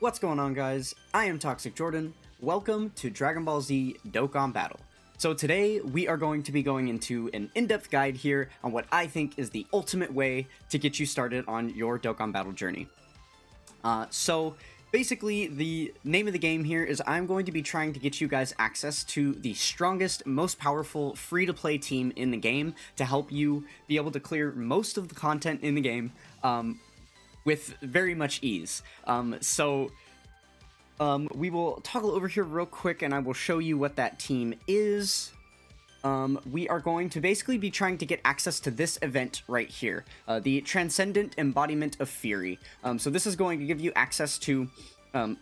What's going on, guys? I am Toxic Jordan. Welcome to Dragon Ball Z Dokkan Battle. So today we are going to be going into an in-depth guide here on what I think is the ultimate way to get you started on your Dokkan Battle journey. So basically the name of the game here is I'm going to be trying to get you guys access to the strongest, most powerful free-to-play team in the game to help you be able to clear most of the content in the game with very much ease. We will toggle over here real quick and I will show you what that team is. We are going to basically be trying to get access to this event right here, the Transcendent Embodiment of Fury. So this is going to give you access to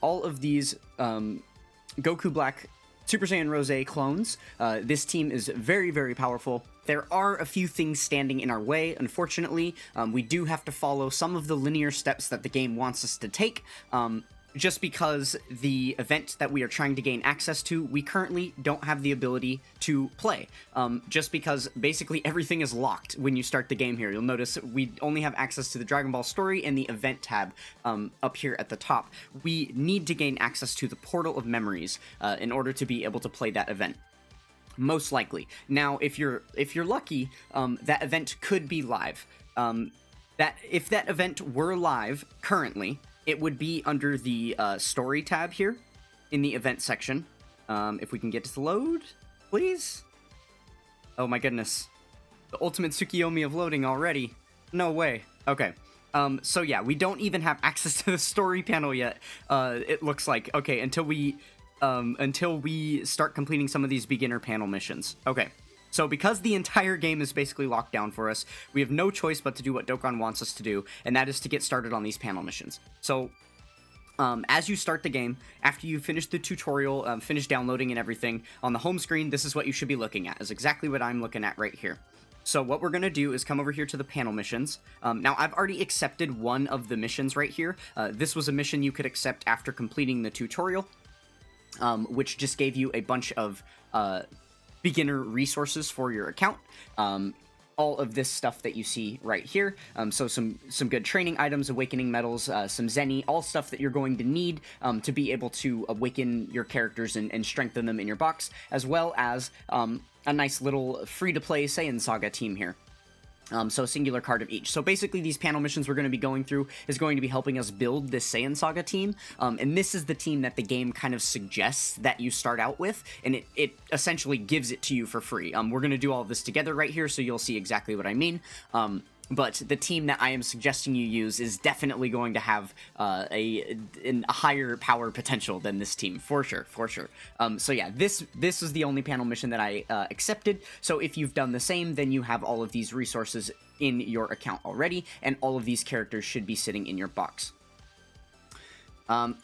all of these Goku Black Super Saiyan Rose clones. This team is very, very powerful. There are a few things standing in our way, unfortunately. We do have to follow some of the linear steps that the game wants us to take, just because the event that we are trying to gain access to, we currently don't have the ability to play. Just because basically everything is locked when you start the game here. You'll notice we only have access to the Dragon Ball story and the event tab up here at the top. We need to gain access to the Portal of Memories in order to be able to play that event. Most likely. Now, if you're lucky, that event could be live. If that event were live currently, it would be under the story tab here in the event section. If we can get to load, please. Oh my goodness. The ultimate Tsukiyomi of loading already. No way. Okay. So yeah, we don't even have access to the story panel yet. It looks like. Okay, until we start completing some of these beginner panel missions. Okay. So because the entire game is basically locked down for us, we have no choice but to do what Dokkan wants us to do, and that is to get started on these panel missions. So as you start the game, after you finish the tutorial, finish downloading and everything, on the home screen, this is what you should be looking at, is exactly what I'm looking at right here. So what we're going to do is come over here to the panel missions. Now, I've already accepted one of the missions right here. This was a mission you could accept after completing the tutorial, which just gave you a bunch of beginner resources for your account. All of this stuff that you see right here. So some good training items, awakening medals, some Zenny, all stuff that you're going to need to be able to awaken your characters and strengthen them in your box, as well as a nice little free-to-play Saiyan Saga team here. So a singular card of each. So basically these panel missions we're going to be going through is going to be helping us build this Saiyan Saga team, and this is the team that the game kind of suggests that you start out with, and it essentially gives it to you for free. We're going to do all of this together right here, so you'll see exactly what I mean. But the team that I am suggesting you use is definitely going to have a higher power potential than this team, for sure. So yeah, this is the only panel mission that I accepted. So if you've done the same, then you have all of these resources in your account already, and all of these characters should be sitting in your box.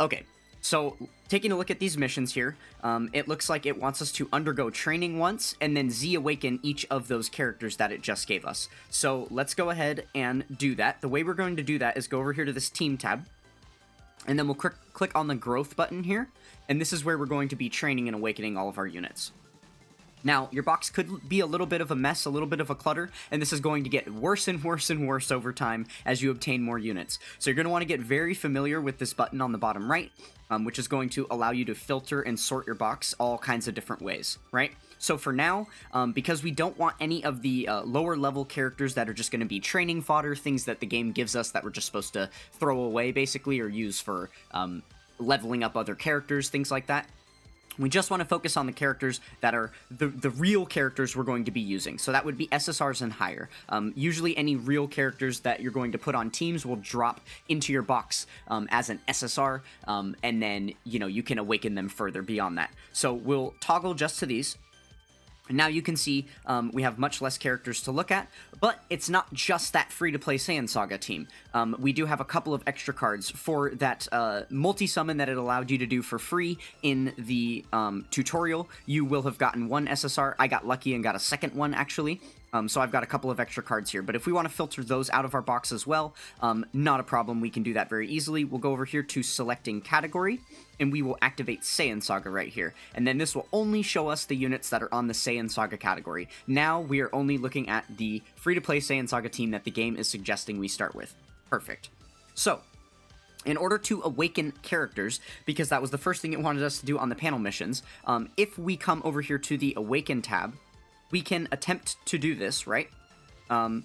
Okay. So, taking a look at these missions here, it looks like it wants us to undergo training once, and then Z-awaken each of those characters that it just gave us. So, let's go ahead and do that. The way we're going to do that is go over here to this Team tab, and then we'll click on the Growth button here, and this is where we're going to be training and awakening all of our units. Now, your box could be a little bit of a mess, a little bit of a clutter, and this is going to get worse and worse and worse over time as you obtain more units. So you're going to want to get very familiar with this button on the bottom right, which is going to allow you to filter and sort your box all kinds of different ways, right? So for now, because we don't want any of the lower level characters that are just going to be training fodder, things that the game gives us that we're just supposed to throw away basically, or use for leveling up other characters, things like that. We just want to focus on the characters that are the real characters we're going to be using. So that would be SSRs and higher. Usually any real characters that you're going to put on teams will drop into your box as an SSR, and then, you can awaken them further beyond that. So we'll toggle just to these. And now you can see we have much less characters to look at, but it's not just that free-to-play Saiyan Saga team. We do have a couple of extra cards for that multi-summon that it allowed you to do for free in the tutorial. You will have gotten one SSR. I got lucky and got a second one, actually. So I've got a couple of extra cards here, but if we want to filter those out of our box as well, not a problem. We can do that very easily. We'll go over here to selecting category, and we will activate Saiyan Saga right here. And then this will only show us the units that are on the Saiyan Saga category. Now we are only looking at the free-to-play Saiyan Saga team that the game is suggesting we start with. Perfect. So, In order to awaken characters, because that was the first thing it wanted us to do on the panel missions, if we come over here to the Awaken tab, we can attempt to do this, right? The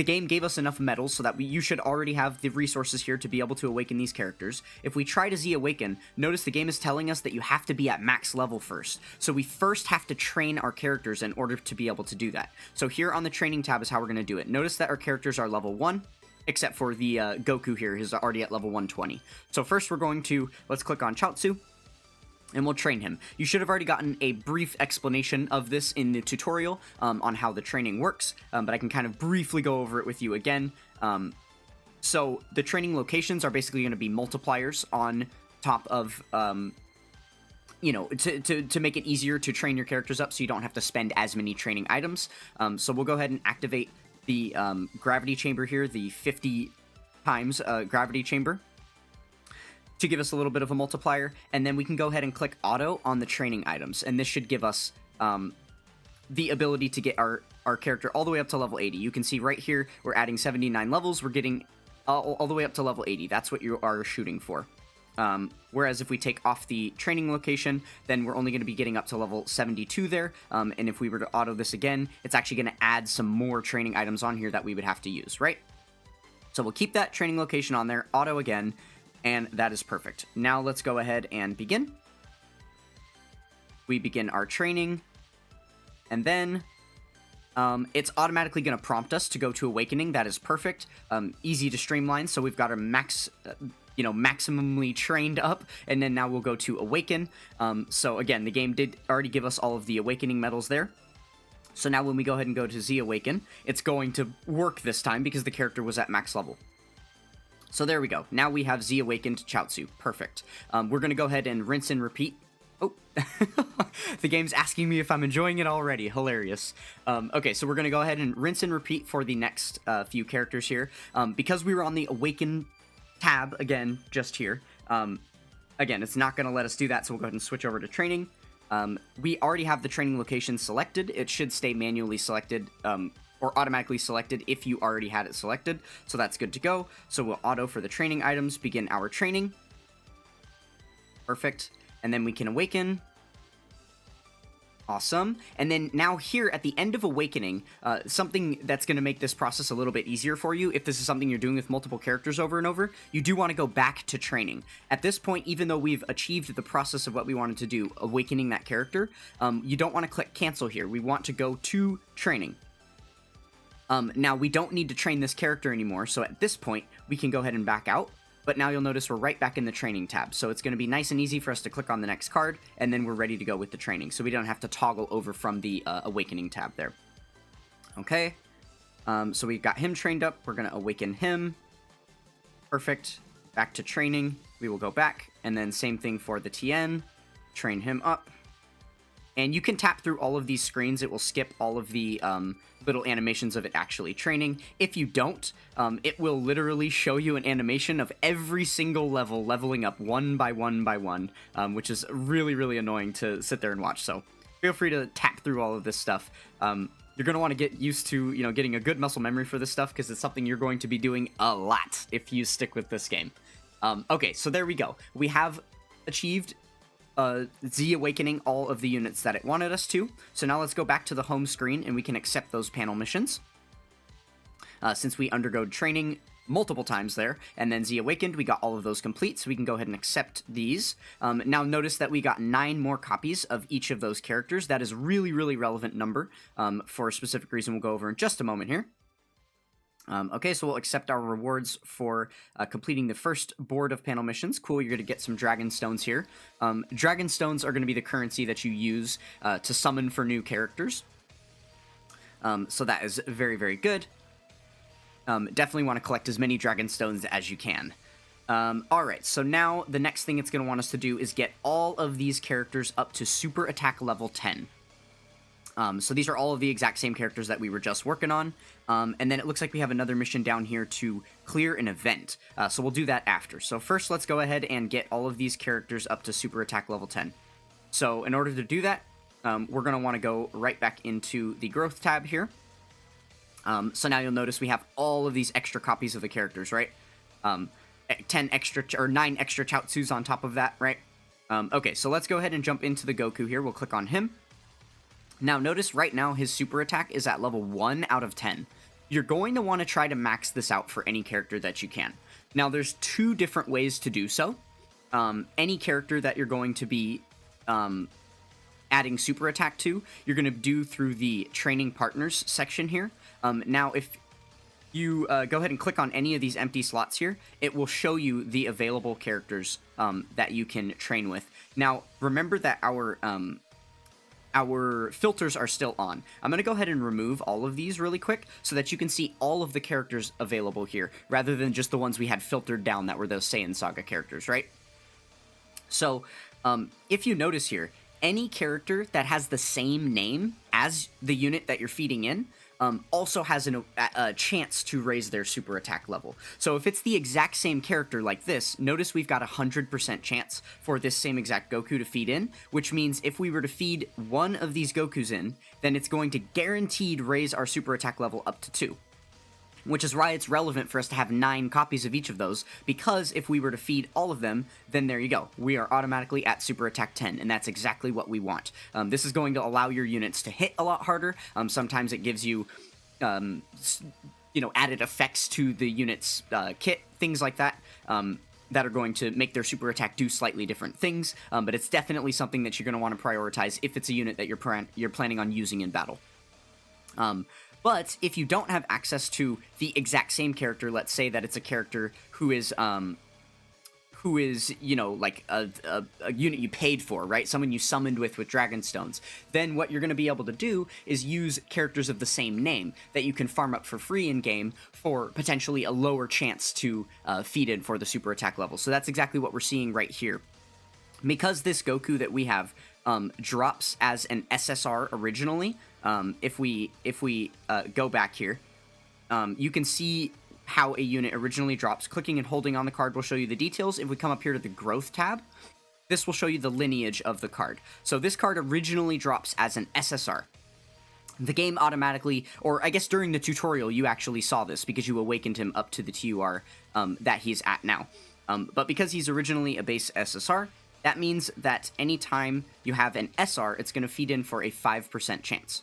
game gave us enough medals so that you should already have the resources here to be able to awaken these characters. If we try to Z-Awaken, notice the game is telling us that you have to be at max level first. So we first have to train our characters in order to be able to do that. So here on the Training tab is how we're going to do it. Notice that our characters are level 1. Except for the Goku here, he's already at level 120. So first we're going to, let's click on Chaozu, and we'll train him. You should have already gotten a brief explanation of this in the tutorial on how the training works, but I can kind of briefly go over it with you again. So the training locations are basically going to be multipliers on top of, you know, to make it easier to train your characters up so you don't have to spend as many training items. So we'll go ahead and activate the gravity chamber here, the 50 times gravity chamber, to give us a little bit of a multiplier, and then we can go ahead and click auto on the training items, and this should give us the ability to get our character all the way up to level 80. You can see right here, we're adding 79 levels, we're getting all the way up to level 80. That's what you are shooting for. Whereas if we take off the training location, then we're only going to be getting up to level 72 there, and if we were to auto this again, it's actually going to add some more training items on here that we would have to use, right? So we'll keep that training location on there, auto again, and that is perfect. Now let's go ahead and begin. We begin our training, and then it's automatically going to prompt us to go to Awakening. That is perfect. Easy to streamline, so we've got our maximally trained up, and then now we'll go to Awaken. So again, the game did already give us all of the Awakening medals there. So now when we go ahead and go to Z-Awaken, it's going to work this time because the character was at max level. So there we go. Now we have Z-Awakened Chaozu. Perfect. We're going to go ahead and rinse and repeat. Oh, the game's asking me if I'm enjoying it already. Hilarious. Okay, so we're going to go ahead and rinse and repeat for the next few characters here. Because we were on the Awaken tab again just here, again, it's not going to let us do that, so we'll go ahead and switch over to training. We already have the training location selected. It should stay manually selected, or automatically selected if you already had it selected, so that's good to go. So we'll auto for the training items, begin our training. Perfect. And then we can awaken. Awesome. And then now here at the end of Awakening, something that's going to make this process a little bit easier for you, if this is something you're doing with multiple characters over and over, you do want to go back to training. At this point, even though we've achieved the process of what we wanted to do, awakening that character, you don't want to click cancel here. We want to go to training. Now, we don't need to train this character anymore, so at this point, we can go ahead and back out. But now you'll notice we're right back in the training tab. So it's going to be nice and easy for us to click on the next card, and then we're ready to go with the training. So we don't have to toggle over from the Awakening tab there. Okay. So we've got him trained up. We're going to awaken him. Perfect. Back to training. We will go back. And then same thing for the TN. Train him up. And you can tap through all of these screens. It will skip all of the little animations of it actually training. If you don't, it will literally show you an animation of every single level leveling up one by one by one, which is really, really annoying to sit there and watch. So feel free to tap through all of this stuff. You're going to want to get used to, getting a good muscle memory for this stuff, because it's something you're going to be doing a lot if you stick with this game. Okay, so there we go. We have achieved Z-Awakening all of the units that it wanted us to. So now let's go back to the home screen and we can accept those panel missions. Since we undergo training multiple times there, and then Z-Awakened, we got all of those complete, so we can go ahead and accept these. Now notice that we got 9 more copies of each of those characters. That is a really, really relevant number for a specific reason we'll go over in just a moment here. Okay, so we'll accept our rewards for completing the first board of panel missions. Cool, you're going to get some Dragon Stones here. Dragon Stones are going to be the currency that you use to summon for new characters. So that is very, very good. Definitely want to collect as many Dragon Stones as you can. Alright, so now the next thing it's going to want us to do is get all of these characters up to Super Attack level 10. So these are all of the exact same characters that we were just working on. And then it looks like we have another mission down here to clear an event. So we'll do that after. So first, let's go ahead and get all of these characters up to Super Attack level 10. So in order to do that, we're going to want to go right back into the Growth tab here. So now you'll notice we have all of these extra copies of the characters, right? 10 extra, or 9 extra Chaozus on top of that, right? Okay, so let's go ahead and jump into the Goku here. We'll click on him. Now, notice right now his super attack is at level 1 out of 10. You're going to want to try to max this out for any character that you can. Now, there's 2 different ways to do so. Any character that you're going to be adding super attack to, you're going to do through the training partners section here. Now, if you go ahead and click on any of these empty slots here, it will show you the available characters that you can train with. Now, remember that our filters are still on. I'm going to go ahead and remove all of these really quick so that you can see all of the characters available here, rather than just the ones we had filtered down that were those Saiyan Saga characters, right? So, if you notice here, any character that has the same name as the unit that you're feeding in also has a chance to raise their super attack level. So if it's the exact same character like this, notice we've got a 100% chance for this same exact Goku to feed in, which means if we were to feed one of these Gokus in, then it's going to guaranteed raise our super attack level up to 2. Which is why it's relevant for us to have 9 copies of each of those, because if we were to feed all of them, then there you go. We are automatically at Super Attack 10, and that's exactly what we want. This is going to allow your units to hit a lot harder. Sometimes it gives you, added effects to the unit's kit, things like that, that are going to make their super attack do slightly different things, but it's definitely something that you're going to want to prioritize if it's a unit that you're planning on using in battle. But if you don't have access to the exact same character, let's say that it's a character who is, like a unit you paid for, right? Someone you summoned with Dragonstones. Then what you're going to be able to do is use characters of the same name that you can farm up for free in-game for potentially a lower chance to feed in for the super attack level. So that's exactly what we're seeing right here. Because this Goku that we have drops as an SSR originally, if we go back here, you can see how a unit originally drops. Clicking and holding on the card will show you the details. If we come up here to the growth tab, this will show you the lineage of the card. So this card originally drops as an SSR. The game automatically, or I guess during the tutorial you actually saw this because you awakened him up to the TUR that he's at now. But because he's originally a base SSR, that means that anytime you have an SR, it's going to feed in for a 5% chance.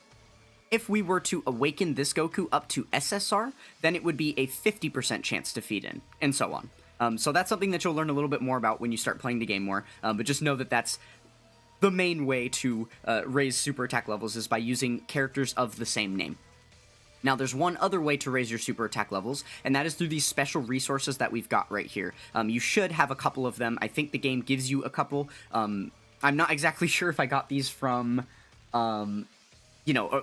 If we were to awaken this Goku up to SSR, then it would be a 50% chance to feed in, and so on. So that's something that you'll learn a little bit more about when you start playing the game more, but just know that that's the main way to raise super attack levels is by using characters of the same name. Now, there's one other way to raise your super attack levels, and that is through these special resources that we've got right here. You should have a couple of them. I think the game gives you a couple. I'm not exactly sure if I got these from,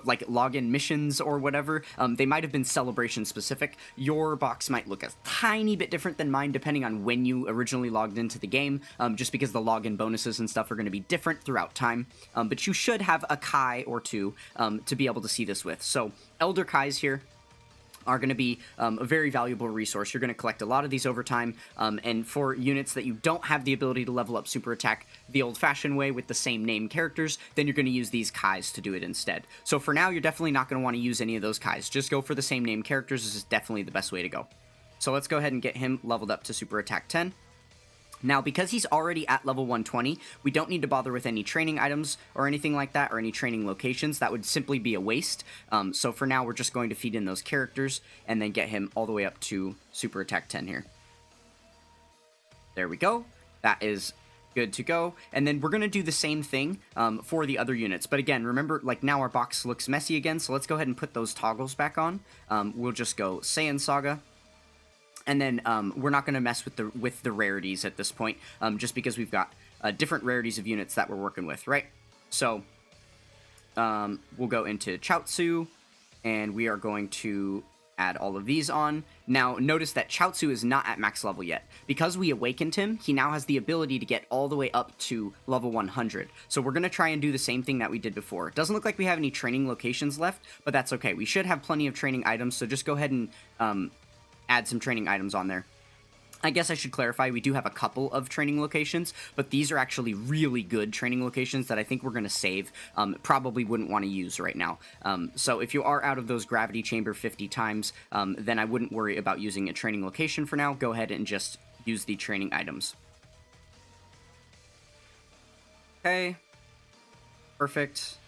like login missions or whatever. They might have been celebration specific. Your box might look a tiny bit different than mine depending on when you originally logged into the game, just because the login bonuses and stuff are going to be different throughout time. But you should have a Kai or two to be able to see this with. So Elder Kais here are going to be a very valuable resource. You're going to collect a lot of these over time, and for units that you don't have the ability to level up super attack the old-fashioned way with the same name characters, then you're going to use these Kais to do it instead. So for now, you're definitely not going to want to use any of those Kais. Just go for the same name characters. This is definitely the best way to go. So let's go ahead and get him leveled up to super attack 10. Now, because he's already at level 120, we don't need to bother with any training items or anything like that, or any training locations. That would simply be a waste. So for now, we're just going to feed in those characters and then get him all the way up to Super Attack 10 here. There we go. That is good to go. And then we're going to do the same thing for the other units. But again, remember, like now our box looks messy again, so let's go ahead and put those toggles back on. We'll just go Saiyan Saga. And then we're not going to mess with the rarities at this point, just because we've got different rarities of units that we're working with, right? So we'll go into Chaozu, and we are going to add all of these on. Now, notice that Chaozu is not at max level yet. Because we awakened him, he now has the ability to get all the way up to level 100. So we're going to try and do the same thing that we did before. It doesn't look like we have any training locations left, but that's okay. We should have plenty of training items, so just go ahead and add some training items on there. I guess I should clarify, we do have a couple of training locations, but these are actually really good training locations that I think we're going to save. Probably wouldn't want to use right now. So if you are out of those gravity chamber 50 times, then I wouldn't worry about using a training location for now. Go ahead and just use the training items. Okay, perfect.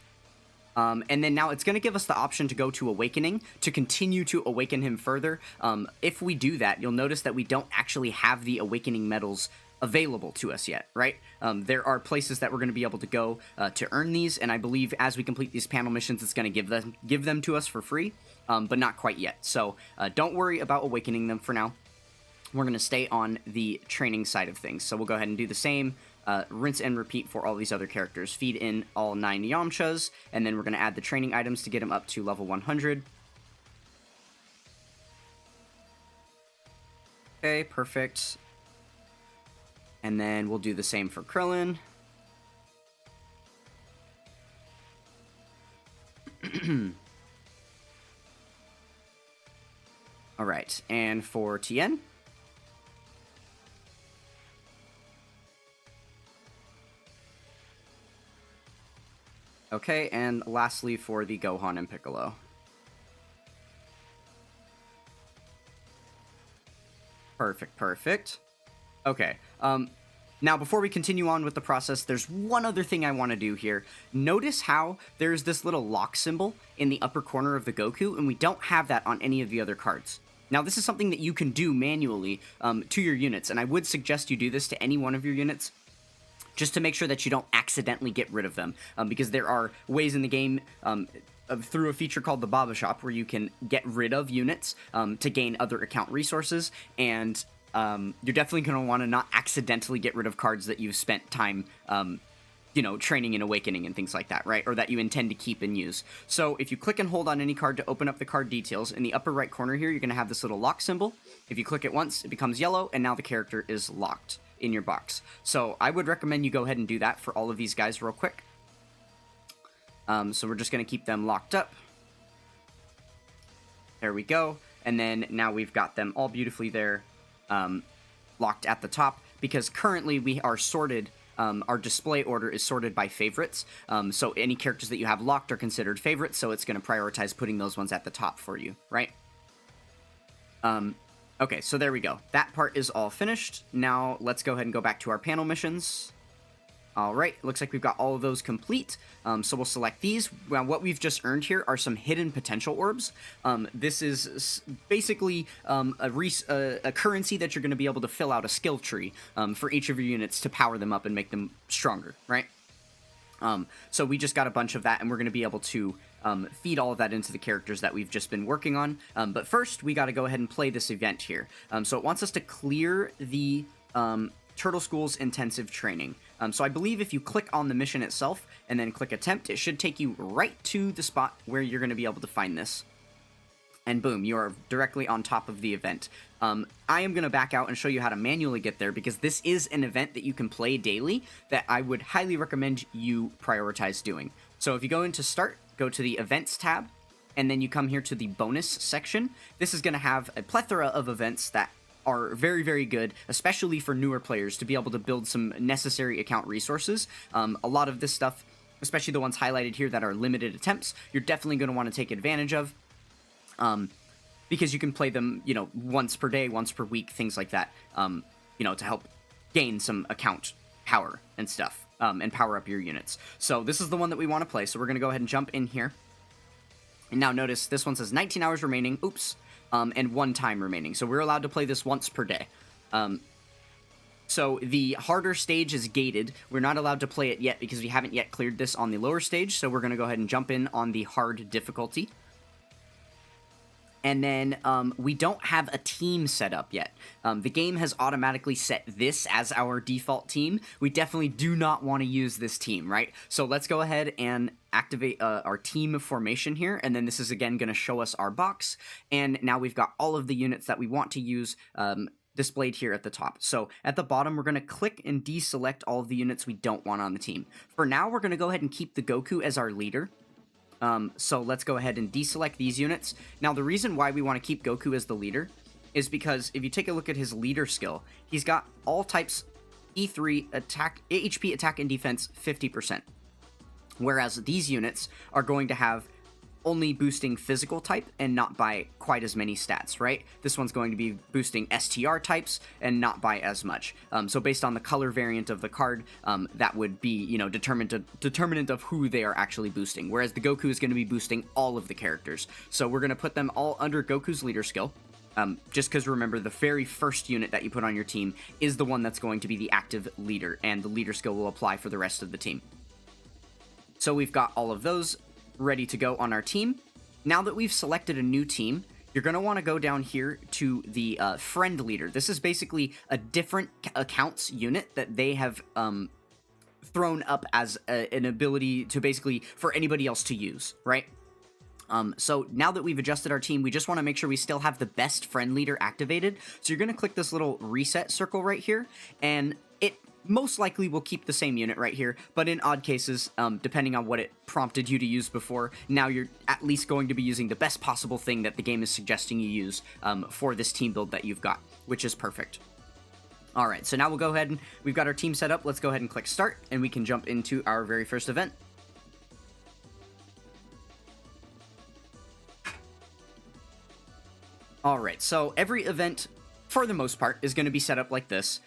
And then now it's going to give us the option to go to Awakening to continue to awaken him further. If we do that, you'll notice that we don't actually have the Awakening medals available to us yet, right? There are places that we're going to be able to go to earn these, and I believe as we complete these panel missions, it's going to give them to us for free, but not quite yet. So don't worry about awakening them for now. We're going to stay on the training side of things. So we'll go ahead and do the same. Rinse and repeat for all these other characters. Feed in all 9 Yamchas, and then we're going to add the training items to get him up to level 100. Okay, perfect. And then we'll do the same for Krillin. Alright, and for Tien. Okay, and lastly for the Gohan and Piccolo. Perfect, perfect. Okay, now before we continue on with the process, there's one other thing I want to do here. Notice how there's this little lock symbol in the upper corner of the Goku, and we don't have that on any of the other cards. Now, this is something that you can do manually to your units, and I would suggest you do this to any one of your units, just to make sure that you don't accidentally get rid of them, because there are ways in the game through a feature called the Baba Shop where you can get rid of units to gain other account resources, and you're definitely going to want to not accidentally get rid of cards that you've spent time, you know, training and awakening and things like that, right? Or that you intend to keep and use. So if you click and hold on any card to open up the card details, in the upper right corner here, you're going to have this little lock symbol. If you click it once, it becomes yellow, and now the character is locked in your box. So I would recommend you go ahead and do that for all of these guys real quick. So we're just going to keep them locked up. There we go. And then now we've got them all beautifully there, locked at the top, because currently we are sorted, our display order is sorted by favorites, so any characters that you have locked are considered favorites, so it's going to prioritize putting those ones at the top for you, right? Okay, so there we go. That part is all finished. Now let's go ahead and go back to our panel missions. Alright, looks like we've got all of those complete, so we'll select these. Well, what we've just earned here are some hidden potential orbs. This is basically a currency that you're going to be able to fill out a skill tree for each of your units to power them up and make them stronger, right? So we just got a bunch of that, and we're going to be able to feed all of that into the characters that we've just been working on. But first, we got to go ahead and play this event here. So it wants us to clear the Turtle School's intensive training. So I believe if you click on the mission itself and then click attempt, it should take you right to the spot where you're going to be able to find this. And boom, you are directly on top of the event. I am going to back out and show you how to manually get there, because this is an event that you can play daily that I would highly recommend you prioritize doing. So if you go into Start, go to the Events tab, and then you come here to the Bonus section. This is going to have a plethora of events that are very, very good, especially for newer players, to be able to build some necessary account resources. A lot of this stuff, especially the ones highlighted here that are limited attempts, you're definitely going to want to take advantage of, because you can play them, you know, once per day, once per week, things like that, you know, to help gain some account power and stuff, and power up your units. So this is the one that we want to play, so we're going to go ahead and jump in here. And now notice this one says 19 hours remaining, oops, and 1 time remaining. So we're allowed to play this once per day. So the harder stage is gated. We're not allowed to play it yet because we haven't yet cleared this on the lower stage, so we're going to go ahead and jump in on the hard difficulty. And then we don't have a team set up yet. The game has automatically set this as our default team. We definitely do not want to use this team, right? So let's go ahead and activate our team formation here, and then this is again going to show us our box, and now we've got all of the units that we want to use displayed here at the top. So at the bottom, we're going to click and deselect all of the units we don't want on the team. For now, we're going to go ahead and keep the Goku as our leader. So let's go ahead and deselect these units. Now, the reason why we want to keep Goku as the leader is because if you take a look at his leader skill, he's got all types E3, attack, HP, attack, and defense 50%. Whereas these units are going to have only boosting physical type and not by quite as many stats, right? This one's going to be boosting STR types and not by as much. So based on the color variant of the card, that would be, you know, determinant of who they are actually boosting. Whereas the Goku is going to be boosting all of the characters. So we're going to put them all under Goku's leader skill. Just because remember, the very first unit that you put on your team is the one that's going to be the active leader, and the leader skill will apply for the rest of the team. So we've got all of those ready to go on our team. Now that we've selected a new team, you're going to want to go down here to the friend leader. This is basically a different accounts unit that they have thrown up as an ability to basically for anybody else to use, right? So now that we've adjusted our team, we just want to make sure we still have the best friend leader activated. So you're going to click this little reset circle right here, and it most likely will keep the same unit right here, but in odd cases, depending on what it prompted you to use before, now you're at least going to be using the best possible thing that the game is suggesting you use for this team build that you've got, which is perfect. Alright, so now we'll go ahead and we've got our team set up. Let's go ahead and click start, and we can jump into our very first event. Alright, so every event, for the most part, is going to be set up like this,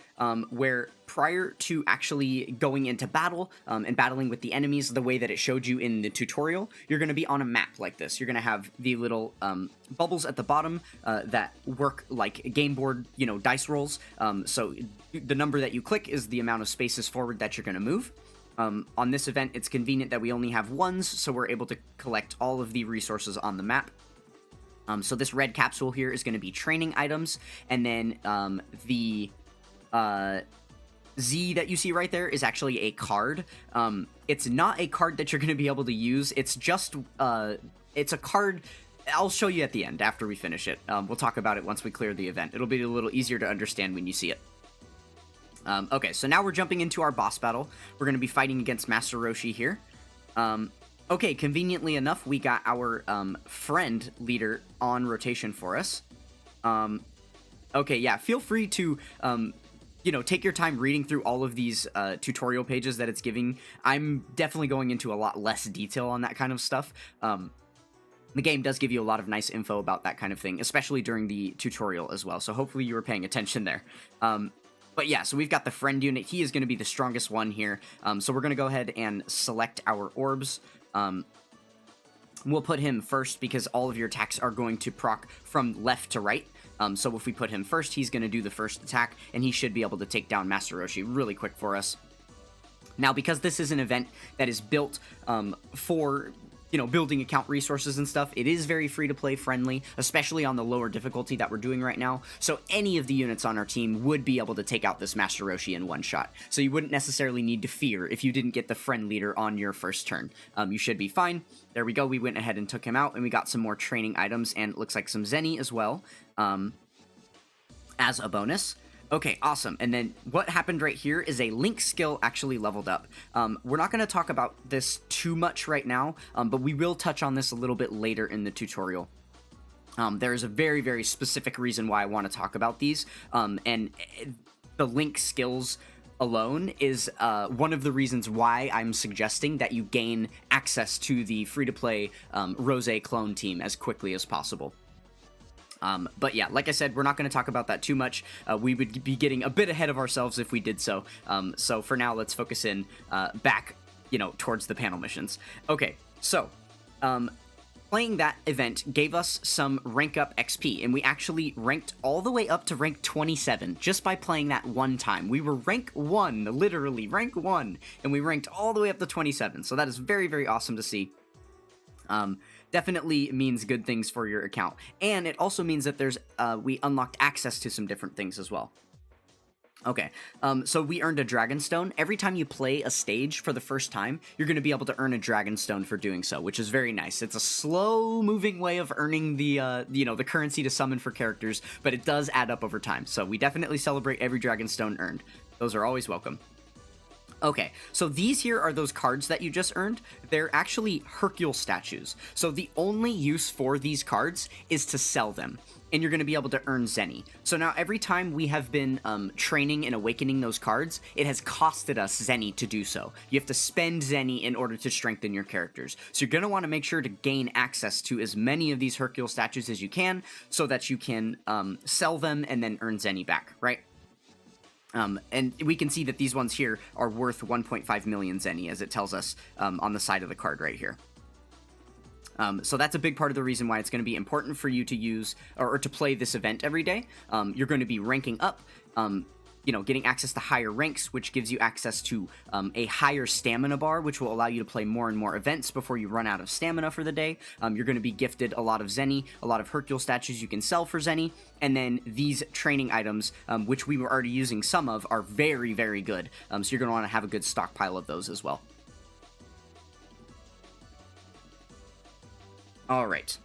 where prior to actually going into battle and battling with the enemies the way that it showed you in the tutorial, you're going to be on a map like this. You're going to have the little bubbles at the bottom that work like game board, you know, dice rolls. So the number that you click is the amount of spaces forward that you're going to move. On this event, it's convenient that we only have ones, so we're able to collect all of the resources on the map. So this red capsule here is going to be training items, and then the Z that you see right there is actually a card. It's not a card that you're going to be able to use. It's just, it's a card. I'll show you at the end after we finish it. We'll talk about it once we clear the event. It'll be a little easier to understand when you see it. Okay, so now we're jumping into our boss battle. We're going to be fighting against Master Roshi here. Okay, conveniently enough, we got our friend leader on rotation for us. Okay, yeah, feel free to, you know, take your time reading through all of these tutorial pages that it's giving. I'm definitely going into a lot less detail on that kind of stuff. The game does give you a lot of nice info about that kind of thing, especially during the tutorial as well, so hopefully you were paying attention there. But yeah, so we've got the friend unit. He is going to be the strongest one here. So we're going to go ahead and select our orbs. We'll put him first because all of your attacks are going to proc from left to right. So if we put him first, he's going to do the first attack, and he should be able to take down Master Roshi really quick for us. Now, because this is an event that is built for, you know, building account resources and stuff, it is very free-to-play friendly, especially on the lower difficulty that we're doing right now. So any of the units on our team would be able to take out this Master Roshi in one shot. So you wouldn't necessarily need to fear if you didn't get the friend leader on your first turn. You should be fine. There we go. We went ahead and took him out, and we got some more training items, and it looks like some Zenny as well, as a bonus. Okay, awesome. And then what happened right here is a Link skill actually leveled up. We're not going to talk about this too much right now, but we will touch on this a little bit later in the tutorial. There is a very, very specific reason why I want to talk about these, and the Link skills alone is one of the reasons why I'm suggesting that you gain access to the free-to-play Rose clone team as quickly as possible. But yeah, like I said, we're not going to talk about that too much. We would be getting a bit ahead of ourselves if we did so. So for now, let's focus in back, you know, towards the panel missions. Okay, so playing that event gave us some rank up XP, and we actually ranked all the way up to rank 27 just by playing that one time. We were rank 1, literally rank 1, and we ranked all the way up to 27. So that is very, very awesome to see. Definitely means good things for your account. And it also means that there's we unlocked access to some different things as well. Okay, so we earned a Dragon Stone. Every time you play a stage for the first time, you're going to be able to earn a Dragon Stone for doing so, which is very nice. It's a slow-moving way of earning the, you know, the currency to summon for characters, but it does add up over time. So we definitely celebrate every Dragon Stone earned. Those are always welcome. Okay, so these here are those cards that you just earned. They're actually Hercule statues. So the only use for these cards is to sell them, and you're going to be able to earn Zenny. So now every time we have been training and awakening those cards, it has costed us Zenny to do so. You have to spend Zenny in order to strengthen your characters. So you're going to want to make sure to gain access to as many of these Hercule statues as you can, so that you can sell them and then earn Zenny back, right? And we can see that these ones here are worth 1.5 million Zenny, as it tells us on the side of the card right here. So that's a big part of the reason why it's going to be important for you to use or to play this event every day. You're going to be ranking up, getting access to higher ranks, which gives you access to a higher stamina bar, which will allow you to play more and more events before you run out of stamina for the day. You're going to be gifted a lot of Zenny, a lot of Hercule statues you can sell for Zenny, and then these training items, which we were already using some of, are very, very good. So you're going to want to have a good stockpile of those as well. All right.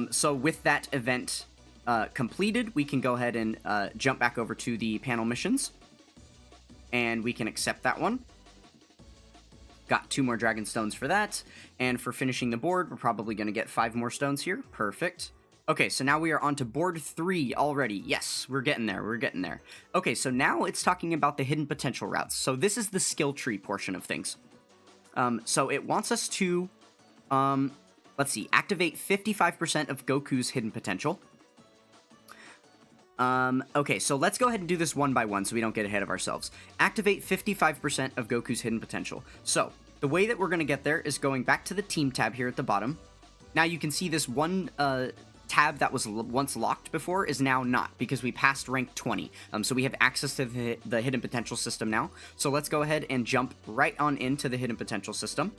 So with that event completed, we can go ahead and jump back over to the panel missions, and we can accept that one. Got 2 more dragon stones for that, and for finishing the board, we're probably going to get 5 more stones here. Perfect. Okay, so now we are on to board 3 already. Yes, we're getting there. We're getting there. Okay, so now it's talking about the hidden potential routes. So this is the skill tree portion of things. So it wants us to, let's see, activate 55% of Goku's hidden potential. Okay, so let's go ahead and do this one by one so we don't get ahead of ourselves. Activate 55% of Goku's hidden potential. So, the way that we're going to get there is going back to the team tab here at the bottom. Now you can see this one tab that was once locked before is now not, because we passed rank 20. So we have access to the hidden potential system now. So let's go ahead and jump right on into the hidden potential system.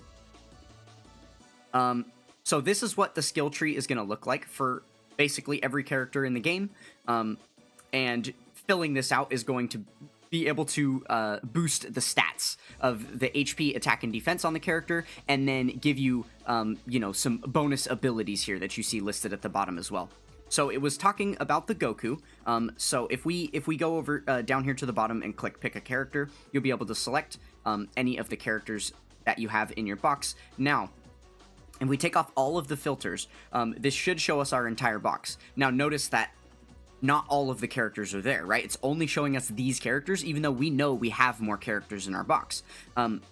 So this is what the skill tree is going to look like for basically every character in the game. And filling this out is going to be able to boost the stats of the HP, attack, and defense on the character, and then give you, some bonus abilities here that you see listed at the bottom as well. So it was talking about the Goku. So if we go over down here to the bottom and click pick a character, you'll be able to select any of the characters that you have in your box. Now, if we take off all of the filters, this should show us our entire box. Now notice that not all of the characters are there, right? It's only showing us these characters, even though we know we have more characters in our box.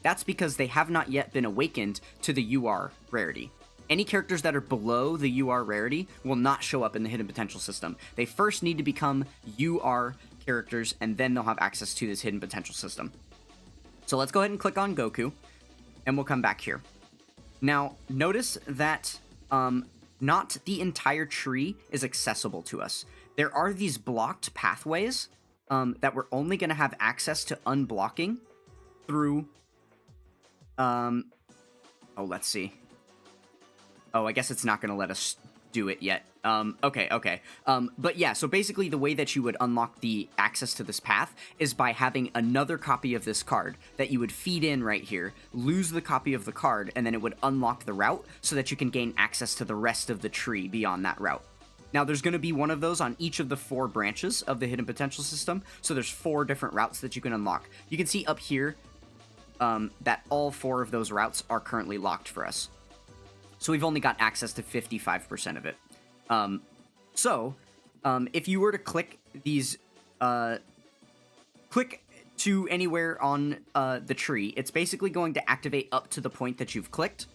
That's because they have not yet been awakened to the UR rarity. Any characters that are below the UR rarity will not show up in the hidden potential system. They first need to become UR characters, and then they'll have access to this hidden potential system. So let's go ahead and click on Goku, and we'll come back here. Now, notice that not the entire tree is accessible to us. There are these blocked pathways that we're only going to have access to unblocking through... let's see. Oh, I guess it's not going to let us do it yet. Okay. But yeah, so basically the way that you would unlock the access to this path is by having another copy of this card that you would feed in right here, lose the copy of the card, and then it would unlock the route so that you can gain access to the rest of the tree beyond that route. Now, there's going to be one of those on each of the 4 branches of the hidden potential system, so there's 4 different routes that you can unlock. You can see up here that all 4 of those routes are currently locked for us. So we've only got access to 55% of it. If you were to click these, click to anywhere on the tree, it's basically going to activate up to the point that you've clicked.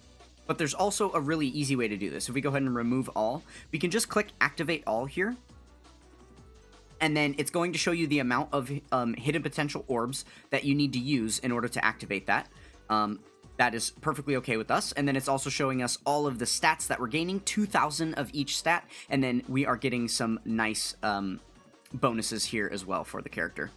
But there's also a really easy way to do this. If we go ahead and remove all, we can just click activate all here. And then it's going to show you the amount of hidden potential orbs that you need to use in order to activate that. That is perfectly okay with us. And then it's also showing us all of the stats that we're gaining, 2,000 of each stat. And then we are getting some nice bonuses here as well for the character.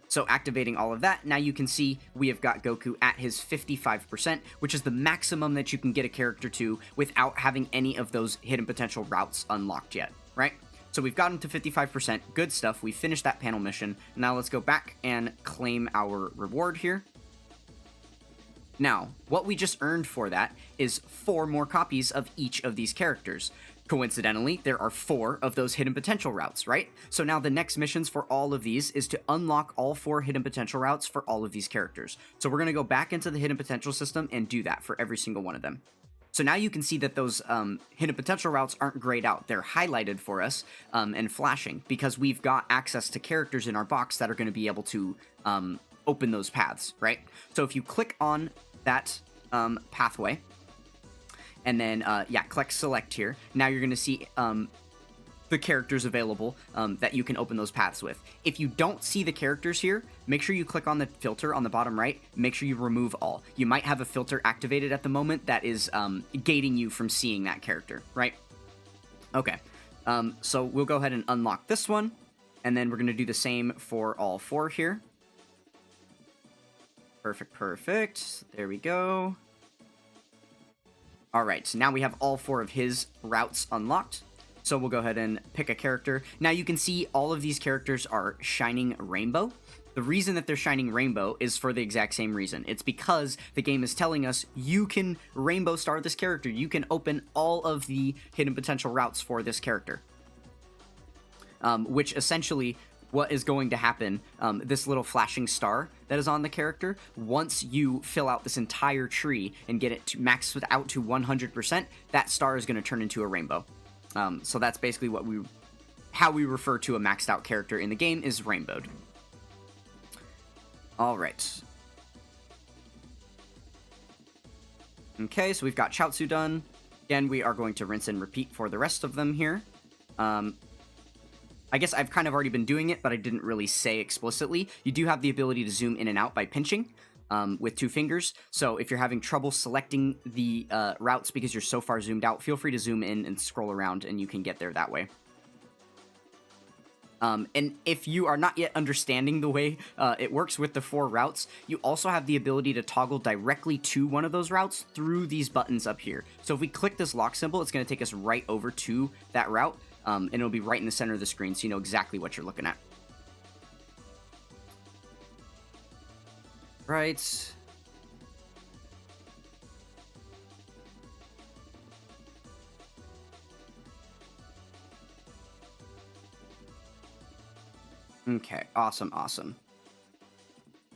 So activating all of that, now you can see we have got Goku at his 55%, which is the maximum that you can get a character to without having any of those hidden potential routes unlocked yet, right? So we've gotten to 55%, good stuff. We finished that panel mission. Now let's go back and claim our reward here. Now, what we just earned for that is 4 more copies of each of these characters. Coincidentally, there are 4 of those hidden potential routes, right? So now the next missions for all of these is to unlock all 4 hidden potential routes for all of these characters. So we're going to go back into the hidden potential system and do that for every single one of them. So now you can see that those hidden potential routes aren't grayed out. They're highlighted for us and flashing because we've got access to characters in our box that are going to be able to open those paths, right? So if you click on that pathway, and then, click select here. Now you're going to see the characters available that you can open those paths with. If you don't see the characters here, make sure you click on the filter on the bottom right. Make sure you remove all. You might have a filter activated at the moment that is gating you from seeing that character, right? Okay, so we'll go ahead and unlock this one. And then we're going to do the same for all 4 here. Perfect, perfect. There we go. All right, so now we have all 4 of his routes unlocked. So we'll go ahead and pick a character. Now you can see all of these characters are shining rainbow. The reason that they're shining rainbow is for the exact same reason. It's because the game is telling us you can rainbow star this character. You can open all of the hidden potential routes for this character. Which essentially what is going to happen, this little flashing star that is on the character, once you fill out this entire tree and get it to maxed out to 100%, that star is going to turn into a rainbow. So that's basically how we refer to a maxed out character in the game is rainbowed. All right. Okay, so we've got Chaozu done. Again, we are going to rinse and repeat for the rest of them here. I guess I've kind of already been doing it, but I didn't really say explicitly. You do have the ability to zoom in and out by pinching with 2 fingers. So if you're having trouble selecting the routes because you're so far zoomed out, feel free to zoom in and scroll around and you can get there that way. And if you are not yet understanding the way it works with the 4 routes, you also have the ability to toggle directly to one of those routes through these buttons up here. So if we click this lock symbol, it's going to take us right over to that route. And it'll be right in the center of the screen, so you know exactly what you're looking at. Right. Okay, awesome.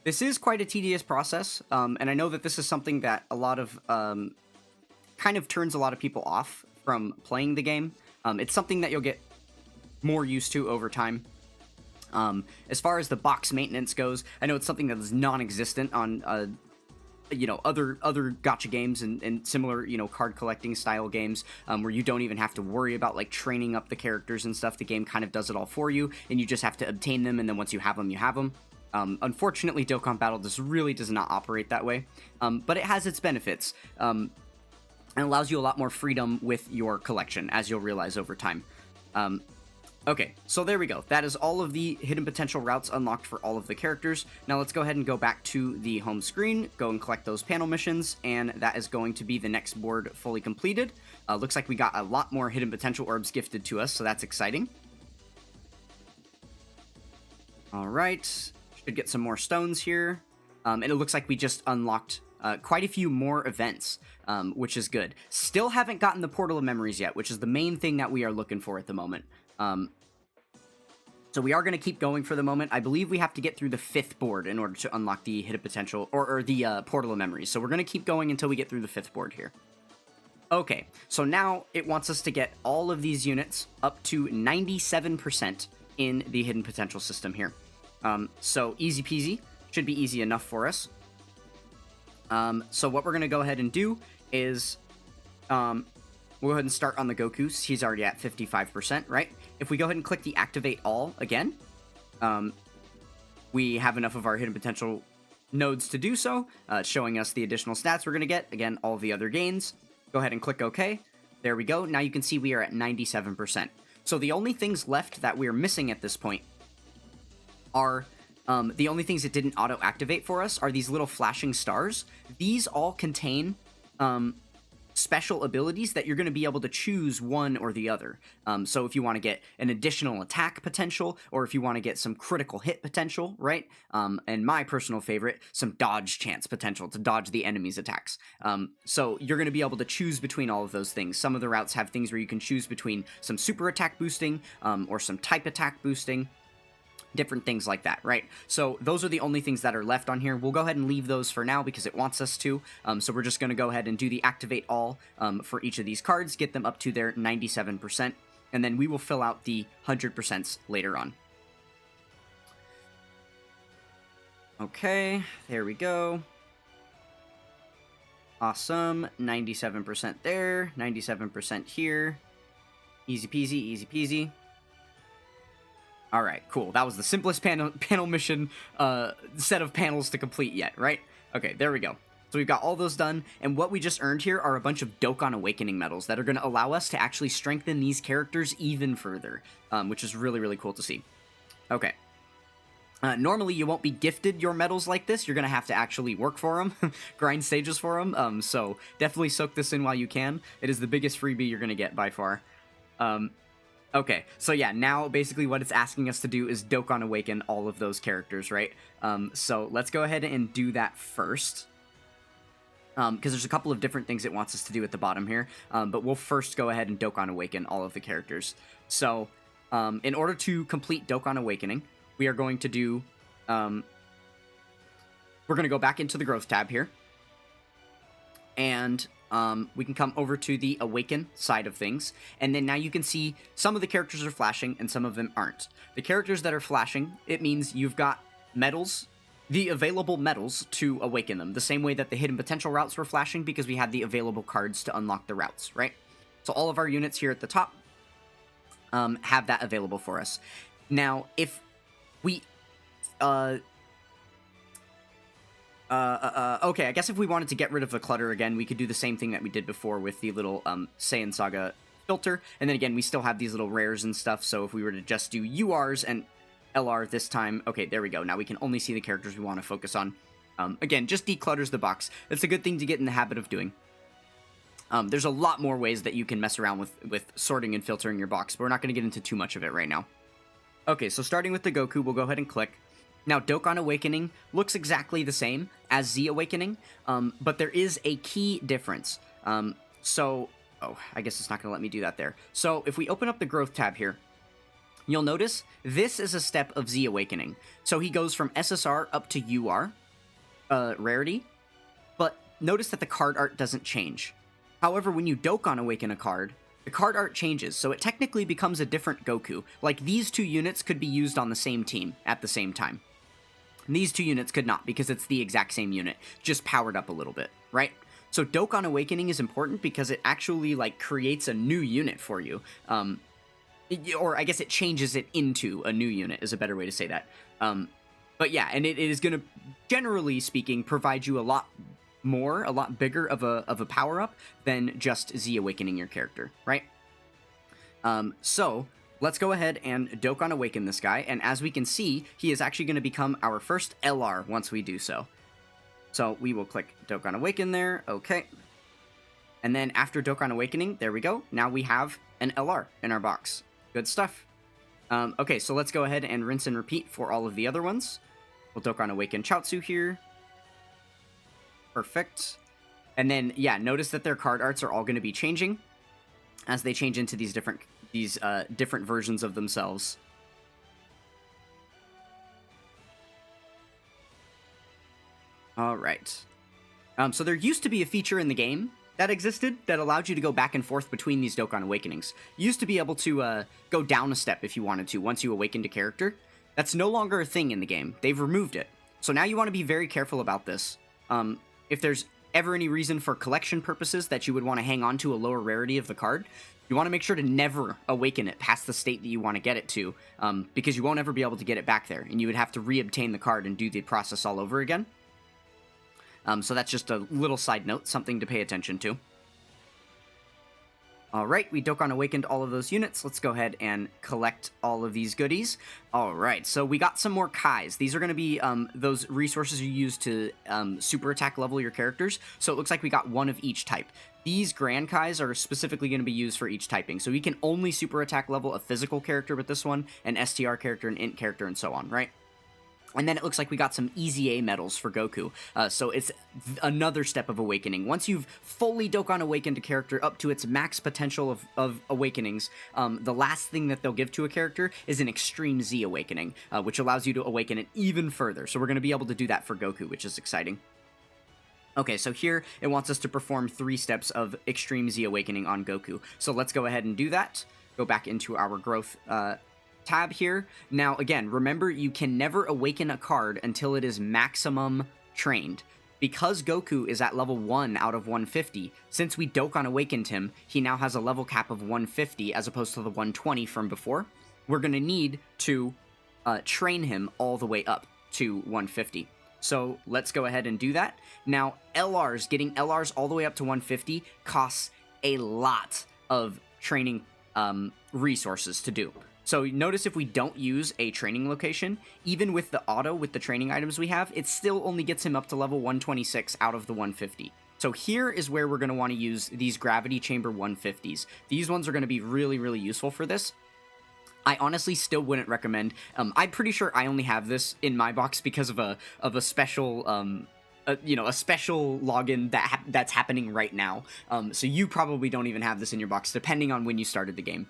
This is quite a tedious process, and I know that this is something that a lot of kind of turns a lot of people off from playing the game. It's something that you'll get more used to over time. As far as the box maintenance goes, I know it's something that is non-existent on, other gacha games and similar, card collecting style games, where you don't even have to worry about, like, training up the characters and stuff. The game kind of does it all for you, and you just have to obtain them, and then once you have them, you have them. Unfortunately, Dokkan Battle really does not operate that way, but it has its benefits. And allows you a lot more freedom with your collection, as you'll realize over time. Okay, so there we go. That is all of the hidden potential routes unlocked for all of the characters. Now let's go ahead and go back to the home screen, go and collect those panel missions, and that is going to be the next board fully completed. Looks like we got a lot more hidden potential orbs gifted to us, so that's exciting. All right, should get some more stones here. And it looks like we just unlocked quite a few more events, which is good. Still haven't gotten the Portal of Memories yet, which is the main thing that we are looking for at the moment. So we are going to keep going for the moment. I believe we have to get through the 5th board in order to unlock the hidden potential, or the Portal of Memories. So we're going to keep going until we get through the 5th board here. Okay, so now it wants us to get all of these units up to 97% in the hidden potential system here. So easy peasy, should be easy enough for us. So what we're going to go ahead and do is, we'll go ahead and start on the Goku. He's already at 55%, right? If we go ahead and click the Activate All again, we have enough of our hidden potential nodes to do so, showing us the additional stats we're going to get. Again, all the other gains. Go ahead and click OK. There we go. Now you can see we are at 97%. So the only things left that we're missing at this point are... the only things that didn't auto-activate for us are these little flashing stars. These all contain special abilities that you're going to be able to choose one or the other. So if you want to get an additional attack potential, or if you want to get some critical hit potential, right? And my personal favorite, some dodge chance potential to dodge the enemy's attacks. So you're going to be able to choose between all of those things. Some of the routes have things where you can choose between some super attack boosting, or some type attack boosting, different things like that, right? So those are the only things that are left on here. We'll go ahead and leave those for now because it wants us to. So we're just going to go ahead and do the activate all for each of these cards, get them up to their 97%, and then we will fill out the 100% later on. Okay, there we go. Awesome, 97% there, 97% here. Easy peasy, easy peasy. Alright, cool. That was the simplest panel mission set of panels to complete yet, right? Okay, there we go. So we've got all those done, and what we just earned here are a bunch of Dokkan Awakening medals that are going to allow us to actually strengthen these characters even further, which is really, really cool to see. Okay. Normally, you won't be gifted your medals like this. You're going to have to actually work for them, grind stages for them, so definitely soak this in while you can. It is the biggest freebie you're going to get by far. Okay, so yeah, now basically what it's asking us to do is Dokkan Awaken all of those characters, right? So let's go ahead and do that first. Because there's a couple of different things it wants us to do at the bottom here. But we'll first go ahead and Dokkan Awaken all of the characters. So, in order to complete Dokkan Awakening, we are going to do... we're going to go back into the Growth tab here. And... we can come over to the Awaken side of things, and then now you can see some of the characters are flashing and some of them aren't. The characters that are flashing, it means you've got medals, the available medals to awaken them, the same way that the hidden potential routes were flashing because we had the available cards to unlock the routes, right? So all of our units here at the top have that available for us. Now, if we... okay, I guess if we wanted to get rid of the clutter again, we could do the same thing that we did before with the little, Saiyan Saga filter, and then again, we still have these little rares and stuff, so if we were to just do URs and LR this time, okay, there we go, now we can only see the characters we want to focus on. Again, just declutters the box. It's a good thing to get in the habit of doing. There's a lot more ways that you can mess around with sorting and filtering your box, but we're not going to get into too much of it right now. Okay, so starting with the Goku, we'll go ahead and click. Now, Dokkan Awakening looks exactly the same as Z Awakening, but there is a key difference. Oh, I guess it's not going to let me do that there. So, if we open up the Growth tab here, you'll notice this is a step of Z Awakening. So, he goes from SSR up to UR, rarity, but notice that the card art doesn't change. However, when you Dokkan Awaken a card, the card art changes, so it technically becomes a different Goku. Like, these two units could be used on the same team at the same time. These two units could not, because it's the exact same unit, just powered up a little bit, right? So Dokkan Awakening is important because it actually, like, creates a new unit for you. Or I guess it changes it into a new unit is a better way to say that. But yeah, and it is going to, generally speaking, provide you a lot bigger of a power-up than just Z Awakening your character, right? So... let's go ahead and Dokkan Awaken this guy, and as we can see, he is actually going to become our first LR once we do so. So we will click Dokkan Awaken there, okay. And then after Dokkan Awakening, there we go, now we have an LR in our box. Good stuff. Okay, so let's go ahead and rinse and repeat for all of the other ones. We'll Dokkan Awaken Chaozu here. Perfect. And then, yeah, notice that their card arts are all going to be changing as they change into these different versions of themselves. Alright. So there used to be a feature in the game that existed that allowed you to go back and forth between these Dokkan Awakenings. You used to be able to go down a step if you wanted to once you awakened a character. That's no longer a thing in the game. They've removed it. So now you want to be very careful about this. If there's ever any reason for collection purposes that you would want to hang on to a lower rarity of the card, you want to make sure to never awaken it past the state that you want to get it to, because you won't ever be able to get it back there, and you would have to re-obtain the card and do the process all over again. So that's just a little side note, something to pay attention to. Alright, we Dokkan awakened all of those units. Let's go ahead and collect all of these goodies. Alright, so we got some more Kais. These are going to be those resources you use to super attack level your characters. So it looks like we got one of each type. These Grand Kais are specifically going to be used for each typing. So we can only super attack level a physical character with this one, an STR character, an int character, and so on, right? And then it looks like we got some EZA medals for Goku. So it's another step of awakening. Once you've fully Dokkan awakened a character up to its max potential of awakenings, the last thing that they'll give to a character is an Extreme Z awakening, which allows you to awaken it even further. So we're going to be able to do that for Goku, which is exciting. Okay, so here it wants us to perform 3 steps of Extreme Z awakening on Goku. So let's go ahead and do that. Go back into our growth tab here. Now, again, remember, you can never awaken a card until it is maximum trained. Because Goku is at level 1 out of 150, since we Dokkan awakened him, he now has a level cap of 150 as opposed to the 120 from before. We're going to need to train him all the way up to 150. So let's go ahead and do that. Now, getting LRs all the way up to 150 costs a lot of training resources to do. So notice if we don't use a training location, even with the auto, with the training items we have, it still only gets him up to level 126 out of the 150. So here is where we're going to want to use these Gravity Chamber 150s. These ones are going to be really, really useful for this. I honestly still wouldn't recommend. I'm pretty sure I only have this in my box because of a special a special login that's happening right now. So you probably don't even have this in your box, depending on when you started the game.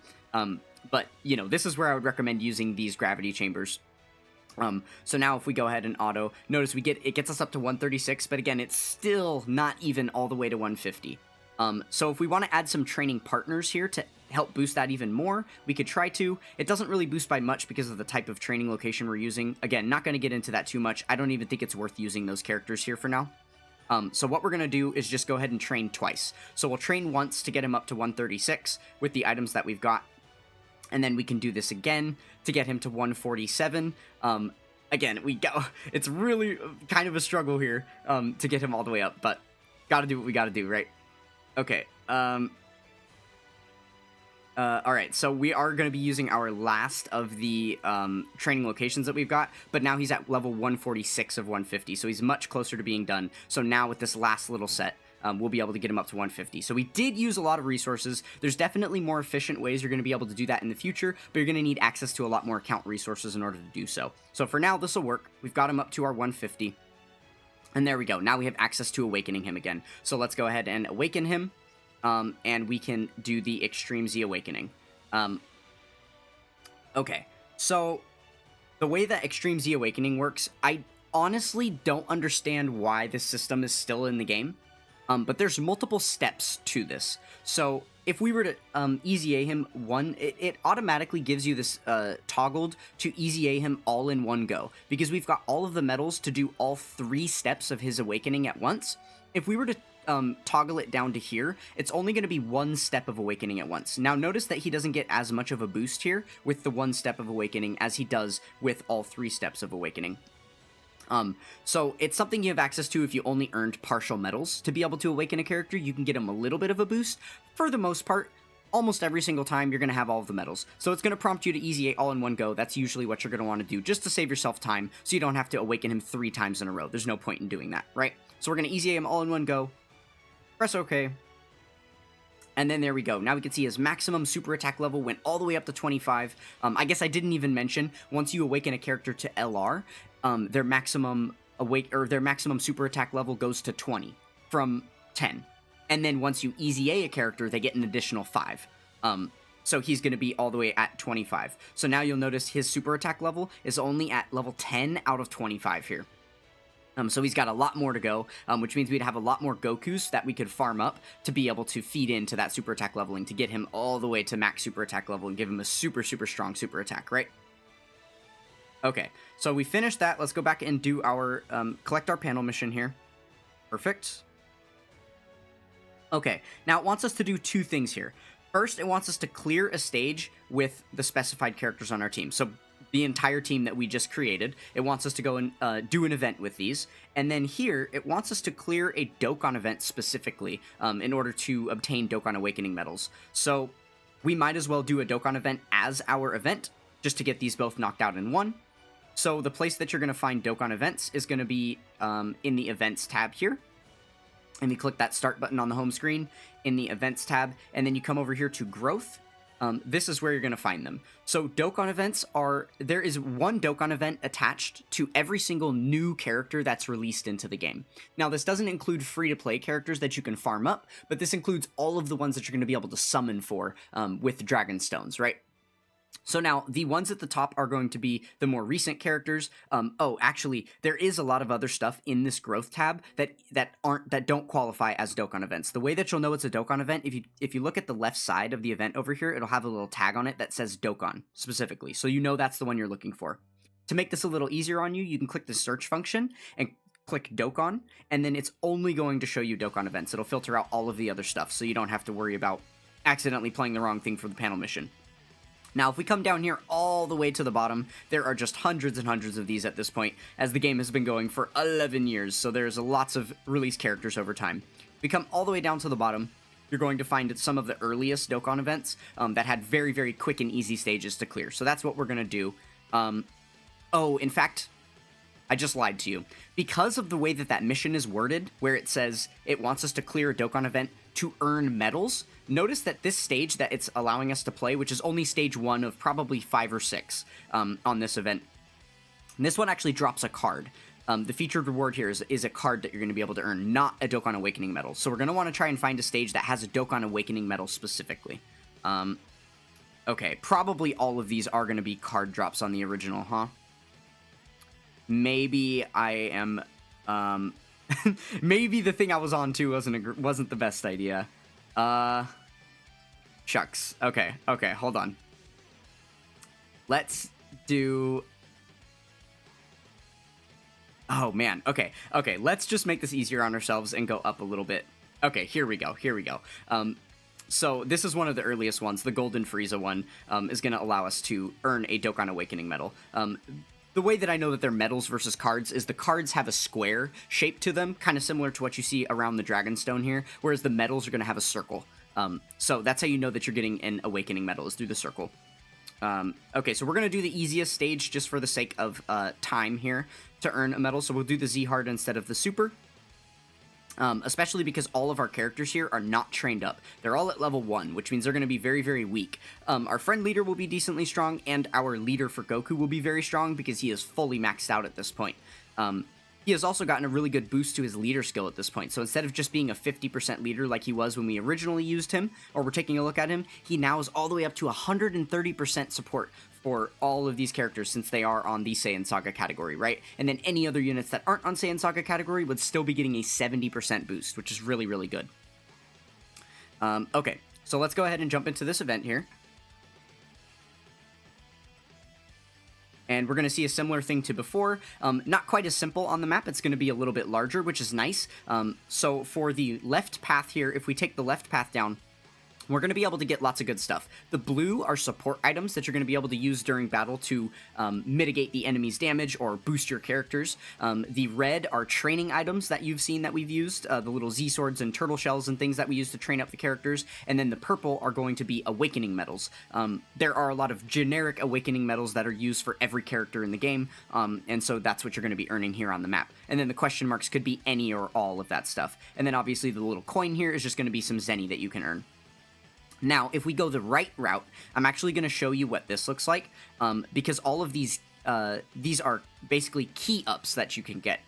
But, this is where I would recommend using these Gravity Chambers. So now if we go ahead and auto, notice it gets us up to 136, but again, it's still not even all the way to 150. So if we want to add some training partners here to help boost that even more, we could try to. It doesn't really boost by much because of the type of training location we're using. Again, not going to get into that too much. I don't even think it's worth using those characters here for now. So what we're going to do is just go ahead and train twice. So we'll train once to get him up to 136 with the items that we've got. And then we can do this again to get him to 147. Again, it's really kind of a struggle here to get him all the way up, but gotta do what we gotta do, right? Okay. Alright, so we are going to be using our last of the training locations that we've got, but now he's at level 146 of 150, so he's much closer to being done. So now with this last little set, we'll be able to get him up to 150. So we did use a lot of resources. There's definitely more efficient ways you're going to be able to do that in the future, but you're going to need access to a lot more account resources in order to do so. So for now, this will work. We've got him up to our 150. And there we go. Now we have access to awakening him again. So let's go ahead and awaken him, and we can do the Extreme Z awakening. Okay, so the way that Extreme Z awakening works, I honestly don't understand why this system is still in the game. But there's multiple steps to this. So if we were to EZA him it automatically gives you this toggled to EZA him all in one go, because we've got all of the medals to do all 3 steps of his awakening at once. If we were to toggle it down to here, it's only going to be 1 step of awakening at once. Now notice that he doesn't get as much of a boost here with the 1 step of awakening as he does with all 3 steps of awakening. So it's something you have access to if you only earned partial medals. To be able to awaken a character, you can get him a little bit of a boost. For the most part, almost every single time, you're going to have all of the medals. So it's going to prompt you to EZA all in one go. That's usually what you're going to want to do, just to save yourself time, so you don't have to awaken him 3 times in a row. There's no point in doing that, right? So we're going to EZA him all in one go. Press OK. And then there we go. Now we can see his maximum super attack level went all the way up to 25. I guess I didn't even mention, once you awaken a character to LR, their maximum super attack level goes to 20 from 10. And then once you EZA a character, they get an additional 5. So he's going to be all the way at 25. So now you'll notice his super attack level is only at level 10 out of 25 here. So he's got a lot more to go, which means we'd have a lot more Gokus that we could farm up to be able to feed into that super attack leveling to get him all the way to max super attack level and give him a super, super strong super attack, right? Okay, so we finished that. Let's go back and do our, collect our panel mission here. Perfect. Okay, now it wants us to do 2 things here. First, it wants us to clear a stage with the specified characters on our team. So the entire team that we just created. It wants us to go and do an event with these. And then here, it wants us to clear a Dokkan event specifically in order to obtain Dokkan Awakening medals. So we might as well do a Dokkan event as our event, just to get these both knocked out in one. So the place that you're going to find Dokkan events is going to be in the Events tab here. And you click that Start button on the home screen in the Events tab, and then you come over here to Growth. This is where you're going to find them. So Dokkan events there is one Dokkan event attached to every single new character that's released into the game. Now, this doesn't include free-to-play characters that you can farm up, but this includes all of the ones that you're going to be able to summon for with Dragon Stones, right? So now, the ones at the top are going to be the more recent characters. Actually, there is a lot of other stuff in this growth tab that don't qualify as Dokkan events. The way that you'll know it's a Dokkan event, if you look at the left side of the event over here, it'll have a little tag on it that says Dokkan specifically. So you know that's the one you're looking for. To make this a little easier on you, you can click the search function and click Dokkan, and then it's only going to show you Dokkan events. It'll filter out all of the other stuff, so you don't have to worry about accidentally playing the wrong thing for the panel mission. Now, if we come down here all the way to the bottom, there are just hundreds and hundreds of these at this point, as the game has been going for 11 years, so there's lots of released characters over time. If we come all the way down to the bottom, you're going to find some of the earliest Dokkan events that had very, very quick and easy stages to clear. So that's what we're going to do. In fact, I just lied to you. Because of the way that mission is worded, where it says it wants us to clear a Dokkan event to earn medals, notice that this stage that it's allowing us to play, which is only stage 1 of probably 5 or 6 on this event, and this one actually drops a card. The featured reward here is a card that you're going to be able to earn, not a Dokkan Awakening medal. So we're going to want to try and find a stage that has a Dokkan Awakening medal specifically. Okay, probably all of these are going to be card drops on the original, huh? Maybe I am, maybe the thing I was on to wasn't the best idea. Shucks. Okay, hold on. Let's do... Oh, man. Okay, let's just make this easier on ourselves and go up a little bit. Okay, here we go. So this is one of the earliest ones. The Golden Frieza one is going to allow us to earn a Dokkan Awakening medal. The way that I know that they're medals versus cards is the cards have a square shape to them, kind of similar to what you see around the Dragonstone here, whereas the medals are going to have a circle. So that's how you know that you're getting an Awakening medal, is through the circle. Okay, so we're going to do the easiest stage just for the sake of time here to earn a medal. So we'll do the Z-Hard instead of the Super. Especially because all of our characters here are not trained up. They're all at level 1, which means they're going to be very, very weak. Our friend leader will be decently strong, and our leader for Goku will be very strong because he is fully maxed out at this point. He has also gotten a really good boost to his leader skill at this point, so instead of just being a 50% leader like he was when we originally used him, or we're taking a look at him, he now is all the way up to 130% support for all of these characters since they are on the Saiyan Saga category, right? And then any other units that aren't on Saiyan Saga category would still be getting a 70% boost, which is really, really good. Okay, so let's go ahead and jump into this event here. And we're going to see a similar thing to before. Not quite as simple on the map. It's going to be a little bit larger, which is nice. So for the left path here, if we take the left path down, we're going to be able to get lots of good stuff. The blue are support items that you're going to be able to use during battle to mitigate the enemy's damage or boost your characters. The red are training items that you've seen that we've used, the little Z-swords and turtle shells and things that we use to train up the characters. And then the purple are going to be awakening medals. There are a lot of generic awakening medals that are used for every character in the game, and so that's what you're going to be earning here on the map. And then the question marks could be any or all of that stuff. And then obviously the little coin here is just going to be some zenny that you can earn. Now, if we go the right route, I'm actually going to show you what this looks like, because all of these are basically key ups that you can get.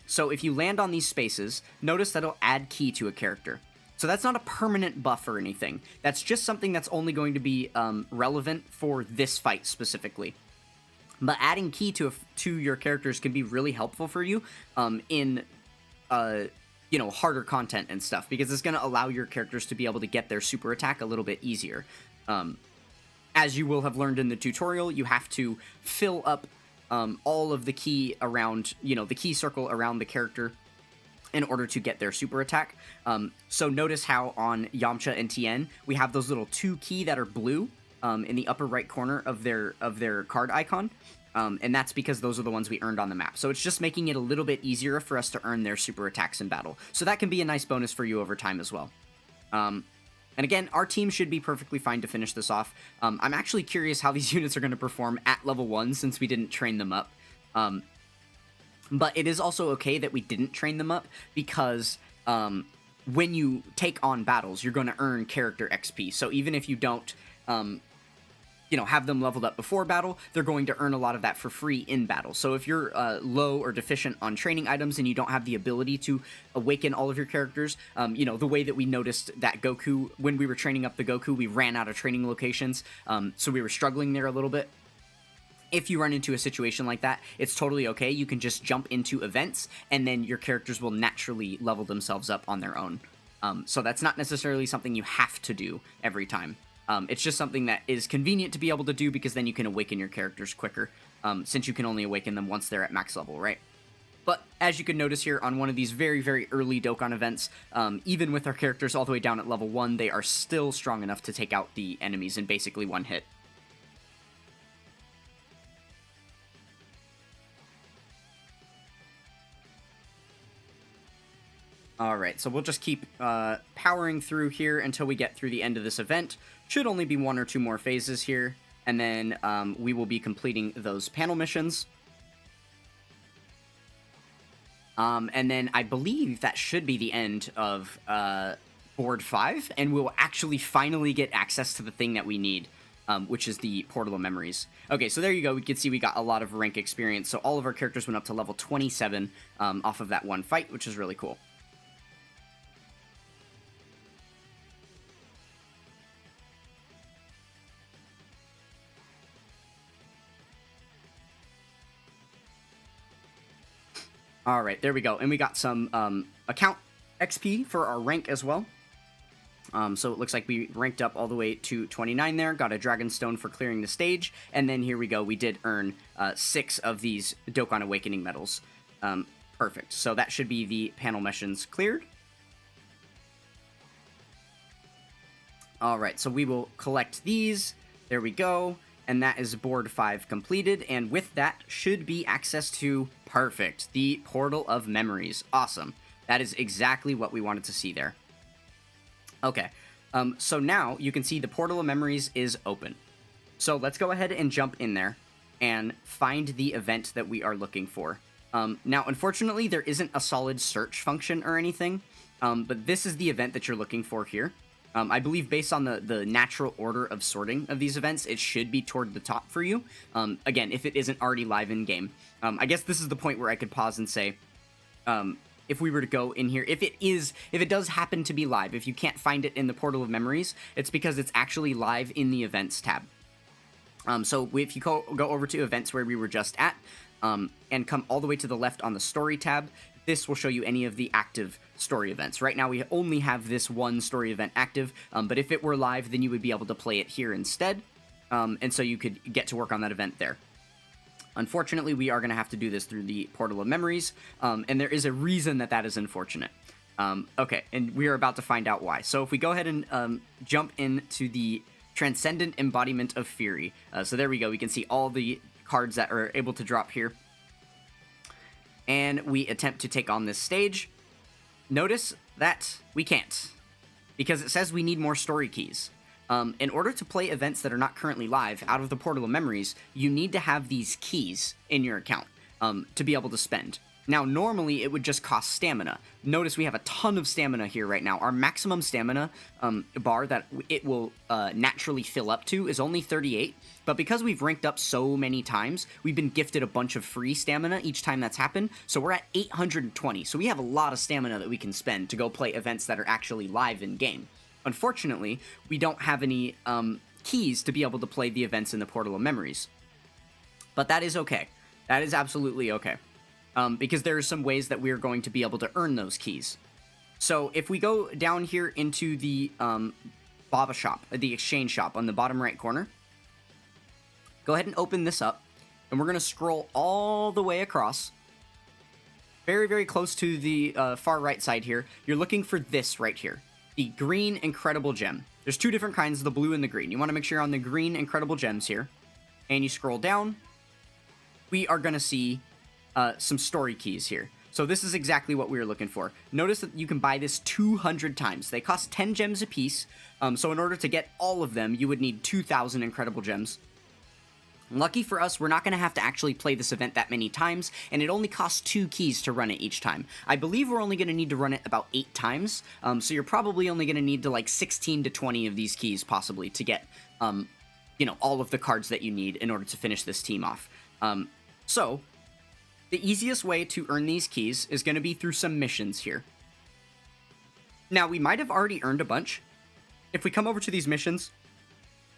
So if you land on these spaces, notice that it'll add key to a character. So that's not a permanent buff or anything. That's just something that's only going to be relevant for this fight specifically. But adding key to your characters can be really helpful for you in harder content and stuff, because it's going to allow your characters to be able to get their super attack a little bit easier. As you will have learned in the tutorial, you have to fill up all of the key around, the key circle around the character in order to get their super attack. So notice how on Yamcha and Tien, we have those little 2 key that are blue. in the upper right corner of their card icon. And that's because those are the ones we earned on the map. So it's just making it a little bit easier for us to earn their super attacks in battle. So that can be a nice bonus for you over time as well. And again, our team should be perfectly fine to finish this off. I'm actually curious how these units are going to perform at level 1 since we didn't train them up. But it is also okay that we didn't train them up because when you take on battles, you're going to earn character XP. So even if you don't have them leveled up before battle, they're going to earn a lot of that for free in battle. So if you're low or deficient on training items and you don't have the ability to awaken all of your characters, the way that we noticed that Goku, when we were training up the Goku, we ran out of training locations, so we were struggling there a little bit. If you run into a situation like that, it's totally okay. You can just jump into events, and then your characters will naturally level themselves up on their own. So that's not necessarily something you have to do every time. It's just something that is convenient to be able to do because then you can awaken your characters quicker, since you can only awaken them once they're at max level, right? But as you can notice here on one of these very, very early Dokkan events, even with our characters all the way down at level 1, they are still strong enough to take out the enemies in basically one hit. Alright, so we'll just keep powering through here until we get through the end of this event. Should only be 1 or 2 more phases here, and then we will be completing those panel missions. And then I believe that should be the end of Board 5, and we'll actually finally get access to the thing that we need, which is the Portal of Memories. Okay, so there you go. We can see we got a lot of rank experience, so all of our characters went up to level 27 off of that one fight, which is really cool. Alright, there we go. And we got some account XP for our rank as well. So it looks like we ranked up all the way to 29 there, got a Dragon Stone for clearing the stage, and then here we go, we did earn 6 of these Dokkan Awakening medals. Perfect. So that should be the panel missions cleared. Alright, so we will collect these. There we go. And that is Board 5 completed, and with that should be access to, perfect, the Portal of Memories. Awesome. That is exactly what we wanted to see there. Okay, so now you can see the Portal of Memories is open. So let's go ahead and jump in there and find the event that we are looking for. Now, unfortunately, there isn't a solid search function or anything, but this is the event that you're looking for here. I believe based on the natural order of sorting of these events, it should be toward the top for you. Again, if it isn't already live in-game. I guess this is the point where I could pause and say, if we were to go in here, if it does happen to be live, if you can't find it in the Portal of Memories, it's because it's actually live in the Events tab. So if you go over to Events where we were just at, and come all the way to the left on the Story tab, this will show you any of the active story events. Right now, we only have this one story event active, but if it were live, then you would be able to play it here instead, and so you could get to work on that event there. Unfortunately, we are going to have to do this through the Portal of Memories, and there is a reason that that is unfortunate. Okay, and we are about to find out why. So if we go ahead and jump into the Transcendent Embodiment of Fury, so there we go, we can see all the cards that are able to drop here. And we attempt to take on this stage. Notice that we can't, because it says we need more story keys. In order to play events that are not currently live out of the Portal of Memories, you need to have these keys in your account to be able to spend. Now, normally, it would just cost stamina. Notice we have a ton of stamina here right now. Our maximum stamina bar that it will naturally fill up to is only 38, but because we've ranked up so many times, we've been gifted a bunch of free stamina each time that's happened, so we're at 820. So we have a lot of stamina that we can spend to go play events that are actually live in-game. Unfortunately, we don't have any keys to be able to play the events in the Portal of Memories. But that is okay. That is absolutely okay. Because there are some ways that we're going to be able to earn those keys. So if we go down here into the Baba shop, the exchange shop on the bottom right corner, go ahead and open this up, and we're going to scroll all the way across, very, very close to the far right side here. You're looking for this right here. the green incredible gem. There's two different kinds, the blue and the green. You want to make sure you're on the green incredible gems here, and you scroll down. We are going to see some story keys here. So this is exactly what we were looking for. Notice that you can buy this 200 times. They cost 10 gems a piece, so in order to get all of them, you would need 2,000 incredible gems. Lucky for us, we're not going to have to actually play this event that many times, and it only costs 2 keys to run it each time. I believe we're only going to need to run it about 8 times, so you're probably only going to need to like 16 to 20 of these keys possibly to get, you know, all of the cards that you need in order to finish this team off. So, the easiest way to earn these keys is going to be through some missions here. Now, we might have already earned a bunch. If we come over to these missions,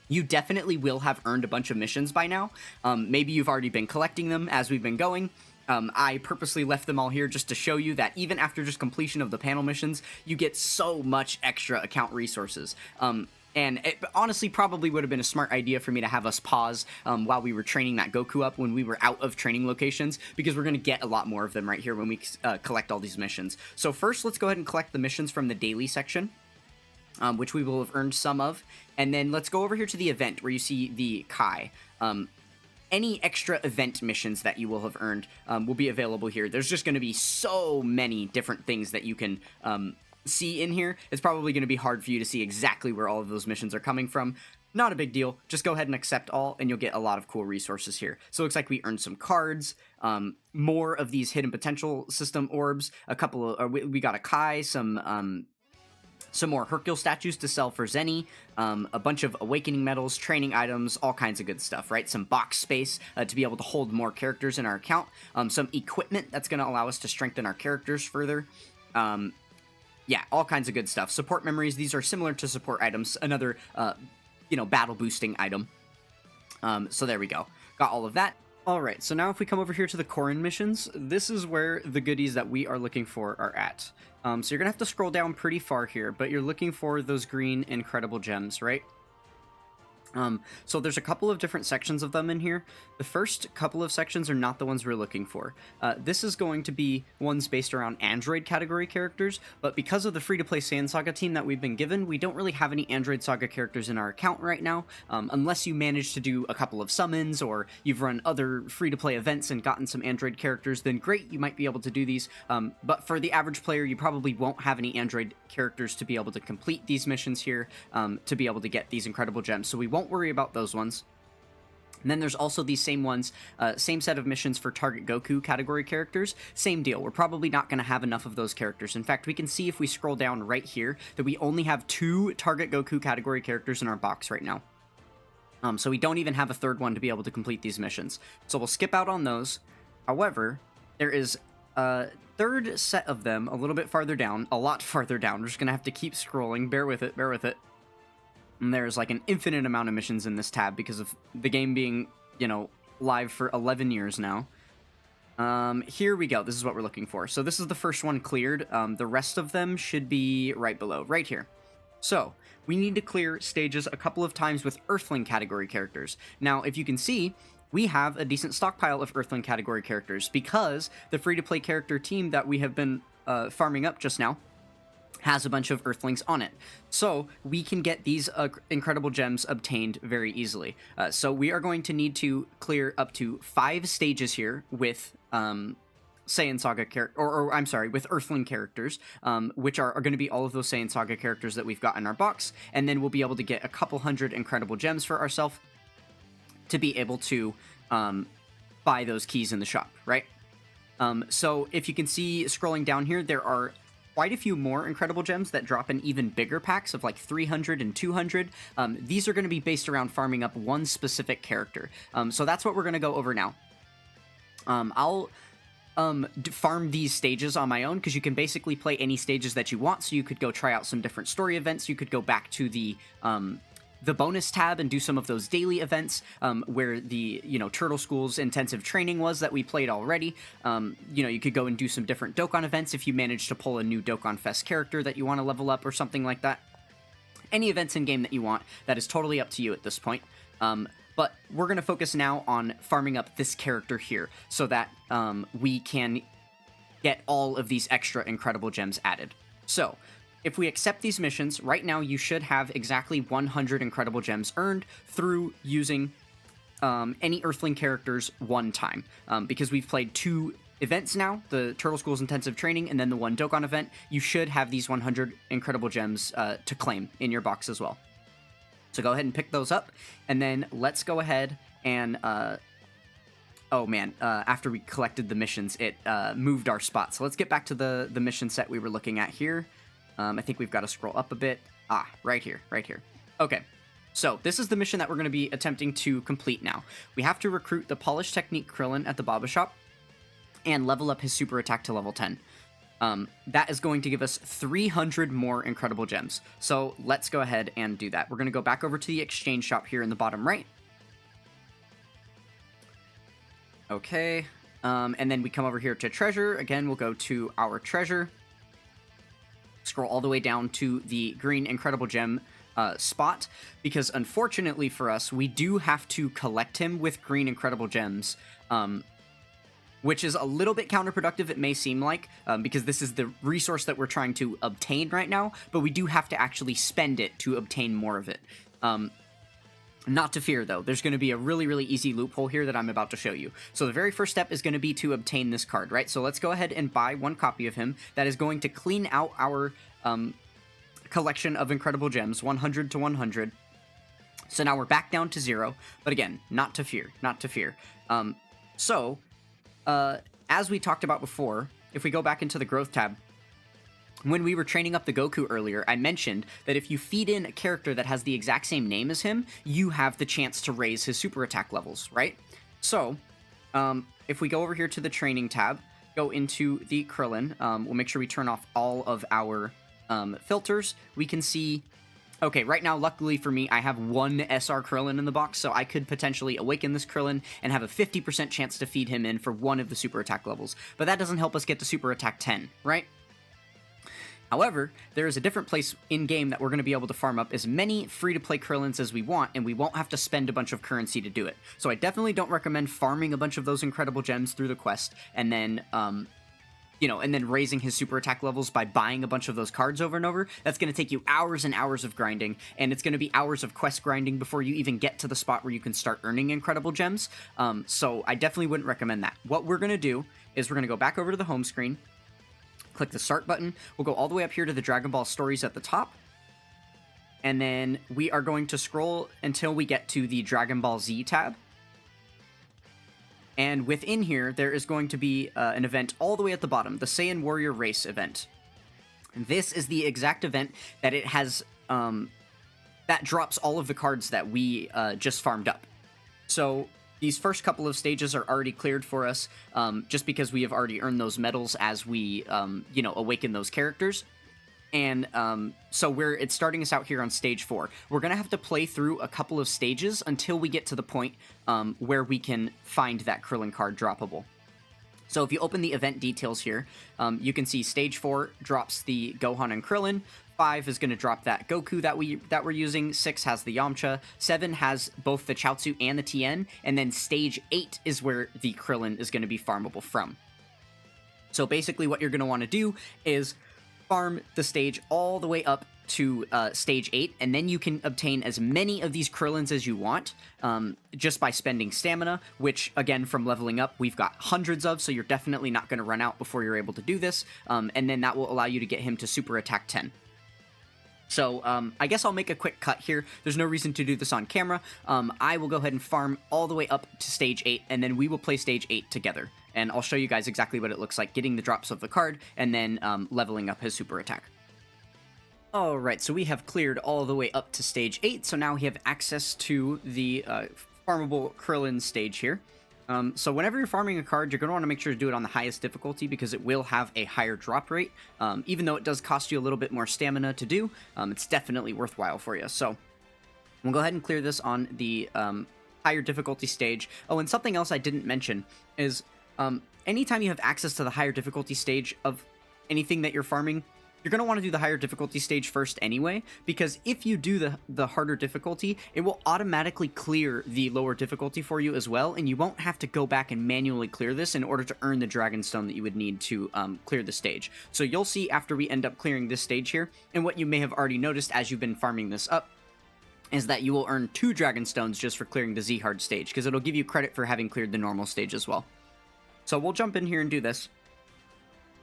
you definitely will have earned a bunch of missions by now. Maybe you've already been collecting them as we've been going. I purposely left them all here just to show you that even after just completion of the panel missions, you get so much extra account resources. And it honestly probably would have been a smart idea for me to have us pause while we were training that Goku up when we were out of training locations, because we're going to get a lot more of them right here when we collect all these missions. So first, let's go ahead and collect the missions from the daily section, which we will have earned some of. And then let's go over here to the event where you see the Kai. Any extra event missions that you will have earned will be available here. There's just going to be so many different things that you can see in here. It's probably going to be hard for you to see exactly where all of those missions are coming from. Not a big deal. Just go ahead and accept all, and you'll get a lot of cool resources here. So it looks like we earned some cards, more of these hidden potential system orbs, a couple of, we got a Kai, some more Hercule statues to sell for Zenny, a bunch of awakening medals, training items, all kinds of good stuff, right? Some box space to be able to hold more characters in our account, some equipment that's going to allow us to strengthen our characters further. Yeah, all kinds of good stuff. Support memories, these are similar to support items. Another, you know, battle boosting item. So there we go. Got all of that. Alright, so now if we come over here to the Korin missions, this is where the goodies that we are looking for are at. So you're going to have to scroll down pretty far here, but you're looking for those green incredible gems, right? So there's a couple of different sections of them in here. The first couple of sections are not the ones we're looking for. This is going to be ones based around Android category characters, but because of the free-to-play Saiyan Saga team that we've been given, we don't really have any Android Saga characters in our account right now, unless you manage to do a couple of summons, or you've run other free-to-play events and gotten some Android characters, then great, you might be able to do these, but for the average player, you probably won't have any Android characters to be able to complete these missions here, to be able to get these incredible gems, so we won't worry about those ones. And then there's also these same ones, same set of missions for Target Goku category characters. Same deal, we're probably not going to have enough of those characters. In fact, we can see if we scroll down right here that we only have 2 Target Goku category characters in our box right now. So we don't even have a third one to be able to complete these missions. So we'll skip out on those. However, there is a third set of them a little bit farther down, a lot farther down. We're just going to have to keep scrolling. Bear with it, bear with it. And there's like an infinite amount of missions in this tab because of the game being, you know, live for 11 years now. Here we go. This is what we're looking for. So this is the first one cleared. The rest of them should be right below, right here. So we need to clear stages a couple of times with Earthling category characters. Now, if you can see, we have a decent stockpile of Earthling category characters because the free-to-play character team that we have been farming up just now has a bunch of Earthlings on it. So we can get these incredible gems obtained very easily. So we are going to need to clear up to 5 stages here with Saiyan Saga or I'm sorry, with Earthling characters, which are going to be all of those Saiyan Saga characters that we've got in our box, and then we'll be able to get a couple hundred incredible gems for ourselves to be able to buy those keys in the shop, right? So if you can see scrolling down here, there are quite a few more incredible gems that drop in even bigger packs of like 300 and 200. These are going to be based around farming up one specific character. So that's what we're going to go over now. I'll farm these stages on my own because you can basically play any stages that you want. So you could go try out some different story events. You could go back to the bonus tab and do some of those daily events where the, you know, Turtle School's intensive training was that we played already. You know, you could go and do some different Dokkan events if you manage to pull a new Dokkan Fest character that you want to level up or something like that. Any events in game that you want, that is totally up to you at this point. But we're going to focus now on farming up this character here so that we can get all of these extra incredible gems added. So if we accept these missions, right now you should have exactly 100 incredible gems earned through using any Earthling characters one time. Because we've played 2 events now, the Turtle School's Intensive Training and then the 1 Dokkan event, you should have these 100 incredible gems to claim in your box as well. So go ahead and pick those up, and then let's go ahead and... oh man, after we collected the missions, it moved our spot. So let's get back to the mission set we were looking at here. I think we've got to scroll up a bit. Ah, right here, right here. Okay, so this is the mission that we're going to be attempting to complete now. We have to recruit the Polished Technique Krillin at the Baba Shop and level up his super attack to level 10. That is going to give us 300 more incredible gems. So let's go ahead and do that. We're going to go back over to the exchange shop here in the bottom right. Okay, and then we come over here to treasure. Again, we'll go to our treasure. Scroll all the way down to the green incredible gem spot, because unfortunately for us, we do have to collect him with green incredible gems, which is a little bit counterproductive, it may seem like, because this is the resource that we're trying to obtain right now, but we do have to actually spend it to obtain more of it. Not to fear, though. There's going to be a really, really easy loophole here that I'm about to show you. So the very first step is going to be to obtain this card, right? So let's go ahead and buy 1 copy of him. That is going to clean out our collection of incredible gems, 100 to 100. So now we're back down to 0. But again, not to fear, not to fear. As we talked about before, if we go back into the growth tab, when we were training up the Goku earlier, I mentioned that if you feed in a character that has the exact same name as him, you have the chance to raise his super attack levels, right? So, if we go over here to the training tab, go into the Krillin, we'll make sure we turn off all of our filters. We can see... Okay, right now, luckily for me, I have 1 SR Krillin in the box, so I could potentially awaken this Krillin and have a 50% chance to feed him in for 1 of the super attack levels. But that doesn't help us get to super attack 10, right? However, there is a different place in-game that we're going to be able to farm up as many free-to-play Krillins as we want, and we won't have to spend a bunch of currency to do it. So I definitely don't recommend farming a bunch of those incredible gems through the quest, and then, and then raising his super attack levels by buying a bunch of those cards over and over. That's going to take you hours and hours of grinding, and it's going to be hours of quest grinding before you even get to the spot where you can start earning incredible gems. So I definitely wouldn't recommend that. What we're going to do is we're going to go back over to the home screen, click the start button. We'll go all the way up here to the Dragon Ball stories at the top. And then we are going to scroll until we get to the Dragon Ball Z tab. And within here, there is going to be an event all the way at the bottom, the Saiyan Warrior Race event. And this is the exact event that it has, that drops all of the cards that we just farmed up. So these first couple of stages are already cleared for us, just because we have already earned those medals as we, awaken those characters. And so it's starting us out here on stage 4. We're going to have to play through a couple of stages until we get to the point where we can find that Krillin card droppable. So if you open the event details here, you can see stage 4 drops the Gohan and Krillin. 5 is going to drop that Goku that we're using. 6 has the Yamcha. 7 has both the Chaozu and the Tien. And then stage 8 is where the Krillin is going to be farmable from. So basically what you're going to want to do is farm the stage all the way up to stage 8, and then you can obtain as many of these Krillins as you want, just by spending stamina, which, again, from leveling up, we've got hundreds of, so you're definitely not going to run out before you're able to do this, and then that will allow you to get him to Super Attack 10. So, I guess I'll make a quick cut here. There's no reason to do this on camera. I will go ahead and farm all the way up to stage 8, and then we will play stage 8 together. And I'll show you guys exactly what it looks like, getting the drops of the card, and then leveling up his super attack. Alright, so we have cleared all the way up to stage 8, so now we have access to the farmable Krillin stage here. So whenever you're farming a card, you're going to want to make sure to do it on the highest difficulty because it will have a higher drop rate. Even though it does cost you a little bit more stamina to do, it's definitely worthwhile for you. So we'll go ahead and clear this on the higher difficulty stage. Oh, and something else I didn't mention is anytime you have access to the higher difficulty stage of anything that you're farming, you're going to want to do the higher difficulty stage first anyway, because if you do the harder difficulty, it will automatically clear the lower difficulty for you as well, and you won't have to go back and manually clear this in order to earn the dragon stone that you would need to clear the stage. So you'll see after we end up clearing this stage here, and what you may have already noticed as you've been farming this up, is that you will earn 2 dragon stones just for clearing the Z-hard stage, because it'll give you credit for having cleared the normal stage as well. So we'll jump in here and do this.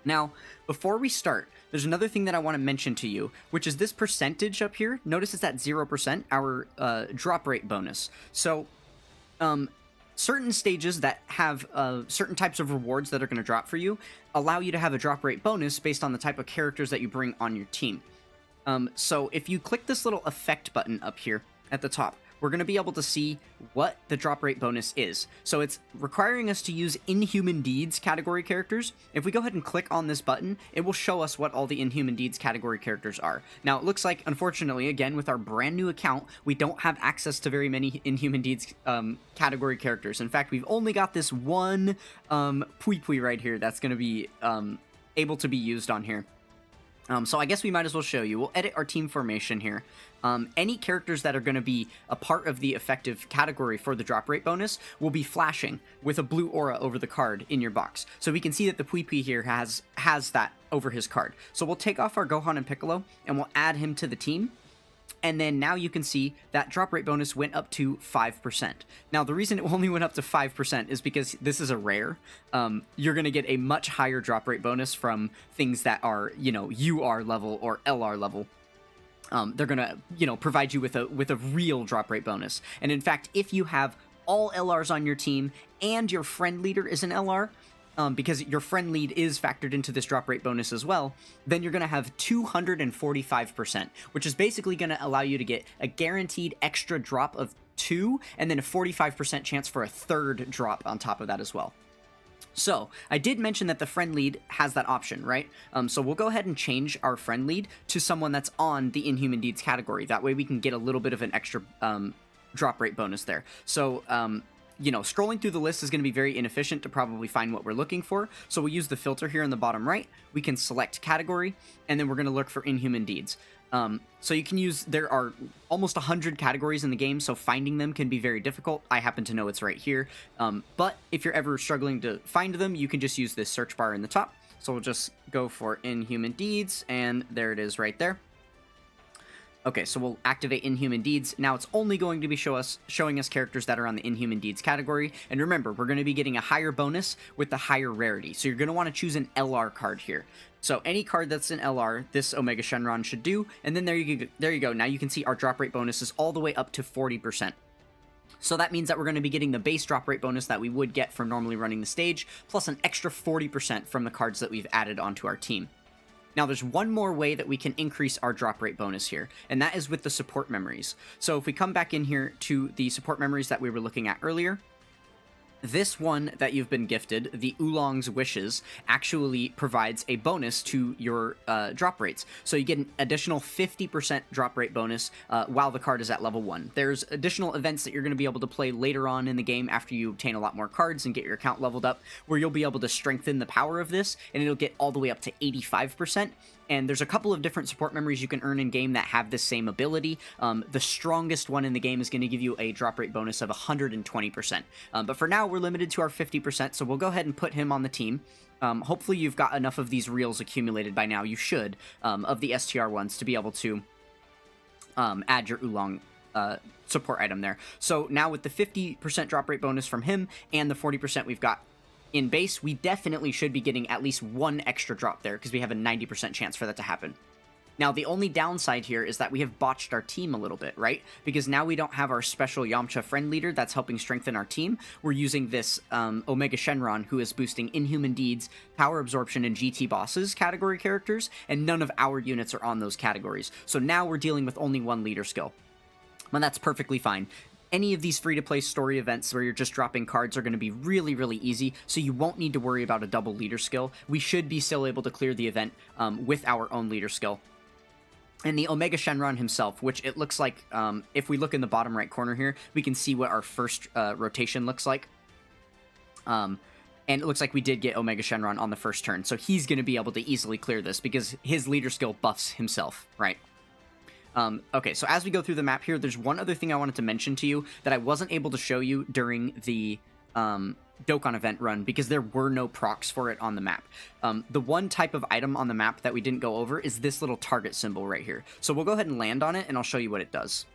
Now, before we start, there's another thing that I want to mention to you, which is this percentage up here. Notice it's at 0%, our drop rate bonus. So, certain stages that have certain types of rewards that are going to drop for you allow you to have a drop rate bonus based on the type of characters that you bring on your team. So if you click this little effect button up here at the top, we're going to be able to see what the drop rate bonus is. So it's requiring us to use Inhuman Deeds category characters. If we go ahead and click on this button, it will show us what all the Inhuman Deeds category characters are. Now, it looks like, unfortunately, again, with our brand new account, we don't have access to very many Inhuman Deeds category characters. In fact, we've only got this one Pui Pui right here that's going to be able to be used on here. So I guess we might as well show you. We'll edit our team formation here. Any characters that are going to be a part of the effective category for the drop rate bonus will be flashing with a blue aura over the card in your box. So we can see that the Pui Pui here has that over his card. So we'll take off our Gohan and Piccolo, and we'll add him to the team. And then now you can see that drop rate bonus went up to 5%. Now, the reason it only went up to 5% is because this is a rare. You're going to get a much higher drop rate bonus from things that are, UR level or LR level. They're going to, provide you with a real drop rate bonus. And in fact, if you have all LRs on your team and your friend leader is an LR, because your friend lead is factored into this drop rate bonus as well, then you're going to have 245%, which is basically going to allow you to get a guaranteed extra drop of 2, and then a 45% chance for a third drop on top of that as well. So, I did mention that the friend lead has that option, right? So we'll go ahead and change our friend lead to someone that's on the Inhuman Deeds category. That way we can get a little bit of an extra drop rate bonus there. So, scrolling through the list is going to be very inefficient to probably find what we're looking for. So we'll use the filter here in the bottom right. We can select category, and then we're going to look for Inhuman Deeds. So you can use, there are almost 100 categories in the game, so finding them can be very difficult. I happen to know it's right here. But if you're ever struggling to find them, you can just use this search bar in the top. So we'll just go for Inhuman Deeds, and there it is right there. Okay, so we'll activate Inhuman Deeds. Now it's only going to be showing us characters that are on the Inhuman Deeds category. And remember, we're going to be getting a higher bonus with the higher rarity. So you're going to want to choose an LR card here. So any card that's an LR, this Omega Shenron should do. And then there you go. Now you can see our drop rate bonus is all the way up to 40%. So that means that we're going to be getting the base drop rate bonus that we would get from normally running the stage, plus an extra 40% from the cards that we've added onto our team. Now, there's one more way that we can increase our drop rate bonus here, and that is with the support memories. So if we come back in here to the support memories that we were looking at earlier, this one that you've been gifted, the Oolong's Wishes, actually provides a bonus to your drop rates. So you get an additional 50% drop rate bonus while the card is at level 1. There's additional events that you're going to be able to play later on in the game after you obtain a lot more cards and get your account leveled up, where you'll be able to strengthen the power of this, and it'll get all the way up to 85%. And there's a couple of different support memories you can earn in-game that have this same ability. The strongest one in the game is going to give you a drop rate bonus of 120%. But for now, we're limited to our 50%, so we'll go ahead and put him on the team. Hopefully you've got enough of these reels accumulated by now. You should, of the STR ones, to be able to add your Oolong support item there. So now with the 50% drop rate bonus from him and the 40% we've got in base, we definitely should be getting at least one extra drop there, because we have a 90% chance for that to happen. Now, the only downside here is that we have botched our team a little bit, right? Because now we don't have our special Yamcha friend leader that's helping strengthen our team. We're using this Omega Shenron, who is boosting Inhuman Deeds, Power Absorption, and GT Bosses category characters, and none of our units are on those categories. So now we're dealing with only one leader skill. And that's perfectly fine. Any of these free-to-play story events where you're just dropping cards are going to be really, really easy, so you won't need to worry about a double leader skill. We should be still able to clear the event with our own leader skill. And the Omega Shenron himself, which it looks like, if we look in the bottom right corner here, we can see what our first rotation looks like. And it looks like we did get Omega Shenron on the first turn, so he's going to be able to easily clear this because his leader skill buffs himself, right? Okay, so as we go through the map here, there's one other thing I wanted to mention to you that I wasn't able to show you during the Dokkan event run because there were no procs for it on the map. The one type of item on the map that we didn't go over is this little target symbol right here. So we'll go ahead and land on it, and I'll show you what it does.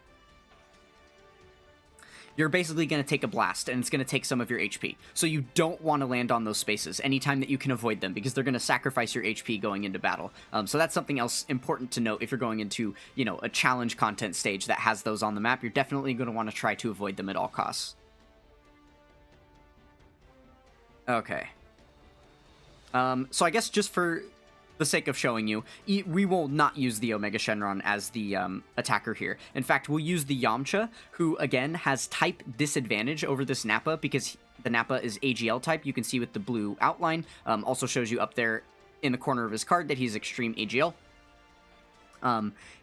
You're basically going to take a blast, and it's going to take some of your HP. So you don't want to land on those spaces anytime that you can avoid them, because they're going to sacrifice your HP going into battle. So that's something else important to note if you're going into, you know, a challenge content stage that has those on the map. You're definitely going to want to try to avoid them at all costs. Okay. So I guess just for the sake of showing you, we will not use the Omega Shenron as the attacker here. In fact, we'll use the Yamcha, who, again, has type disadvantage over this Nappa because the Nappa is AGL type. You can see with the blue outline. Also shows you up there in the corner of his card that he's extreme AGL.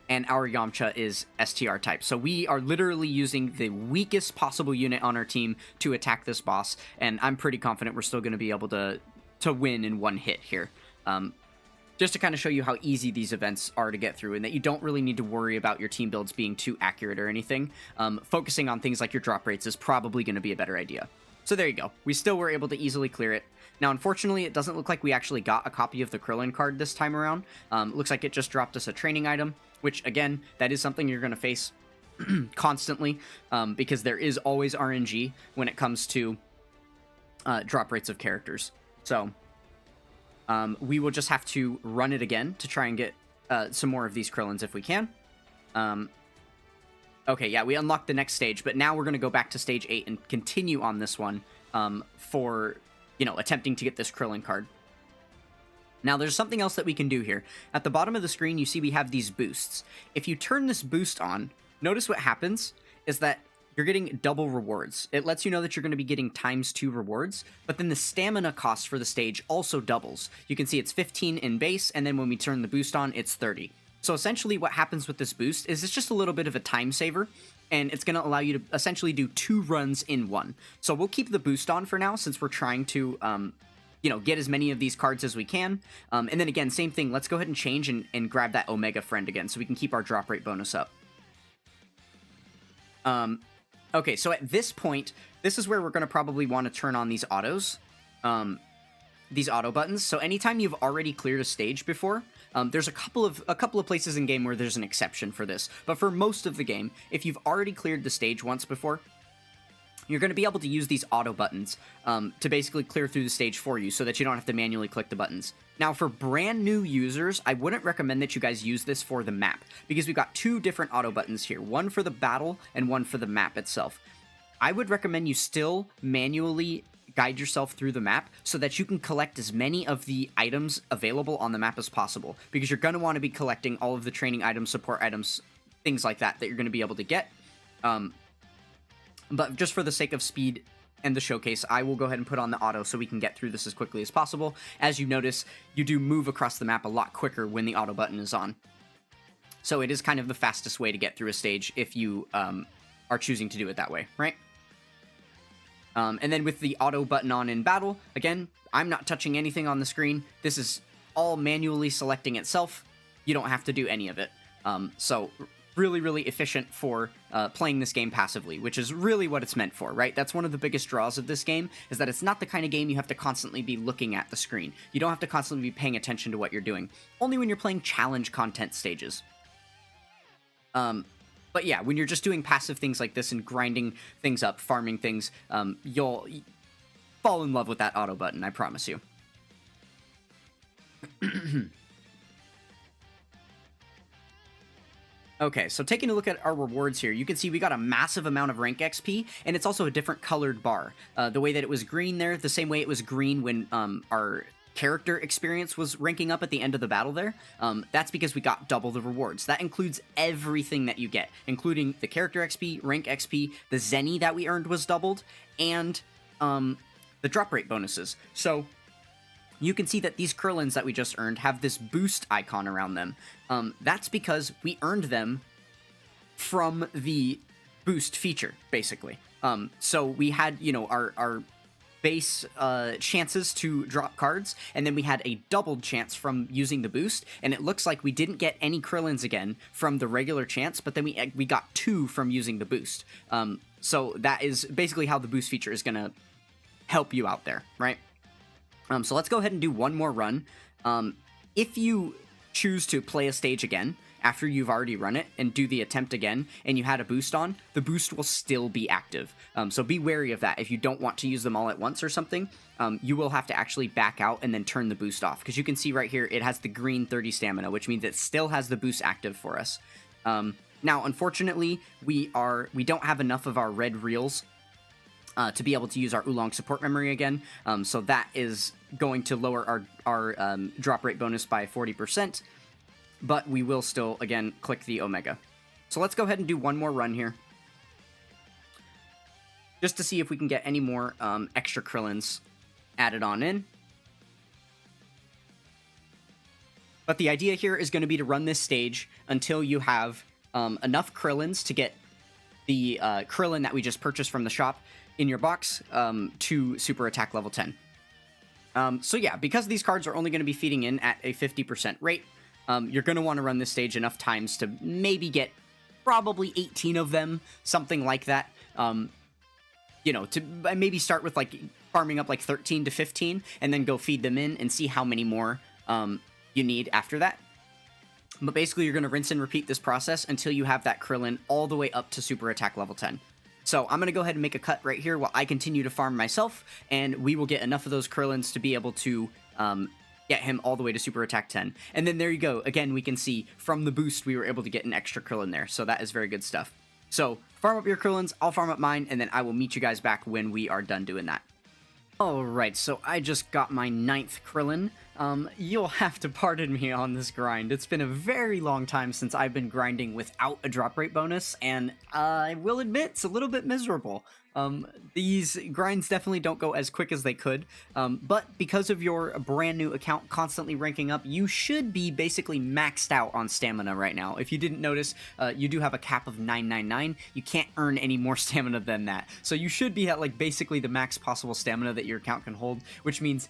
And our Yamcha is STR type. So we are literally using the weakest possible unit on our team to attack this boss, and I'm pretty confident we're still going to be able to win in one hit here. Just to kind of show you how easy these events are to get through and that you don't really need to worry about your team builds being too accurate or anything. Focusing on things like your drop rates is probably going to be a better idea. So there you go. We still were able to easily clear it. Now, unfortunately, it doesn't look like we actually got a copy of the Krillin card this time around. Looks like it just dropped us a training item, which, again, that is something you're going to face constantly because there is always RNG when it comes to drop rates of characters. So we will just have to run it again to try and get some more of these Krillins if we can. Okay, yeah, we unlocked the next stage, but now we're going to go back to stage 8 and continue on this one for, you know, attempting to get this Krillin card. Now, there's something else that we can do here. At the bottom of the screen, you see we have these boosts. If you turn this boost on, notice what happens is that you're getting double rewards. It lets you know that you're going to be getting ×2 rewards, but then the stamina cost for the stage also doubles. You can see it's 15 in base, and then when we turn the boost on, it's 30. So essentially what happens with this boost is it's just a little bit of a time saver, and it's going to allow you to essentially do 2 runs in one. So we'll keep the boost on for now since we're trying to, you know, get as many of these cards as we can. And then again, same thing, let's go ahead and change and grab that Omega friend again so we can keep our drop rate bonus up. Okay, so at this point, this is where we're going to probably want to turn on these autos, these auto buttons. So anytime you've already cleared a stage before, there's a couple of places in game where there's an exception for this. But for most of the game, if you've already cleared the stage once before, you're going to be able to use these auto buttons to basically clear through the stage for you so that you don't have to manually click the buttons. Now, for brand new users, I wouldn't recommend that you guys use this for the map because we've got 2 different auto buttons here, one for the battle and one for the map itself. I would recommend you still manually guide yourself through the map so that you can collect as many of the items available on the map as possible because you're going to want to be collecting all of the training items, support items, things like that you're going to be able to get. But just for the sake of speed and the showcase, I will go ahead and put on the auto so we can get through this as quickly as possible. As you notice, you do move across the map a lot quicker when the auto button is on. So it is kind of the fastest way to get through a stage if you are choosing to do it that way, right? And then with the auto button on in battle, again, I'm not touching anything on the screen. This is all manually selecting itself. You don't have to do any of it. So really, really efficient for playing this game passively, which is really what it's meant for, right? That's one of the biggest draws of this game, is that it's not the kind of game you have to constantly be looking at the screen. You don't have to constantly be paying attention to what you're doing. Only when you're playing challenge content stages. But yeah, when you're just doing passive things like this and grinding things up, farming things, you'll fall in love with that auto button, I promise you. Okay, so taking a look at our rewards here, you can see we got a massive amount of rank XP, and it's also a different colored bar. The way that it was green there, the same way it was green when our character experience was ranking up at the end of the battle there, that's because we got double the rewards. That includes everything that you get, including the character XP, rank XP, the Zenny that we earned was doubled, and the drop rate bonuses. So you can see that these Krillins that we just earned have this boost icon around them. That's because we earned them from the boost feature, basically. So we had, you know, our base chances to drop cards, and then we had a doubled chance from using the boost, and it looks like we didn't get any Krillins again from the regular chance, but then we got 2 from using the boost. So that is basically how the boost feature is going to help you out there, right? So let's go ahead and do one more run. If you choose to play a stage again after you've already run it and do the attempt again and you had a boost on, the boost will still be active. So be wary of that. If you don't want to use them all at once or something, you will have to actually back out and then turn the boost off, because you can see right here it has the green 30 stamina, which means it still has the boost active for us. Now, unfortunately, we don't have enough of our red reels to be able to use our Oolong support memory again, so that is going to lower our drop rate bonus by 40%, but we will still, again, click the Omega. So let's go ahead and do one more run here, just to see if we can get any more extra Krillins added on in. But the idea here is going to be to run this stage until you have enough Krillins to get the Krillin that we just purchased from the shop in your box to super attack level 10. So yeah, because these cards are only going to be feeding in at a 50% rate, you're going to want to run this stage enough times to maybe get probably 18 of them, something like that. You know, to maybe start with like farming up like 13 to 15 and then go feed them in and see how many more you need after that. But basically, you're going to rinse and repeat this process until you have that Krillin all the way up to super attack level 10. So I'm going to go ahead and make a cut right here while I continue to farm myself, and we will get enough of those Krillins to be able to get him all the way to super attack 10. And then there you go. Again, we can see from the boost, we were able to get an extra Krillin there. So that is very good stuff. So farm up your Krillins, I'll farm up mine, and then I will meet you guys back when we are done doing that. Alright, so I just got my 9th Krillin. You'll have to pardon me on this grind. It's been a very long time since I've been grinding without a drop rate bonus, and I will admit it's a little bit miserable. These grinds definitely don't go as quick as they could, but because of your brand new account constantly ranking up, you should be basically maxed out on stamina right now. If you didn't notice, you do have a cap of 999. You can't earn any more stamina than that. So you should be at like basically the max possible stamina that your account can hold, which means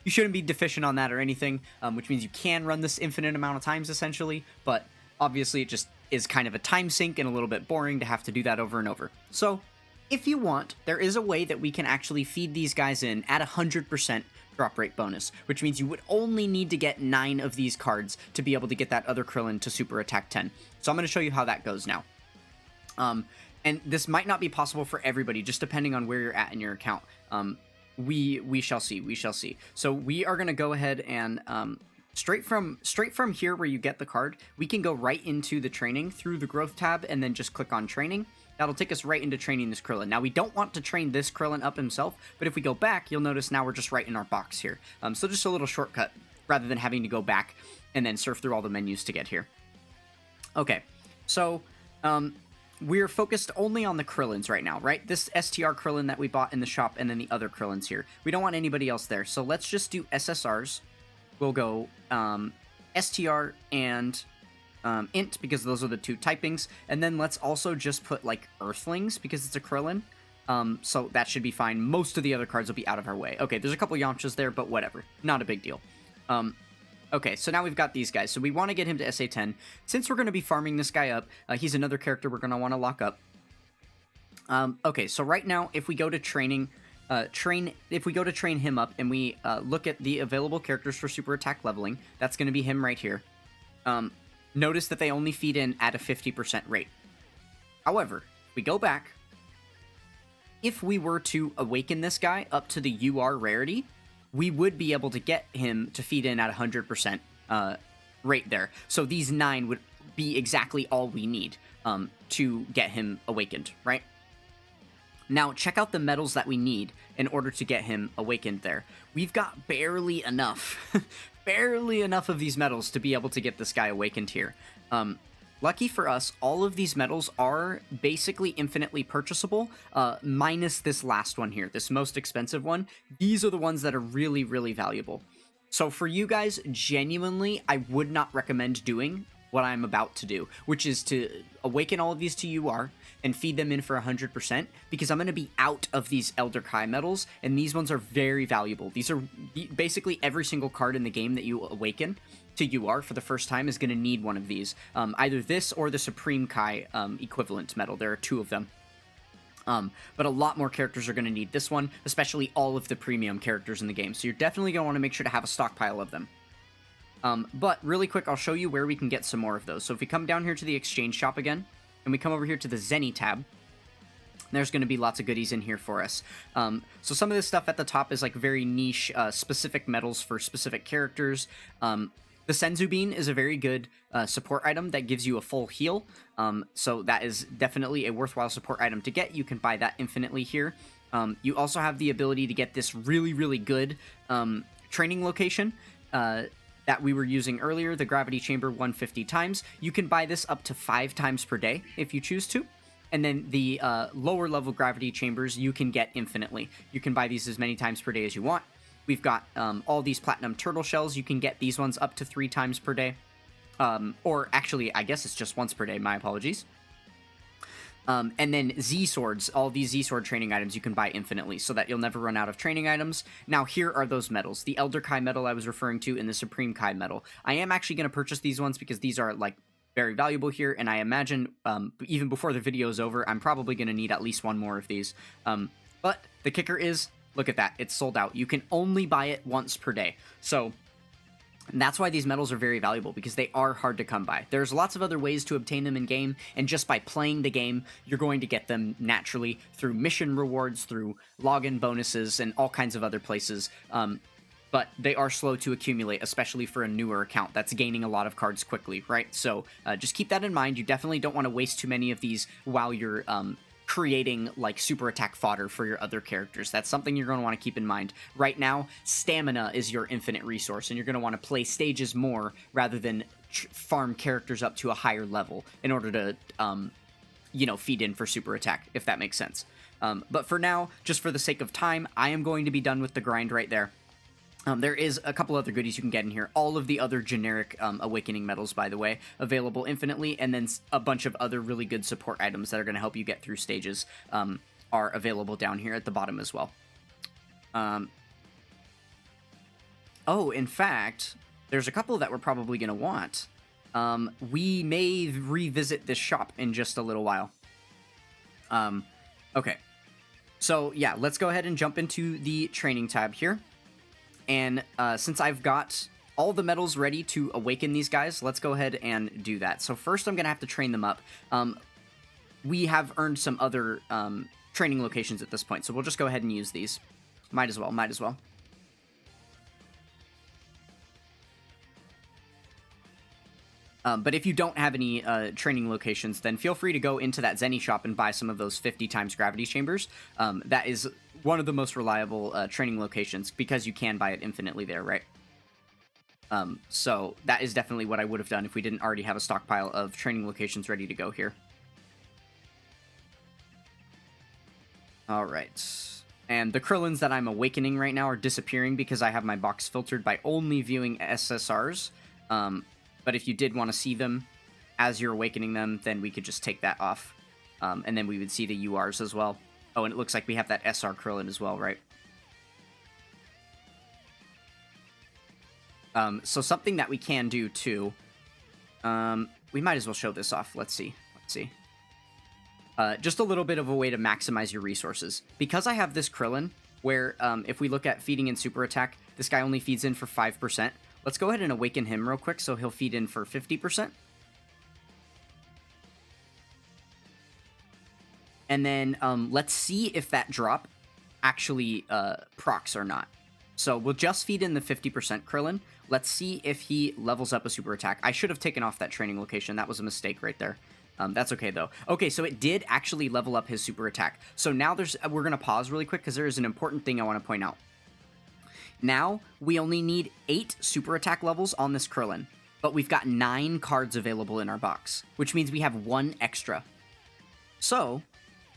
you shouldn't be deficient on that or anything, which means you can run this infinite amount of times essentially, but obviously it just is kind of a time sink and a little bit boring to have to do that over and over. So if you want, there is a way that we can actually feed these guys in at 100% drop rate bonus, which means you would only need to get 9 of these cards to be able to get that other Krillin to super attack 10. So I'm going to show you how that goes now. And this might not be possible for everybody, just depending on where you're at in your account. We shall see, we shall see. So we are going to go ahead and straight from here where you get the card, we can go right into the training through the growth tab and then just click on training. That'll take us right into training this Krillin. Now, we don't want to train this Krillin up himself, but if we go back, you'll notice now we're just right in our box here. So just a little shortcut, rather than having to go back and then surf through all the menus to get here. Okay, so we're focused only on the Krillins right now, right? This STR Krillin that we bought in the shop, and then the other Krillins here. We don't want anybody else there, so let's just do SSRs. We'll go STR and int, because those are the 2 typings, and then let's also just put like Earthlings because it's a Krillin, so that should be fine. Most of the other cards will be out of our way. Okay, there's a couple Yamchas there, but whatever, not a big deal. Okay, so now we've got these guys, so we want to get him to SA 10. Since we're going to be farming this guy up, he's another character we're going to want to lock up. Okay, so right now, if we go to training, if we go to train him up and we look at the available characters for super attack leveling, that's going to be him right here. Notice that they only feed in at a 50% rate. However, if we go back, if we were to awaken this guy up to the UR rarity, we would be able to get him to feed in at 100% rate there. So these 9 would be exactly all we need to get him awakened, right? Now, check out the medals that we need in order to get him awakened there. We've got barely enough, barely enough of these medals to be able to get this guy awakened here. Lucky for us, all of these medals are basically infinitely purchasable, minus this last one here, this most expensive one. These are the ones that are really, really valuable. So for you guys, genuinely, I would not recommend doing what I'm about to do, which is to awaken all of these to UR and feed them in for 100%, because I'm going to be out of these Elder Kai medals, and these ones are very valuable. These are basically every single card in the game that you awaken to UR for the first time is going to need one of these. Either this or the Supreme Kai equivalent medal. There are 2 of them. But a lot more characters are going to need this one, especially all of the premium characters in the game. So you're definitely going to want to make sure to have a stockpile of them. But really quick, I'll show you where we can get some more of those. So if we come down here to the exchange shop again, and we come over here to the Zenny tab, there's going to be lots of goodies in here for us. So some of this stuff at the top is like very niche, specific medals for specific characters. The Senzu Bean is a very good support item that gives you a full heal. So that is definitely a worthwhile support item to get. You can buy that infinitely here. You also have the ability to get this really, really good training location that we were using earlier, the Gravity Chamber 150 times. You can buy this up to 5 times per day if you choose to. And then the lower level Gravity Chambers you can get infinitely. You can buy these as many times per day as you want. We've got all these Platinum Turtle Shells. You can get these ones up to 3 times per day. Or actually, I guess it's just once per day. My apologies. And then Z-Swords, all these Z-Sword training items you can buy infinitely so that you'll never run out of training items. Now, here are those medals. The Elder Kai medal I was referring to and the Supreme Kai medal. I am actually going to purchase these ones because these are, like, very valuable here, and I imagine, even before the video is over, I'm probably going to need at least one more of these. But the kicker is, look at that, it's sold out. You can only buy it once per day. So that's why these medals are very valuable, because they are hard to come by. There's lots of other ways to obtain them in-game, and just by playing the game, you're going to get them naturally through mission rewards, through login bonuses, and all kinds of other places. But they are slow to accumulate, especially for a newer account that's gaining a lot of cards quickly, right? So just keep that in mind. You definitely don't want to waste too many of these while you're creating like super attack fodder for your other characters. That's something you're going to want to keep in mind. Right now, stamina is your infinite resource, and you're going to want to play stages more rather than farm characters up to a higher level in order to, you know, feed in for super attack, if that makes sense. But for now, just for the sake of time, I am going to be done with the grind right there. There is a couple other goodies you can get in here. All of the other generic Awakening medals, by the way, available infinitely, and then a bunch of other really good support items that are going to help you get through stages are available down here at the bottom as well. Oh, in fact, there's a couple that we're probably going to want. We may revisit this shop in just a little while. Okay. So, yeah, let's go ahead and jump into the training tab here. And since I've got all the medals ready to awaken these guys, let's go ahead and do that. So first I'm going to have to train them up. We have earned some other training locations at this point, so we'll just go ahead and use these. Might as well, might as well. But if you don't have any training locations, then feel free to go into that Zenny shop and buy some of those 50 times Gravity Chambers. That is one of the most reliable training locations, because you can buy it infinitely there, right? So that is definitely what I would have done if we didn't already have a stockpile of training locations ready to go here. Alright. And the Krillins that I'm awakening right now are disappearing because I have my box filtered by only viewing SSRs. But if you did want to see them as you're awakening them, then we could just take that off. And then we would see the URs as well. Oh, and it looks like we have that SR Krillin as well, right? So something that we can do, too. We might as well show this off. Let's see. Let's see. Just a little bit of a way to maximize your resources. Because I have this Krillin, where if we look at feeding in super attack, this guy only feeds in for 5%. Let's go ahead and awaken him real quick, so he'll feed in for 50%. And then let's see if that drop actually procs or not. So we'll just feed in the 50% Krillin. Let's see if he levels up a super attack. I should have taken off that training location. That was a mistake right there. That's okay, though. Okay, so it did actually level up his super attack. So now we're going to pause really quick because there is an important thing I want to point out. Now, we only need 8 super attack levels on this Krillin, but we've got 9 cards available in our box, which means we have 1 extra. So,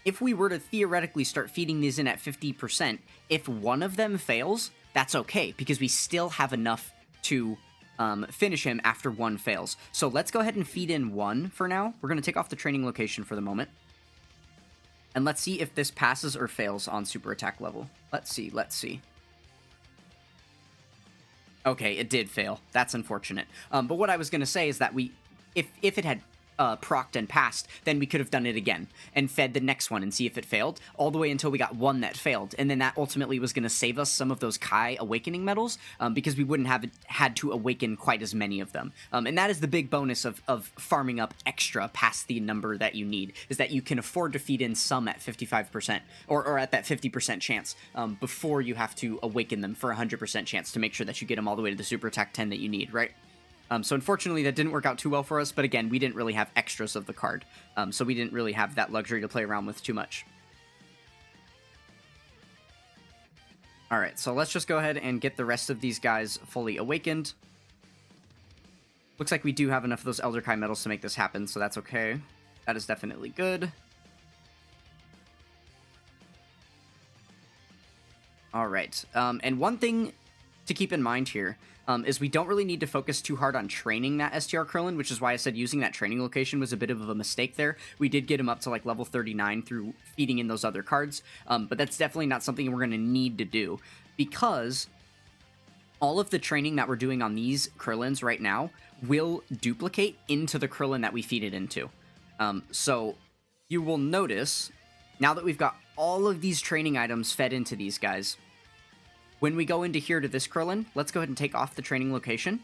if we were to theoretically start feeding these in at 50%, if one of them fails, that's okay, because we still have enough to finish him after one fails. So let's go ahead and feed in one for now. We're going to take off the training location for the moment. And let's see if this passes or fails on super attack level. Let's see. Okay, it did fail. That's unfortunate. But what I was going to say is that if it had procced and passed, then we could have done it again and fed the next one and see if it failed, all the way until we got one that failed. And then that ultimately was going to save us some of those Kai awakening medals, because we wouldn't have had to awaken quite as many of them. And that is the big bonus of farming up extra past the number that you need, is that you can afford to feed in some at 55%, or at that 50% chance, before you have to awaken them for a 100% chance to make sure that you get them all the way to the super attack 10 that you need, right? So unfortunately, that didn't work out too well for us, but again, we didn't really have extras of the card, so we didn't really have that luxury to play around with too much. Alright, so let's just go ahead and get the rest of these guys fully awakened. Looks like we do have enough of those Elder Kai medals to make this happen, so that's okay. That is definitely good. Alright, and one thing to keep in mind here is we don't really need to focus too hard on training that STR Krillin, which is why I said using that training location was a bit of a mistake there. We did get him up to like level 39 through feeding in those other cards, but that's definitely not something we're going to need to do, because all of the training that we're doing on these Krillins right now will duplicate into the Krillin that we feed it into. So you will notice, now that we've got all of these training items fed into these guys, when we go into here to this Krillin, let's go ahead and take off the training location.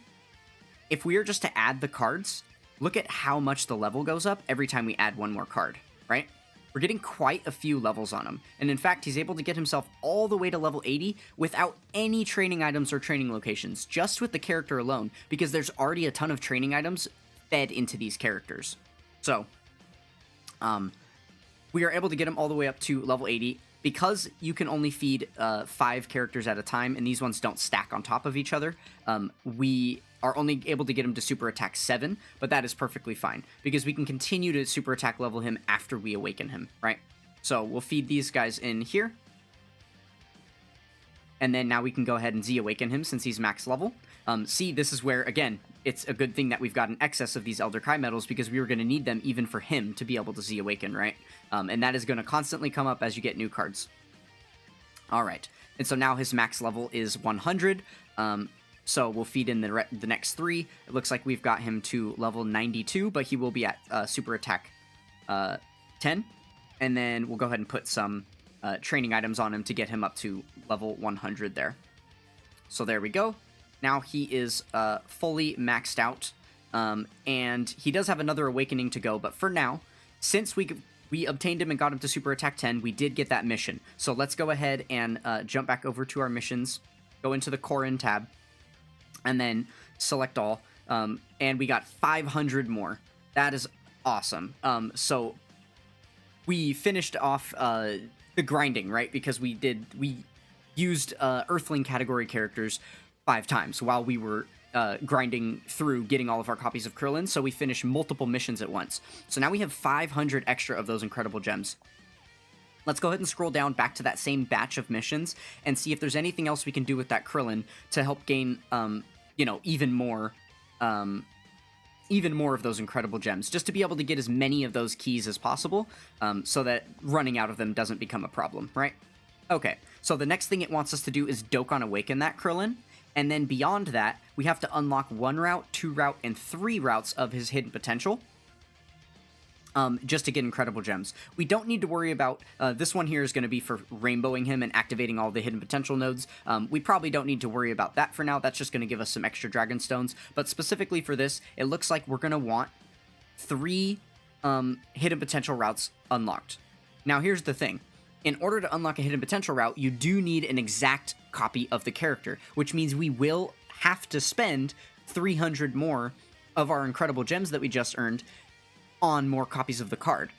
If we are just to add the cards, look at how much the level goes up every time we add one more card, right? We're getting quite a few levels on him. And in fact, he's able to get himself all the way to level 80 without any training items or training locations, just with the character alone, because there's already a ton of training items fed into these characters. So, we are able to get him all the way up to level 80. Because you can only feed 5 characters at a time, and these ones don't stack on top of each other, we are only able to get him to super attack 7, but that is perfectly fine, because we can continue to super attack level him after we awaken him, right? So we'll feed these guys in here, and then now we can go ahead and Z-awaken him since he's max level. See, this is where, again, it's a good thing that we've got an excess of these Elder Kai medals, because we were going to need them even for him to be able to Z-awaken, right? And that is going to constantly come up as you get new cards. Alright, and so now his max level is 100, so we'll feed in the next 3. It looks like we've got him to level 92, but he will be at super attack 10, and then we'll go ahead and put some training items on him to get him up to level 100 there. So there we go. Now he is fully maxed out, and he does have another awakening to go, but for now, since we obtained him and got him to super attack 10, we did get that mission. So let's go ahead and jump back over to our missions, go into the Korin tab, and then select all, and we got 500 more. That is awesome. So we finished off the grinding, right? Because we used Earthling category characters 5 times while we were grinding through getting all of our copies of Krillin, so we finished multiple missions at once. So now we have 500 extra of those incredible gems. Let's go ahead and scroll down back to that same batch of missions and see if there's anything else we can do with that Krillin to help gain, you know, even more of those incredible gems, just to be able to get as many of those keys as possible, so that running out of them doesn't become a problem, right? Okay, so the next thing it wants us to do is Dokkan Awaken that Krillin. And then beyond that, we have to unlock 1 route, 2 route, and 3 routes of his hidden potential, just to get incredible gems. We don't need to worry about, this one here is going to be for rainbowing him and activating all the hidden potential nodes. We probably don't need to worry about that for now. That's just going to give us some extra dragon stones. But specifically for this, it looks like we're going to want 3 hidden potential routes unlocked. Now here's the thing. In order to unlock a hidden potential route, you do need an exact copy of the character, which means we will have to spend 300 more of our incredible gems that we just earned on more copies of the card.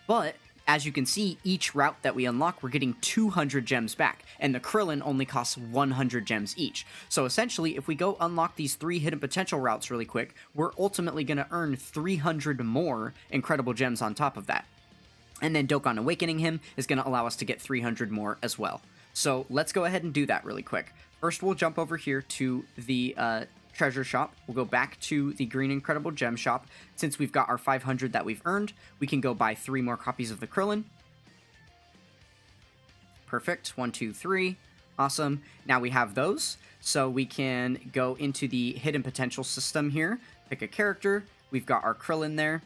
But, as you can see, each route that we unlock, we're getting 200 gems back, and the Krillin only costs 100 gems each. So essentially, if we go unlock these 3 hidden potential routes really quick, we're ultimately going to earn 300 more incredible gems on top of that. And then Dokkan Awakening him is going to allow us to get 300 more as well. So let's go ahead and do that really quick. First, we'll jump over here to the treasure shop. We'll go back to the green incredible gem shop. Since we've got our 500 that we've earned, we can go buy 3 more copies of the Krillin. Perfect. 1, 2, 3. Awesome. Now we have those. So we can go into the hidden potential system here. Pick a character. We've got our Krillin there.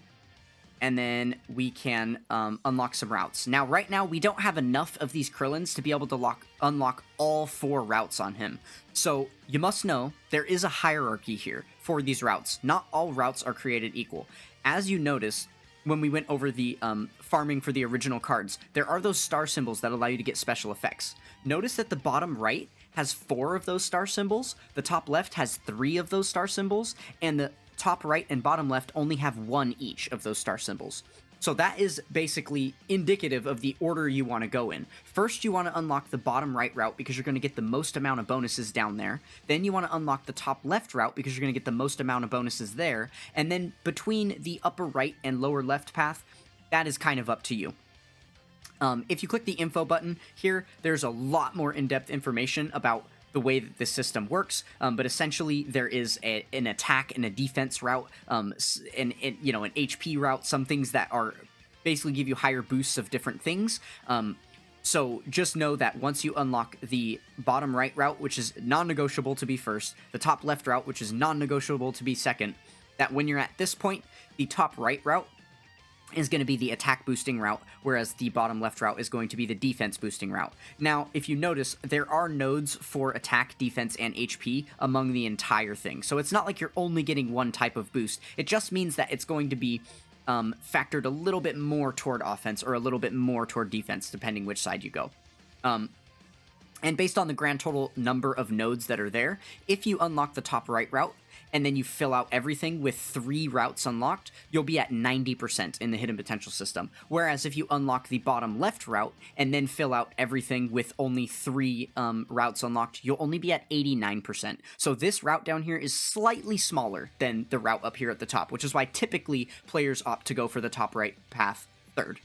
And then we can unlock some routes. Now, right now, we don't have enough of these Krillins to be able to unlock all 4 routes on him. So you must know there is a hierarchy here for these routes. Not all routes are created equal. As you notice, when we went over the farming for the original cards, there are those star symbols that allow you to get special effects. Notice that the bottom right has 4 of those star symbols, the top left has 3 of those star symbols, and the top right and bottom left only have 1 each of those star symbols. So that is basically indicative of the order you want to go in. First, you want to unlock the bottom right route because you're going to get the most amount of bonuses down there. Then you want to unlock the top left route because you're going to get the most amount of bonuses there. And then between the upper right and lower left path, that is kind of up to you. If you click the info button here, there's a lot more in-depth information about the way that this system works, but essentially there is an attack and a defense route, an HP route, some things that are basically give you higher boosts of different things. So just know that once you unlock the bottom right route, which is non-negotiable to be first, the top left route, which is non-negotiable to be second, that when you're at this point, the top right route is going to be the attack boosting route, whereas the bottom left route is going to be the defense boosting route. Now, if you notice, there are nodes for attack, defense, and HP among the entire thing. So it's not like you're only getting one type of boost. It just means that it's going to be factored a little bit more toward offense or a little bit more toward defense, depending which side you go. And based on the grand total number of nodes that are there, if you unlock the top right route, and then you fill out everything with 3 routes unlocked, you'll be at 90% in the hidden potential system. Whereas if you unlock the bottom left route and then fill out everything with only 3 routes unlocked, you'll only be at 89%. So this route down here is slightly smaller than the route up here at the top, which is why typically players opt to go for the top right path third,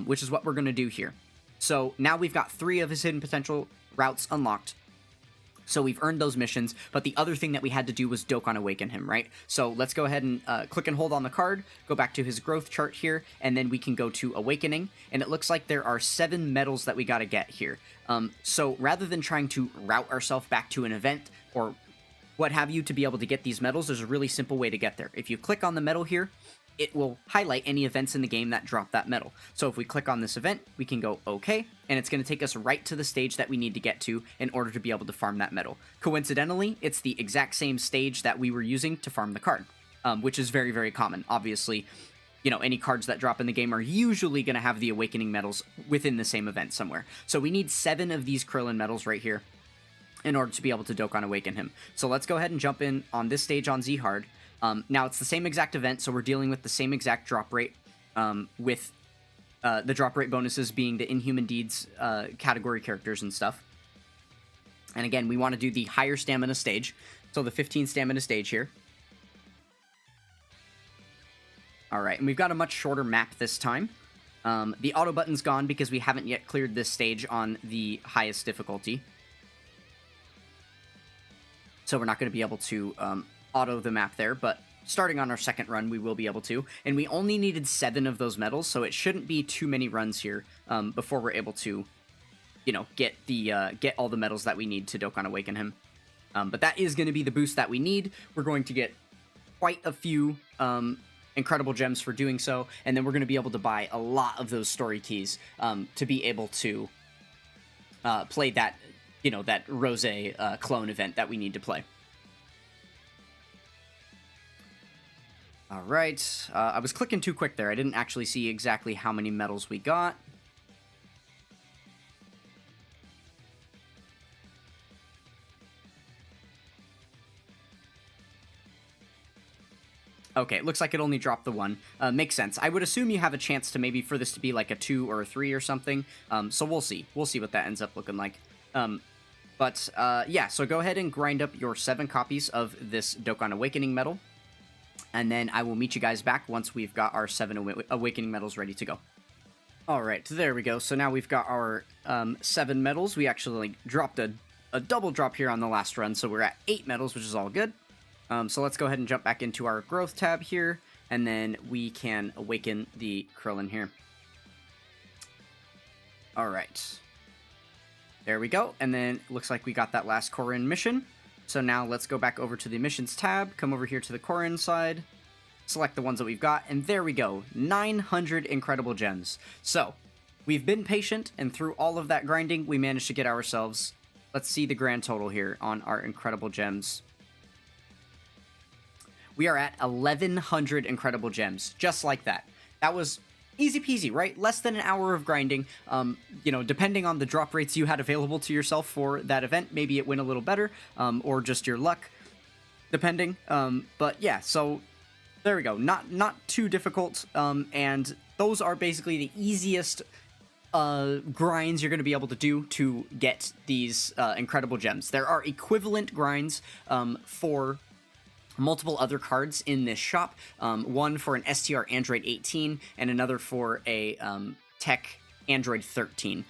which is what we're going to do here. So now we've got 3 of his hidden potential routes unlocked. So we've earned those missions, but the other thing that we had to do was Dokkan Awaken him, right? So let's go ahead and click and hold on the card, go back to his growth chart here, and then we can go to Awakening, and it looks like there are 7 medals that we gotta get here. So rather than trying to route ourselves back to an event or what have you to be able to get these medals, there's a really simple way to get there. If you click on the medal here, it will highlight any events in the game that drop that medal. So if we click on this event, we can go OK, and it's going to take us right to the stage that we need to get to in order to be able to farm that medal. Coincidentally, it's the exact same stage that we were using to farm the card, which is very, very common. Obviously, you know, any cards that drop in the game are usually going to have the Awakening medals within the same event somewhere. So we need 7 of these Krillin medals right here in order to be able to Dokkan Awaken him. So let's go ahead and jump in on this stage on Z Hard. Now, it's the same exact event, so we're dealing with the same exact drop rate, with the drop rate bonuses being the Inhuman Deeds category characters and stuff. And again, we want to do the higher stamina stage, so the 15 stamina stage here. Alright, and we've got a much shorter map this time. The auto button's gone because we haven't yet cleared this stage on the highest difficulty. So we're not going to be able to auto the map there, but starting on our second run, we will be able to. And we only needed 7 of those medals, so it shouldn't be too many runs here before we're able to, you know, get all the medals that we need to Dokkan Awaken him. But that is going to be the boost that we need. We're going to get quite a few incredible gems for doing so, and then we're going to be able to buy a lot of those story keys to be able to play that, you know, that Rose clone event that we need to play. Alright, I was clicking too quick there. I didn't actually see exactly how many medals we got. Okay, it looks like it only dropped the 1. Makes sense. I would assume you have a chance to maybe for this to be like a 2 or a 3 or something. So we'll see. We'll see what that ends up looking like. Yeah, so go ahead and grind up your 7 copies of this Dokkan Awakening medal. And then I will meet you guys back once we've got our 7 Awakening medals ready to go. Alright, there we go. So now we've got our 7 medals. We actually dropped a double drop here on the last run, so we're at 8 medals, which is all good. So let's go ahead and jump back into our growth tab here, and then we can awaken the Krillin here. All right. There we go, and then it looks like we got that last Korin mission. So now let's go back over to the missions tab, come over here to the Korin side, select the ones that we've got, and there we go, 900 incredible gems. So, we've been patient, and through all of that grinding, we managed to get ourselves, let's see the grand total here on our incredible gems. We are at 1,100 incredible gems, just like that. That was easy peasy, right? Less than an hour of grinding. You know, depending on the drop rates you had available to yourself for that event, maybe it went a little better, or just your luck, depending. But yeah, so there we go. Not too difficult, and those are basically the easiest grinds you're going to be able to do to get these incredible gems. There are equivalent grinds for multiple other cards in this shop, one for an STR Android 18 and another for a Tech Android 13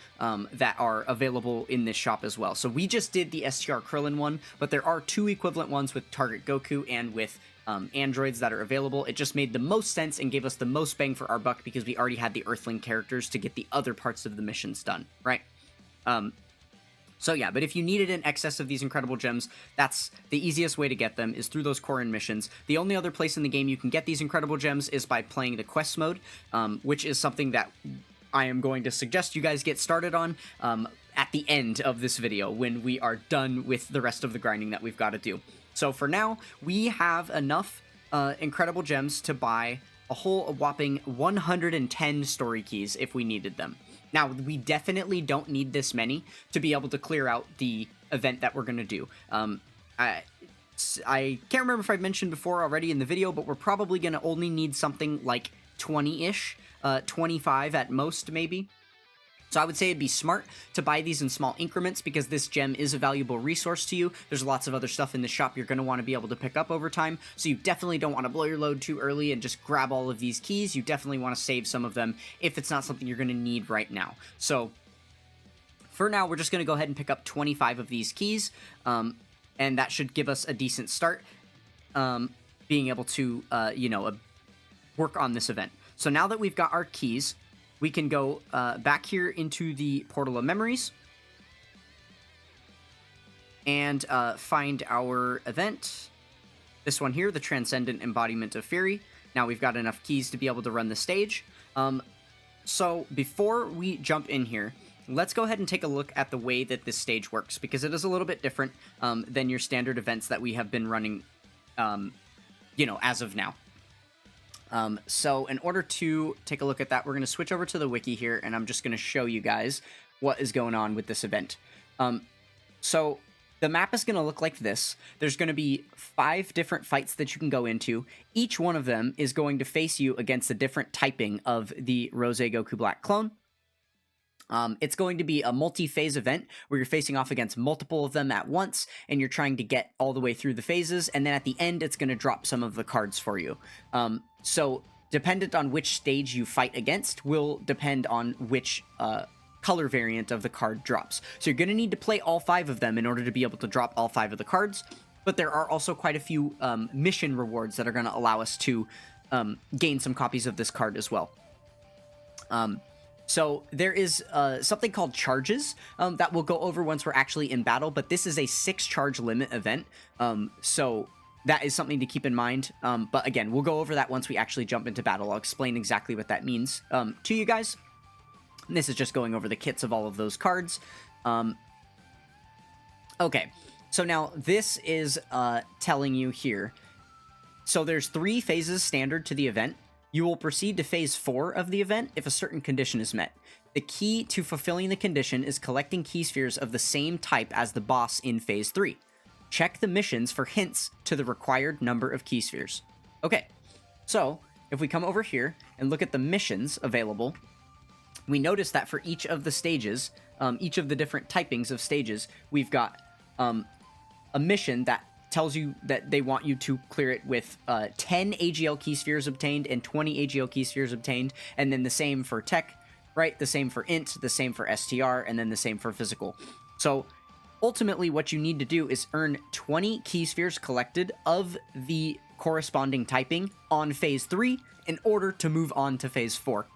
that are available in this shop as well. So we just did the STR Krillin one, but there are two equivalent ones with Target Goku and with androids that are available. It just made the most sense and gave us the most bang for our buck because we already had the Earthling characters to get the other parts of the missions done, right? So yeah, but if you needed an excess of these incredible gems, that's the easiest way to get them, is through those Korin missions. The only other place in the game you can get these incredible gems is by playing the quest mode, which is something that I am going to suggest you guys get started on at the end of this video when we are done with the rest of the grinding that we've got to do. So for now, we have enough incredible gems to buy a whole whopping 110 story keys if we needed them. Now, we definitely don't need this many to be able to clear out the event that we're going to do. I can't remember if I mentioned before already in the video, but we're probably going to only need something like 20-ish, 25 at most, maybe. So I would say it'd be smart to buy these in small increments because this gem is a valuable resource to you. There's lots of other stuff in the shop you're going to want to be able to pick up over time, so you definitely don't want to blow your load too early and just grab all of these keys. You definitely want to save some of them if it's not something you're going to need right now. So for now, we're just going to go ahead and pick up 25 of these keys, and that should give us a decent start being able to, work on this event. So now that we've got our keys, we can go back here into the Portal of Memories and find our event. This one here, the Transcendent Embodiment of Fury. Now we've got enough keys to be able to run the stage. So before we jump in here, let's go ahead and take a look at the way that this stage works, because it is a little bit different than your standard events that we have been running, as of now. So in order to take a look at that, we're going to switch over to the wiki here, and I'm just going to show you guys what is going on with this event. So the map is going to look like this. There's going to be 5 different fights that you can go into. Each one of them is going to face you against a different typing of the Rose Goku Black clone. It's going to be a multi-phase event where you're facing off against multiple of them at once, and you're trying to get all the way through the phases, and then at the end, it's going to drop some of the cards for you. So dependent on which stage you fight against will depend on which color variant of the card drops. So you're going to need to play all 5 of them in order to be able to drop all 5 of the cards, but there are also quite a few mission rewards that are going to allow us to gain some copies of this card as well. So there is something called charges that we'll go over once we're actually in battle, but this is a 6 charge limit event, so that is something to keep in mind. But again, we'll go over that once we actually jump into battle. I'll explain exactly what that means to you guys. And this is just going over the kits of all of those cards. Okay, so now this is telling you here. So there's 3 phases standard to the event. You will proceed to phase 4 of the event if a certain condition is met. The key to fulfilling the condition is collecting key spheres of the same type as the boss in phase 3. Check the missions for hints to the required number of key spheres. Okay, so if we come over here and look at the missions available, we notice that for each of the stages, each of the different typings of stages, we've got a mission that tells you that they want you to clear it with 10 AGL key spheres obtained and 20 AGL key spheres obtained, and then the same for tech, right? The same for int, the same for STR, and then the same for physical. So ultimately what you need to do is earn 20 key spheres collected of the corresponding typing on phase 3 in order to move on to phase 4.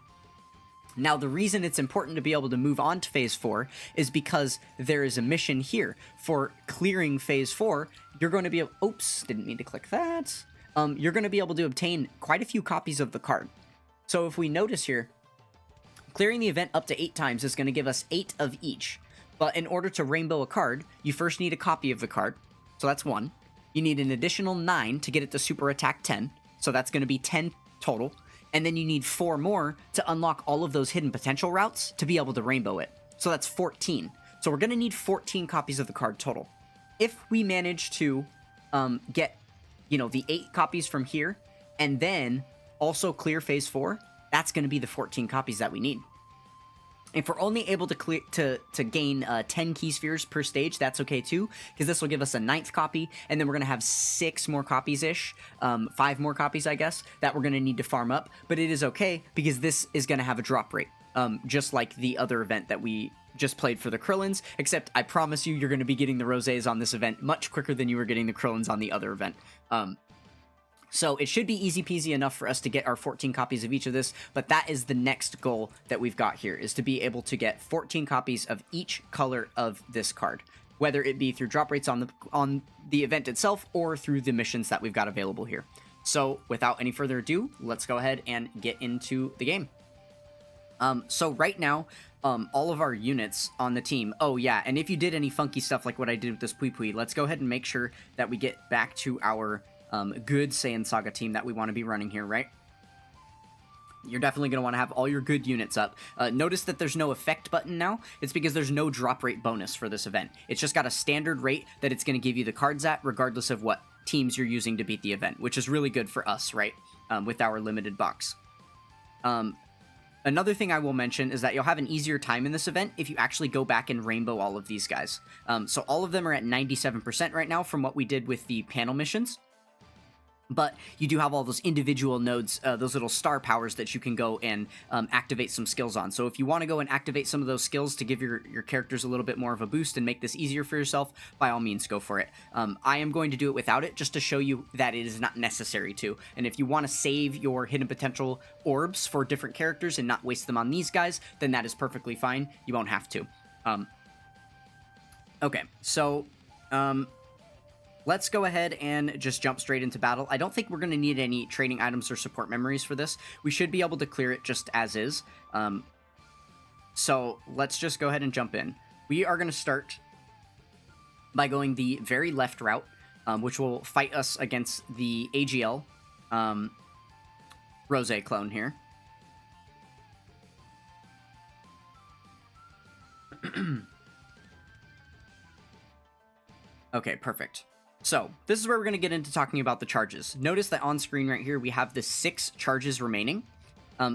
Now, the reason it's important to be able to move on to phase 4 is because there is a mission here. For clearing phase 4, you're going to be able... Oops, didn't mean to click that. You're going to be able to obtain quite a few copies of the card. So if we notice here, clearing the event up to 8 times is going to give us 8 of each. But in order to rainbow a card, you first need a copy of the card. So that's 1. You need an additional 9 to get it to super attack 10. So that's going to be 10 total. And then you need 4 more to unlock all of those hidden potential routes to be able to rainbow it. So that's 14. So we're going to need 14 copies of the card total. If we manage to get, the 8 copies from here, and then also clear phase 4, that's going to be the 14 copies that we need. If we're only able to gain 10 key spheres per stage, that's okay too, because this will give us a 9th copy, and then we're going to have 6 more copies-ish, 5 more copies, I guess, that we're going to need to farm up, but it is okay, because this is going to have a drop rate, just like the other event that we just played for the Krillins, except I promise you, you're going to be getting the Rosés on this event much quicker than you were getting the Krillins on the other event. So it should be easy peasy enough for us to get our 14 copies of each of this, but that is the next goal that we've got here, is to be able to get 14 copies of each color of this card, whether it be through drop rates on the event itself or through the missions that we've got available here. So without any further ado, let's go ahead and get into the game. So right now, all of our units on the team, oh yeah, and if you did any funky stuff like what I did with this Pui Pui, let's go ahead and make sure that we get back to our good Saiyan Saga team that we want to be running here, right? You're definitely going to want to have all your good units up. Notice that there's no effect button now. It's because there's no drop rate bonus for this event. It's just got a standard rate that it's going to give you the cards at, regardless of what teams you're using to beat the event, which is really good for us, right? With our limited box. Another thing I will mention is that you'll have an easier time in this event if you actually go back and rainbow all of these guys. So all of them are at 97% right now from what we did with the panel missions. But you do have all those individual nodes, those little star powers that you can go and activate some skills on. So if you want to go and activate some of those skills to give your characters a little bit more of a boost and make this easier for yourself, by all means, go for it. I am going to do it without it, just to show you that it is not necessary to. And if you want to save your hidden potential orbs for different characters and not waste them on these guys, then that is perfectly fine. You won't have to. Okay, so... let's go ahead and just jump straight into battle. I don't think we're going to need any training items or support memories for this. We should be able to clear it just as is. So let's just go ahead and jump in. We are going to start by going the very left route, which will fight us against the AGL Rosé clone here. Okay, perfect. So, this is where we're going to get into talking about the charges. Notice that on screen right here, we have the 6 charges remaining.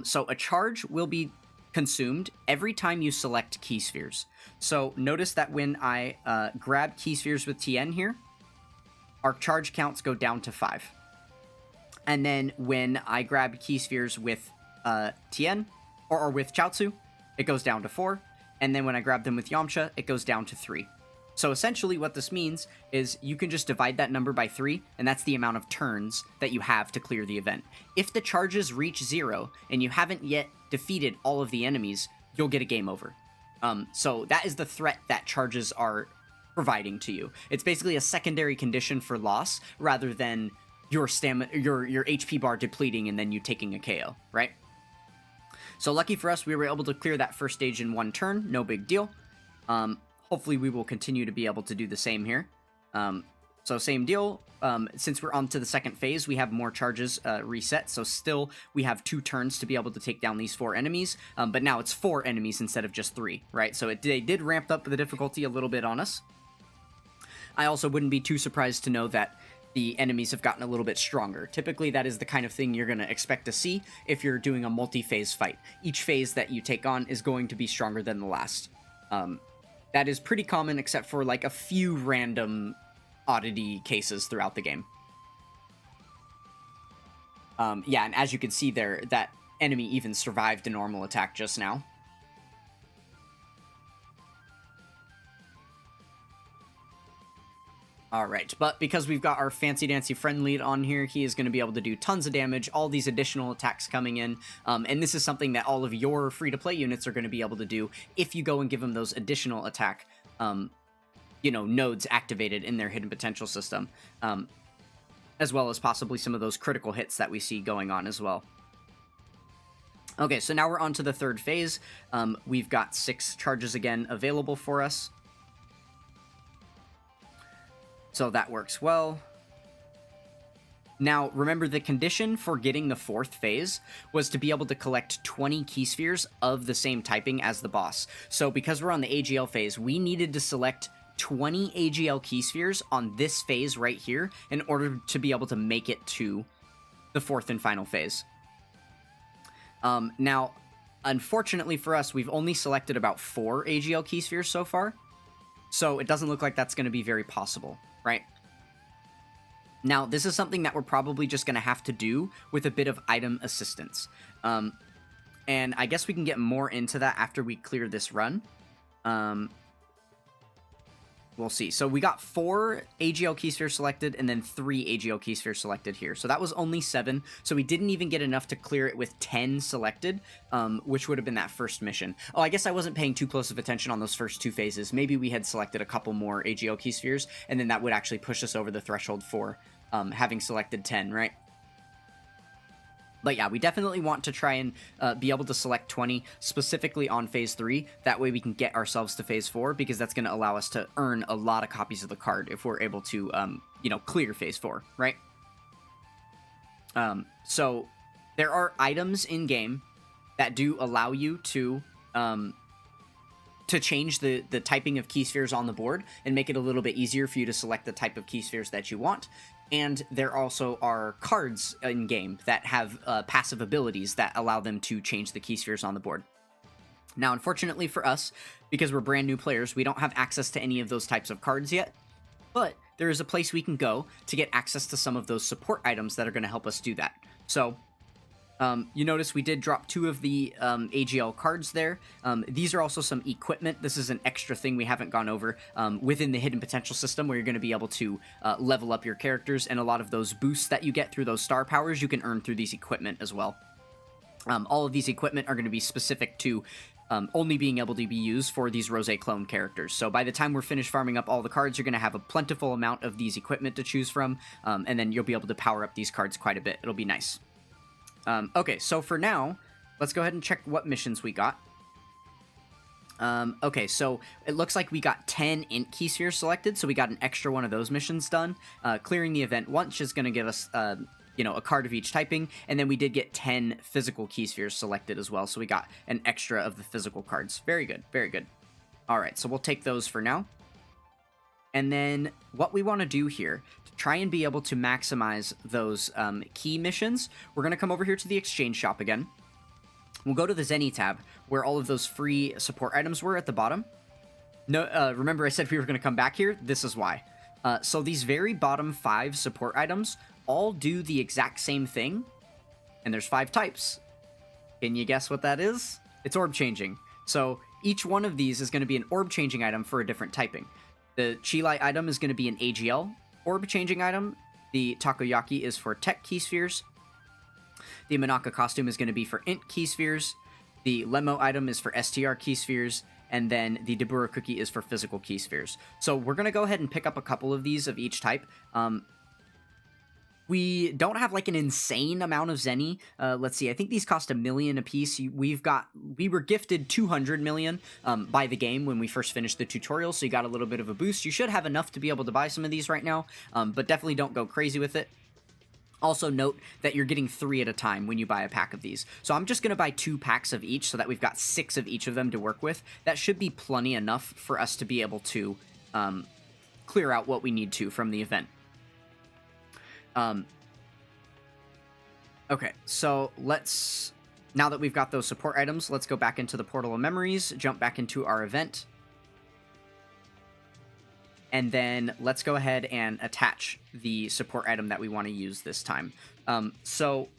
So, a charge will be consumed every time you select key spheres. So, notice that when I grab key spheres with Tien here, our charge counts go down to 5. And then when I grab key spheres with Tien, or with Chaozu, it goes down to 4. And then when I grab them with Yamcha, it goes down to 3. So essentially what this means is you can just divide that number by 3, and that's the amount of turns that you have to clear the event. If the charges reach 0, and you haven't yet defeated all of the enemies, you'll get a game over. So that is the threat that charges are providing to you. It's basically a secondary condition for loss, rather than your stamina, your HP bar depleting and then you taking a KO, right? So lucky for us, we were able to clear that first stage in 1 turn, no big deal. Hopefully we will continue to be able to do the same here. So same deal, since we're on to the second phase, we have more charges reset, so still we have 2 turns to be able to take down these 4 enemies, but now it's 4 enemies instead of just 3, right? So they did ramp up the difficulty a little bit on us. I also wouldn't be too surprised to know that the enemies have gotten a little bit stronger. Typically, that is the kind of thing you're going to expect to see if you're doing a multi-phase fight. Each phase that you take on is going to be stronger than the last. That is pretty common, except for like a few random oddity cases throughout the game. Yeah, and as you can see there, that enemy even survived a normal attack just now. All right, but because we've got our fancy dancy friend lead on here, he is going to be able to do tons of damage, all these additional attacks coming in, and this is something that all of your free-to-play units are going to be able to do if you go and give them those additional attack, nodes activated in their hidden potential system, as well as possibly some of those critical hits that we see going on as well. Okay, so now we're on to the third phase. We've got 6 charges again available for us. So that works well. Now, remember, the condition for getting the 4th phase was to be able to collect 20 key spheres of the same typing as the boss. So because we're on the AGL phase, we needed to select 20 AGL key spheres on this phase right here in order to be able to make it to the 4th and final phase. Now, unfortunately for us, we've only selected about 4 AGL key spheres so far, so it doesn't look like that's going to be very possible. Right? Now, this is something that we're probably just going to have to do with a bit of item assistance. And I guess we can get more into that after we clear this run. We'll see. So we got 4 AGL key spheres selected and then 3 AGL key spheres selected here. So that was only 7. So we didn't even get enough to clear it with 10 selected, which would have been that first mission. Oh, I guess I wasn't paying too close of attention on those first 2 phases. Maybe we had selected a couple more AGL key spheres, and then that would actually push us over the threshold for having selected 10, right? But yeah, we definitely want to try and be able to select 20 specifically on Phase 3. That way we can get ourselves to Phase 4, because that's going to allow us to earn a lot of copies of the card if we're able to, clear Phase 4, right? So there are items in-game that do allow you to change the typing of key spheres on the board and make it a little bit easier for you to select the type of key spheres that you want. And there also are cards in-game that have passive abilities that allow them to change the key spheres on the board. Now, unfortunately for us, because we're brand new players, we don't have access to any of those types of cards yet, but there is a place we can go to get access to some of those support items that are going to help us do that. So, you notice we did drop 2 of the AGL cards there. These are also some equipment. This is an extra thing we haven't gone over within the hidden potential system, where you're going to be able to level up your characters, and a lot of those boosts that you get through those star powers you can earn through these equipment as well. All of these equipment are going to be specific to only being able to be used for these Rosé clone characters. So by the time we're finished farming up all the cards, you're going to have a plentiful amount of these equipment to choose from, and then you'll be able to power up these cards quite a bit. It'll be nice. Okay, so for now, let's go ahead and check what missions we got. Okay, so it looks like we got 10 int key spheres selected, so we got an extra one of those missions done. Clearing the event once is going to give us, a card of each typing, and then we did get 10 physical key spheres selected as well, so we got an extra of the physical cards. Very good, very good. Alright, so we'll take those for now. And then what we want to do here, to try and be able to maximize those key missions, we're going to come over here to the exchange shop again. We'll go to the Zenny tab, where all of those free support items were at the bottom. No, remember I said we were going to come back here? This is why. So these very bottom 5 support items all do the exact same thing, and there's 5 types. Can you guess what that is? It's orb changing. So each one of these is going to be an orb changing item for a different typing. The Chilai item is going to be an AGL orb changing item. The Takoyaki is for tech key spheres. The Manaka costume is going to be for int key spheres. The Lemo item is for STR key spheres. And then the Dabura cookie is for physical key spheres. So we're going to go ahead and pick up a couple of these of each type. We don't have like an insane amount of Zenny. Let's see, I think these cost $1 million a piece. We were gifted 200 million by the game when we first finished the tutorial, so you got a little bit of a boost. You should have enough to be able to buy some of these right now, but definitely don't go crazy with it. Also note that you're getting 3 at a time when you buy a pack of these. So I'm just going to buy 2 packs of each so that we've got 6 of each of them to work with. That should be plenty enough for us to be able to clear out what we need to from the event. Okay, so now that we've got those support items, let's go back into the Portal of Memories, jump back into our event, and then let's go ahead and attach the support item that we want to use this time. So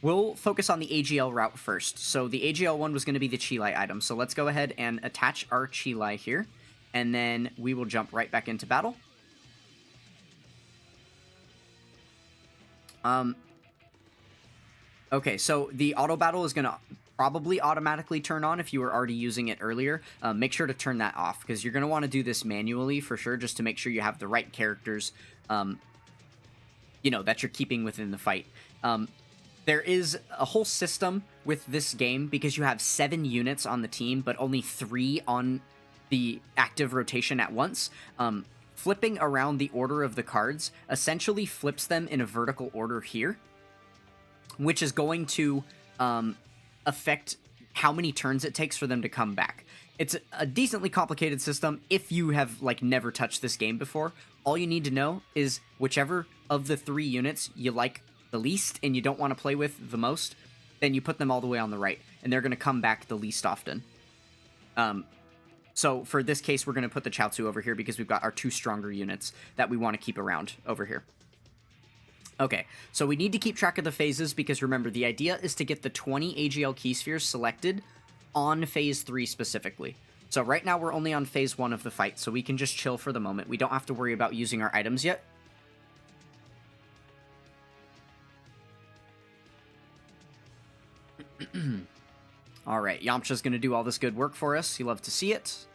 we'll focus on the AGL route first. So the AGL one was going to be the Chilai item, so let's go ahead and attach our Chilai here, and then we will jump right back into battle. Okay, so the auto battle is going to probably automatically turn on if you were already using it earlier. Make sure to turn that off because you're going to want to do this manually for sure, just to make sure you have the right characters, that you're keeping within the fight. There is a whole system with this game because you have 7 units on the team, but only 3 on the active rotation at once. Flipping around the order of the cards essentially flips them in a vertical order here, which is going to affect how many turns it takes for them to come back. It's a decently complicated system if you have never touched this game before. All you need to know is whichever of the 3 units you like the least and you don't want to play with the most, then you put them all the way on the right, and they're going to come back the least often. So for this case, we're going to put the Chaozu over here because we've got our 2 stronger units that we want to keep around over here. Okay, so we need to keep track of the phases because remember, the idea is to get the 20 AGL key spheres selected on phase 3 specifically. So right now we're only on phase 1 of the fight, so we can just chill for the moment. We don't have to worry about using our items yet. Alright, Yamcha's going to do all this good work for us. You love to see it.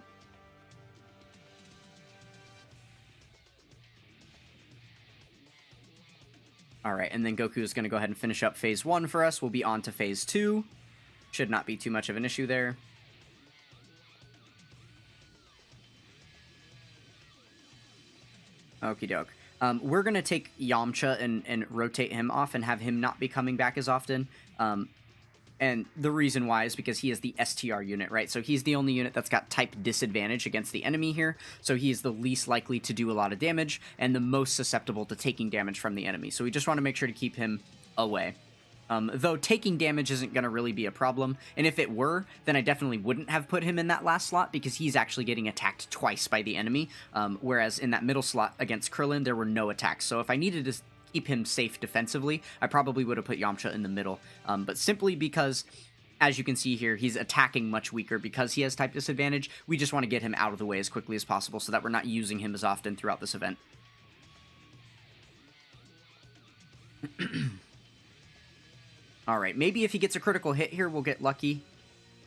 Alright, and then Goku is going to go ahead and finish up phase 1 for us. We'll be on to phase 2. Should not be too much of an issue there. Okie doke. We're going to take Yamcha and rotate him off and have him not be coming back as often. And the reason why is because he is the STR unit, right? So he's the only unit that's got type disadvantage against the enemy here. So he is the least likely to do a lot of damage and the most susceptible to taking damage from the enemy. So we just want to make sure to keep him away. Though taking damage isn't going to really be a problem. And if it were, then I definitely wouldn't have put him in that last slot because he's actually getting attacked twice by the enemy. Whereas in that middle slot against Krillin, there were no attacks. So if I needed to keep him safe defensively, I probably would have put Yamcha in the middle. But simply because, as you can see here, he's attacking much weaker because he has type disadvantage, we just want to get him out of the way as quickly as possible so that we're not using him as often throughout this event. Alright, maybe if he gets a critical hit here, we'll get lucky.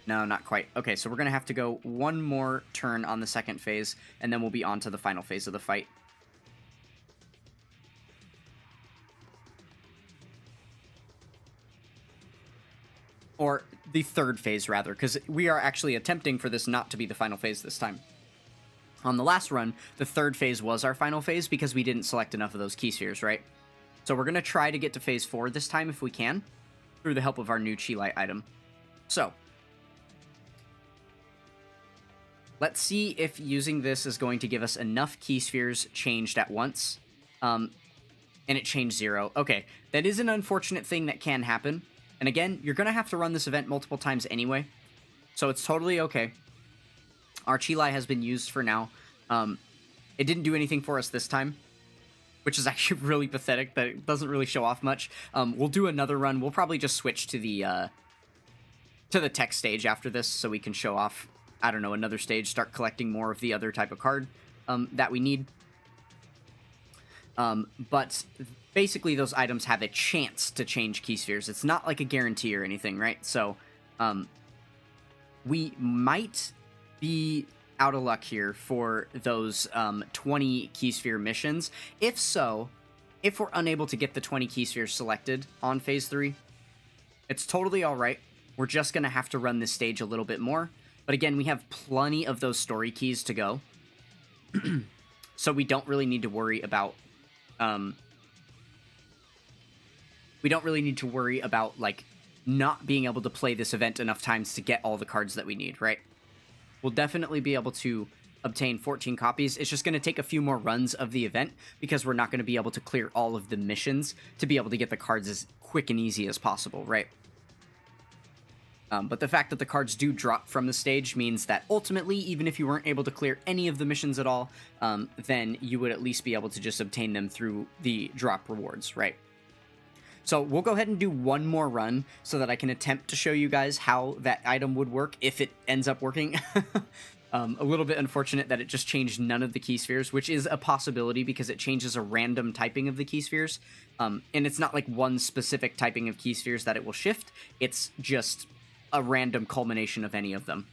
No, not quite. Okay, so we're going to have to go one more turn on the second phase, and then we'll be on to the final phase of the fight. Or the third phase, rather, because we are actually attempting for this not to be the final phase this time. On the last run, the third phase was our final phase because we didn't select enough of those key spheres, right? So we're going to try to get to phase 4 this time if we can, through the help of our new Chi Light item. So, let's see if using this is going to give us enough key spheres changed at once. And it changed 0. Okay, that is an unfortunate thing that can happen. And again, you're going to have to run this event multiple times anyway, so it's totally okay. Our Chi Light has been used for now. It didn't do anything for us this time, which is actually really pathetic, but it doesn't really show off much. We'll do another run. We'll probably just switch to the tech stage after this so we can show off, I don't know, another stage, start collecting more of the other type of card that we need. But basically those items have a chance to change key spheres. It's not like a guarantee or anything, right? So we might be out of luck here for those 20 key sphere missions. If so, if we're unable to get the 20 key spheres selected on phase 3, it's totally all right. We're just going to have to run this stage a little bit more. But again, we have plenty of those story keys to go. So we don't really need to worry about like not being able to play this event enough times to get all the cards that we need, right? We'll definitely be able to obtain 14 copies. It's just going to take a few more runs of the event because we're not going to be able to clear all of the missions to be able to get the cards as quick and easy as possible, right? But the fact that the cards do drop from the stage means that ultimately, even if you weren't able to clear any of the missions at all, then you would at least be able to just obtain them through the drop rewards, right? So we'll go ahead and do one more run so that I can attempt to show you guys how that item would work if it ends up working. A little bit unfortunate that it just changed none of the key spheres, which is a possibility because it changes a random typing of the key spheres. And it's not like one specific typing of key spheres that it will shift. It's just a random culmination of any of them.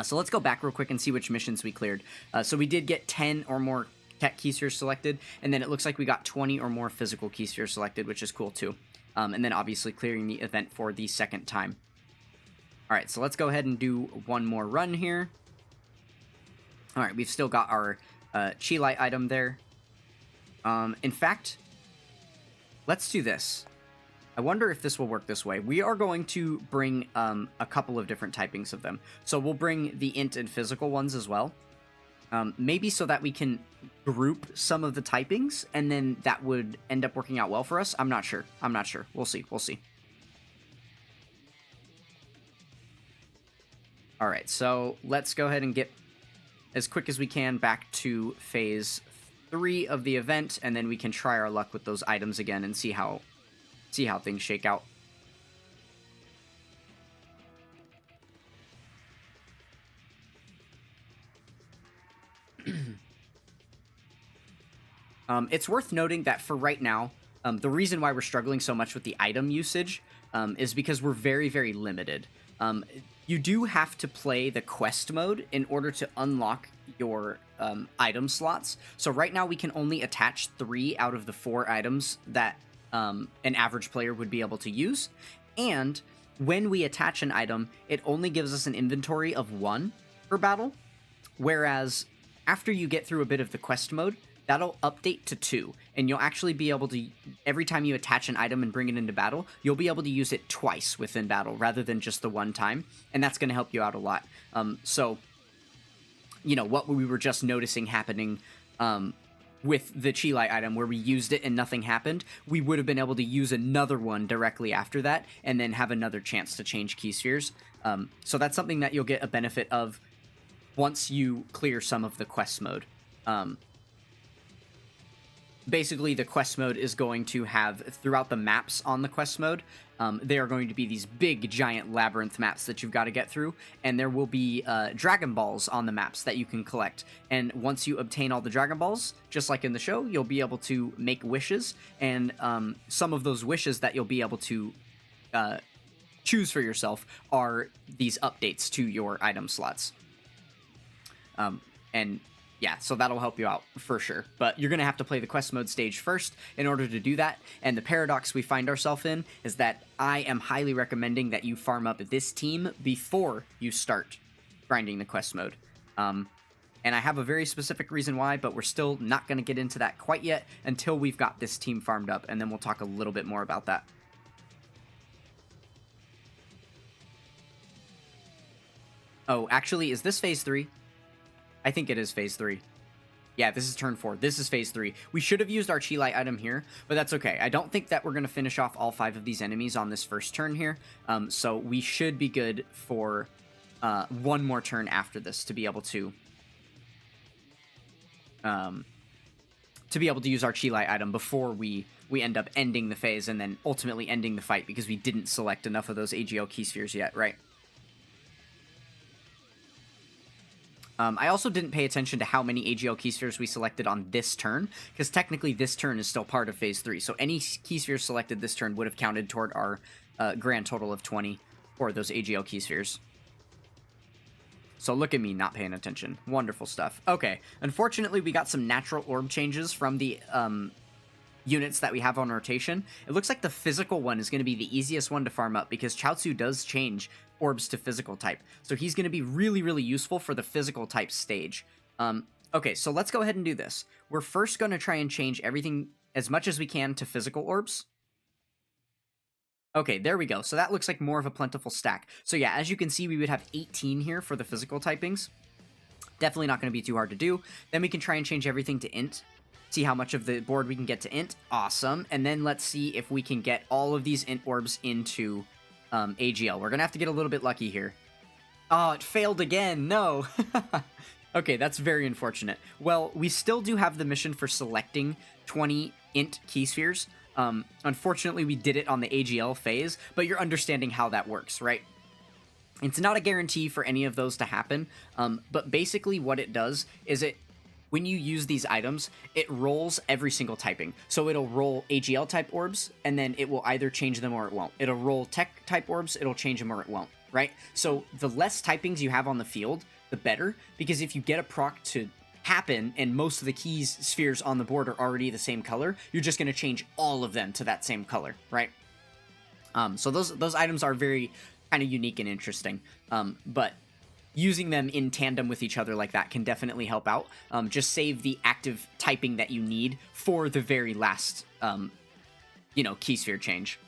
So let's go back real quick and see which missions we cleared. So we did get 10 or more tech key spheres selected, and then it looks like we got 20 or more physical key spheres selected, which is cool too. And then obviously clearing the event for the second time. All right, so let's go ahead and do one more run here. All right, we've still got our chi light item there. In fact, let's do this. I wonder if this will work this way. We are going to bring a couple of different typings of them. So we'll bring the int and physical ones as well. Maybe so that we can group some of the typings, and then that would end up working out well for us. I'm not sure. We'll see. All right, so let's go ahead and get as quick as we can back to phase 3 of the event, and then we can try our luck with those items again and see how things shake out. It's worth noting that for right now, the reason why we're struggling so much with the item usage is because we're very, very limited. You do have to play the quest mode in order to unlock your item slots. So right now we can only attach 3 out of the 4 items that an average player would be able to use. And when we attach an item, it only gives us an inventory of 1 per battle. Whereas after you get through a bit of the quest mode, that'll update to 2, and you'll actually be able to, every time you attach an item and bring it into battle, you'll be able to use it twice within battle rather than just the one time, and that's going to help you out a lot. So, you know, what we were just noticing happening with the chi light item where we used it and nothing happened, we would have been able to use another one directly after that and then have another chance to change key spheres. So that's something that you'll get a benefit of once you clear some of the quest mode. Basically, the quest mode is going to have, throughout the maps on the quest mode, they are going to be these big, giant labyrinth maps that you've got to get through, and there will be Dragon Balls on the maps that you can collect. And once you obtain all the Dragon Balls, just like in the show, you'll be able to make wishes, and some of those wishes that you'll be able to choose for yourself are these updates to your item slots. And yeah, so that'll help you out for sure. But you're going to have to play the quest mode stage first in order to do that. And the paradox we find ourselves in is that I am highly recommending that you farm up this team before you start grinding the quest mode. And I have a very specific reason why, but we're still not going to get into that quite yet until we've got this team farmed up, and then we'll talk a little bit more about that. Oh, actually, is this phase 3? I think it is phase 3. Yeah, this is turn 4. This is phase 3. We should have used our chi light item here, but that's okay. I don't think that we're going to finish off all 5 of these enemies on this first turn here, so we should be good for one more turn after this to be able to use our chi light item before we end up ending the phase and then ultimately ending the fight because we didn't select enough of those AGL key spheres yet, right? I also didn't pay attention to how many AGL key spheres we selected on this turn, because technically this turn is still part of phase 3, so any key spheres selected this turn would have counted toward our grand total of 20 for those AGL key spheres. So look at me not paying attention. Wonderful stuff. Okay, unfortunately we got some natural orb changes from the units that we have on rotation. It looks like the physical one is going to be the easiest one to farm up because Chaozu does change orbs to physical type. So he's going to be really, really useful for the physical type stage. Okay, so let's go ahead and do this. We're first going to try and change everything as much as we can to physical orbs. Okay, there we go. So that looks like more of a plentiful stack. So yeah, as you can see, we would have 18 here for the physical typings. Definitely not going to be too hard to do. Then we can try and change everything to int. See how much of the board we can get to int. Awesome. And then let's see if we can get all of these int orbs into AGL. We're going to have to get a little bit lucky here. Oh, it failed again. No. Okay, that's very unfortunate. Well, we still do have the mission for selecting 20 int key spheres. Unfortunately, we did it on the AGL phase, but you're understanding how that works, right? It's not a guarantee for any of those to happen, but basically what it does is when you use these items, it rolls every single typing. So it'll roll AGL type orbs, and then it will either change them or it won't. It'll roll tech type orbs, it'll change them or it won't, right? So the less typings you have on the field, the better, because if you get a proc to happen and most of the keys spheres on the board are already the same color, you're just going to change all of them to that same color, right? So those items are very kind of unique and interesting, but using them in tandem with each other like that can definitely help out. Just save the active typing that you need for the very last, key sphere change.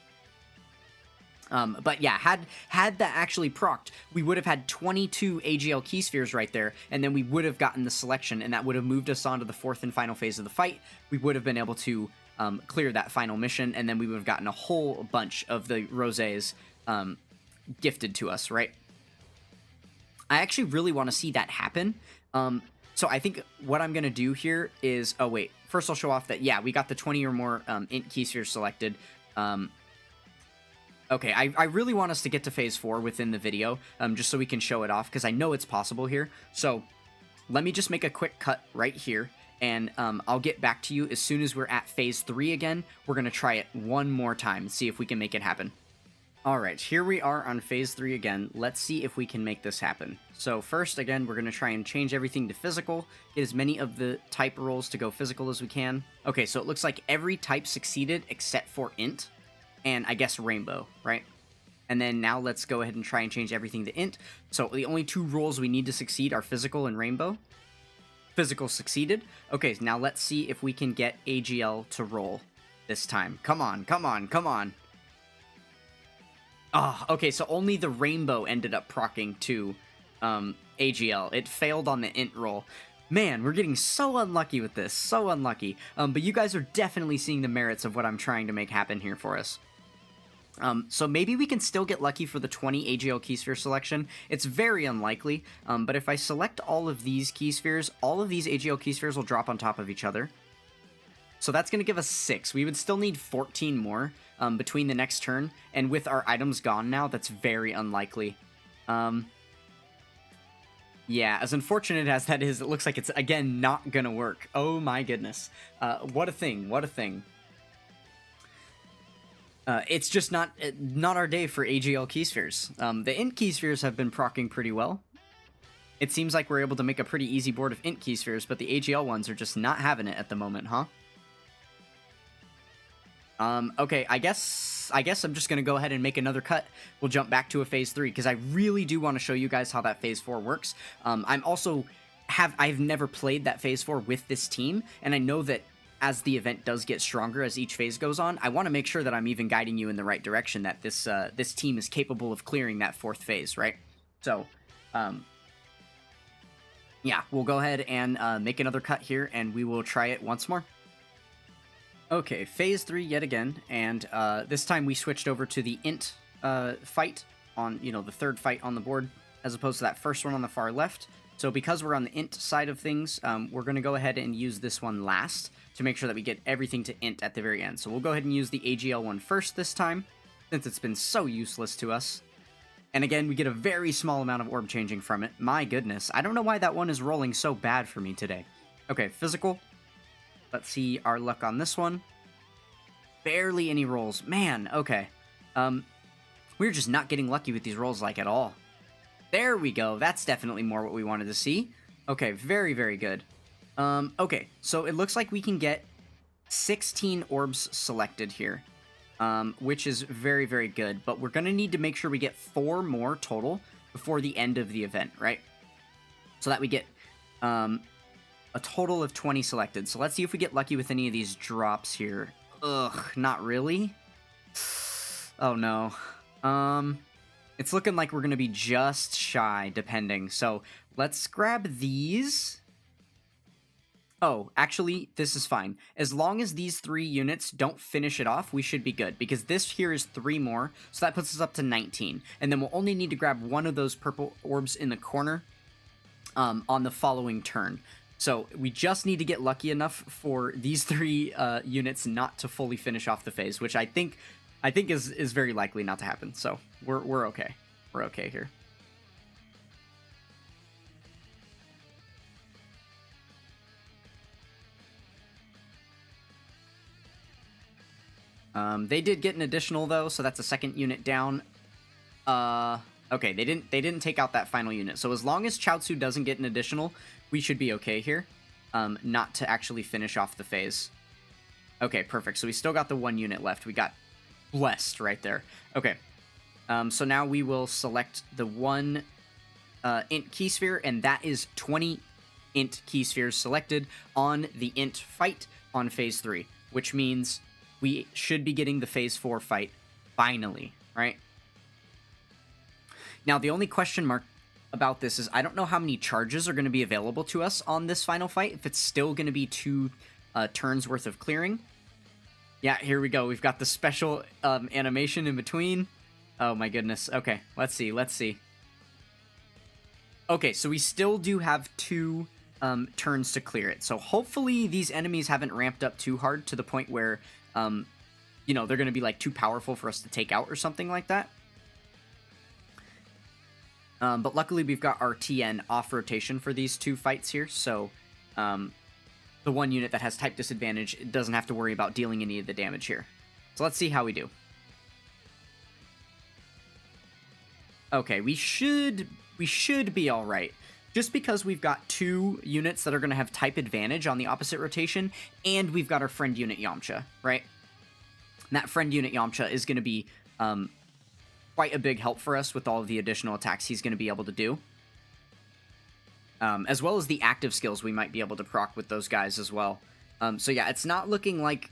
But yeah, had that actually procced, we would have had 22 AGL key spheres right there, and then we would have gotten the selection, and that would have moved us on to the fourth and final phase of the fight. We would have been able to clear that final mission, and then we would have gotten a whole bunch of the rosés gifted to us, right? I actually really want to see that happen. So I think what I'm going to do here is... Oh, wait. First, I'll show off that, yeah, we got the 20 or more int key spheres selected. Okay, I really want us to get to Phase 4 within the video, just so we can show it off, because I know it's possible here. So let me just make a quick cut right here, and I'll get back to you as soon as we're at Phase 3 again. We're going to try it one more time, see if we can make it happen. Alright, here we are on Phase 3 again. Let's see if we can make this happen. So first, again, we're going to try and change everything to physical, get as many of the type rolls to go physical as we can. Okay, so it looks like every type succeeded except for int, and I guess rainbow, right? And then now let's go ahead and try and change everything to int. So the only two rolls we need to succeed are physical and rainbow. Physical succeeded. Okay, now let's see if we can get AGL to roll this time. Come on, come on, come on. Oh, okay, so only the rainbow ended up proccing to AGL. It failed on the int roll. Man, we're getting so unlucky with this, so unlucky. But you guys are definitely seeing the merits of what I'm trying to make happen here for us. So maybe we can still get lucky for the 20 AGL key sphere selection. It's very unlikely, but if I select all of these key spheres, all of these AGL key spheres will drop on top of each other. So that's going to give us 6. We would still need 14 more between the next turn, and with our items gone now, that's very unlikely. Yeah, as unfortunate as that is, it looks like it's, again, not going to work. Oh my goodness. What a thing, what a thing. It's just not our day for AGL key spheres. The int key spheres have been proccing pretty well. It seems like we're able to make a pretty easy board of int key spheres, but the AGL ones are just not having it at the moment, huh? Okay, I guess I'm just gonna go ahead and make another cut. We'll jump back to a Phase 3, because I really do want to show you guys how that Phase 4 works. I've never played that Phase 4 with this team, and I know that as the event does get stronger as each phase goes on, I want to make sure that I'm even guiding you in the right direction, that this team is capable of clearing that 4th phase, right? So, yeah, we'll go ahead and make another cut here, and we will try it once more. Okay, Phase 3 yet again, and this time we switched over to the int fight on, the 3rd fight on the board, as opposed to that first one on the far left. So because we're on the int side of things, we're going to go ahead and use this one last to make sure that we get everything to int at the very end. So we'll go ahead and use the AGL one first this time, since it's been so useless to us. And again, we get a very small amount of orb changing from it. My goodness, I don't know why that one is rolling so bad for me today. Okay, physical. Let's see our luck on this one. Barely any rolls. Man, okay. We're just not getting lucky with these rolls like at all. There we go. That's definitely more what we wanted to see. Okay, very, very good. Okay, so it looks like we can get 16 orbs selected here, which is very, very good. But we're going to need to make sure we get 4 more total before the end of the event, right? So that we get a total of 20 selected. So let's see if we get lucky with any of these drops here. Ugh, not really. Oh, no. It's looking like we're going to be just shy, depending. So let's grab these. Oh, actually, this is fine. As long as these 3 units don't finish it off, we should be good, because this here is 3 more, so that puts us up to 19. And then we'll only need to grab one of those purple orbs in the corner on the following turn. So we just need to get lucky enough for these 3 units not to fully finish off the phase, which I think is very likely not to happen. So we're okay. We're okay here. They did get an additional though, so that's a second unit down. Okay, they didn't take out that final unit. So as long as Chaozu doesn't get an additional, we should be okay here. Not to actually finish off the phase. Okay, perfect. So we still got the 1 unit left. We got blessed right there. Okay. So now we will select the 1 int key sphere, and that is 20 int key spheres selected on the int fight on phase 3, which means we should be getting the phase 4 fight finally, right? Now, the only question mark about this is I don't know how many charges are going to be available to us on this final fight, if it's still going to be 2 turns worth of clearing. Yeah, here we go. We've got the special animation in between. Oh my goodness. Okay, let's see. Okay, so we still do have 2 turns to clear it. So hopefully these enemies haven't ramped up too hard to the point where, you know, they're going to be like too powerful for us to take out or something like that. But luckily we've got our TN off rotation for these 2 fights here, so the 1 unit that has type disadvantage doesn't have to worry about dealing any of the damage here. So let's see how we do. Okay, we should be alright. Just because we've got 2 units that are going to have type advantage on the opposite rotation, and we've got our friend unit Yamcha, right? And that friend unit Yamcha is going to be quite a big help for us with all of the additional attacks he's going to be able to do. As well as the active skills we might be able to proc with those guys as well. So yeah, it's not looking like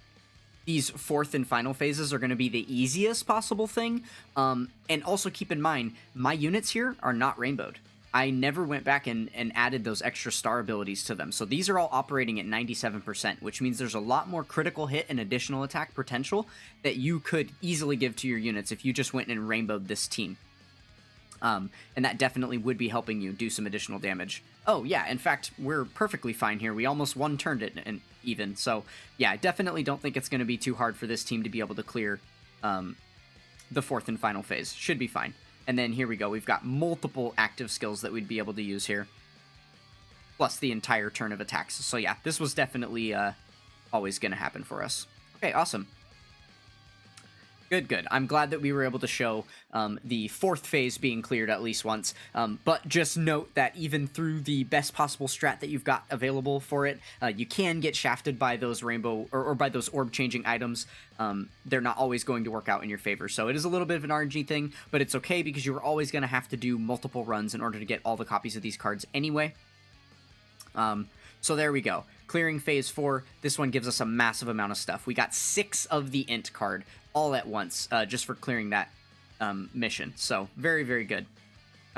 these 4th and final phases are going to be the easiest possible thing. And also keep in mind, my units here are not rainbowed. I never went back and added those extra star abilities to them. So these are all operating at 97%, which means there's a lot more critical hit and additional attack potential that you could easily give to your units if you just went and rainbowed this team. And that definitely would be helping you do some additional damage. Oh yeah, in fact, we're perfectly fine here. We almost 1-turned it and even. So yeah, I definitely don't think it's going to be too hard for this team to be able to clear the 4th and final phase. Should be fine. And then here we go. We've got multiple active skills that we'd be able to use here. Plus the entire turn of attacks. So yeah, this was definitely always going to happen for us. Okay, awesome. Good. I'm glad that we were able to show the 4th phase being cleared at least once. But just note that even through the best possible strat that you've got available for it, you can get shafted by those rainbow or by those orb-changing items. They're not always going to work out in your favor. So it is a little bit of an RNG thing, but it's okay because you're always going to have to do multiple runs in order to get all the copies of these cards anyway. So there we go. Clearing phase 4, this one gives us a massive amount of stuff. We got 6 of the int card all at once, just for clearing that mission. So very, very good.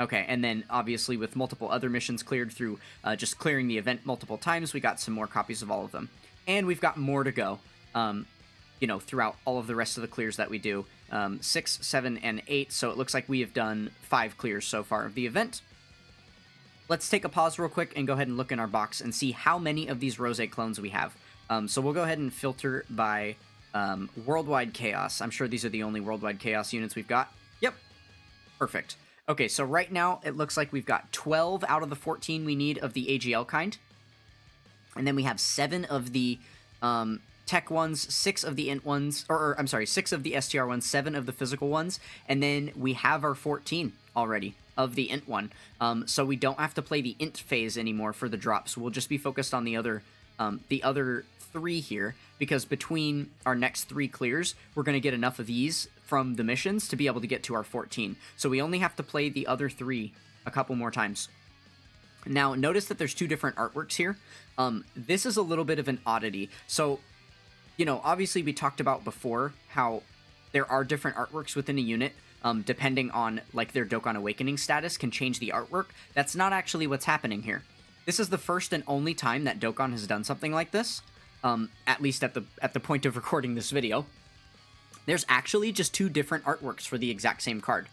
Okay, and then obviously with multiple other missions cleared through just clearing the event multiple times, we got some more copies of all of them. And we've got more to go, you know, throughout all of the rest of the clears that we do. 6, 7, and 8, so it looks like we have done 5 clears so far of the event. Let's take a pause real quick and go ahead and look in our box and see how many of these Rose clones we have. So we'll go ahead and filter by Worldwide Chaos. I'm sure these are the only Worldwide Chaos units we've got. Yep. Perfect. Okay, so right now it looks like we've got 12 out of the 14 we need of the AGL kind. And then we have 7 of the tech ones, 6 of the int ones, or I'm sorry, 6 of the STR ones, 7 of the physical ones, and then we have our 14 already of the int one. So we don't have to play the int phase anymore for the drops. We'll just be focused on the other 3 here, because between our next 3 clears, we're going to get enough of these from the missions to be able to get to our 14. So we only have to play the other 3 a couple more times. Now, notice that there's 2 different artworks here. This is a little bit of an oddity. So, you know, obviously we talked about before how there are different artworks within a unit, depending on, like, their Dokkan Awakening status can change the artwork. That's not actually what's happening here. This is the first and only time that Dokkan has done something like this, at least at the point of recording this video. There's actually just 2 different artworks for the exact same card.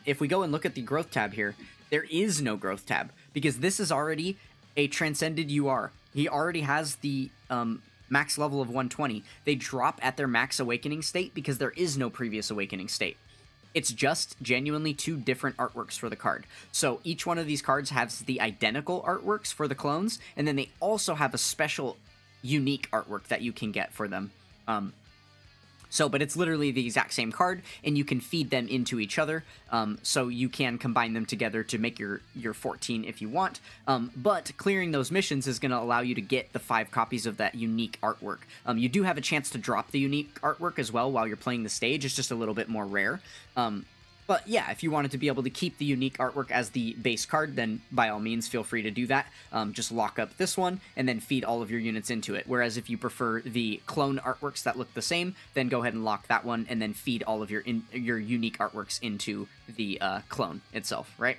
If we go and look at the growth tab here, there is no growth tab, because this is already a transcended UR. He already has the max level of 120. They drop at their max awakening state because there is no previous awakening state. It's just genuinely 2 different artworks for the card. So each one of these cards has the identical artworks for the clones, and then they also have a special unique artwork that you can get for them. But it's literally the exact same card, and you can feed them into each other, so you can combine them together to make your 14 if you want, but clearing those missions is going to allow you to get the 5 copies of that unique artwork. You do have a chance to drop the unique artwork as well while you're playing the stage. It's just a little bit more rare. But yeah, if you wanted to be able to keep the unique artwork as the base card, then by all means feel free to do that. Just lock up this one and then feed all of your units into it. Whereas if you prefer the clone artworks that look the same, then go ahead and lock that one and then feed all of your unique artworks into the clone itself, right?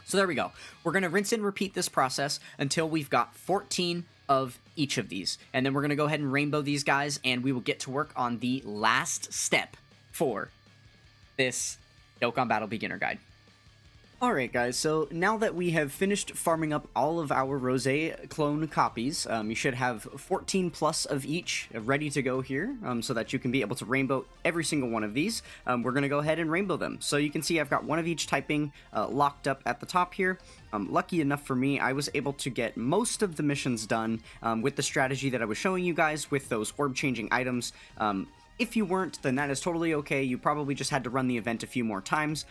So there we go. We're going to rinse and repeat this process until we've got 14 of each of these. And then we're going to go ahead and rainbow these guys, and we will get to work on the last step for this Dokkan Battle Beginner Guide. Alright guys, so now that we have finished farming up all of our Rosé clone copies, you should have 14 plus of each ready to go here, so that you can be able to rainbow every single one of these. We're going to go ahead and rainbow them. So you can see I've got one of each typing locked up at the top here. Lucky enough for me, I was able to get most of the missions done with the strategy that I was showing you guys with those orb-changing items. If you weren't, then that is totally okay. You probably just had to run the event a few more times.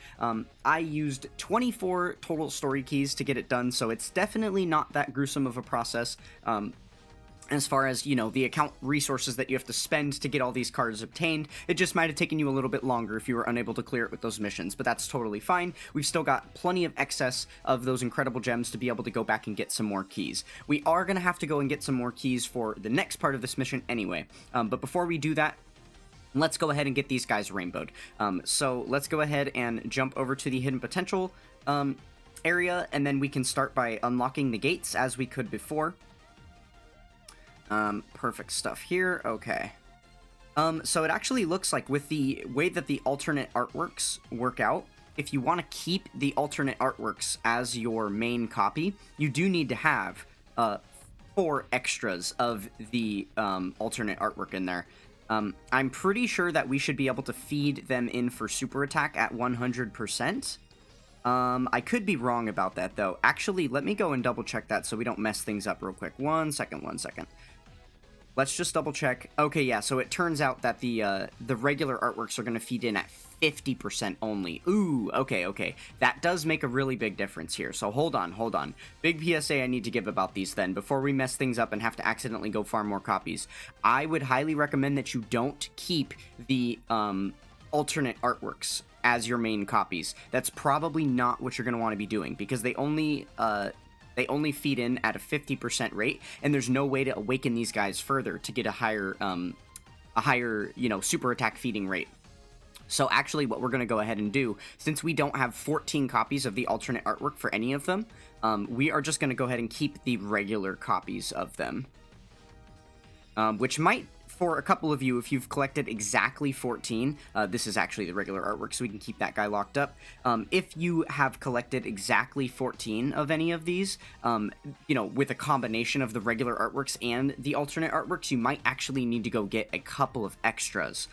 I used 24 total story keys to get it done, so it's definitely not that gruesome of a process. As far as, you know, the account resources that you have to spend to get all these cards obtained, it just might have taken you a little bit longer if you were unable to clear it with those missions, but that's totally fine. We've still got plenty of excess of those incredible gems to be able to go back and get some more keys. We are going to have to go and get some more keys for the next part of this mission anyway, but before we do that, let's go ahead and get these guys rainbowed. So let's go ahead and jump over to the hidden potential area, and then we can start by unlocking the gates as we could before. Perfect stuff here. Okay. So it actually looks like with the way that the alternate artworks work out, if you want to keep the alternate artworks as your main copy, you do need to have 4 extras of the alternate artwork in there. I'm pretty sure that we should be able to feed them in for super attack at 100%. I could be wrong about that, though. Actually, let me go and double check that so we don't mess things up real quick. One second. Let's just double check. Okay, yeah, so it turns out that the regular artworks are going to feed in at 50% only. Ooh, okay. That does make a really big difference here. So hold on. Big PSA I need to give about these then, before we mess things up and have to accidentally go farm more copies. I would highly recommend that you don't keep the alternate artworks as your main copies. That's probably not what you're going to want to be doing, because they only feed in at a 50% rate, and there's no way to awaken these guys further to get a higher, you know, super attack feeding rate. So actually what we're going to go ahead and do, since we don't have 14 copies of the alternate artwork for any of them, we are just going to go ahead and keep the regular copies of them. Which might, for a couple of you, if you've collected exactly 14, this is actually the regular artwork, so we can keep that guy locked up. If you have collected exactly 14 of any of these, you know, with a combination of the regular artworks and the alternate artworks, you might actually need to go get a couple of extras.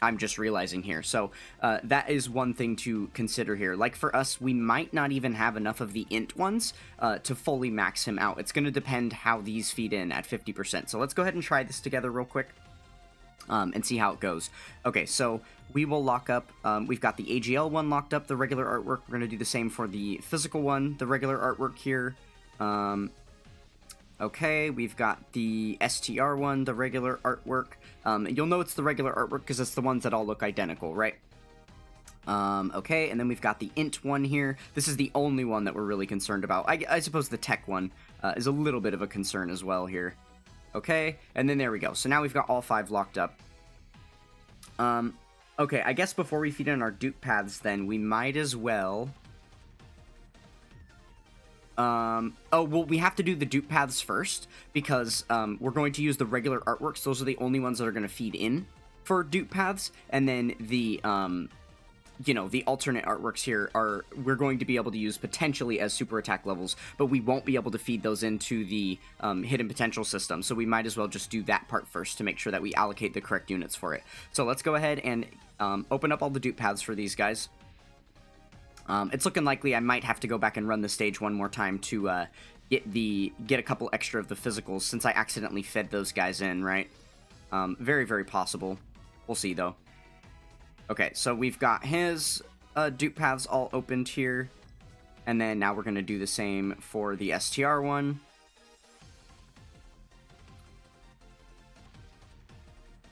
I'm just realizing here. So that is one thing to consider here. Like for us, we might not even have enough of the int ones to fully max him out. It's going to depend how these feed in at 50%. So let's go ahead and try this together real quick and see how it goes. Okay, so we will lock up, we've got the AGL one locked up, the regular artwork. We're going to do the same for the physical one, the regular artwork here. Okay, we've got the STR one, the regular artwork. You'll know it's the regular artwork because it's the ones that all look identical, right? Okay, and then we've got the int one here. This is the only one that we're really concerned about. I suppose the tech one is a little bit of a concern as well here. Okay, and then there we go. So now we've got all 5 locked up. Okay, I guess before we feed in our dupe paths, then we might as well... oh, well, we have to do the dupe paths first, because we're going to use the regular artworks. Those are the only ones that are going to feed in for dupe paths, and then the, you know, the alternate artworks here we're going to be able to use potentially as super attack levels, but we won't be able to feed those into the hidden potential system, so we might as well just do that part first to make sure that we allocate the correct units for it. So let's go ahead and open up all the dupe paths for these guys. It's looking likely I might have to go back and run the stage one more time to get a couple extra of the physicals, since I accidentally fed those guys in, right? Very, very possible. We'll see, though. Okay, so we've got his dupe paths all opened here. And then now we're going to do the same for the STR one.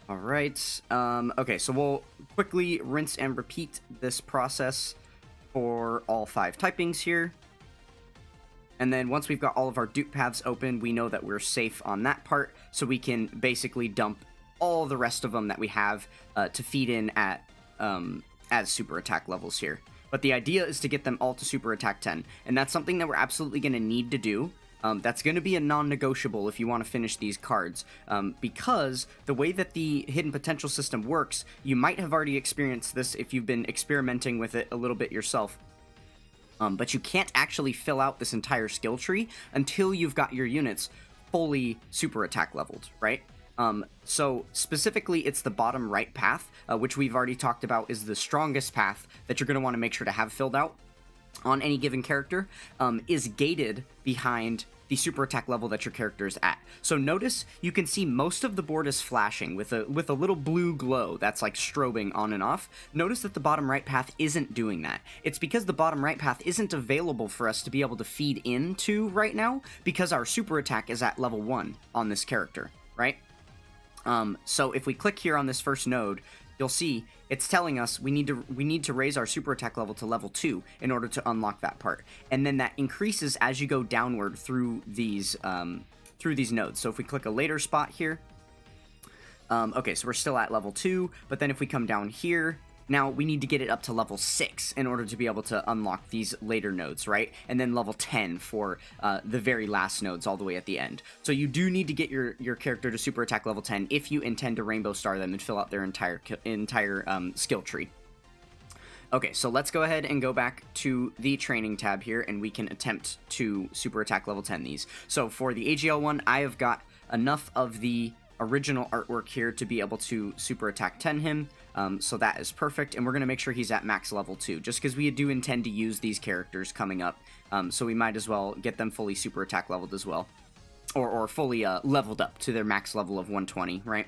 All right. Okay, so we'll quickly rinse and repeat this process for all 5 typings here. And then once we've got all of our dupe paths open, we know that we're safe on that part, so we can basically dump all the rest of them that we have to feed in at as super attack levels here. But the idea is to get them all to super attack 10, and that's something that we're absolutely going to need to do. That's going to be a non-negotiable if you want to finish these cards, because the way that the hidden potential system works, you might have already experienced this if you've been experimenting with it a little bit yourself. But you can't actually fill out this entire skill tree until you've got your units fully super attack leveled, right? So specifically, it's the bottom right path, which we've already talked about is the strongest path that you're going to want to make sure to have filled out on any given character, is gated behind the super attack level that your character is at. So notice you can see most of the board is flashing with a little blue glow that's like strobing on and off. Notice that the bottom right path isn't doing that. It's because the bottom right path isn't available for us to be able to feed into right now because our super attack is at level 1 on this character, right? So if we click here on this first node, you'll see it's telling us we need to raise our super attack level to level 2 in order to unlock that part. And then that increases as you go downward through these nodes. So if we click a later spot here, okay, so we're still at level 2, but then if we come down here, now we need to get it up to level 6 in order to be able to unlock these later nodes, right? And then level 10 for the very last nodes all the way at the end. So you do need to get your character to super attack level 10 if you intend to rainbow star them and fill out their entire skill tree. Okay, so let's go ahead and go back to the training tab here, and we can attempt to super attack level 10 these. So for the AGL one, I have got enough of the original artwork here to be able to super attack 10 him, so that is perfect, and we're going to make sure he's at max level 2, just because we do intend to use these characters coming up, so we might as well get them fully super attack leveled as well, or fully leveled up to their max level of 120, right?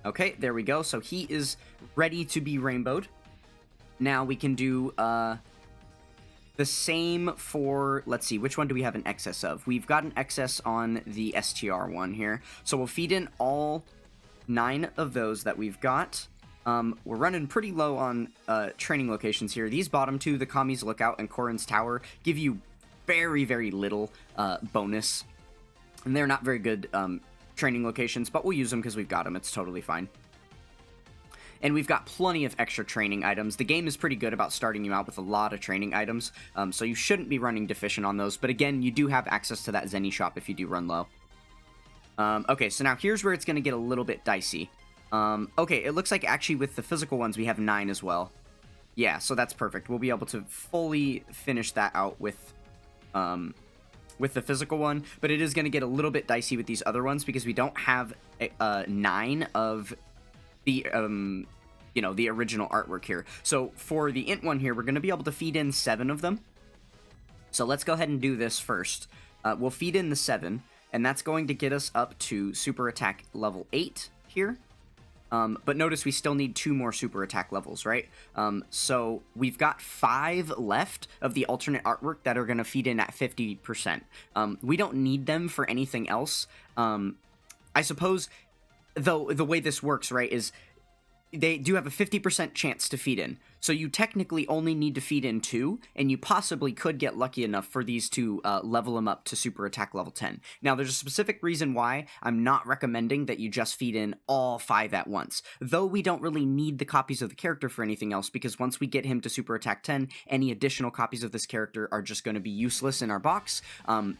Okay, there we go, so he is ready to be rainbowed. Now we can do the same for, let's see, which one do we have an excess of? We've got an excess on the STR one here. So we'll feed in all 9 of those that we've got. We're running pretty low on training locations here. These bottom 2, the Kami's Lookout and Korin's Tower, give you very, very little bonus. And they're not very good training locations, but we'll use them because we've got them. It's totally fine. And we've got plenty of extra training items. The game is pretty good about starting you out with a lot of training items, so you shouldn't be running deficient on those. But again, you do have access to that Zenny shop if you do run low. Okay, so now here's where it's going to get a little bit dicey. Okay, it looks like actually with the physical ones we have 9 as well. Yeah, so that's perfect. We'll be able to fully finish that out with the physical one. But it is going to get a little bit dicey with these other ones because we don't have 9 of the the original artwork here. So for the int one here, we're going to be able to feed in 7 of them. So let's go ahead and do this first. We'll feed in the 7, and that's going to get us up to super attack level 8 here. But notice we still need 2 more super attack levels, right? So we've got 5 left of the alternate artwork that are going to feed in at 50%. We don't need them for anything else. I suppose, though, the way this works, right, is they do have a 50% chance to feed in. So you technically only need to feed in 2, and you possibly could get lucky enough for these to level them up to super attack level 10. Now, there's a specific reason why I'm not recommending that you just feed in all 5 at once. Though we don't really need the copies of the character for anything else, because once we get him to super attack 10, any additional copies of this character are just going to be useless in our box,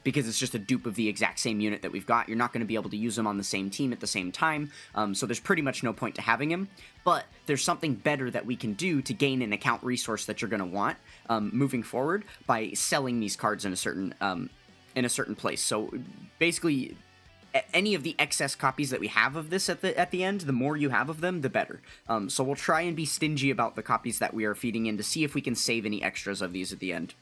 because it's just a dupe of the exact same unit that we've got. You're not going to be able to use them on the same team at the same time, so there's pretty much no point to having him. But there's something better that we can do to gain an account resource that you're going to want moving forward by selling these cards in a certain place. So basically, any of the excess copies that we have of this at the end, the more you have of them, the better. So we'll try and be stingy about the copies that we are feeding in to see if we can save any extras of these at the end.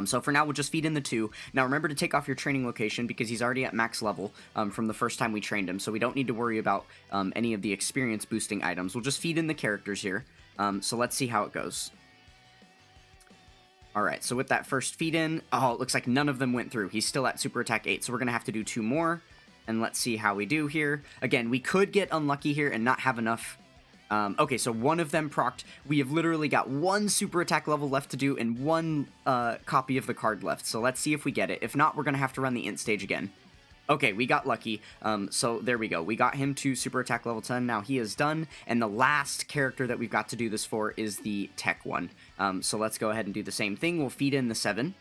So for now, we'll just feed in the 2. Now remember to take off your training location because he's already at max level from the first time we trained him, so we don't need to worry about any of the experience boosting items. We'll just feed in the characters here. So let's see how it goes. Alright, so with that first feed in, oh, it looks like none of them went through. He's still at Super Attack 8, so we're going to have to do 2 more. And let's see how we do here. Again, we could get unlucky here and not have enough. Okay, so one of them procced. We have literally got 1 super attack level left to do and 1 copy of the card left. So let's see if we get it. If not, we're going to have to run the int stage again. Okay, we got lucky. So there we go. We got him to super attack level 10. Now he is done. And the last character that we've got to do this for is the tech one. So let's go ahead and do the same thing. We'll feed in the 7.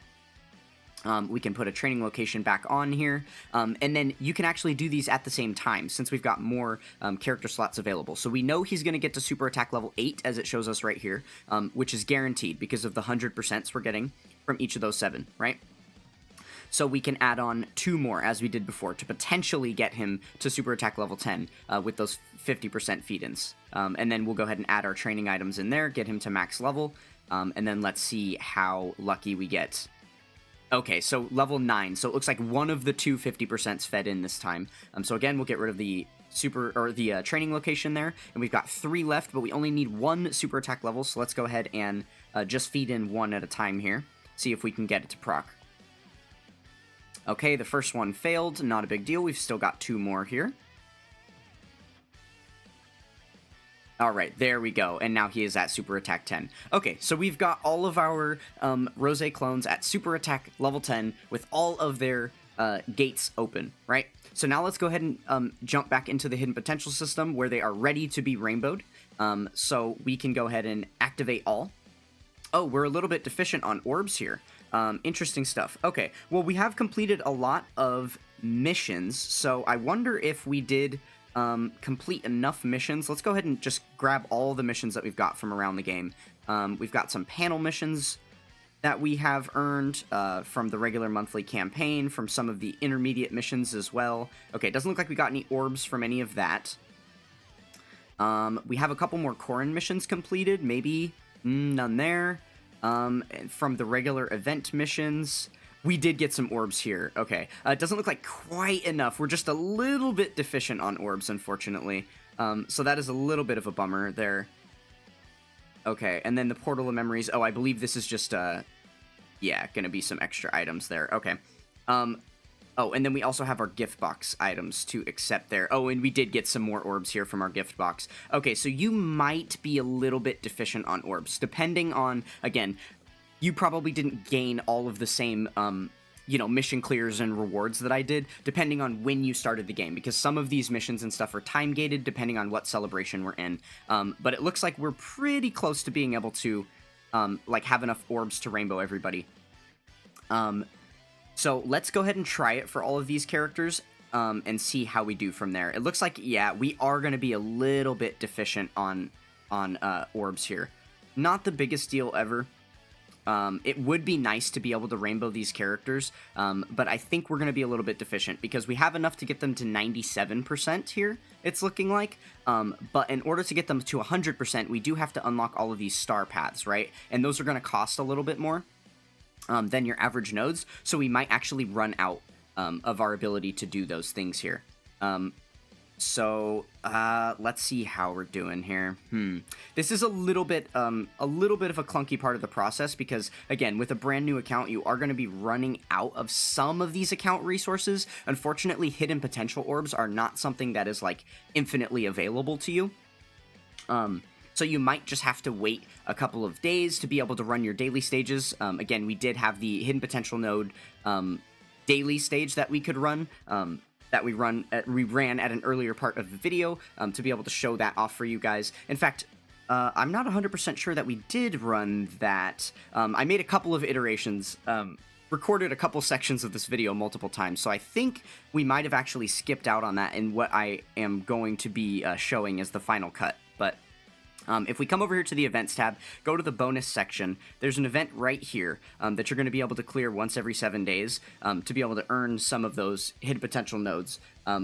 We can put a training location back on here, and then you can actually do these at the same time since we've got more character slots available. So we know he's going to get to super attack level 8 as it shows us right here, which is guaranteed because of the 100% we're getting from each of those 7, right? So we can add on 2 more as we did before to potentially get him to super attack level 10 with those 50% feed-ins. And then we'll go ahead and add our training items in there, get him to max level, and then let's see how lucky we get. Okay, so level 9. So it looks like one of the 2 50%s fed in this time. So again, we'll get rid of the training location there, and we've got 3 left, but we only need 1 super attack level. So let's go ahead and just feed in 1 at a time here. See if we can get it to proc. Okay, the first one failed. Not a big deal. We've still got 2 more here. Alright, there we go, and now he is at Super Attack 10. Okay, so we've got all of our Rose clones at Super Attack level 10 with all of their gates open, right? So now let's go ahead and jump back into the Hidden Potential system where they are ready to be rainbowed. So we can go ahead and activate all. Oh, we're a little bit deficient on orbs here. Interesting stuff. Okay, well, we have completed a lot of missions, so I wonder if we did complete enough missions. Let's go ahead and just grab all the missions that we've got from around the game. We've got some panel missions that we have earned from the regular monthly campaign, from some of the intermediate missions as well. Okay, it doesn't look like we got any orbs from any of that. We have a couple more Corrin missions completed, maybe none there. From the regular event missions, we did get some orbs here. Okay, it doesn't look like quite enough. We're just a little bit deficient on orbs, unfortunately. So that is a little bit of a bummer there. Okay, and then the Portal of Memories. Oh, I believe this is just, yeah, gonna be some extra items there. Okay. Oh, and then we also have our gift box items to accept there. Oh, and we did get some more orbs here from our gift box. Okay, so you might be a little bit deficient on orbs, depending on, again, you probably didn't gain all of the same, you know, mission clears and rewards that I did, depending on when you started the game, because some of these missions and stuff are time-gated depending on what celebration we're in. But it looks like we're pretty close to being able to, like, have enough orbs to rainbow everybody. So let's go ahead and try it for all of these characters, and see how we do from there. It looks like, yeah, we are going to be a little bit deficient on orbs here. Not the biggest deal ever. It would be nice to be able to rainbow these characters, but I think we're going to be a little bit deficient because we have enough to get them to 97% here, it's looking like, but in order to get them to 100%, we do have to unlock all of these star paths, right? And those are going to cost a little bit more than your average nodes, so we might actually run out of our ability to do those things here. So let's see how we're doing here. This is a little bit of a clunky part of the process because, again, with a brand new account, you are going to be running out of some of these account resources. Unfortunately, hidden potential orbs are not something that is, like, infinitely available to you. So you might just have to wait a couple of days to be able to run your daily stages. Again, we did have the hidden potential node daily stage that we could run. That we ran at an earlier part of the video to be able to show that off for you guys. In fact, I'm not 100% sure that we did run that. I made a couple of iterations, recorded a couple sections of this video multiple times, so I think we might have actually skipped out on that in what I am going to be showing as the final cut. But if we come over here to the events tab, go to the bonus section, there's an event right here that you're going to be able to clear once every 7 days to be able to earn some of those hidden potential nodes.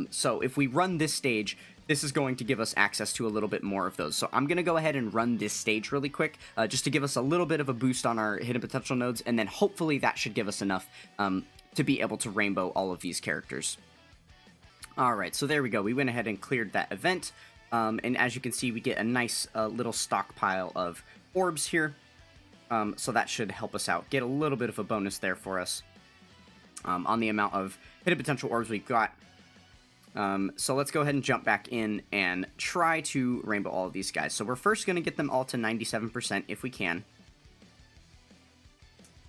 So if we run this stage, this is going to give us access to a little bit more of those. So I'm going to go ahead and run this stage really quick, just to give us a little bit of a boost on our hidden potential nodes, and then hopefully that should give us enough to be able to rainbow all of these characters. Alright, so there we go. We went ahead and cleared that event, and as you can see, we get a nice little stockpile of orbs here, so that should help us out. Get a little bit of a bonus there for us on the amount of hidden potential orbs we've got. So let's go ahead and jump back in and try to rainbow all of these guys. So we're first going to get them all to 97% if we can.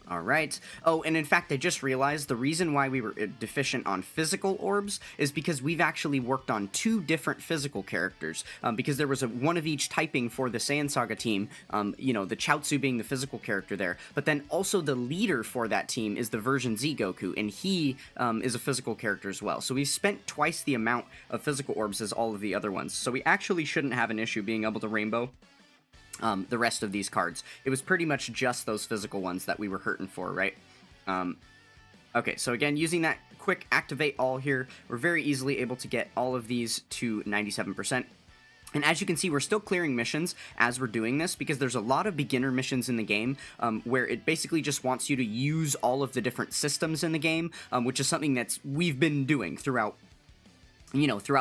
Alright. Oh, and in fact, I just realized the reason why we were deficient on physical orbs is because we've actually worked on 2 different physical characters, because there was one of each typing for the Saiyan Saga team, you know, the Chaozu being the physical character there, but then also the leader for that team is the version Z Goku, and he is a physical character as well. So we've spent twice the amount of physical orbs as all of the other ones, so we actually shouldn't have an issue being able to rainbow the rest of these cards. It was pretty much just those physical ones that we were hurting for, right? Okay, so again, using that quick activate all here, we're very easily able to get all of these to 97%. And as you can see, we're still clearing missions as we're doing this, because there's a lot of beginner missions in the game where it basically just wants you to use all of the different systems in the game, which is something we've been doing throughout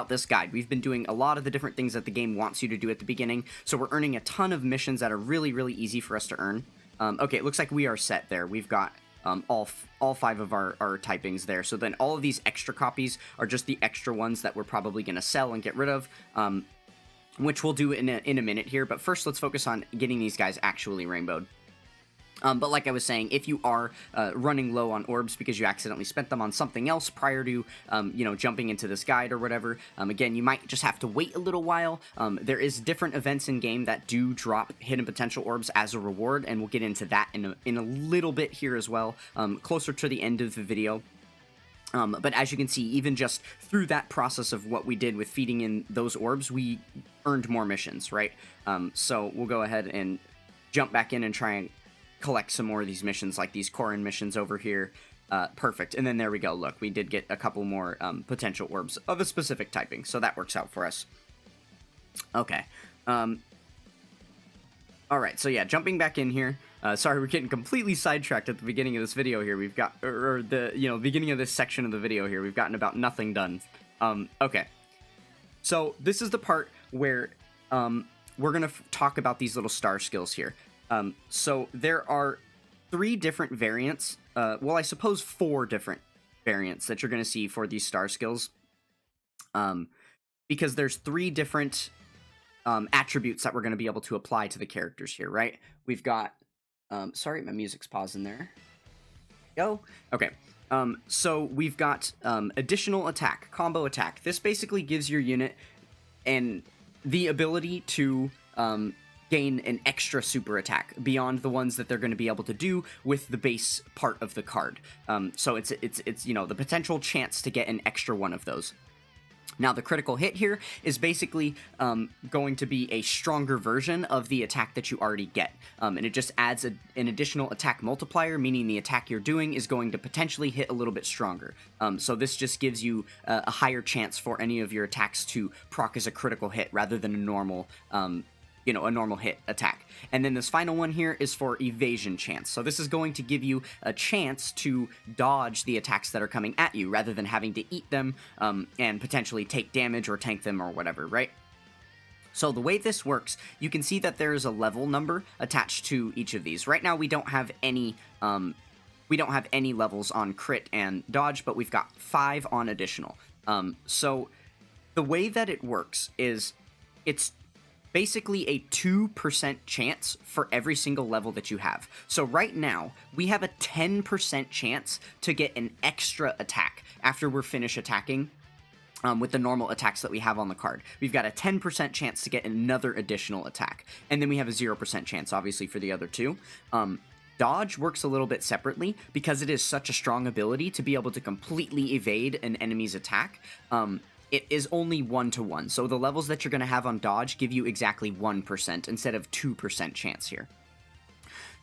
this guide. We've been doing a lot of the different things that the game wants you to do at the beginning, so we're earning a ton of missions that are really, really easy for us to earn. Okay, it looks like we are set there. We've got all 5 of our typings there, so then all of these extra copies are just the extra ones that we're probably going to sell and get rid of, which we'll do in a minute here, but first let's focus on getting these guys actually rainbowed. But like I was saying, if you are running low on orbs because you accidentally spent them on something else prior to, jumping into this guide or whatever, again, you might just have to wait a little while. There is different events in game that do drop hidden potential orbs as a reward, and we'll get into that in a little bit here as well, closer to the end of the video. But as you can see, even just through that process of what we did with feeding in those orbs, we earned more missions, right? So we'll go ahead and jump back in and try and collect some more of these missions, like these Korin missions over here. Perfect. And then there we go. Look, we did get a couple more potential orbs of a specific typing, so that works out for us. Okay. Alright, so yeah, jumping back in here. Sorry, we're getting completely sidetracked at the beginning of this video here. We've got, beginning of this section of the video here, we've gotten about nothing done. Okay. So this is the part where we're going to talk about these little star skills here. So there are 3 different variants, well, I suppose 4 different variants that you're going to see for these star skills, because there's 3 different attributes that we're going to be able to apply to the characters here, right? We've got, sorry, my music's pausing there. Go. Okay. So we've got additional attack, combo attack. This basically gives your unit the ability to gain an extra super attack beyond the ones that they're going to be able to do with the base part of the card. So it's the potential chance to get an extra one of those. Now, the critical hit here is basically going to be a stronger version of the attack that you already get. And it just adds an additional attack multiplier, meaning the attack you're doing is going to potentially hit a little bit stronger. So this just gives you a higher chance for any of your attacks to proc as a critical hit rather than a normal a normal hit attack. And then this final one here is for evasion chance. So this is going to give you a chance to dodge the attacks that are coming at you rather than having to eat them and potentially take damage or tank them or whatever, right? So the way this works, you can see that there is a level number attached to each of these. Right now we don't have any levels on crit and dodge, but we've got 5 on additional. So the way that it works is it's basically a 2% chance for every single level that you have. So right now, we have a 10% chance to get an extra attack after we're finished attacking with the normal attacks that we have on the card. We've got a 10% chance to get another additional attack. And then we have a 0% chance, obviously, for the other 2. Dodge works a little bit separately because it is such a strong ability to be able to completely evade an enemy's attack. It is only 1-to-1, so the levels that you're going to have on dodge give you exactly 1% instead of 2% chance here.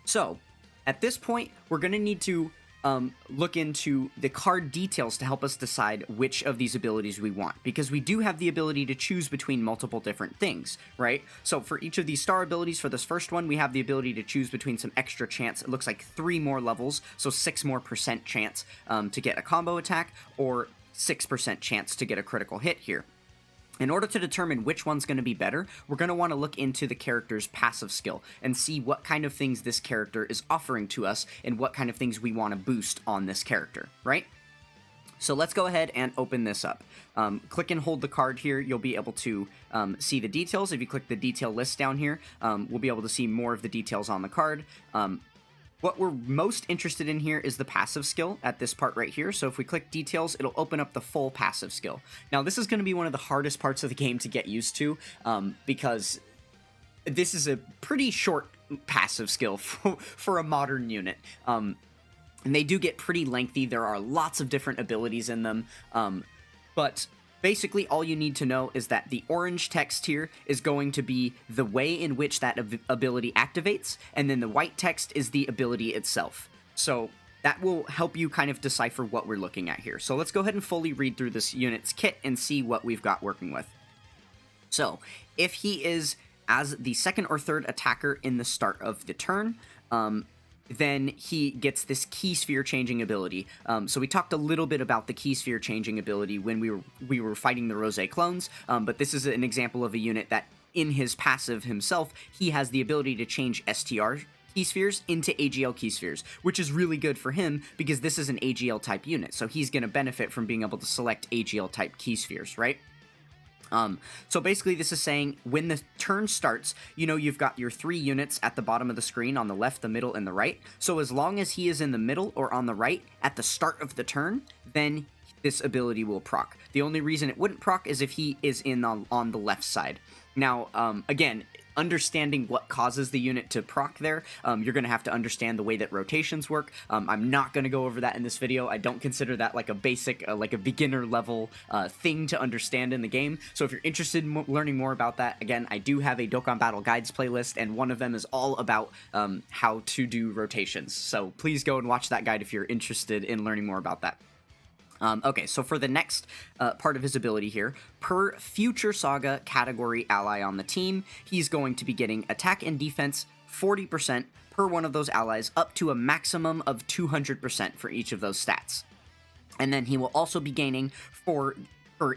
So, at this point, we're going to need to look into the card details to help us decide which of these abilities we want, because we do have the ability to choose between multiple different things, right? So for each of these star abilities, for this first one, we have the ability to choose between some extra chance. It looks like 3 more levels, so 6 more % chance to get a combo attack, or 6% chance to get a critical hit here. In order to determine which one's going to be better, we're going to want to look into the character's passive skill and see what kind of things this character is offering to us and what kind of things we want to boost on this character, right? So let's go ahead and open this up. Click and hold the card here. You'll be able to see the details. If you click the detail list down here, we'll be able to see more of the details on the card. What we're most interested in here is the passive skill at this part right here. So if we click details, it'll open up the full passive skill. Now, this is going to be one of the hardest parts of the game to get used to because this is a pretty short passive skill for a modern unit. And they do get pretty lengthy. There are lots of different abilities in them. But basically, all you need to know is that the orange text here is going to be the way in which that ability activates, and then the white text is the ability itself. So that will help you kind of decipher what we're looking at here. So let's go ahead and fully read through this unit's kit and see what we've got working with. So if he is as the second or third attacker in the start of the turn, then he gets this key sphere changing ability. So we talked a little bit about the key sphere changing ability when we were fighting the Rose clones, but this is an example of a unit that in his passive himself, he has the ability to change STR key spheres into AGL key spheres, which is really good for him because this is an AGL type unit, so he's going to benefit from being able to select AGL type key spheres, right? So basically this is saying when the turn starts, you know, you've got your 3 units at the bottom of the screen on the left, the middle, and the right. So as long as he is in the middle or on the right at the start of the turn, then this ability will proc. The only reason it wouldn't proc is if he is on the left side. Now, again, understanding what causes the unit to proc there, you're going to have to understand the way that rotations work. I'm not going to go over that in this video. I don't consider that like a basic, like a beginner level thing to understand in the game. So if you're interested in learning more about that, again, I do have a Dokkan Battle Guides playlist, and one of them is all about how to do rotations. So please go and watch that guide if you're interested in learning more about that. Okay, so for the next part of his ability here, per Future Saga category ally on the team, he's going to be getting attack and defense 40% per one of those allies, up to a maximum of 200% for each of those stats. And then he will also be gaining, for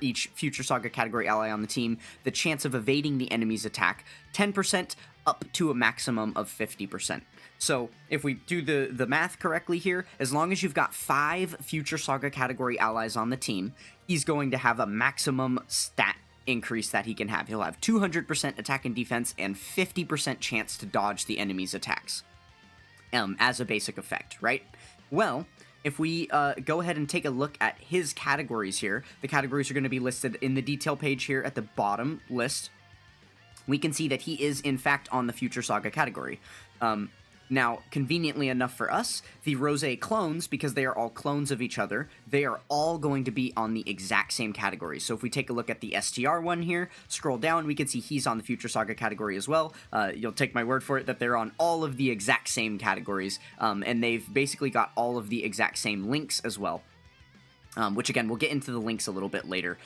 each Future Saga category ally on the team, the chance of evading the enemy's attack 10% up to a maximum of 50%. So if we do the math correctly here, as long as you've got 5 Future Saga category allies on the team, he's going to have a maximum stat increase that he can have. He'll have 200% attack and defense and 50% chance to dodge the enemy's attacks as a basic effect, right? Well, if we go ahead and take a look at his categories here, the categories are going to be listed in the detail page here at the bottom list. We can see that he is, in fact, on the Future Saga category. Now, conveniently enough for us, the Rose clones, because they are all clones of each other, they are all going to be on the exact same category. So if we take a look at the STR one here, scroll down, we can see he's on the Future Saga category as well. You'll take my word for it that they're on all of the exact same categories, and they've basically got all of the exact same links as well. Which again, we'll get into the links a little bit later,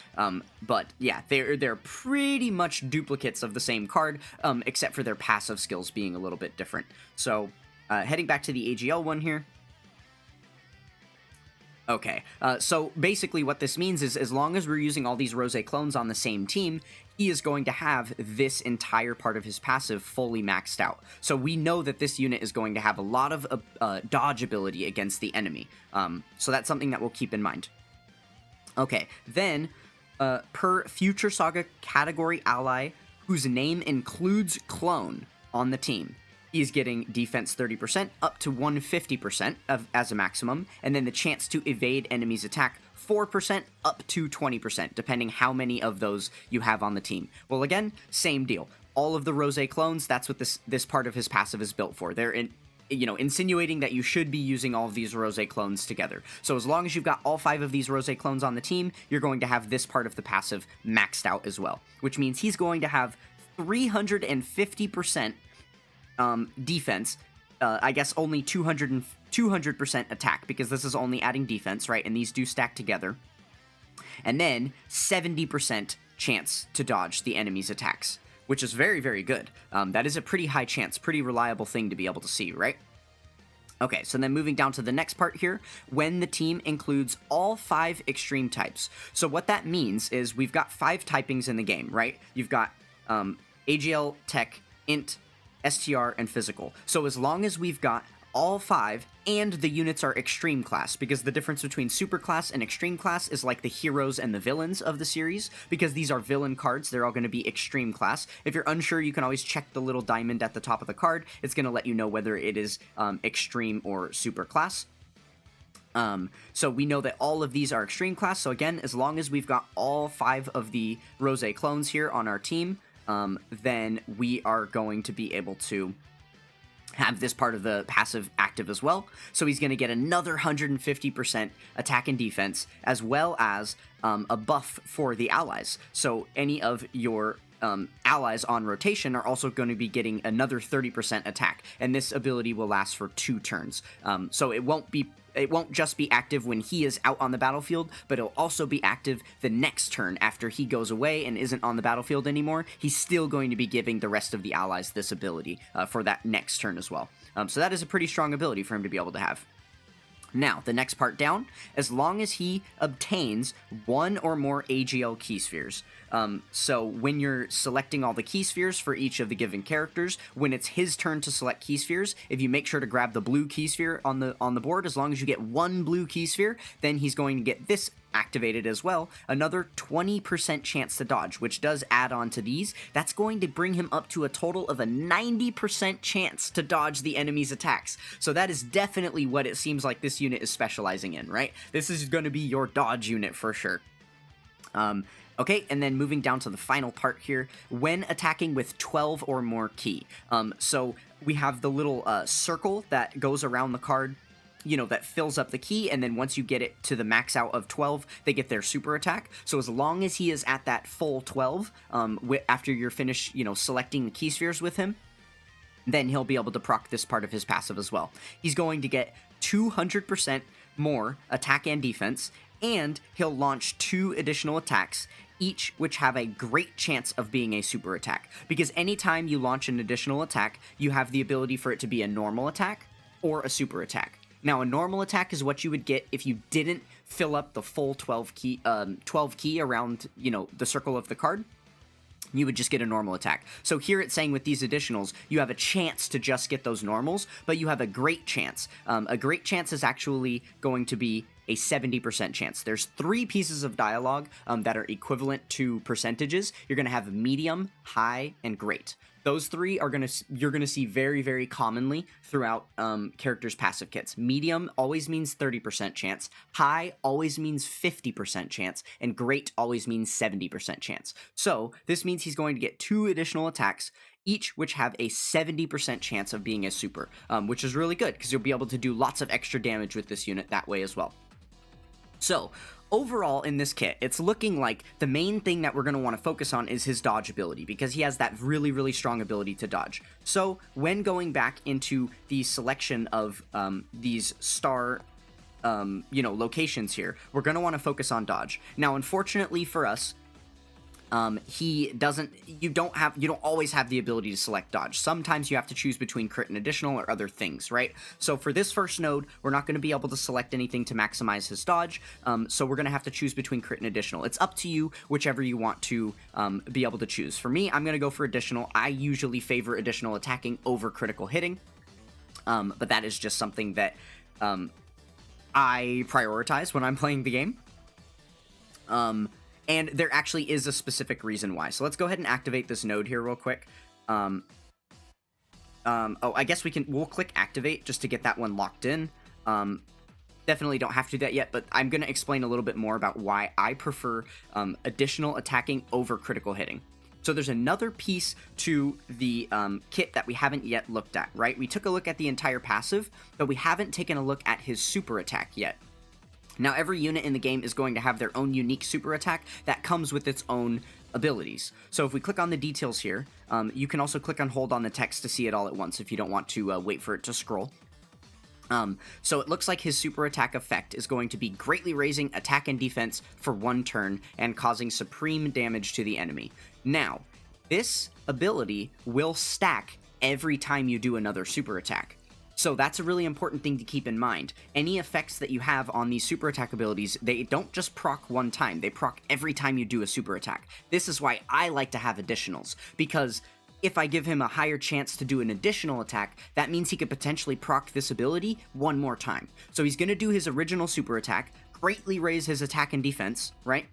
but yeah, they're pretty much duplicates of the same card, except for their passive skills being a little bit different. So, heading back to the AGL one here. Okay, so basically what this means is as long as we're using all these Rose clones on the same team, he is going to have this entire part of his passive fully maxed out. So we know that this unit is going to have a lot of dodge ability against the enemy. So that's something that we'll keep in mind. Okay, then, per Future Saga category ally whose name includes clone on the team, he's getting defense 30% up to 150% as a maximum, and then the chance to evade enemy's attack 4% up to 20%, depending how many of those you have on the team. Well, again, same deal. All of the Rose clones, that's what this part of his passive is built for. They're insinuating that you should be using all of these Rose clones together. So as long as you've got all 5 of these Rose clones on the team, you're going to have this part of the passive maxed out as well, which means he's going to have 350% defense, I guess only 200% 200% attack, because this is only adding defense, right? And these do stack together. And then 70% chance to dodge the enemy's attacks, which is very, very good. That is a pretty high chance, pretty reliable thing to be able to see, right? Okay, so then moving down to the next part here, when the team includes all 5 extreme types. So what that means is we've got 5 typings in the game, right? You've got AGL, Tech, Int, STR, and Physical. So as long as we've got all 5, and the units are extreme class, because the difference between super class and extreme class is like the heroes and the villains of the series, because these are villain cards, they're all going to be extreme class. If you're unsure, you can always check the little diamond at the top of the card. It's going to let you know whether it is extreme or super class. So we know that all of these are extreme class, so again, as long as we've got all 5 of the Rose clones here on our team, then we are going to be able to have this part of the passive active as well. So he's going to get another 150% attack and defense, as well as a buff for the allies. So any of your allies on rotation are also going to be getting another 30% attack, and this ability will last for 2 turns. So it won't just be active when he is out on the battlefield, but it'll also be active the next turn after he goes away and isn't on the battlefield anymore. He's still going to be giving the rest of the allies this ability for that next turn as well. So that is a pretty strong ability for him to be able to have. Now, the next part down, as long as he obtains 1 or more AGL key spheres. So when you're selecting all the key spheres for each of the given characters, when it's his turn to select key spheres, if you make sure to grab the blue key sphere on the board, as long as you get 1 blue key sphere, then he's going to get this activated as well, another 20% chance to dodge, which does add on to these. That's going to bring him up to a total of a 90% chance to dodge the enemy's attacks. So that is definitely what it seems like this unit is specializing in, right? This is going to be your dodge unit for sure. Okay, and then moving down to the final part here, when attacking with 12 or more key. So we have the little circle that goes around the card, you know, that fills up the key, and then once you get it to the max out of 12, they get their super attack. So as long as he is at that full 12, after you're finished, you know, selecting the key spheres with him, then he'll be able to proc this part of his passive as well. He's going to get 200% more attack and defense, and he'll launch 2 additional attacks, each which have a great chance of being a super attack. Because anytime you launch an additional attack, you have the ability for it to be a normal attack or a super attack. Now, a normal attack is what you would get if you didn't fill up the full 12 key around, you know, the circle of the card. You would just get a normal attack. So here it's saying with these additionals, you have a chance to just get those normals, but you have a great chance. A great chance is actually going to be a 70% chance. There's 3 pieces of dialogue that are equivalent to percentages. You're going to have medium, high, and great. Those 3 are you're gonna see very, very commonly throughout characters' passive kits. Medium always means 30% chance, high always means 50% chance, and great always means 70% chance. So this means he's going to get 2 additional attacks, each which have a 70% chance of being a super, which is really good because you'll be able to do lots of extra damage with this unit that way as well. So, overall in this kit, it's looking like the main thing that we're going to want to focus on is his dodge ability, because he has that really, really strong ability to dodge. So, when going back into the selection of these star locations here, we're going to want to focus on dodge. Now, unfortunately for us, you don't always have the ability to select dodge. Sometimes you have to choose between crit and additional or other things, right? So for this first node, we're not going to be able to select anything to maximize his dodge, so we're going to have to choose between crit and additional. It's up to you, whichever you want to be able to choose. For me, I'm going to go for additional. I usually favor additional attacking over critical hitting, but that is just something that I prioritize when I'm playing the game. And there actually is a specific reason why. So let's go ahead and activate this node here real quick. I guess we'll click activate just to get that one locked in. Definitely don't have to do that yet, but I'm going to explain a little bit more about why I prefer additional attacking over critical hitting. So there's another piece to the kit that we haven't yet looked at, right? We took a look at the entire passive, but we haven't taken a look at his super attack yet. Now, every unit in the game is going to have their own unique super attack that comes with its own abilities. So if we click on the details here, you can also click on hold on the text to see it all at once if you don't want to wait for it to scroll. So it looks like his super attack effect is going to be greatly raising attack and defense for 1 turn and causing supreme damage to the enemy. Now, this ability will stack every time you do another super attack. So that's a really important thing to keep in mind. Any effects that you have on these super attack abilities, they don't just proc 1 time, they proc every time you do a super attack. This is why I like to have additionals, because if I give him a higher chance to do an additional attack, that means he could potentially proc this ability 1 more time. So he's going to do his original super attack, greatly raise his attack and defense, right?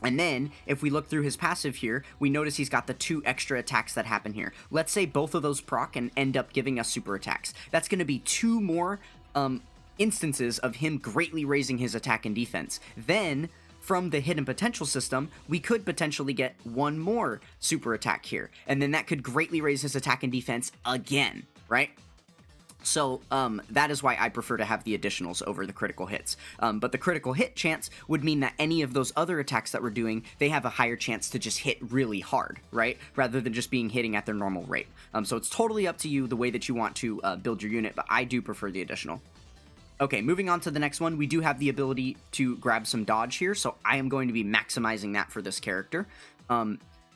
And then, if we look through his passive here, we notice he's got the 2 extra attacks that happen here. Let's say both of those proc and end up giving us super attacks. That's going to be 2 more instances of him greatly raising his attack and defense. Then, from the hidden potential system, we could potentially get 1 more super attack here, and then that could greatly raise his attack and defense again, right? So, that is why I prefer to have the additionals over the critical hits. But the critical hit chance would mean that any of those other attacks that we're doing, they have a higher chance to just hit really hard, right? Rather than just being hitting at their normal rate. So it's totally up to you the way that you want to build your unit, but I do prefer the additional. Okay, moving on to the next one, we do have the ability to grab some dodge here, so I am going to be maximizing that for this character.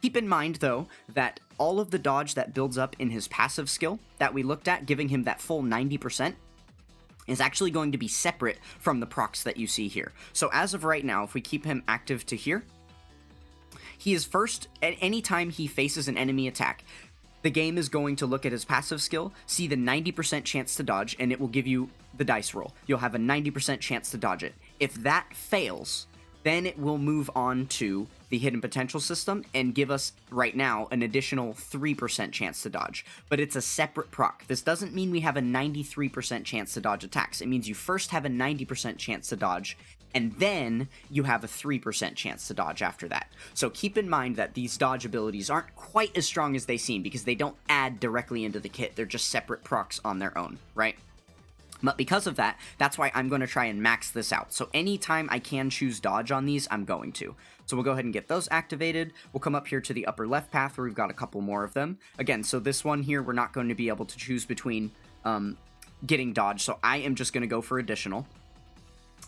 Keep in mind, though, that all of the dodge that builds up in his passive skill that we looked at, giving him that full 90%, is actually going to be separate from the procs that you see here. So as of right now, if we keep him active to here, he is first, at any time he faces an enemy attack, the game is going to look at his passive skill, see the 90% chance to dodge, and it will give you the dice roll. You'll have a 90% chance to dodge it. If that fails, then it will move on to the hidden potential system and give us, right now, an additional 3% chance to dodge. But it's a separate proc. This doesn't mean we have a 93% chance to dodge attacks. It means you first have a 90% chance to dodge, and then you have a 3% chance to dodge after that. So keep in mind that these dodge abilities aren't quite as strong as they seem, because they don't add directly into the kit. They're just separate procs on their own, right? But because of that, that's why I'm going to try and max this out. So anytime I can choose dodge on these, I'm going to. So we'll go ahead and get those activated. We'll come up here to the upper left path where we've got a couple more of them. Again, so this one here, we're not going to be able to choose between getting dodge. So I am just going to go for additional.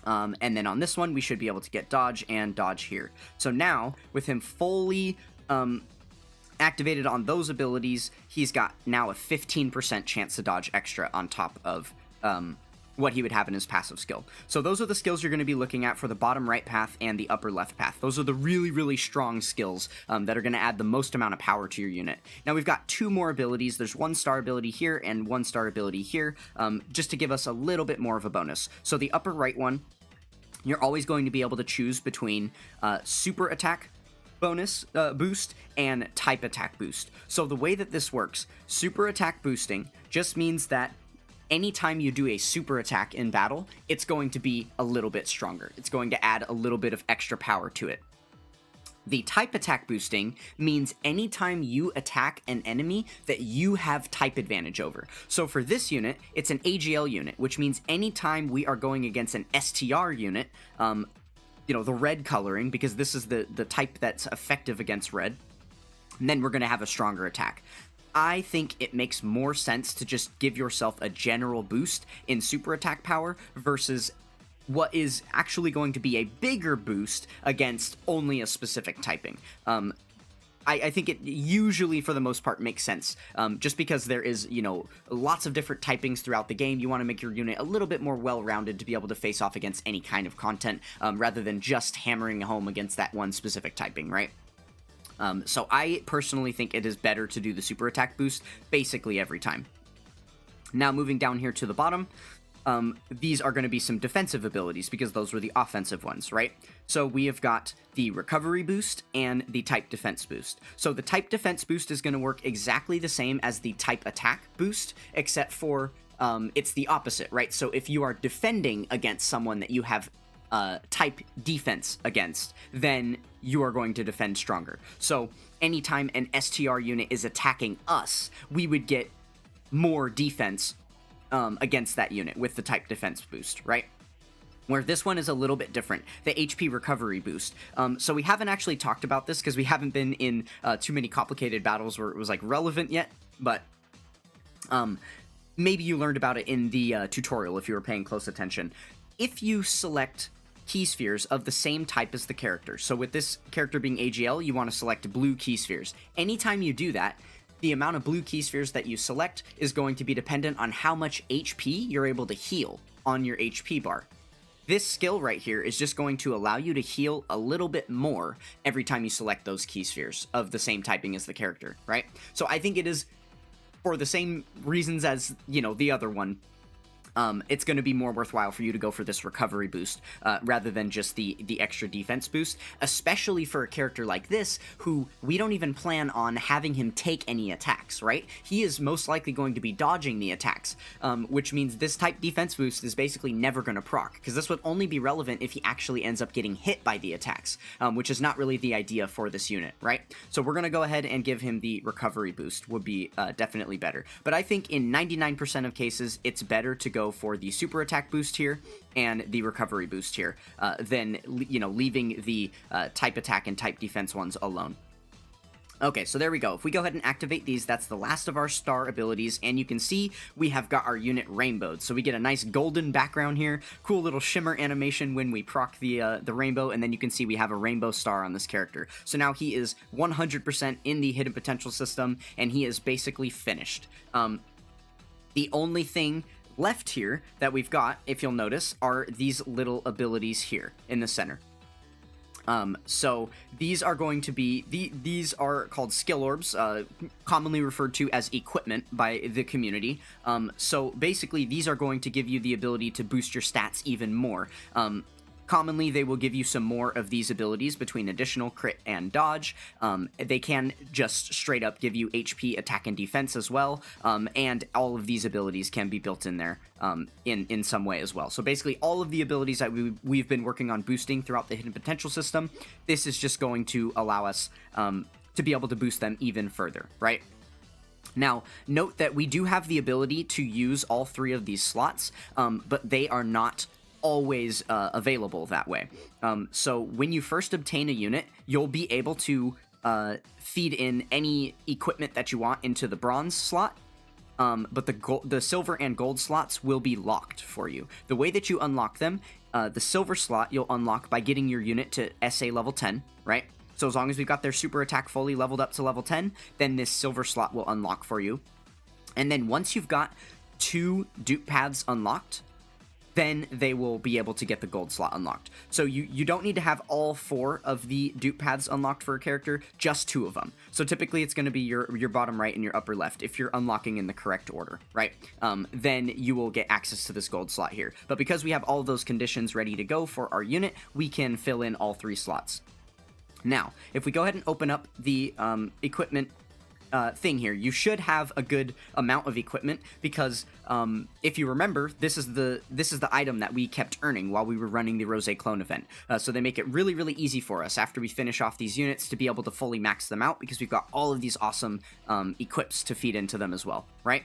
And then on this one, we should be able to get dodge and dodge here. So now, with him fully activated on those abilities, he's got now a 15% chance to dodge extra on top of what he would have in his passive skill. So those are the skills you're going to be looking at for the bottom right path and the upper left path. Those are the really, really strong skills that are going to add the most amount of power to your unit. Now we've got 2 more abilities. There's 1-star ability here and 1-star ability here, just to give us a little bit more of a bonus. So the upper right one, you're always going to be able to choose between super attack bonus boost and type attack boost. So the way that this works, super attack boosting just means that anytime you do a super attack in battle, it's going to be a little bit stronger. It's going to add a little bit of extra power to it. The type attack boosting means anytime you attack an enemy that you have type advantage over. So for this unit, it's an AGL unit, which means anytime we are going against an STR unit, you know, the red coloring, because this is the type that's effective against red, and then we're going to have a stronger attack. I think it makes more sense to just give yourself a general boost in super attack power versus what is actually going to be a bigger boost against only a specific typing. I think it usually, for the most part, makes sense. Just because there is, you know, lots of different typings throughout the game, you want to make your unit a little bit more well-rounded to be able to face off against any kind of content, rather than just hammering home against that one specific typing, right? So I personally think it is better to do the super attack boost basically every time. Now moving down here to the bottom, these are going to be some defensive abilities because those were the offensive ones, right? So we have got the recovery boost and the type defense boost. So the type defense boost is going to work exactly the same as the type attack boost, except for it's the opposite, right? So if you are defending against someone that you have type defense against, then you are going to defend stronger. So anytime an STR unit is attacking us, we would get more defense against that unit with the type defense boost, right? Where this one is a little bit different, the HP recovery boost. So we haven't actually talked about this because we haven't been in too many complicated battles where it was like relevant yet, but maybe you learned about it in the tutorial if you were paying close attention. If you select key spheres of the same type as the character, so with this character being AGL, you want to select blue key spheres. Anytime you do that, the amount of blue key spheres that you select is going to be dependent on how much HP you're able to heal on your HP bar. This skill right here is just going to allow you to heal a little bit more every time you select those key spheres of the same typing as the character, right? So I think it is, for the same reasons as, you know, the other one, it's going to be more worthwhile for you to go for this recovery boost rather than just the extra defense boost, especially for a character like this who we don't even plan on having him take any attacks, right? He is most likely going to be dodging the attacks, which means this type defense boost is basically never going to proc, because this would only be relevant if he actually ends up getting hit by the attacks, which is not really the idea for this unit, right? So we're going to go ahead and give him the recovery boost, would be definitely better. But I think in 99% of cases, it's better to go for the super attack boost here and the recovery boost here than, you know, leaving the type attack and type defense ones alone. Okay, so there we go. If we go ahead and activate these, that's the last of our star abilities, and you can see we have got our unit rainbowed. So we get a nice golden background here, cool little shimmer animation when we proc the rainbow, and then you can see we have a rainbow star on this character. So now he is 100% in the hidden potential system, and he is basically finished. The only thing left here that we've got, if you'll notice, are these little abilities here in the center. So these are going to be, these are called skill orbs, commonly referred to as equipment by the community. So basically these are going to give you the ability to boost your stats even more. Commonly, they will give you some more of these abilities between additional crit and dodge. They can just straight up give you HP, attack, and defense as well, and all of these abilities can be built in there in some way as well. So basically, all of the abilities that we've been working on boosting throughout the hidden potential system, this is just going to allow us to be able to boost them even further, right? Now, note that we do have the ability to use all three of these slots, but they are not always available that way. So when you first obtain a unit, you'll be able to feed in any equipment that you want into the bronze slot, but the silver and gold slots will be locked for you. The way that you unlock them, the silver slot you'll unlock by getting your unit to SA level 10, right? So as long as we've got their super attack fully leveled up to level 10, then this silver slot will unlock for you. And then once you've got 2 dupe paths unlocked, then they will be able to get the gold slot unlocked. So you don't need to have all 4 of the dupe paths unlocked for a character, just 2 of them. So typically it's going to be your bottom right and your upper left if you're unlocking in the correct order, right? Then you will get access to this gold slot here. But because we have all of those conditions ready to go for our unit, we can fill in all 3 slots. Now, if we go ahead and open up the equipment thing here, you should have a good amount of equipment because if you remember, this is the item that we kept earning while we were running the Rose Clone event. So they make it really, really easy for us after we finish off these units to be able to fully max them out because we've got all of these awesome equips to feed into them as well, right?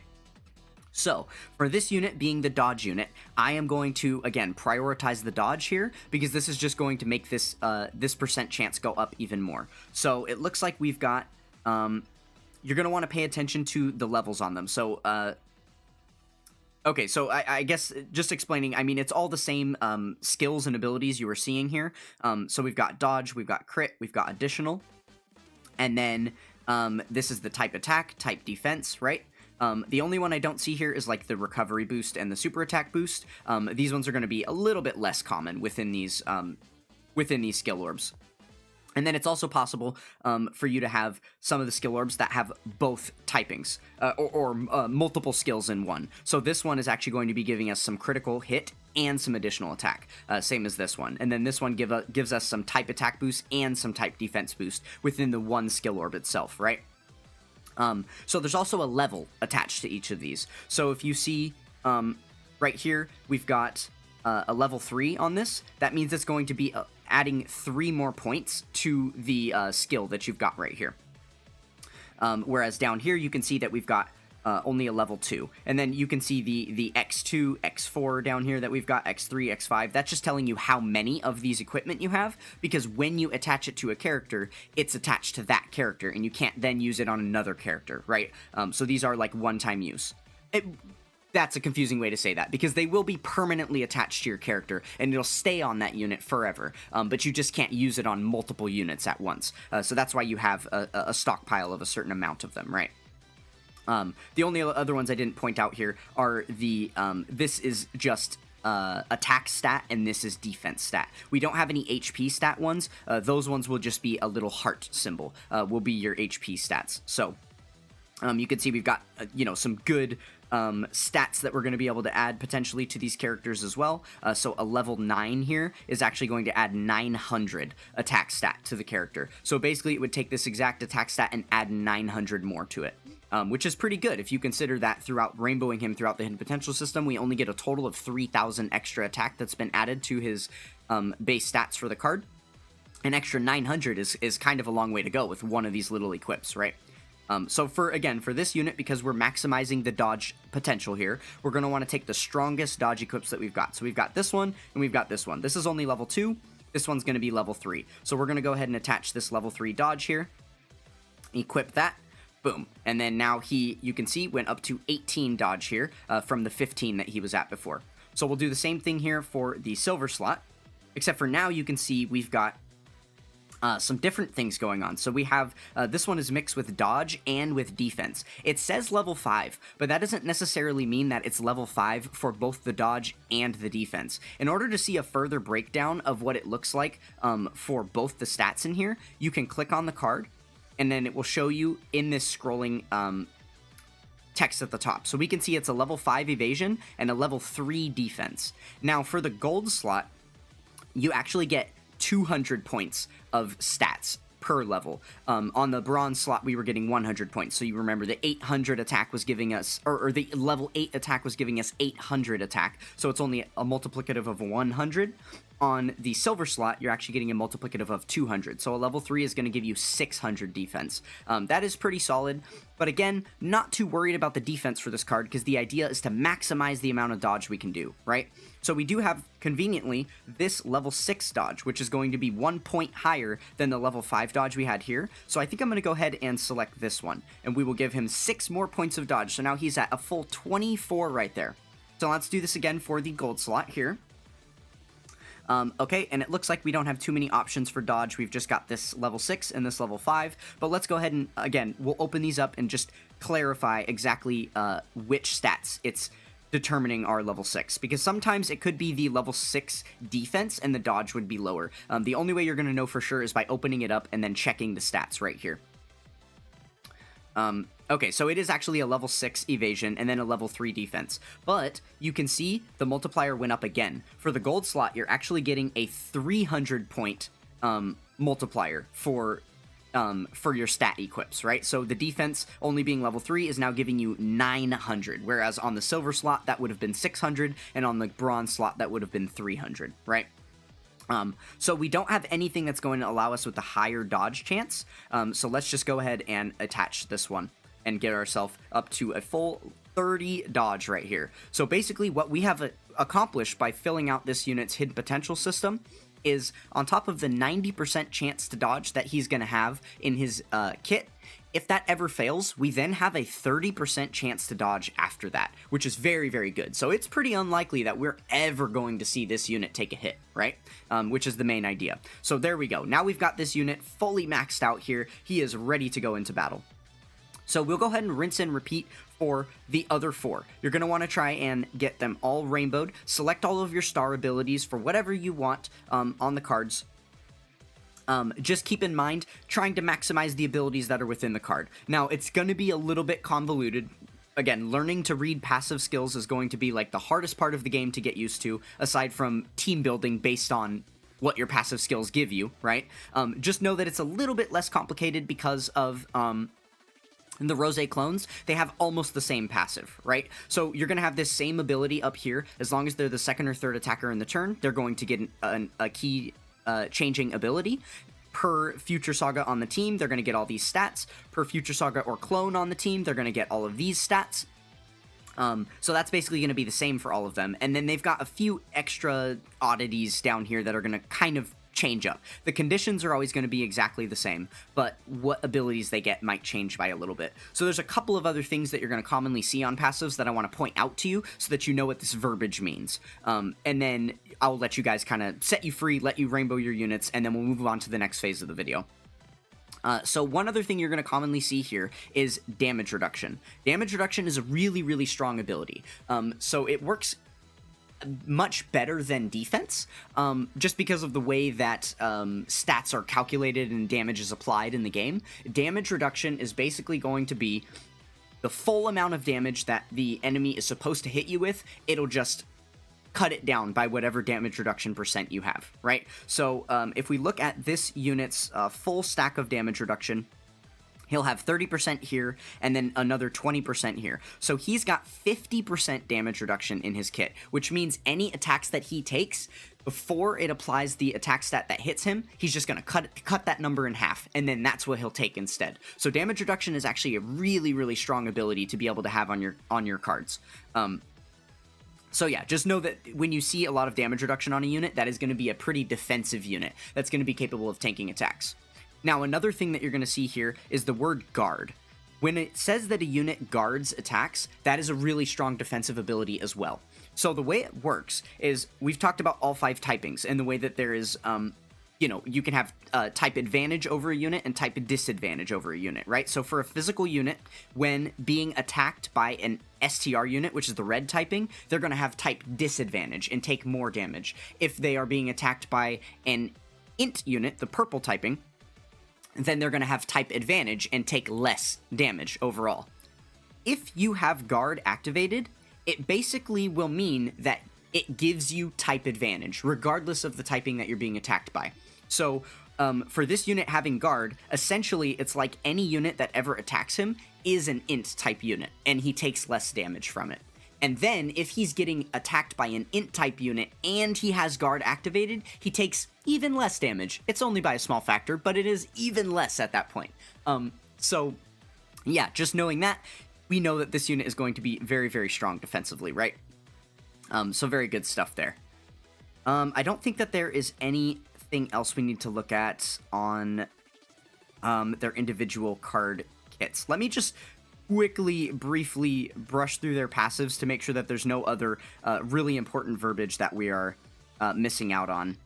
So, for this unit being the dodge unit, I am going to, again, prioritize the dodge here, because this is just going to make this this percent chance go up even more. So, it looks like we've got, you're going to want to pay attention to the levels on them. So, okay, so I guess just explaining, I mean, it's all the same skills and abilities you were seeing here. So, we've got dodge, we've got crit, we've got additional, and then this is the type attack, type defense, right? The only one I don't see here is like the recovery boost and the super attack boost. These ones are going to be a little bit less common within these skill orbs. And then it's also possible for you to have some of the skill orbs that have both typings or multiple skills in one. So this one is actually going to be giving us some critical hit and some additional attack, same as this one. And then this one gives us some type attack boost and some type defense boost within the one skill orb itself, right? So there's also a level attached to each of these. So if you see right here, we've got a level 3 on this. That means it's going to be adding 3 more points to the skill that you've got right here. Whereas down here, you can see that we've got only a level 2. And then you can see the X2, X4 down here that we've got, X3, X5. That's just telling you how many of these equipment you have, because when you attach it to a character, it's attached to that character, and you can't then use it on another character, right? So these are like one-time use. That's a confusing way to say that, because they will be permanently attached to your character, and it'll stay on that unit forever, but you just can't use it on multiple units at once. So that's why you have a stockpile of a certain amount of them, right? The only other ones I didn't point out here are the, this is just attack stat, and this is defense stat. We don't have any HP stat ones. Those ones will just be a little heart symbol, will be your HP stats. So you can see we've got, some good stats that we're going to be able to add potentially to these characters as well. So a level 9 here is actually going to add 900 attack stat to the character. So basically it would take this exact attack stat and add 900 more to it. Which is pretty good if you consider that throughout rainbowing him throughout the hidden potential system, we only get a total of 3,000 extra attack that's been added to his base stats for the card. An extra 900 is kind of a long way to go with one of these little equips, right? So for this unit, because we're maximizing the dodge potential here, we're going to want to take the strongest dodge equips that we've got. So we've got this one, and we've got this one. This is only level 2. This one's going to be level 3. So we're going to go ahead and attach this level 3 dodge here. Equip that. Boom. And then now you can see, went up to 18 dodge here from the 15 that he was at before. So we'll do the same thing here for the silver slot, except for now you can see we've got some different things going on. So we have, this one is mixed with dodge and with defense. It says level 5, but that doesn't necessarily mean that it's level 5 for both the dodge and the defense. In order to see a further breakdown of what it looks like for both the stats in here, you can click on the card, and then it will show you in this scrolling text at the top. So we can see it's a level 5 evasion and a level 3 defense. Now for the gold slot, you actually get 200 points of stats per level. On the bronze slot, we were getting 100 points. So you remember the 800 attack was giving us, or the level 8 attack was giving us 800 attack. So it's only a multiplicative of 100. On the silver slot, you're actually getting a multiplicative of 200. So a level 3 is going to give you 600 defense. That is pretty solid. But again, not too worried about the defense for this card, because the idea is to maximize the amount of dodge we can do, right? So we do have, conveniently, this level 6 dodge, which is going to be 1 point higher than the level 5 dodge we had here. So I think I'm going to go ahead and select this one, and we will give him 6 more points of dodge. So now he's at a full 24 right there. So let's do this again for the gold slot here. Okay, and it looks like we don't have too many options for dodge. We've just got this level 6 and this level 5, but let's go ahead and, again, we'll open these up and just clarify exactly which stats it's determining our level 6, because sometimes it could be the level 6 defense and the dodge would be lower. The only way you're going to know for sure is by opening it up and then checking the stats right here. Okay, so it is actually a level 6 evasion and then a level 3 defense. But you can see the multiplier went up again. For the gold slot, you're actually getting a 300 point multiplier for your stat equips, right? So the defense only being level 3 is now giving you 900, whereas on the silver slot that would have been 600, and on the bronze slot that would have been 300, right? So we don't have anything that's going to allow us with the higher dodge chance. So let's just go ahead and attach this one and get ourselves up to a full 30 dodge right here. So basically what we have accomplished by filling out this unit's hidden potential system is, on top of the 90% chance to dodge that he's going to have in his kit, if that ever fails, we then have a 30% chance to dodge after that, which is very, very good. So it's pretty unlikely that we're ever going to see this unit take a hit, right? Which is the main idea. So there we go. Now we've got this unit fully maxed out here. He is ready to go into battle. So we'll go ahead and rinse and repeat for the other 4. You're going to want to try and get them all rainbowed. Select all of your star abilities for whatever you want on the cards. Just keep in mind, trying to maximize the abilities that are within the card. Now, it's going to be a little bit convoluted. Again, learning to read passive skills is going to be like the hardest part of the game to get used to, aside from team building based on what your passive skills give you, right? Just know that it's a little bit less complicated because of the Rose clones. They have almost the same passive, right? So you're going to have this same ability up here. As long as they're the second or third attacker in the turn, they're going to get a key changing ability. Per Future Saga on the team, they're going to get all these stats. Per Future Saga or clone on the team, they're going to get all of these stats. So that's basically going to be the same for all of them. And then they've got a few extra oddities down here that are going to kind of change up. The conditions are always going to be exactly the same, but what abilities they get might change by a little bit. So there's a couple of other things that you're going to commonly see on passives that I want to point out to you so that you know what this verbiage means. And then I'll let you guys kind of set you free, let you rainbow your units, and then we'll move on to the next phase of the video. So one other thing you're going to commonly see here is damage reduction. Damage reduction is a really, really strong ability. So it works much better than defense, just because of the way that stats are calculated and damage is applied in the game. Damage reduction is basically going to be the full amount of damage that the enemy is supposed to hit you with. It'll just cut it down by whatever damage reduction percent you have, right? So if we look at this unit's full stack of damage reduction, he'll have 30% here, and then another 20% here. So he's got 50% damage reduction in his kit, which means any attacks that he takes, before it applies the attack stat that hits him, he's just going to cut that number in half, and then that's what he'll take instead. So damage reduction is actually a really, really strong ability to be able to have on your cards. So yeah, just know that when you see a lot of damage reduction on a unit, that is going to be a pretty defensive unit that's going to be capable of tanking attacks. Now, another thing that you're going to see here is the word guard. When it says that a unit guards attacks, that is a really strong defensive ability as well. So the way it works is, we've talked about all 5 typings, and the way that there is, you can have type advantage over a unit and type disadvantage over a unit, right? So for a physical unit, when being attacked by an STR unit, which is the red typing, they're going to have type disadvantage and take more damage. If they are being attacked by an int unit, the purple typing, then they're going to have type advantage and take less damage overall. If you have guard activated, it basically will mean that it gives you type advantage, regardless of the typing that you're being attacked by. So, for this unit having guard, essentially it's like any unit that ever attacks him is an int type unit, and he takes less damage from it. And then, if he's getting attacked by an int type unit and he has guard activated, he takes even less damage. It's only by a small factor, but it is even less at that point. So, yeah, just knowing that, we know that this unit is going to be very, very strong defensively, right? So very good stuff there. I don't think that there is anything else we need to look at on their individual card kits. Let me just quickly, briefly brush through their passives to make sure that there's no other really important verbiage that we are missing out on.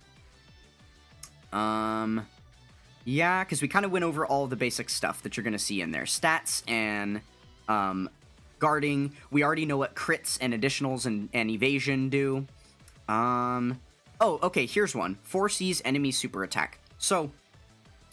Yeah, because we kind of went over all the basic stuff that you're going to see in there. Stats and guarding. We already know what crits and additionals and evasion do. Oh, okay, here's one. Foresees enemy super attack. So,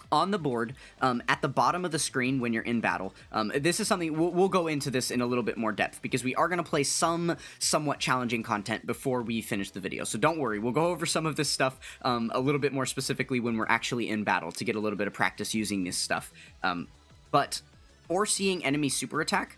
on the board, at the bottom of the screen when you're in battle, this is something, we'll go into this in a little bit more depth, because we are going to play some somewhat challenging content before we finish the video. So don't worry, we'll go over some of this stuff a little bit more specifically when we're actually in battle to get a little bit of practice using this stuff. But foreseeing enemy super attack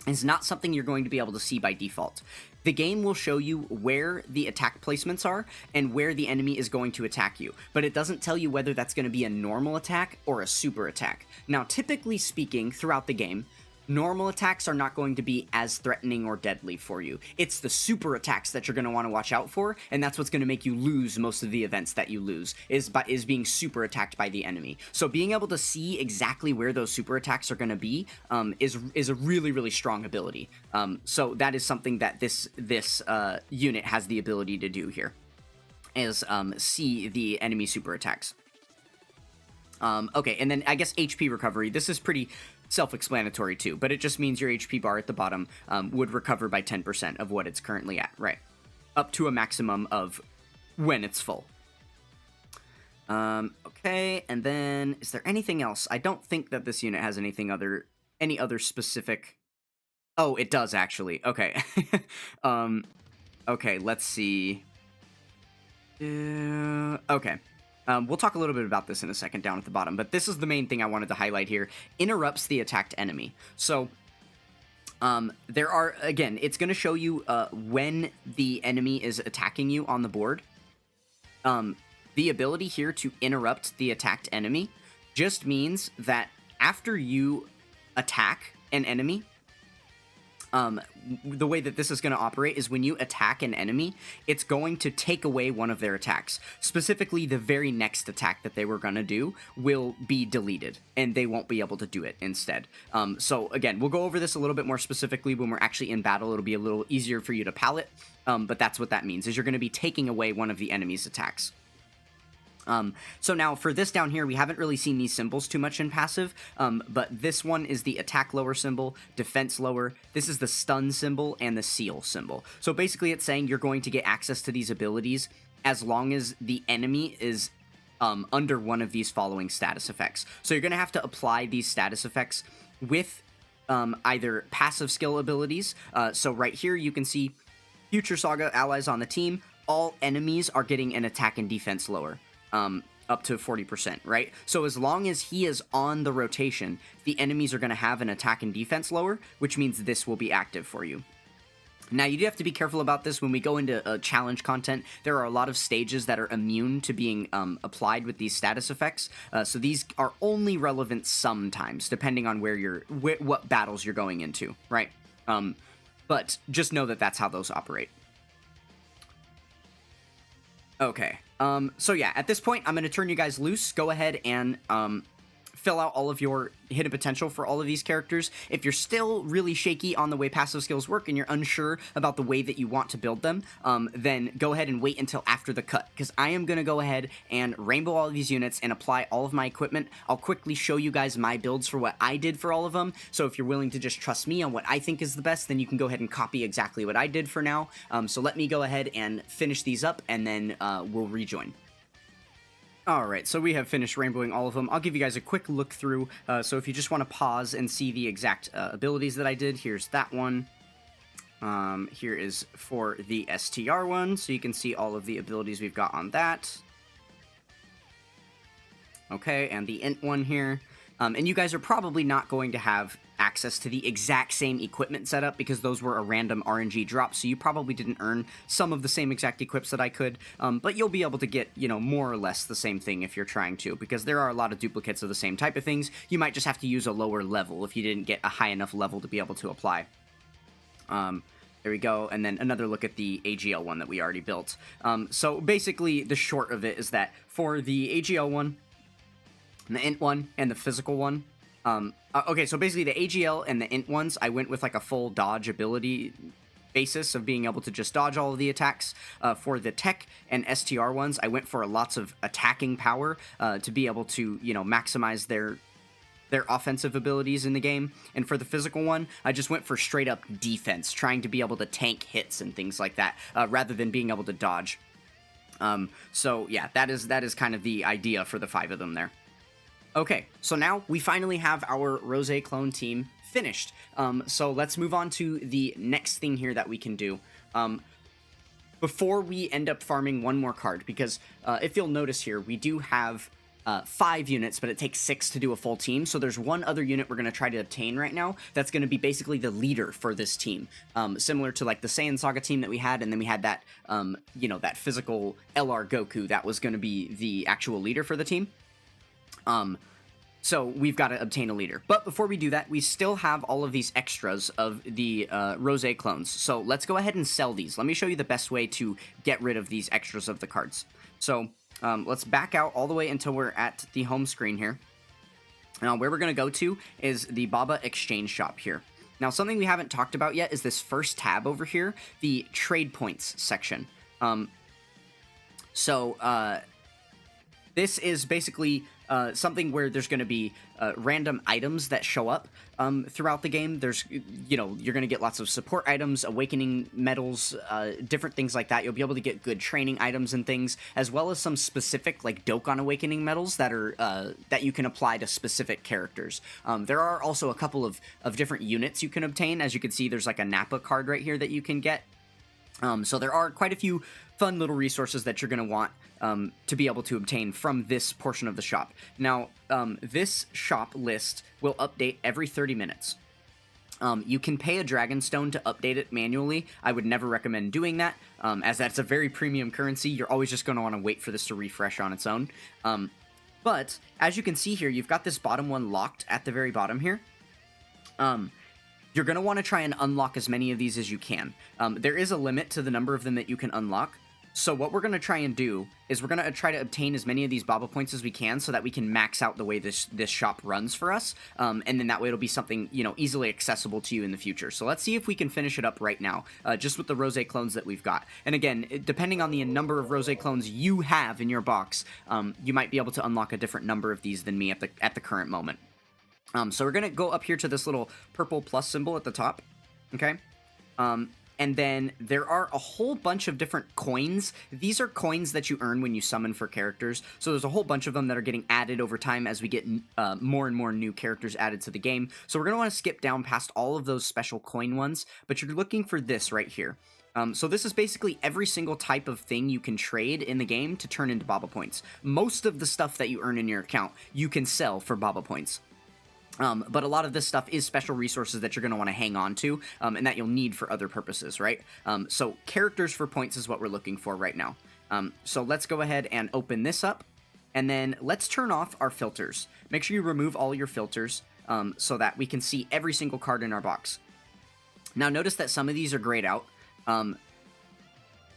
is not something you're going to be able to see by default. The game will show you where the attack placements are and where the enemy is going to attack you, but it doesn't tell you whether that's going to be a normal attack or a super attack. Now, typically speaking, throughout the game, normal attacks are not going to be as threatening or deadly for you. It's the super attacks that you're going to want to watch out for, and that's what's going to make you lose most of the events that you lose, is being super attacked by the enemy. So being able to see exactly where those super attacks are going to be is a really, really strong ability. So that is something that this unit has the ability to do here, is see the enemy super attacks. Okay, and then I guess HP recovery. This is pretty self-explanatory too, but it just means your HP bar at the bottom would recover by 10% of what it's currently at, right? Up to a maximum of when it's full. Okay, and then is there anything else? I don't think that this unit has any other specific... Oh, it does actually. Okay. Okay, let's see. Okay. We'll talk a little bit about this in a second down at the bottom, but this is the main thing I wanted to highlight here. Interrupts the attacked enemy. So, there are, again, it's going to show you when the enemy is attacking you on the board. The ability here to interrupt the attacked enemy just means that after you attack an enemy, The way that this is going to operate is when you attack an enemy, it's going to take away one of their attacks. Specifically, the very next attack that they were going to do will be deleted, and they won't be able to do it instead. So again, we'll go over this a little bit more specifically when we're actually in battle. It'll be a little easier for you to palate, but that's what that means, is you're going to be taking away one of the enemy's attacks. So now for this down here, we haven't really seen these symbols too much in passive, but this one is the attack lower symbol, defense lower, this is the stun symbol, and the seal symbol. So basically it's saying you're going to get access to these abilities as long as the enemy is under one of these following status effects. So you're going to have to apply these status effects with either passive skill abilities. So right here you can see Future Saga allies on the team, all enemies are getting an attack and defense lower. Up to 40%, right? So as long as he is on the rotation, the enemies are going to have an attack and defense lower, which means this will be active for you. Now, you do have to be careful about this when we go into challenge content. There are a lot of stages that are immune to being applied with these status effects, so these are only relevant sometimes, depending on what battles you're going into, right? But just know that that's how those operate. Okay, so yeah, at this point, I'm going to turn you guys loose. Go ahead and fill out all of your hidden potential for all of these characters. If you're still really shaky on the way passive skills work and you're unsure about the way that you want to build them, then go ahead and wait until after the cut, because I am going to go ahead and rainbow all of these units and apply all of my equipment. I'll quickly show you guys my builds for what I did for all of them, so if you're willing to just trust me on what I think is the best, then you can go ahead and copy exactly what I did for now. So let me go ahead and finish these up, and then we'll rejoin. Alright, so we have finished rainbowing all of them. I'll give you guys a quick look through, so if you just want to pause and see the exact abilities that I did, here's that one. Here is for the STR one, so you can see all of the abilities we've got on that. Okay, and the int one here. And you guys are probably not going to have access to the exact same equipment setup because those were a random RNG drop, so you probably didn't earn some of the same exact equips that I could, but you'll be able to get, you know, more or less the same thing if you're trying to, because there are a lot of duplicates of the same type of things. You might just have to use a lower level if you didn't get a high enough level to be able to apply. There we go, and then another look at the AGL one that we already built. So basically, the short of it is that for the AGL one, the int one, and the physical one, okay, so basically the AGL and the int ones, I went with like a full dodge ability basis of being able to just dodge all of the attacks. For the tech and STR ones, I went for lots of attacking power to be able to, you know, maximize their offensive abilities in the game. And for the physical one, I just went for straight up defense, trying to be able to tank hits and things like that, rather than being able to dodge. So yeah, that is kind of the idea for the 5 of them there. Okay, so now we finally have our Rose clone team finished. So let's move on to the next thing here that we can do. Before we end up farming one more card, because if you'll notice here, we do have 5 units, but it takes 6 to do a full team. So there's one other unit we're going to try to obtain right now that's going to be basically the leader for this team. Similar to like the Saiyan Saga team that we had, and then we had that, you know, that physical LR Goku that was going to be the actual leader for the team. So we've got to obtain a leader. But before we do that, we still have all of these extras of the Rose clones. So let's go ahead and sell these. Let me show you the best way to get rid of these extras of the cards. So let's back out all the way until we're at the home screen here. Now, where we're going to go to is the Baba Exchange Shop here. Now, something we haven't talked about yet is this first tab over here, the Trade Points section. This is basically something where there's going to be random items that show up throughout the game. There's, you know, you're going to get lots of support items, awakening medals, different things like that. You'll be able to get good training items and things, as well as some specific, like, Dokkan awakening medals that are that you can apply to specific characters. There are also a couple of different units you can obtain. As you can see, there's like a Nappa card right here that you can get. So there are quite a few fun little resources that you're going to want to be able to obtain from this portion of the shop. Now, this shop list will update every 30 minutes. You can pay a Dragonstone to update it manually. I would never recommend doing that, as that's a very premium currency. You're always just going to want to wait for this to refresh on its own. But, as you can see here, you've got this bottom one locked at the very bottom here. you're going to want to try and unlock as many of these as you can. There is a limit to the number of them that you can unlock. So what we're going to try and do is we're going to try to obtain as many of these Baba points as we can so that we can max out the way this shop runs for us. And then that way it'll be something, you know, easily accessible to you in the future. So let's see if we can finish it up right now, just with the Rose clones that we've got. And again, depending on the number of Rose clones you have in your box, you might be able to unlock a different number of these than me at the current moment. So we're going to go up here to this little purple plus symbol at the top, okay? And then there are a whole bunch of different coins. These are coins that you earn when you summon for characters. So there's a whole bunch of them that are getting added over time as we get more and more new characters added to the game. So we're going to want to skip down past all of those special coin ones, but you're looking for this right here. So this is basically every single type of thing you can trade in the game to turn into Baba points. Most of the stuff that you earn in your account, you can sell for Baba points. But a lot of this stuff is special resources that you're going to want to hang on to, and that you'll need for other purposes, right? So characters for points is what we're looking for right now. So let's go ahead and open this up, and then let's turn off our filters. Make sure you remove all your filters so that we can see every single card in our box. Now notice that some of these are grayed out.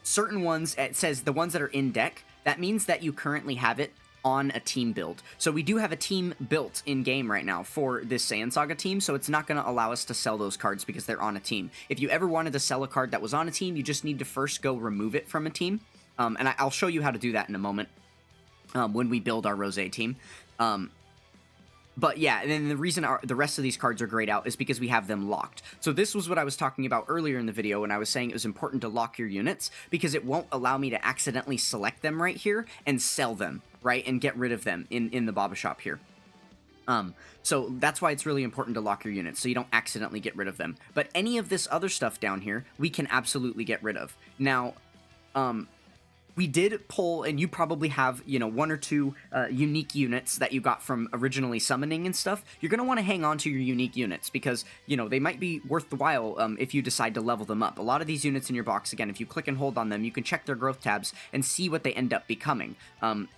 Certain ones, it says the ones that are in deck, that means that you currently have it on a team build. So we do have a team built in game right now for this Saiyan Saga team, so it's not going to allow us to sell those cards because they're on a team. If you ever wanted to sell a card that was on a team, you just need to first go remove it from a team. And I'll show you how to do that in a moment when we build our Rose team. But yeah, and then the reason the rest of these cards are grayed out is because we have them locked. So this was what I was talking about earlier in the video when I was saying it was important to lock your units, because it won't allow me to accidentally select them right here and sell them, right, and get rid of them in the Baba shop here. So that's why it's really important to lock your units, so you don't accidentally get rid of them. But any of this other stuff down here, we can absolutely get rid of. Now, we did pull, and you probably have, you know, one or two unique units that you got from originally summoning and stuff. You're going to want to hang on to your unique units because, you know, they might be worth the while if you decide to level them up. A lot of these units in your box, again, if you click and hold on them, you can check their growth tabs and see what they end up becoming.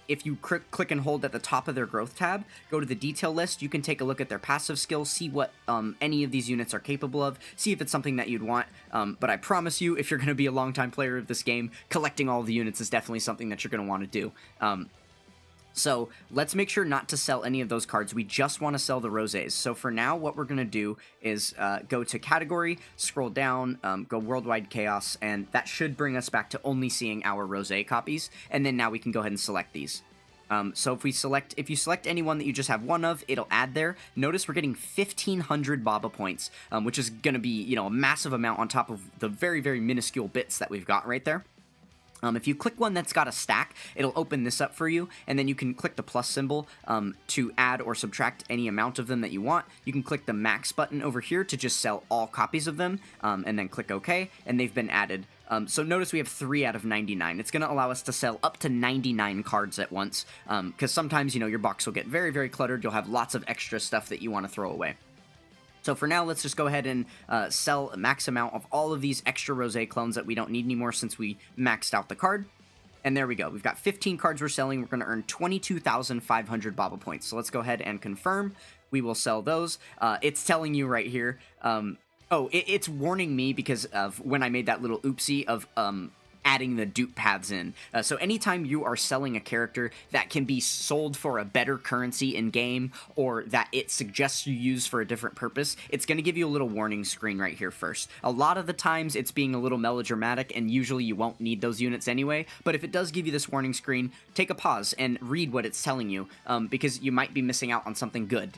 If you click and hold at the top of their growth tab, go to the detail list, you can take a look at their passive skills, see what any of these units are capable of, see if it's something that you'd want. But I promise you, if you're going to be a longtime player of this game, collecting all the units is definitely something that you're going to want to do. So let's make sure not to sell any of those cards. We just want to sell the Roses. So for now, what we're going to do is go to category, scroll down, go worldwide chaos, and that should bring us back to only seeing our Rose copies. And then now we can go ahead and select these. So if you select anyone that you just have one of, it'll add there. Notice we're getting 1,500 Baba points, which is going to be, you know, a massive amount on top of the very, very minuscule bits that we've got right there. If you click one that's got a stack, it'll open this up for you, and then you can click the plus symbol to add or subtract any amount of them that you want. You can click the max button over here to just sell all copies of them, and then click OK, and they've been added. So notice we have 3 out of 99. It's going to allow us to sell up to 99 cards at once, because sometimes, you know, your box will get very, very cluttered. You'll have lots of extra stuff that you want to throw away. So for now, let's just go ahead and sell a max amount of all of these extra Rose clones that we don't need anymore since we maxed out the card. And there we go. We've got 15 cards we're selling. We're going to earn 22,500 Baba points. So let's go ahead and confirm. We will sell those. It's telling you right here. It's warning me because of when I made that little oopsie of adding the dupe paths in. So anytime you are selling a character that can be sold for a better currency in game, or that it suggests you use for a different purpose, it's going to give you a little warning screen right here first. A lot of the times it's being a little melodramatic, and usually you won't need those units anyway, but if it does give you this warning screen, take a pause and read what it's telling you, because you might be missing out on something good,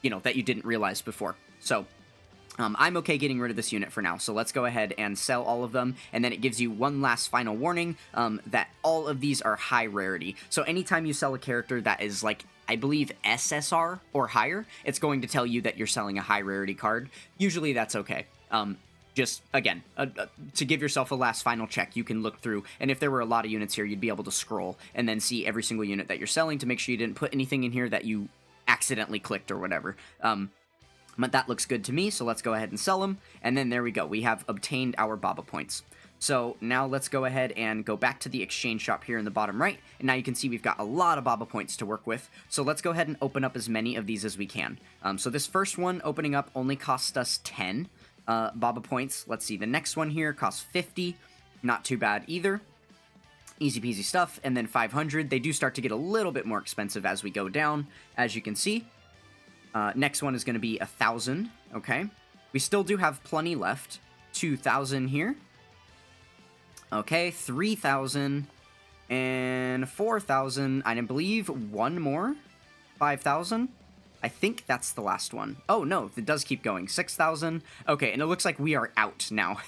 you know, that you didn't realize before. So I'm okay getting rid of this unit for now, so let's go ahead and sell all of them, and then it gives you one last final warning that all of these are high rarity. So anytime you sell a character that is, like, I believe SSR or higher, it's going to tell you that you're selling a high rarity card. Usually that's okay. Just, again, to give yourself a last final check, you can look through, and if there were a lot of units here, you'd be able to scroll and then see every single unit that you're selling to make sure you didn't put anything in here that you accidentally clicked or whatever. But that looks good to me, so let's go ahead and sell them. And then there we go. We have obtained our Baba points. So now let's go ahead and go back to the exchange shop here in the bottom right, and now you can see we've got a lot of Baba points to work with. So let's go ahead and open up as many of these as we can. So this first one opening up only cost us 10 Baba points. Let's see, the next one here costs 50, not too bad either. Easy peasy stuff. And then 500, they do start to get a little bit more expensive as we go down, as you can see. Next one is going to be 1,000, okay? We still do have plenty left. 2,000 here. Okay, 3,000 and 4,000. I believe one more. 5,000. I think that's the last one. Oh, no, it does keep going. 6,000. Okay, and it looks like we are out now.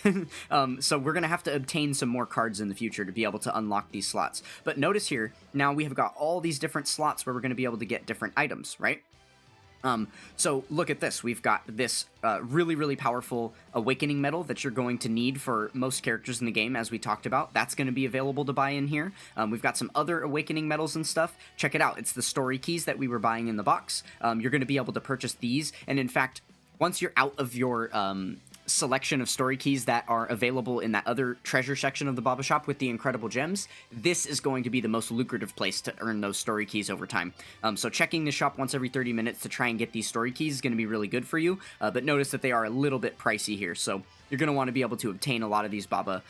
So we're going to have to obtain some more cards in the future to be able to unlock these slots. But notice here, now we have got all these different slots where we're going to be able to get different items, right? So look at this. We've got this really, really powerful awakening medal that you're going to need for most characters in the game, as we talked about. That's going to be available to buy in here. We've got some other awakening medals and stuff. Check it out. It's the story keys that we were buying in the box. You're going to be able to purchase these. And in fact, once you're out of your selection of story keys that are available in that other treasure section of the Baba Shop with the incredible gems, this is going to be the most lucrative place to earn those story keys over time. So checking the shop once every 30 minutes to try and get these story keys is going to be really good for you, but notice that they are a little bit pricey here, so you're going to want to be able to obtain a lot of these Baba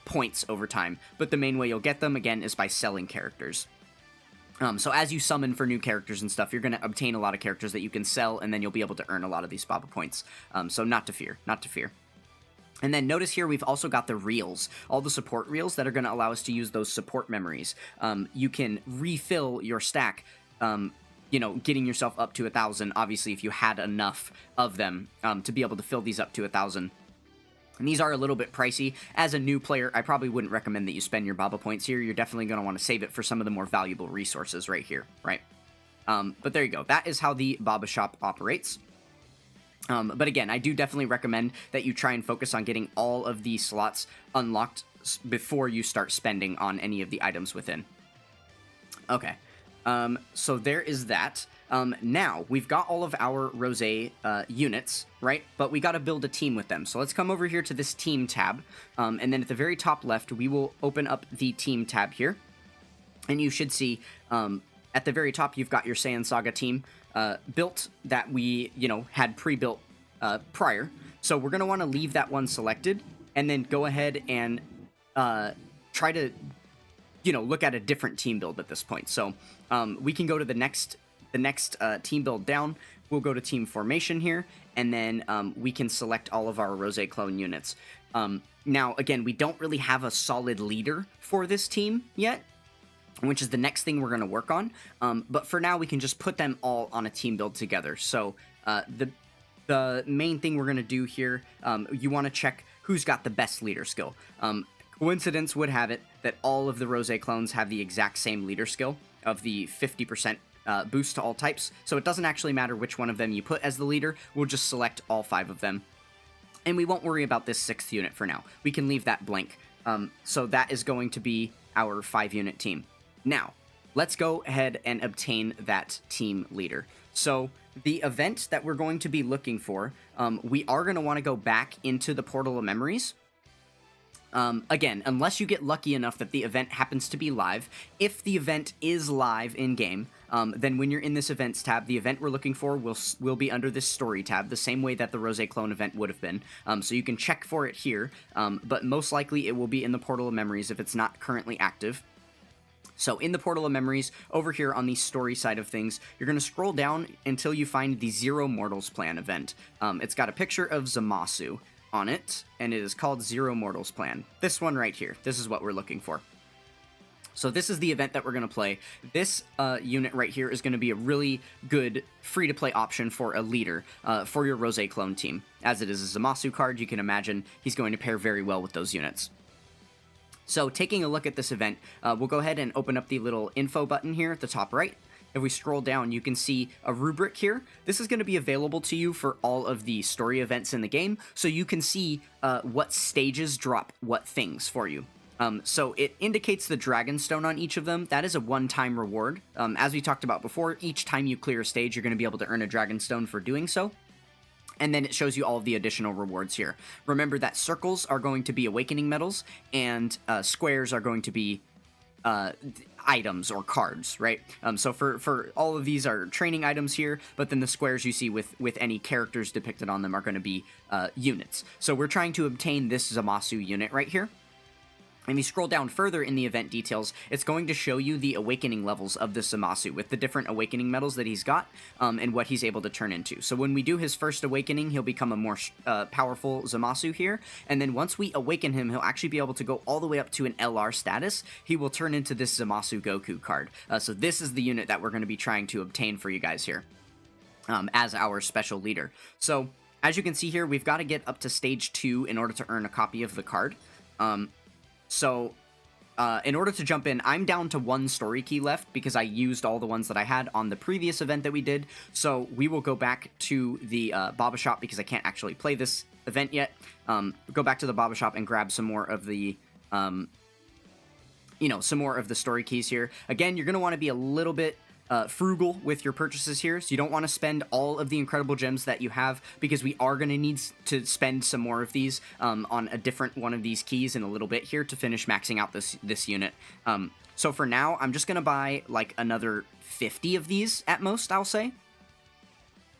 points over time, but the main way you'll get them, again, is by selling characters. So as you summon for new characters and stuff, you're going to obtain a lot of characters that you can sell, and then you'll be able to earn a lot of these Baba points. So not to fear, not to fear. And then notice here we've also got the reels, all the support reels that are going to allow us to use those support memories. You can refill your stack, you know, getting yourself up to 1,000, obviously, if you had enough of them to be able to fill these up to 1,000. And these are a little bit pricey. As a new player, I probably wouldn't recommend that you spend your Baba points here. You're definitely going to want to save it for some of the more valuable resources right here, right? But there you go. That is how the Baba Shop operates. But again, I do definitely recommend that you try and focus on getting all of these slots unlocked before you start spending on any of the items within. Okay, so there is that. Now, we've got all of our Rosé units, right? But we got to build a team with them. So let's come over here to this team tab. And then at the very top left, we will open up the team tab here. And you should see at the very top, you've got your Saiyan Saga team built that we, you know, had pre-built prior. So we're going to want to leave that one selected and then go ahead and try to, you know, look at a different team build at this point. So we can go to the next team build down. We'll go to team formation here, and then we can select all of our Rosé clone units. Now, again, we don't really have a solid leader for this team yet, which is the next thing we're going to work on. But for now, we can just put them all on a team build together. So the main thing we're going to do here, you want to check who's got the best leader skill. Coincidence would have it that all of the Rosé clones have the exact same leader skill of the 50% boost to all types, so it doesn't actually matter which one of them you put as the leader. We'll just select all 5 of them, and we won't worry about this 6th unit for now. We can leave that blank. So that is going to be our 5-unit team. Now, let's go ahead and obtain that team leader. So the event that we're going to be looking for, we are going to want to go back into the Portal of Memories. Again, unless you get lucky enough that the event happens to be live. If the event is live in-game, then when you're in this events tab, the event we're looking for will be under this story tab, the same way that the Rosé clone event would have been. So you can check for it here, but most likely it will be in the Portal of Memories if it's not currently active. So in the Portal of Memories, over here on the story side of things, you're going to scroll down until you find the Zero Mortals Plan event. It's got a picture of Zamasu on it, and it is called Zero Mortals Plan. This one right here. This is what we're looking for. So this is the event that we're going to play. This unit right here is going to be a really good free-to-play option for a leader for your Rosé clone team. As it is a Zamasu card, you can imagine he's going to pair very well with those units. So taking a look at this event, we'll go ahead and open up the little info button here at the top right. If we scroll down, you can see a rubric here. This is going to be available to you for all of the story events in the game, so you can see what stages drop what things for you. So it indicates the Dragon Stone on each of them. That is a one-time reward. As we talked about before, each time you clear a stage, you're going to be able to earn a Dragon Stone for doing so. And then it shows you all of the additional rewards here. Remember that circles are going to be awakening medals, and squares are going to be items or cards, right? So for all of these are training items here, but then the squares you see with any characters depicted on them are going to be units. So we're trying to obtain this Zamasu unit right here. And you scroll down further in the event details, it's going to show you the awakening levels of the Zamasu with the different awakening medals that he's got and what he's able to turn into. So when we do his first awakening, he'll become a more powerful Zamasu here. And then once we awaken him, he'll actually be able to go all the way up to an LR status. He will turn into this Zamasu Goku card. So this is the unit that we're going to be trying to obtain for you guys here as our special leader. So as you can see here, we've got to get up to stage 2 in order to earn a copy of the card. So, in order to jump in, I'm down to 1 story key left because I used all the ones that I had on the previous event that we did. So, we will go back to the Baba Shop because I can't actually play this event yet. Go back to the Baba Shop and grab some more of the, some more of the story keys here. Again, you're going to want to be a little bit frugal with your purchases here, so you don't want to spend all of the incredible gems that you have, because we are going to need to spend some more of these on a different one of these keys in a little bit here to finish maxing out this unit. So for now, I'm just going to buy like another 50 of these at most, I'll say.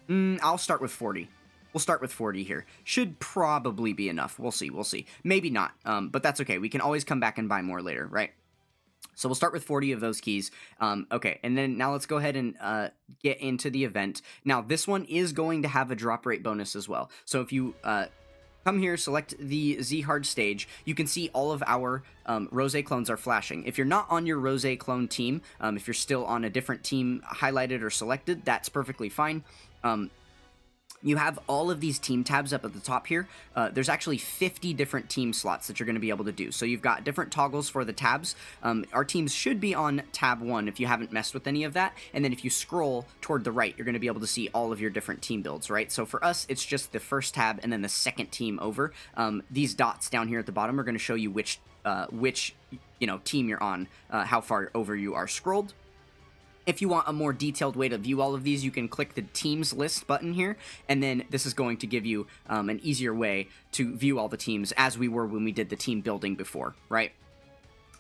I'll start with 40. We'll start with 40 here. Should probably be enough. We'll see. Maybe not, but that's okay. We can always come back and buy more later, right? So we'll start with 40 of those keys. Okay, and then now let's go ahead and get into the event. Now, this one is going to have a drop rate bonus as well. So if you come here, select the Z-Hard stage, you can see all of our Rose clones are flashing. If you're not on your Rose clone team, if you're still on a different team highlighted or selected, that's perfectly fine. You have all of these team tabs up at the top here. There's actually 50 different team slots that you're going to be able to do. So you've got different toggles for the tabs. Our teams should be on tab 1 if you haven't messed with any of that. And then if you scroll toward the right, you're going to be able to see all of your different team builds, right? So for us, it's just the first tab and then the second team over. These dots down here at the bottom are going to show you which team you're on, how far over you are scrolled. If you want a more detailed way to view all of these, you can click the Teams List button here, and then this is going to give you an easier way to view all the teams as we were when we did the team building before, right?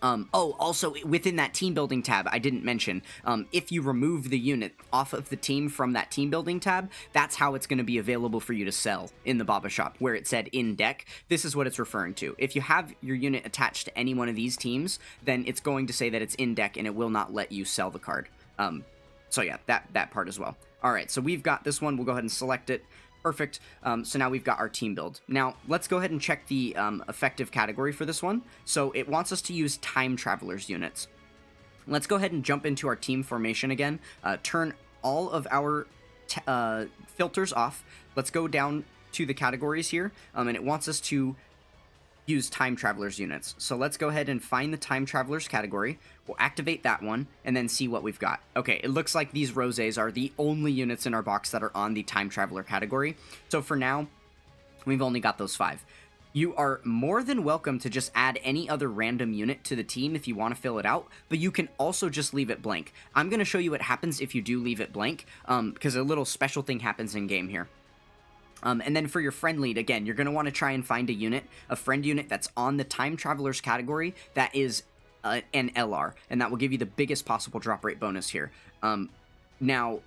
Also, within that team building tab, I didn't mention, if you remove the unit off of the team from that team building tab, that's how it's going to be available for you to sell in the Baba Shop, where it said in deck. This is what it's referring to. If you have your unit attached to any one of these teams, then it's going to say that it's in deck and it will not let you sell the card. So yeah, that part as well. All right, so we've got this one. We'll go ahead and select it. Perfect. So now we've got our team build. Now, let's go ahead and check the effective category for this one. So it wants us to use Time Travelers units. Let's go ahead and jump into our team formation again. Turn all of our filters off. Let's go down to the categories here, and it wants us to use Time Travelers units. So let's go ahead and find the Time Travelers category. We'll activate that one and then see what we've got. Okay, it looks like these Roses are the only units in our box that are on the Time Traveler category. So for now, we've only got those 5. You are more than welcome to just add any other random unit to the team if you want to fill it out, but you can also just leave it blank. I'm going to show you what happens if you do leave it blank, because a little special thing happens in game here. And then for your friend lead, again, you're going to want to try and find a friend unit that's on the Time Travelers category that is an LR, and that will give you the biggest possible drop rate bonus here. Now,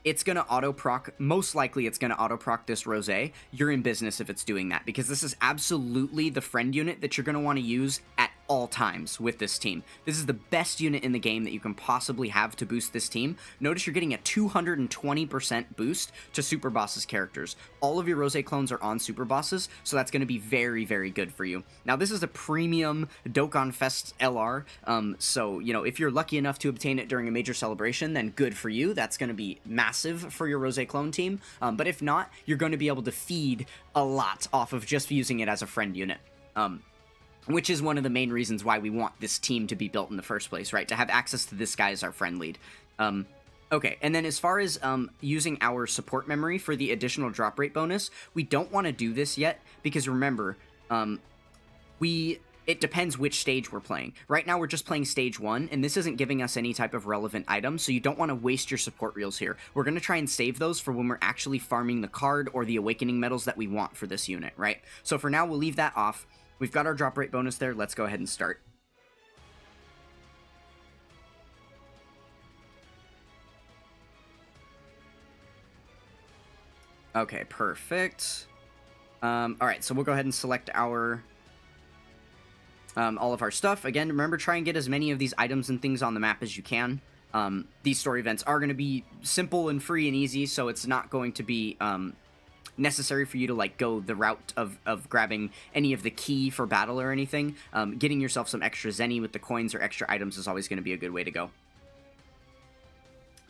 it's going to auto-proc, most likely it's going to auto-proc this Rose. You're in business if it's doing that, because this is absolutely the friend unit that you're going to want to use at all times with this team. This is the best unit in the game that you can possibly have to boost this team. Notice you're getting a 220% boost to Super Boss's characters. All of your Rose clones are on Super Bosses, so that's going to be very, very good for you. Now, this is a premium Dokkan Fest LR, so, if you're lucky enough to obtain it during a major celebration, then good for you. That's going to be massive for your Rose clone team, but if not, you're going to be able to feed a lot off of just using it as a friend unit. Which is one of the main reasons why we want this team to be built in the first place, right? To have access to this guy as our friend lead. Okay, and then as far as using our support memory for the additional drop rate bonus, we don't want to do this yet, because remember, we it depends which stage we're playing. Right now, we're just playing stage 1, and this isn't giving us any type of relevant item, so you don't want to waste your support reels here. We're going to try and save those for when we're actually farming the card or the awakening medals that we want for this unit, right? So for now, we'll leave that off. We've got our drop rate bonus there. Let's go ahead and start. Okay, perfect. All right, so we'll go ahead and select our all of our stuff. Again, remember, try and get as many of these items and things on the map as you can. These story events are going to be simple and free and easy, so it's not going to be necessary for you to like go the route of grabbing any of the key for battle or anything. Getting yourself some extra zenny with the coins or extra items is always going to be a good way to go.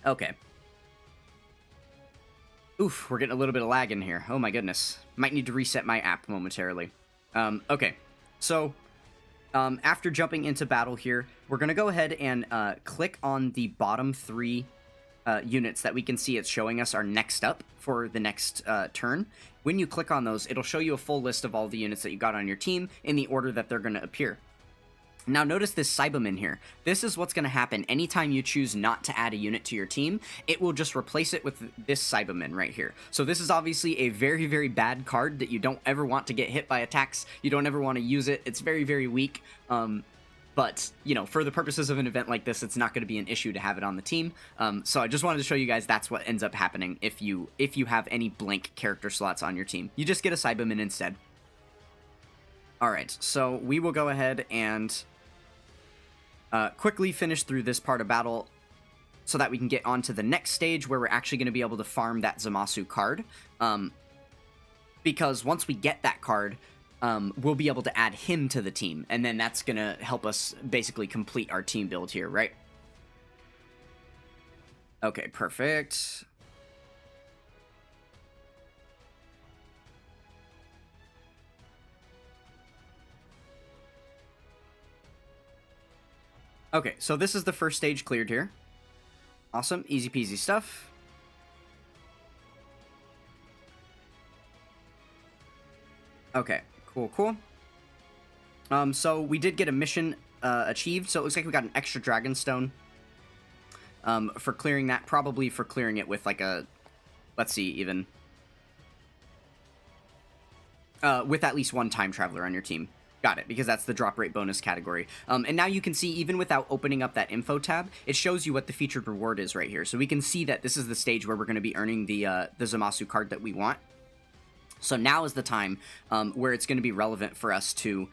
Okay. Oof, we're getting a little bit of lag in here. Oh my goodness. Might need to reset my app momentarily. Okay, so after jumping into battle here, we're going to go ahead and click on the bottom 3 units that we can see it's showing us are next up for the next turn. When you click on those, it'll show you a full list of all the units that you got on your team in the order that they're going to appear. Now notice this Cyberman here. This is what's going to happen anytime you choose not to add a unit to your team. It will just replace it with this Cyberman right here. So this is obviously a very, very bad card that you don't ever want to get hit by attacks. You don't ever want to use it. It's very, very weak. But, you know, for the purposes of an event like this, it's not going to be an issue to have it on the team. So I just wanted to show you guys that's what ends up happening if you have any blank character slots on your team. You just get a Cyberman instead. Alright, so we will go ahead and quickly finish through this part of battle so that we can get on to the next stage where we're actually going to be able to farm that Zamasu card. Because once we get that card, we'll be able to add him to the team, and then that's going to help us basically complete our team build here, right? Okay, perfect. Okay, so this is the first stage cleared here. Awesome, easy peasy stuff. Okay, cool. So we did get a mission achieved, so it looks like we got an extra dragon stone for clearing that, probably for clearing it with like a, let's see, even with at least one time traveler on your team. Got it, because that's the drop rate bonus category. And now you can see, even without opening up that info tab, it shows you what the featured reward is right here. So we can see that this is the stage where we're going to be earning the Zamasu card that we want. So now is the time where it's going to be relevant for us to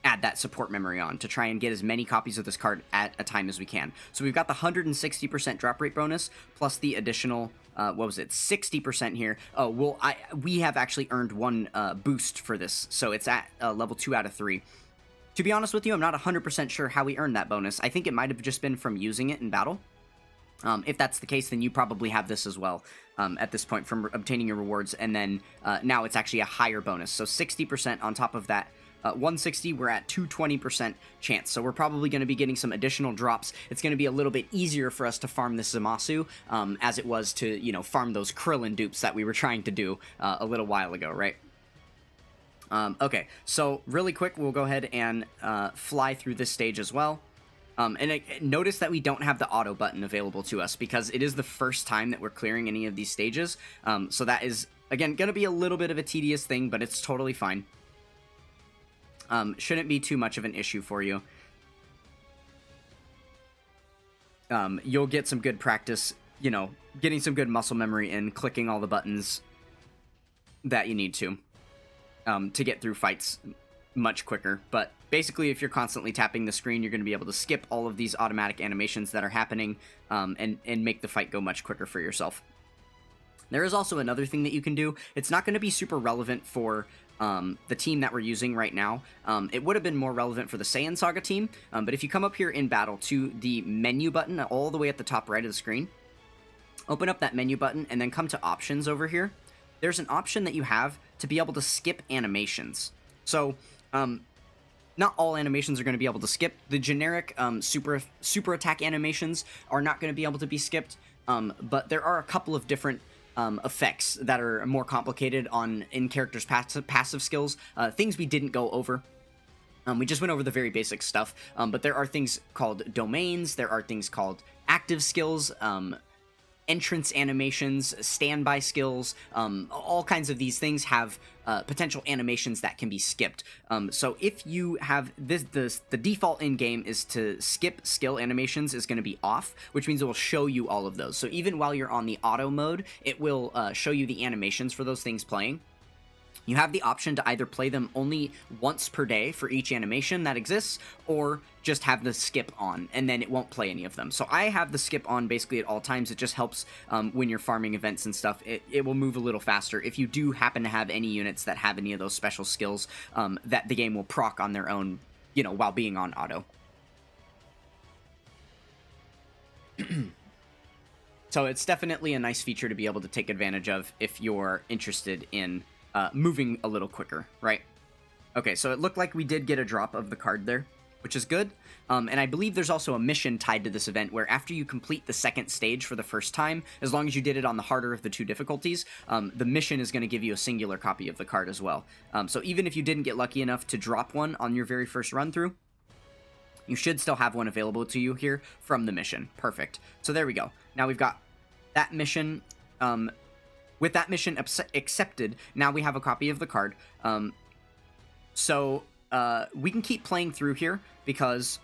add that support memory on, to try and get as many copies of this card at a time as we can. So we've got the 160% drop rate bonus, plus the additional, what was it, 60% here. Oh, well, we have actually earned one boost for this, so it's at level 2 out of 3. To be honest with you, I'm not 100% sure how we earned that bonus. I think it might have just been from using it in battle. If that's the case, then you probably have this as well at this point from obtaining your rewards, and then now it's actually a higher bonus. So 60% on top of that 160, we're at 220% chance. So we're probably going to be getting some additional drops. It's going to be a little bit easier for us to farm this Zamasu as it was to, you know, farm those Krillin dupes that we were trying to do a little while ago, right? Okay, so really quick, we'll go ahead and fly through this stage as well. Notice that we don't have the auto button available to us because it is the first time that we're clearing any of these stages. So that is, again, going to be a little bit of a tedious thing, but it's totally fine. Shouldn't be too much of an issue for you. You'll get some good practice, you know, getting some good muscle memory in clicking all the buttons that you need to get through fights much quicker. But basically, if you're constantly tapping the screen, you're going to be able to skip all of these automatic animations that are happening and make the fight go much quicker for yourself. There is also another thing that you can do. It's not going to be super relevant for the team that we're using right now. It would have been more relevant for the Saiyan Saga team, but if you come up here in battle to the menu button all the way at the top right of the screen, open up that menu button and then come to options over here. There's an option that you have to be able to skip animations. So, not all animations are going to be able to skip. The generic super attack animations are not going to be able to be skipped, but there are a couple of different effects that are more complicated in characters' passive skills, things we didn't go over. We just went over the very basic stuff, but there are things called domains, there are things called active skills, entrance animations, standby skills, all kinds of these things have potential animations that can be skipped. So if you have the default in-game is to skip skill animations is going to be off, which means it will show you all of those. So even while you're on the auto mode, it will show you the animations for those things playing. You have the option to either play them only once per day for each animation that exists, or just have the skip on, and then it won't play any of them. So I have the skip on basically at all times. It just helps when you're farming events and stuff. It will move a little faster. If you do happen to have any units that have any of those special skills, that the game will proc on their own, you know, while being on auto. So it's definitely a nice feature to be able to take advantage of if you're interested in moving a little quicker, right? Okay, so it looked like we did get a drop of the card there, which is good. And I believe there's also a mission tied to this event where after you complete the second stage for the first time, as long as you did it on the harder of the two difficulties, the mission is going to give you a singular copy of the card as well. So even if you didn't get lucky enough to drop one on your very first run through, you should still have one available to you here from the mission. Perfect. So there we go. Now we've got that mission. With that mission accepted, now we have a copy of the card. So we can keep playing through here because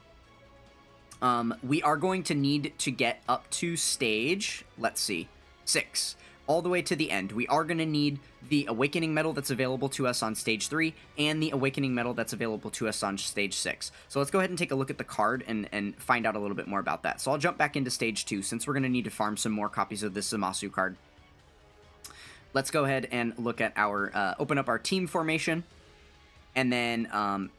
we are going to need to get up to stage, let's see, 6, all the way to the end. We are going to need the Awakening Medal that's available to us on stage 3 and the Awakening Medal that's available to us on stage 6. So let's go ahead and take a look at the card and find out a little bit more about that. So I'll jump back into stage 2 since we're going to need to farm some more copies of this Zamasu card. Let's go ahead and look at our, open up our team formation. And then,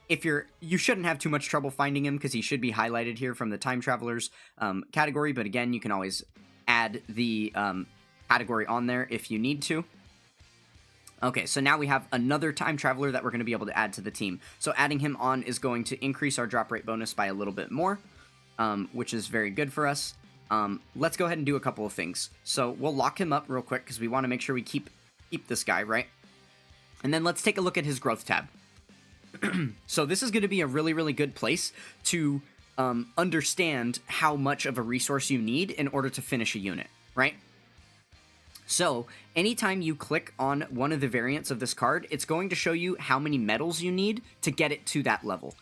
you shouldn't have too much trouble finding him because he should be highlighted here from the Time Travelers category. But again, you can always add the category on there if you need to. Okay, so now we have another Time Traveler that we're going to be able to add to the team. So adding him on is going to increase our drop rate bonus by a little bit more, which is very good for us. Let's go ahead and do a couple of things. So we'll lock him up real quick because we want to make sure we keep this guy, right? And then let's take a look at his growth tab. So this is going to be a really, really good place to understand how much of a resource you need in order to finish a unit, right? So anytime you click on one of the variants of this card, it's going to show you how many medals you need to get it to that level.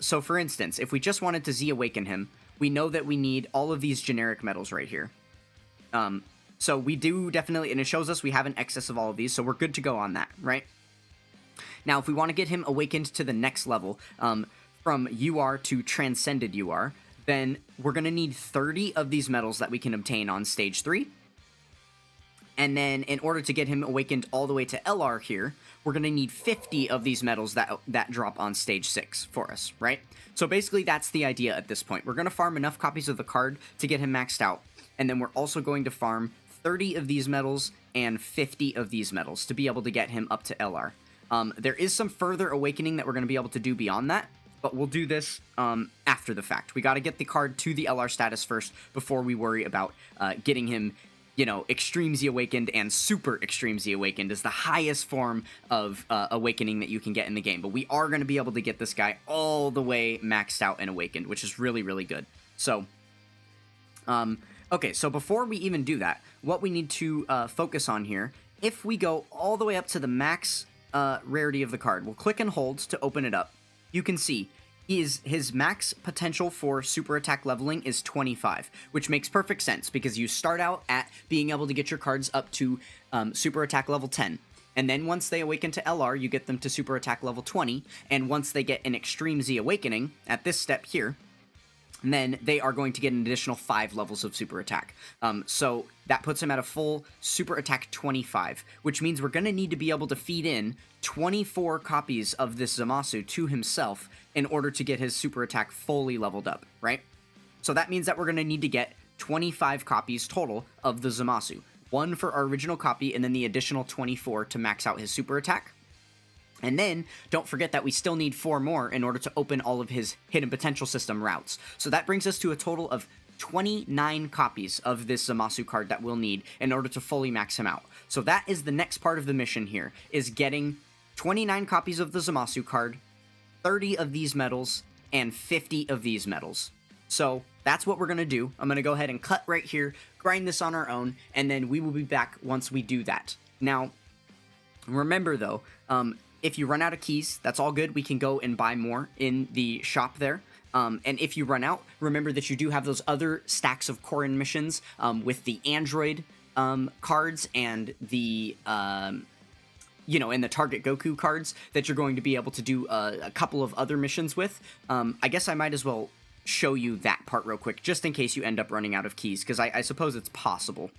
So for instance, if we just wanted to Z-Awaken him, we know that we need all of these generic medals right here. So we do definitely, and it shows us we have an excess of all of these, so we're good to go on that, right? Now, if we want to get him awakened to the next level, from UR to Transcended UR, then we're going to need 30 of these medals that we can obtain on stage 3. And then in order to get him awakened all the way to LR here, we're going to need 50 of these medals that drop on stage 6 for us, right? So basically that's the idea at this point. We're going to farm enough copies of the card to get him maxed out. And then we're also going to farm 30 of these medals and 50 of these medals to be able to get him up to LR. There is some further awakening that we're going to be able to do beyond that, but we'll do this after the fact. We got to get the card to the LR status first before we worry about getting him, you know, Extreme Z Awakened and Super Extreme Z Awakened is the highest form of awakening that you can get in the game. But we are going to be able to get this guy all the way maxed out and awakened, which is really, really good. So, okay, so before we even do that, what we need to focus on here, if we go all the way up to the max rarity of the card, we'll click and hold to open it up. You can see his max potential for super attack leveling is 25, which makes perfect sense because you start out at being able to get your cards up to super attack level 10. And then once they awaken to LR, you get them to super attack level 20. And once they get an Extreme Z Awakening at this step here, then they are going to get an additional 5 levels of super attack. So that puts him at a full super attack 25, which means we're going to need to be able to feed in 24 copies of this Zamasu to himself in order to get his super attack fully leveled up, right? So that means that we're going to need to get 25 copies total of the Zamasu. 1 for our original copy, and then the additional 24 to max out his super attack. And then, don't forget that we still need 4 more in order to open all of his hidden potential system routes. So that brings us to a total of 29 copies of this Zamasu card that we'll need in order to fully max him out. So that is the next part of the mission here, is getting 29 copies of the Zamasu card, 30 of these medals, and 50 of these medals. So that's what we're going to do. I'm going to go ahead and cut right here, grind this on our own, and then we will be back once we do that. Now, remember though, if you run out of keys, that's all good. We can go and buy more in the shop there. And if you run out, remember that you do have those other stacks of Krillin missions with the Android cards and the, you know, and the Target Goku cards that you're going to be able to do a couple of other missions with. I guess I might as well show you that part real quick, just in case you end up running out of keys, because I suppose it's possible.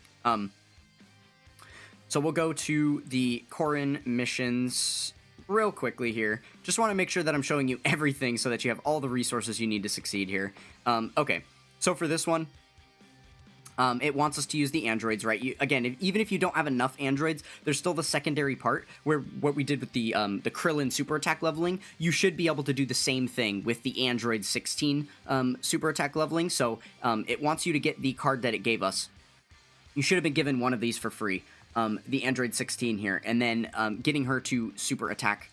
So we'll go to the Krillin missions real quickly here. Just want to make sure that I'm showing you everything so that you have all the resources you need to succeed here. Okay, so for this one, it wants us to use the androids, right? Again, even if you don't have enough androids, there's still the secondary part where what we did with the Krillin super attack leveling. You should be able to do the same thing with the Android 16 super attack leveling. So it wants you to get the card that it gave us. You should have been given one of these for free, the Android 16 here, and then getting her to super attack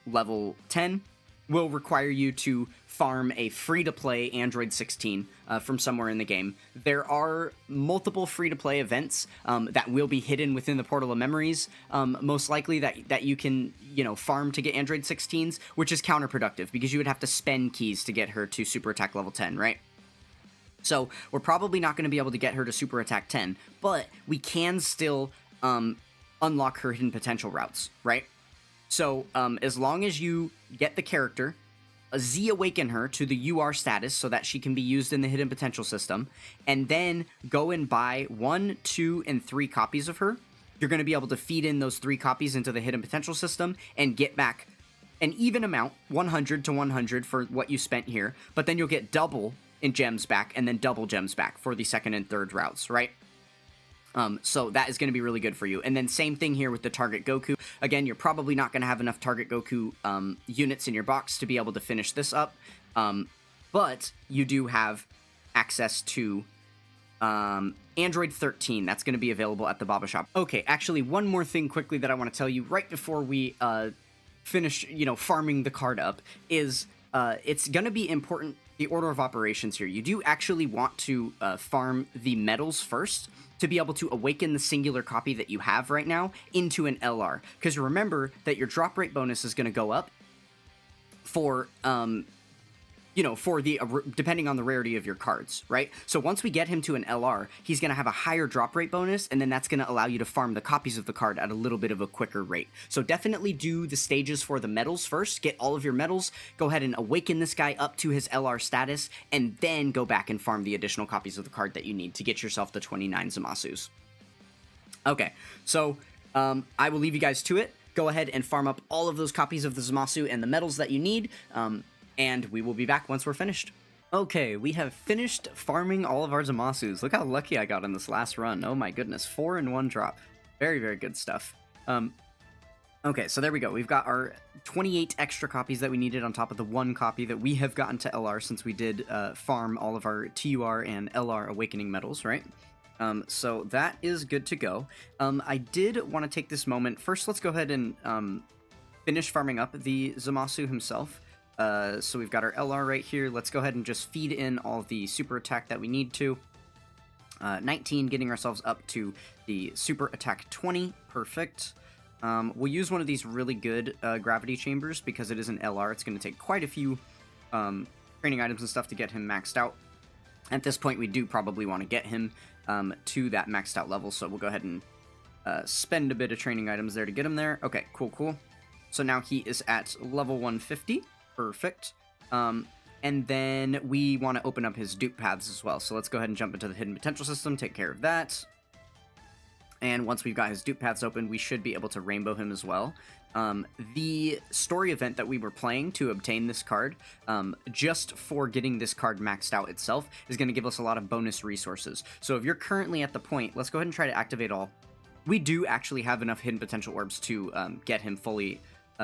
level 10 will require you to farm a free-to-play Android 16 from somewhere in the game. There are multiple free-to-play events that will be hidden within the Portal of Memories, most likely that you can, you know, farm to get Android 16s, which is counterproductive because you would have to spend keys to get her to super attack level 10, right? So we're probably not going to be able to get her to super attack 10, but we can still unlock her hidden potential routes, right? So as long as you get the character, Z-awaken her to the UR status so that she can be used in the hidden potential system, and then go and buy 1, 2, and 3 copies of her, you're going to be able to feed in those 3 copies into the hidden potential system and get back an even amount, 100 to 100 for what you spent here, but then you'll get double in gems back and then double gems back for the second and third routes, right? So that is going to be really good for you. And then same thing here with the Target Goku. Again, you're probably not going to have enough Target Goku units in your box to be able to finish this up. But you do have access to Android 13. That's going to be available at the Baba Shop. Okay, actually, one more thing quickly that I want to tell you right before we finish, you know, farming the card up is it's going to be important, the order of operations here. You do actually want to farm the medals first to be able to awaken the singular copy that you have right now into an LR. Because remember that your drop rate bonus is going to go up for, you know, for the, depending on the rarity of your cards, right? So once we get him to an LR, he's going to have a higher drop rate bonus, and then that's going to allow you to farm the copies of the card at a little bit of a quicker rate. So definitely do the stages for the medals first, get all of your medals, go ahead and awaken this guy up to his LR status, and then go back and farm the additional copies of the card that you need to get yourself the 29 Zamasus. Okay, so I will leave you guys to it. Go ahead and farm up all of those copies of the Zamasu and the medals that you need, and we will be back once we're finished. Okay, we have finished farming all of our Zamasus. Look how lucky I got in this last run. Oh my goodness, 4 in 1 drop. Very, very good stuff. Okay, so there we go. We've got our 28 extra copies that we needed on top of the 1 copy that we have gotten to LR since we did farm all of our TUR and LR Awakening medals, right? So that is good to go. I did want to take this moment. First, let's go ahead and finish farming up the Zamasu himself. So we've got our LR right here. Let's go ahead and just feed in all the super attack that we need to. 19, getting ourselves up to the super attack 20. Perfect. We'll use one of these really good gravity chambers because it is an LR. It's going to take quite a few training items and stuff to get him maxed out. At this point, we do probably want to get him to that maxed out level, so we'll go ahead and spend a bit of training items there to get him there. Okay, cool, cool. So now he is at level 150. Perfect. And then we want to open up his dupe paths as well. So let's go ahead and jump into the hidden potential system, take care of that. And once we've got his dupe paths open, we should be able to rainbow him as well. The story event that we were playing to obtain this card, just for getting this card maxed out itself, is going to give us a lot of bonus resources. So if you're currently at the point, let's go ahead and try to activate all. We do actually have enough hidden potential orbs to get him fully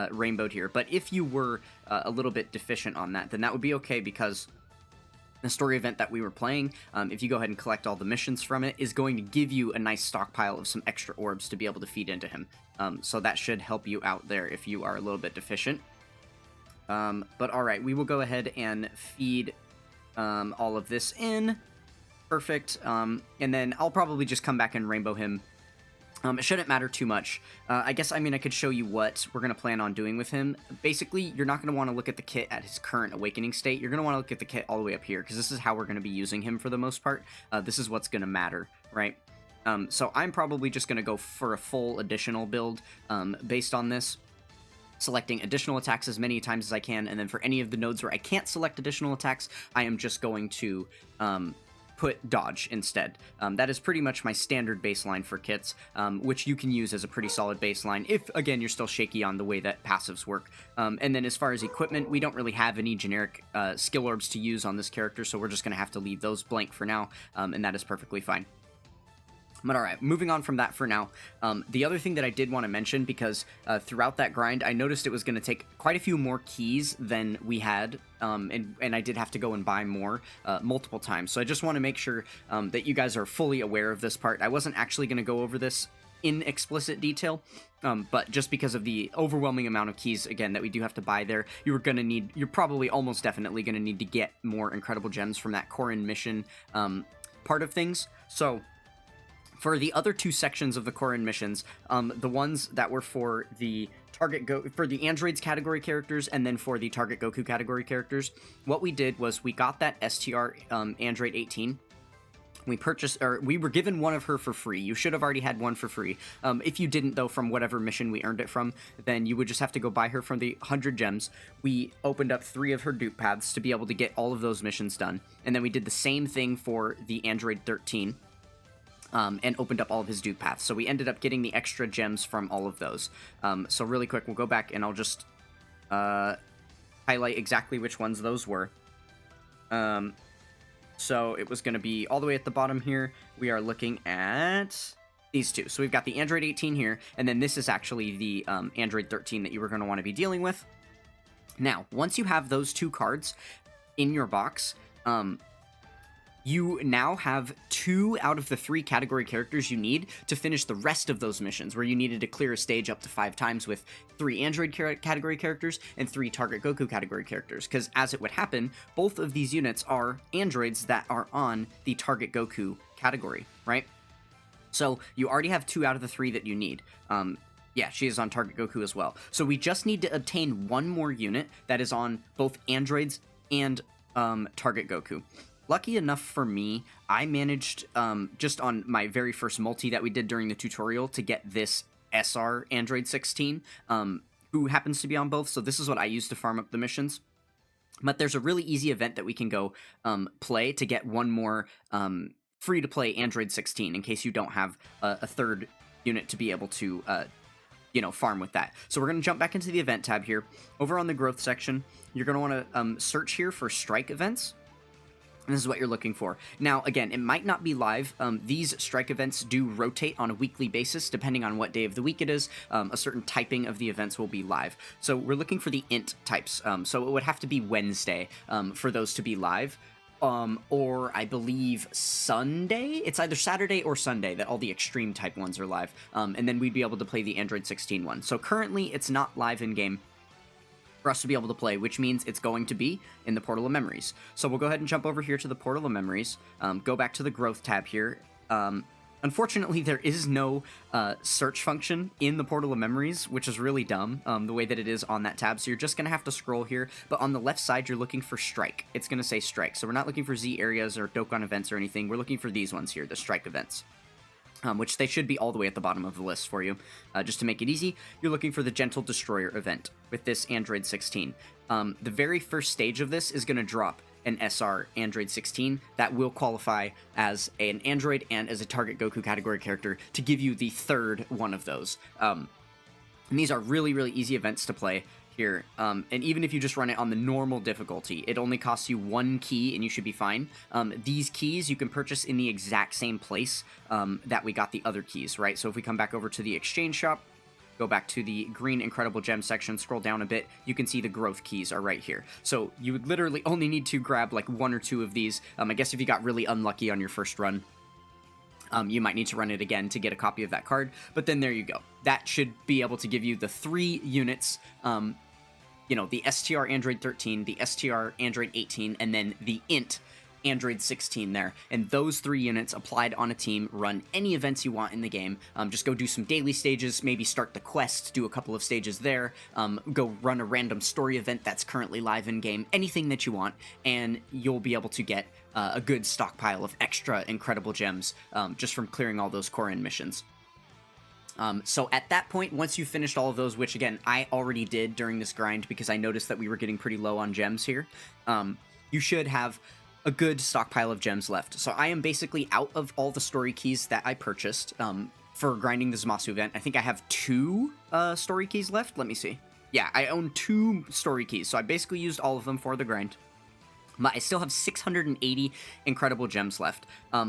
rainbowed here, but if you were a little bit deficient on that, then that would be okay, because the story event that we were playing, if you go ahead and collect all the missions from it, is going to give you a nice stockpile of some extra orbs to be able to feed into him. So that should help you out there if you are a little bit deficient. But all right, we will go ahead and feed all of this in. Perfect. And then I'll probably just come back and rainbow him. It shouldn't matter too much. I guess, I mean, I could show you what we're going to plan on doing with him. Basically, you're not going to want to look at the kit at his current awakening state. You're going to want to look at the kit all the way up here, because this is how we're going to be using him for the most part. This is what's going to matter, right? So I'm probably just going to go for a full additional build based on this, selecting additional attacks as many times as I can, and then for any of the nodes where I can't select additional attacks, I am just going to put dodge instead. That is pretty much my standard baseline for kits, which you can use as a pretty solid baseline if, again, you're still shaky on the way that passives work. And then as far as equipment, we don't really have any generic skill orbs to use on this character, so we're just going to have to leave those blank for now, and that is perfectly fine. But alright, moving on from that for now, the other thing that I did want to mention, because throughout that grind, I noticed it was going to take quite a few more keys than we had, and I did have to go and buy more multiple times. So I just want to make sure that you guys are fully aware of this part. I wasn't actually going to go over this in explicit detail, but just because of the overwhelming amount of keys, again, that we do have to buy there, you're probably almost definitely going to need to get more incredible gems from that Corrin mission part of things. So for the other two sections of the Corrin missions, the ones that were for the for the androids category characters and then for the target Goku category characters, what we did was we got that STR Android 18. We purchased, or we were given one of her for free. You should have already had one for free. If you didn't, though, from whatever mission we earned it from, then you would just have to go buy her from the 100 gems. We opened up 3 of her dupe paths to be able to get all of those missions done. And then we did the same thing for the Android 13. And opened up all of his dupe paths. So we ended up getting the extra gems from all of those. So really quick, we'll go back and I'll just highlight exactly which ones those were. So it was going to be all the way at the bottom here. We are looking at these two. So we've got the Android 18 here, and then this is actually the Android 13 that you were going to want to be dealing with. Now, once you have those 2 cards in your box, you now have 2 out of the 3 category characters you need to finish the rest of those missions, where you needed to clear a stage up to 5 times with 3 Android category characters and 3 Target Goku category characters, because as it would happen, both of these units are androids that are on the Target Goku category, right? So you already have 2 out of the 3 that you need. Yeah, she is on Target Goku as well. So we just need to obtain 1 more unit that is on both androids and Target Goku. Lucky enough for me, I managed, just on my very first multi that we did during the tutorial, to get this SR Android 16, who happens to be on both, so this is what I use to farm up the missions. But there's a really easy event that we can go play to get 1 more free-to-play Android 16, in case you don't have a third unit to be able to, farm with that. So we're going to jump back into the event tab here. Over on the growth section, you're going to want to search here for strike events. And this is what you're looking for. Now, again, it might not be live. These strike events do rotate on a weekly basis, depending on what day of the week it is. A certain typing of the events will be live. So we're looking for the int types. So it would have to be Wednesday for those to be live. Or I believe Sunday. It's either Saturday or Sunday that all the extreme type ones are live. And then we'd be able to play the Android 16 one. So currently, it's not live in-game for us to be able to play, which means it's going to be in the Portal of Memories. So we'll go ahead and jump over here to the Portal of Memories, go back to the Growth tab here. Unfortunately, there is no search function in the Portal of Memories, which is really dumb, the way that it is on that tab. So you're just going to have to scroll here, but on the left side, you're looking for Strike. It's going to say Strike. So we're not looking for Z areas or Dokkan events or anything. We're looking for these ones here, the Strike events. Which they should be all the way at the bottom of the list for you. Just to make it easy, you're looking for the Gentle Destroyer event with this Android 16. The very first stage of this is going to drop an SR Android 16 that will qualify as an Android and as a Target Goku category character to give you the third one of those. And these are really, really easy events to play here. And even if you just run it on the normal difficulty, it only costs you 1 key and you should be fine. These keys you can purchase in the exact same place that we got the other keys, right? So if we come back over to the exchange shop, go back to the green Incredible Gem section, scroll down a bit, you can see the growth keys are right here. So you would literally only need to grab like 1 or 2 of these. I guess if you got really unlucky on your first run, you might need to run it again to get a copy of that card, but then there you go. That should be able to give you the 3 units, you know, the STR Android 13, the STR Android 18, and then the int Android 16 there. And those 3 units applied on a team run any events you want in the game. Just go do some daily stages, maybe start the quest, do a couple of stages there, go run a random story event that's currently live in game, anything that you want, and you'll be able to get a good stockpile of extra incredible gems just from clearing all those core end missions. So at that point, once you've finished all of those, which again, I already did during this grind because I noticed that we were getting pretty low on gems here, you should have a good stockpile of gems left. So I am basically out of all the story keys that I purchased for grinding the Zamasu event. I think I have 2 story keys left. Let me see. Yeah, I own 2 story keys, so I basically used all of them for the grind. But I still have 680 incredible gems left,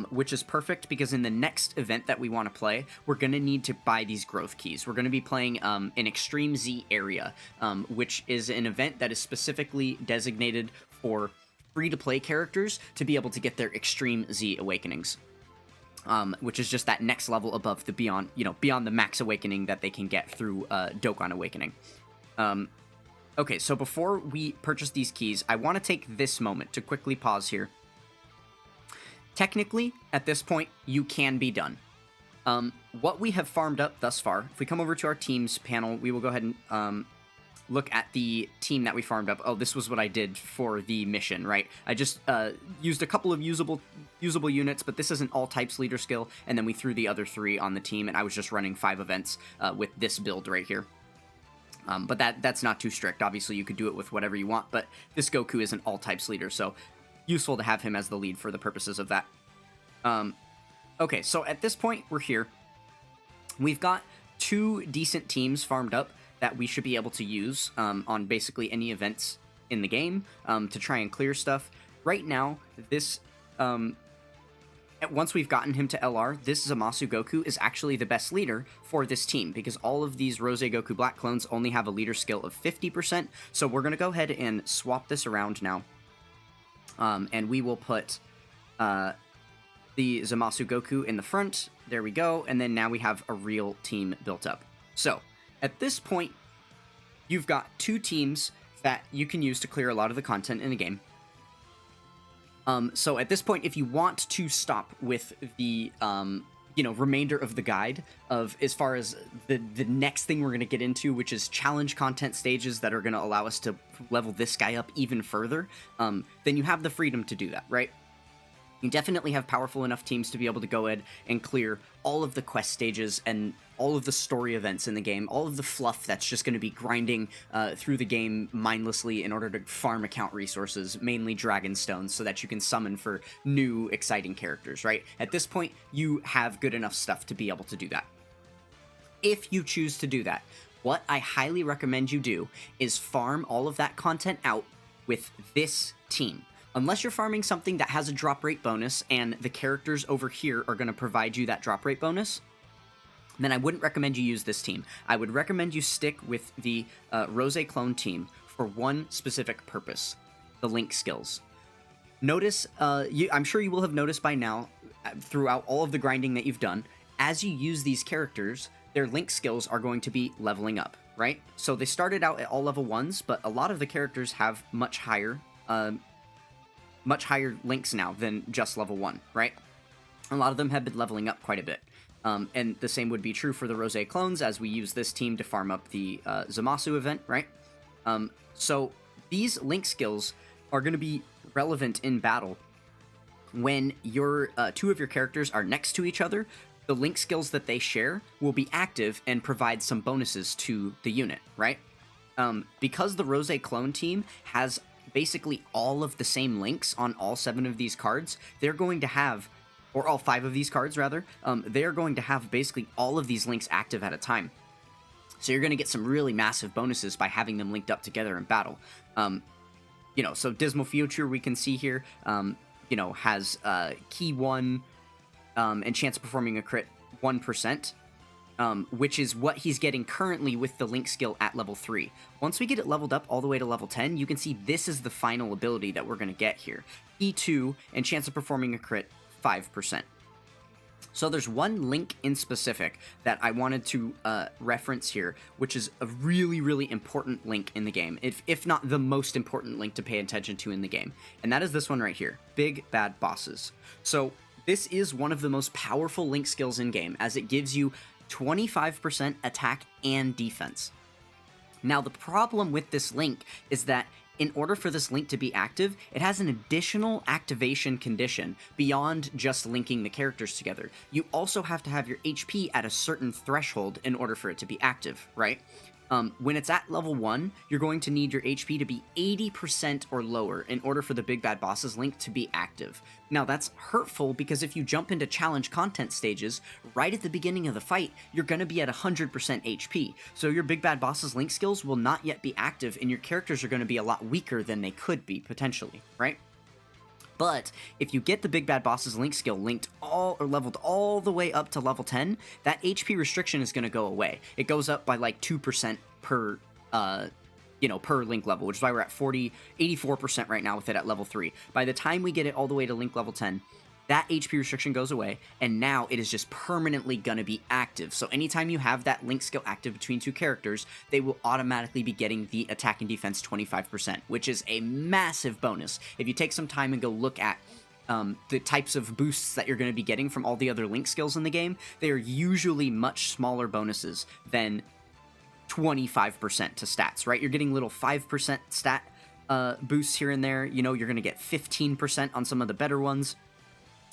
which is perfect because in the next event that we want to play, we're going to need to buy these growth keys. We're going to be playing an Extreme Z area, which is an event that is specifically designated for free-to-play characters to be able to get their Extreme Z awakenings, which is just that next level above the beyond the max awakening that they can get through Dokkan awakening. Okay, so before we purchase these keys, I want to take this moment to quickly pause here. Technically, at this point, you can be done. What we have farmed up thus far, if we come over to our teams panel, we will go ahead and look at the team that we farmed up. Oh, this was what I did for the mission, right? I just used a couple of usable units, but this is an all types leader skill, and then we threw the other 3 on the team, and I was just running 5 events with this build right here. But that's not too strict. Obviously, you could do it with whatever you want, but this Goku is an all types leader, so useful to have him as the lead for the purposes of that. Okay, so at this point, we're here. We've got 2 decent teams farmed up that we should be able to use on basically any events in the game to try and clear stuff. Right now, this once we've gotten him to LR, this Zamasu Goku is actually the best leader for this team because all of these Rose Goku Black clones only have a leader skill of 50%. So we're going to go ahead and swap this around now. And we will put the Zamasu Goku in the front. There we go. And then now we have a real team built up. So at this point, you've got 2 teams that you can use to clear a lot of the content in the game. So at this point, if you want to stop with the, remainder of the guide of as far as the next thing we're going to get into, which is challenge content stages that are going to allow us to level this guy up even further, then you have the freedom to do that, right? You definitely have powerful enough teams to be able to go ahead and clear all of the quest stages and all of the story events in the game, all of the fluff that's just going to be grinding through the game mindlessly in order to farm account resources, mainly dragon stones, so that you can summon for new, exciting characters, right? At this point, you have good enough stuff to be able to do that. If you choose to do that, what I highly recommend you do is farm all of that content out with this team. Unless you're farming something that has a drop rate bonus and the characters over here are going to provide you that drop rate bonus, then I wouldn't recommend you use this team. I would recommend you stick with the Rose clone team for one specific purpose, the link skills. Notice, I'm sure you will have noticed by now, throughout all of the grinding that you've done, as you use these characters, their link skills are going to be leveling up, right? So they started out at all level 1s, but a lot of the characters have much higher links now than just level 1, right? A lot of them have been leveling up quite a bit. And the same would be true for the Rose clones as we use this team to farm up the Zamasu event, right? So these link skills are going to be relevant in battle when your 2 of your characters are next to each other. The link skills that they share will be active and provide some bonuses to the unit, right? Because the Rose clone team has basically all of the same links on all 7 of these cards, they're going to have, or all 5 of these cards rather, they're going to have basically all of these links active at a time. So you're going to get some really massive bonuses by having them linked up together in battle. So Dismal Future we can see here, has Key 1 and chance of performing a crit 1%. Which is what he's getting currently with the link skill at level 3. Once we get it leveled up all the way to level 10, you can see this is the final ability that we're going to get here. E2 and chance of performing a crit, 5%. So there's one link in specific that I wanted to reference here, which is a really, really important link in the game, if not the most important link to pay attention to in the game. And that is this one right here, Big Bad Bosses. So this is one of the most powerful link skills in game, as it gives you 25% attack and defense. Now the problem with this link is that in order for this link to be active, it has an additional activation condition beyond just linking the characters together. You also have to have your HP at a certain threshold in order for it to be active, right? When it's at level 1, you're going to need your HP to be 80% or lower in order for the Big Bad Bosses link to be active. Now that's hurtful because if you jump into challenge content stages, right at the beginning of the fight, you're going to be at 100% HP. So your Big Bad Bosses link skills will not yet be active and your characters are going to be a lot weaker than they could be, potentially, right? But if you get the Big Bad Bosses link skill linked leveled all the way up to level 10, that HP restriction is going to go away. It goes up by like 2% per per link level, which is why we're at 84% right now with it at level 3. By the time we get it all the way to link level 10, that HP restriction goes away, and now it is just permanently going to be active. So anytime you have that link skill active between two characters, they will automatically be getting the attack and defense 25%, which is a massive bonus. If you take some time and go look at the types of boosts that you're going to be getting from all the other link skills in the game, they are usually much smaller bonuses than 25% to stats, right? You're getting little 5% stat boosts here and there. You know, you're going to get 15% on some of the better ones.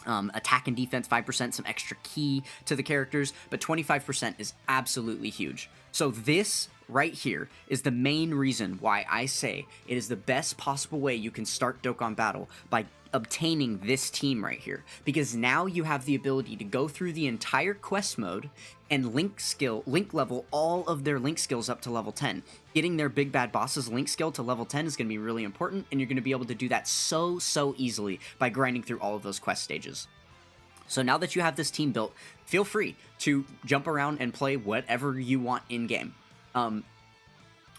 Attack and defense 5%, some extra key to the characters, but 25% is absolutely huge. So this right here is the main reason why I say it is the best possible way you can start Dokkan Battle, by obtaining this team right here, because now you have the ability to go through the entire quest mode and link level all of their link skills up to level 10. Getting their Big Bad Bosses link skill to level 10 is going to be really important, and you're going to be able to do that so easily by grinding through all of those quest stages. So now that you have this team built, feel free to jump around and play whatever you want in-game.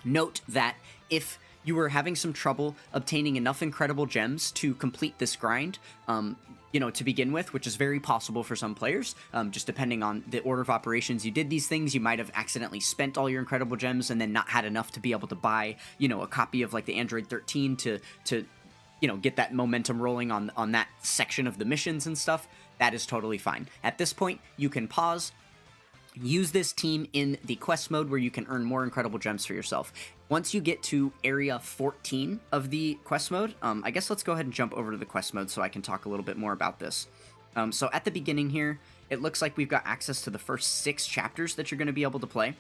Note that if you were having some trouble obtaining enough incredible gems to complete this grind, to begin with, which is very possible for some players, just depending on the order of operations you did these things, you might have accidentally spent all your incredible gems and then not had enough to be able to buy, a copy of like the Android 13 to get that momentum rolling on that section of the missions and stuff. That is totally fine. At this point, you can pause, use this team in the quest mode where you can earn more incredible gems for yourself. Once you get to area 14 of the quest mode, I guess let's go ahead and jump over to the quest mode so I can talk a little bit more about this. So at the beginning here, it looks like we've got access to the first 6 chapters that you're going to be able to play.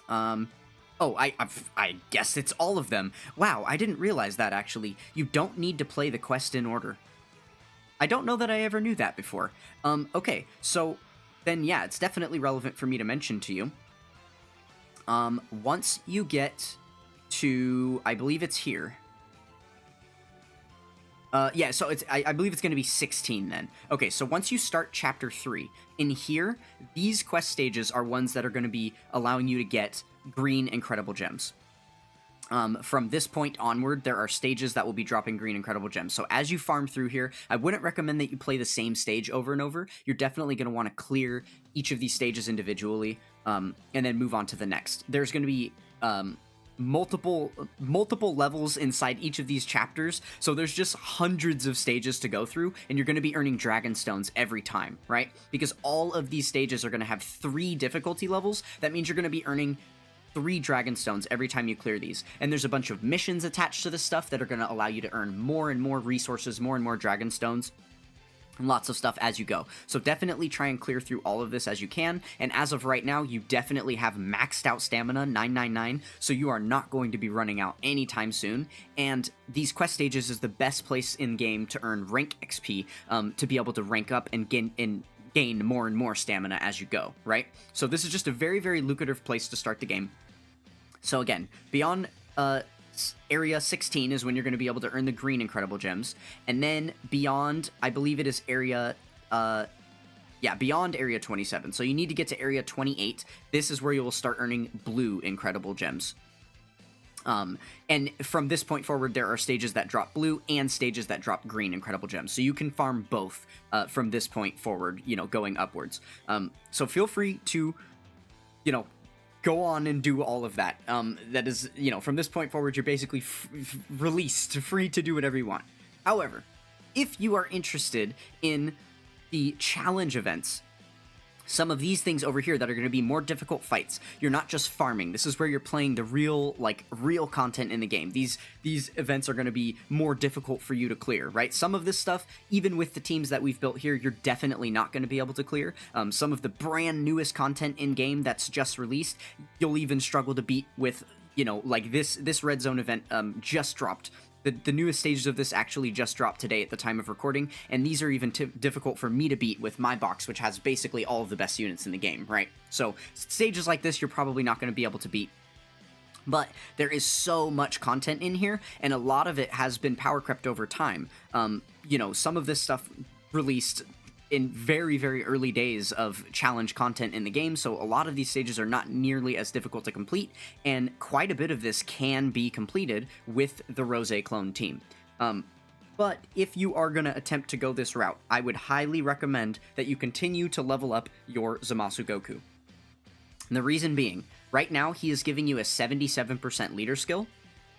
I guess it's all of them. Wow, I didn't realize that, actually. You don't need to play the quest in order. I don't know that I ever knew that before. Okay, so then yeah, it's definitely relevant for me to mention to you. Once you get to, I believe it's here. Yeah, so I believe it's going to be 16 then. Okay, so once you start Chapter 3, in here, these quest stages are ones that are going to be allowing you to get green incredible gems. From this point onward, there are stages that will be dropping green incredible gems. So as you farm through here, I wouldn't recommend that you play the same stage over and over. You're definitely going to want to clear each of these stages individually, and then move on to the next. There's going to be multiple levels inside each of these chapters, so there's just hundreds of stages to go through, and you're going to be earning dragon stones every time, right? Because all of these stages are going to have 3 difficulty levels. That means you're going to be earning 3 dragon stones every time you clear these. And there's a bunch of missions attached to this stuff that are going to allow you to earn more and more resources, more and more dragon stones, and lots of stuff as you go. So definitely try and clear through all of this as you can. And as of right now, you definitely have maxed out stamina, 999, so you are not going to be running out anytime soon. And these quest stages is the best place in game to earn rank XP, to be able to rank up and gain more and more stamina as you go, right? So this is just a very, very lucrative place to start the game. So again, beyond area 16 is when you're going to be able to earn the green incredible gems, and then beyond, I believe it is area, beyond area 27. So you need to get to area 28. This is where you will start earning blue incredible gems. And from this point forward, there are stages that drop blue and stages that drop green incredible gems. So you can farm both from this point forward, going upwards. So feel free to, go on and do all of that. That is, from this point forward, you're basically released, free to do whatever you want. However, if you are interested in the challenge events, some of these things over here that are going to be more difficult fights. You're not just farming. This is where you're playing the real content in the game. These events are going to be more difficult for you to clear, right? Some of this stuff, even with the teams that we've built here, you're definitely not going to be able to clear. Some of the brand newest content in game that's just released, you'll even struggle to beat with, like this red zone event just dropped. The newest stages of this actually just dropped today at the time of recording, and these are even difficult for me to beat with my box, which has basically all of the best units in the game, right? So stages like this, you're probably not going to be able to beat. But there is so much content in here, and a lot of it has been power crept over time. Some of this stuff released in very, very early days of challenge content in the game, so a lot of these stages are not nearly as difficult to complete, and quite a bit of this can be completed with the Rose clone team. But if you are going to attempt to go this route, I would highly recommend that you continue to level up your Zamasu Goku. And the reason being, right now he is giving you a 77% leader skill,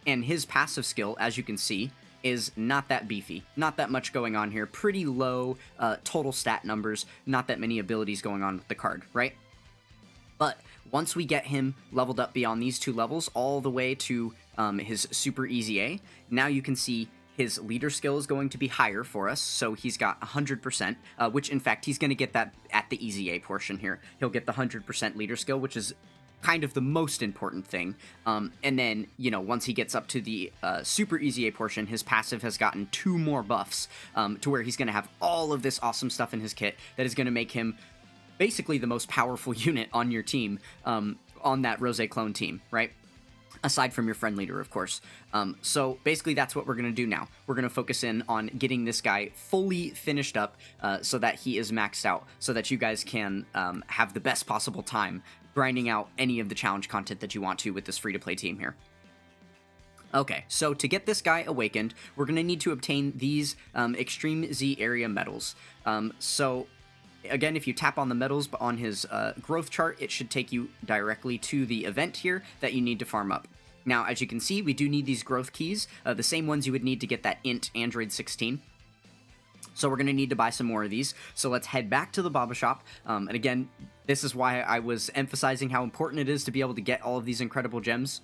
and his passive skill, as you can see, is not that beefy. Not that much going on here. Pretty low total stat numbers. Not that many abilities going on with the card, right? But once we get him leveled up beyond these two levels, all the way to his Super Easy A, now you can see his leader skill is going to be higher for us, so he's got 100%, which in fact he's going to get that at the Easy A portion here. He'll get the 100% leader skill, which is kind of the most important thing. And then, once he gets up to the Super Easy A portion, his passive has gotten 2 more buffs to where he's going to have all of this awesome stuff in his kit that is going to make him basically the most powerful unit on your team, on that Rose clone team, right? Aside from your friend leader, of course. So basically that's what we're going to do now. We're going to focus in on getting this guy fully finished up so that he is maxed out, so that you guys can have the best possible time grinding out any of the challenge content that you want to with this free-to-play team here. Okay, so to get this guy awakened, we're going to need to obtain these Extreme Z area medals. So again, if you tap on the medals on his growth chart, it should take you directly to the event here that you need to farm up. Now, as you can see, we do need these growth keys, the same ones you would need to get that int Android 16. So we're going to need to buy some more of these. So let's head back to the Baba Shop. And again, this is why I was emphasizing how important it is to be able to get all of these incredible gems.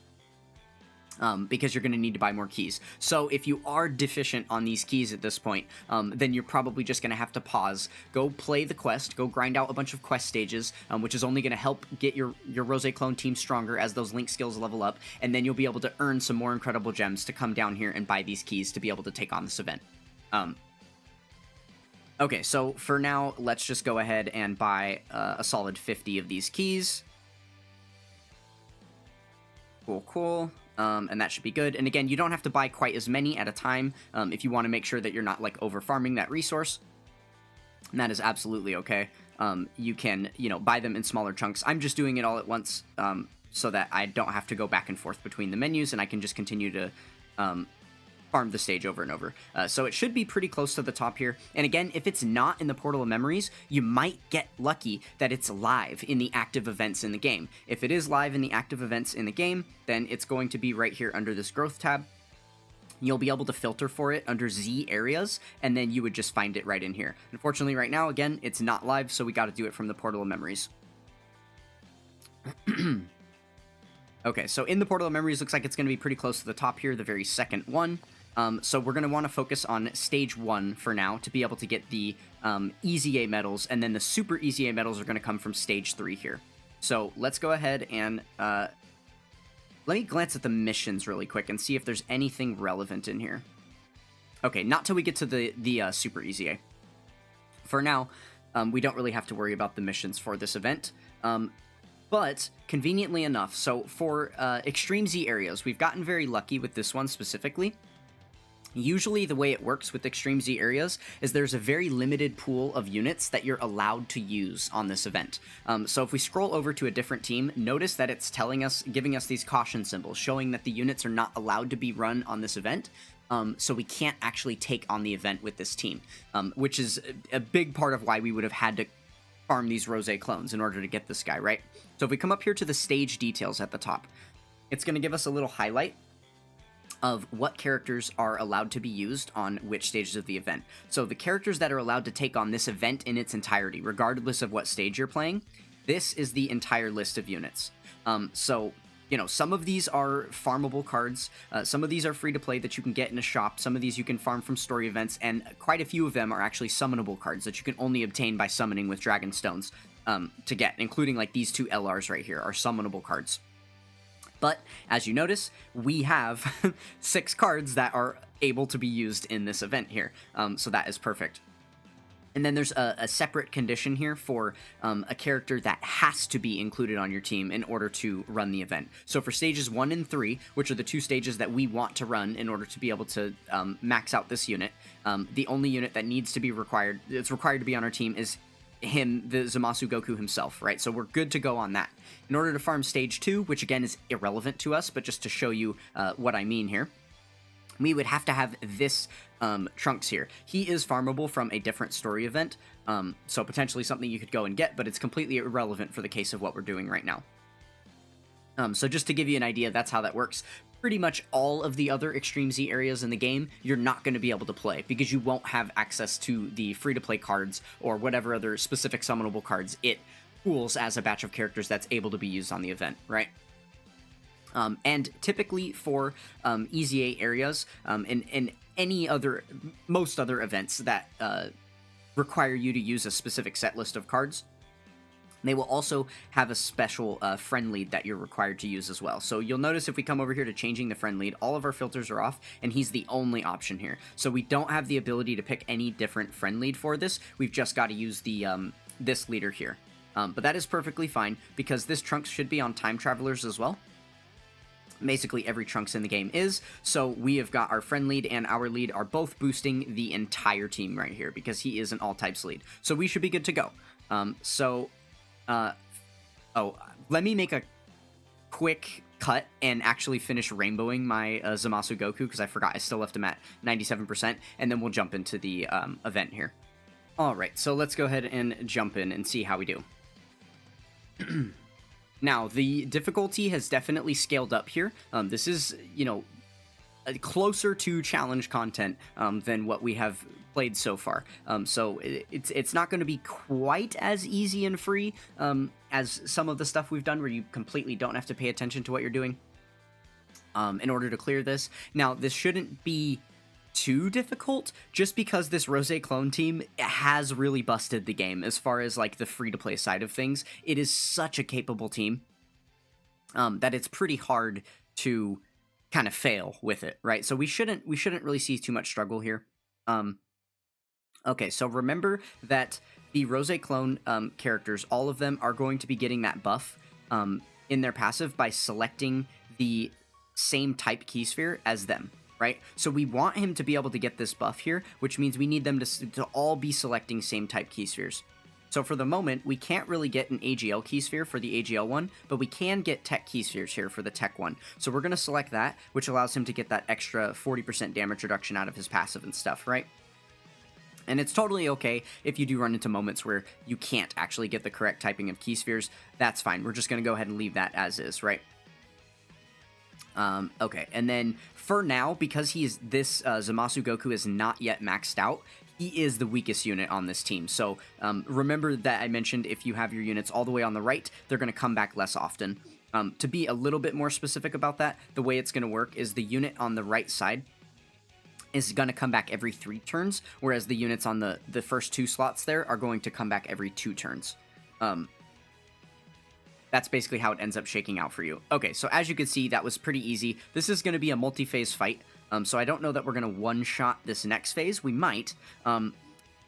Because you're going to need to buy more keys. So if you are deficient on these keys at this point, then you're probably just going to have to pause, go play the quest, go grind out a bunch of quest stages, which is only going to help get your Rose clone team stronger as those link skills level up, and then you'll be able to earn some more incredible gems to come down here and buy these keys to be able to take on this event. Okay, so for now, let's just go ahead and buy a solid 50 of these keys. Cool. And that should be good. And again, you don't have to buy quite as many at a time if you want to make sure that you're not like over farming that resource. And that is absolutely okay. You can, buy them in smaller chunks. I'm just doing it all at once so that I don't have to go back and forth between the menus, and I can just continue to farm the stage over and over. So it should be pretty close to the top here. And again, if it's not in the Portal of Memories, you might get lucky that it's live in the active events in the game. If it is live in the active events in the game, then it's going to be right here under this growth tab. You'll be able to filter for it under Z areas, and then you would just find it right in here. Unfortunately, right now, again, it's not live, so we got to do it from the Portal of Memories. Okay, so in the Portal of Memories, looks like it's going to be pretty close to the top here, the very second one. So we're going to want to focus on Stage 1 for now to be able to get the Easy A medals, and then the Super Easy A medals are going to come from Stage 3 here. So let's go ahead and let me glance at the missions really quick and see if there's anything relevant in here. Okay, not till we get to the Super Easy A. For now, we don't really have to worry about the missions for this event. But conveniently enough, so for Extreme Z areas, we've gotten very lucky with this one specifically. Usually the way it works with Extreme Z areas is there's a very limited pool of units that you're allowed to use on this event. So if we scroll over to a different team, notice that it's telling us, giving us these caution symbols, showing that the units are not allowed to be run on this event. So we can't actually take on the event with this team, which is a big part of why we would have had to farm these Rose clones in order to get this guy, right? So if we come up here to the stage details at the top, it's going to give us a little highlight of what characters are allowed to be used on which stages of the event. So the characters that are allowed to take on this event in its entirety, regardless of what stage you're playing, this is the entire list of units. So, you know, some of these are farmable cards, some of these are free to play that you can get in a shop, some of these you can farm from story events, and quite a few of them are actually summonable cards that you can only obtain by summoning with Dragon Stones to get, including like these two LRs right here are summonable cards. But, as you notice, we have 6 cards that are able to be used in this event here, so that is perfect. And then there's a separate condition here for a character that has to be included on your team in order to run the event. So for stages 1 and 3, which are the 2 stages that we want to run in order to be able to max out this unit, the only unit that needs to be required, that's required to be on our team is him, the Zamasu Goku himself, right? So we're good to go on that. In order to farm stage 2, which again is irrelevant to us, but just to show you what I mean here, we would have to have this Trunks here. He is farmable from a different story event, so potentially something you could go and get, but it's completely irrelevant for the case of what we're doing right now. So just to give you an idea, that's how that works. Pretty much all of the other Extreme Z areas in the game, you're not going to be able to play because you won't have access to the free-to-play cards or whatever other specific summonable cards it pools as a batch of characters that's able to be used on the event, right? And typically for EZA areas and any other, most other events that require you to use a specific set list of cards, they will also have a special friend lead that you're required to use as well. So you'll notice if we come over here to changing the friend lead, all of our filters are off, and he's the only option here. So we don't have the ability to pick any different friend lead for this. We've just got to use the this leader here. But that is perfectly fine, because this Trunks should be on Time Travelers as well. Basically every Trunks in the game is, so we have got our friend lead and our lead are both boosting the entire team right here, because he is an all-types lead. So we should be good to go. Let me make a quick cut and actually finish rainbowing my Zamasu Goku, because I forgot I still left him at 97%, and then we'll jump into the event here. Alright, so let's go ahead and jump in and see how we do. Now, the difficulty has definitely scaled up here. This is, you know, closer to challenge content than what we have played so far. So it's not going to be quite as easy and free as some of the stuff we've done where you completely don't have to pay attention to what you're doing in order to clear this. Now, this shouldn't be too difficult, just because this Rose clone team has really busted the game as far as like the free-to-play side of things. It is such a capable team that it's pretty hard to kind of fail with it, right? So we shouldn't really see too much struggle here. Okay, so remember that the Rose clone characters, all of them are going to be getting that buff in their passive by selecting the same type key sphere as them, right? So we want him to be able to get this buff here, which means we need them to all be selecting same type key spheres. So for the moment, we can't really get an AGL key sphere for the AGL one, but we can get tech key spheres here for the tech one. So we're going to select that, which allows him to get that extra 40% damage reduction out of his passive and stuff, right? And it's totally okay if you do run into moments where you can't actually get the correct typing of key spheres. That's fine. We're just going to go ahead and leave that as is, right? Okay, and then for now, because this Zamasu Goku is not yet maxed out, he is the weakest unit on this team. So remember that I mentioned if you have your units all the way on the right, they're going to come back less often. To be a little bit more specific about that, the way it's going to work is the unit on the right side is going to come back every 3 turns, whereas the units on the first 2 slots there are going to come back every 2 turns. That's basically how it ends up shaking out for you. Okay, so as you can see, that was pretty easy. This is going to be a multi-phase fight, so I don't know that we're going to one-shot this next phase. We might.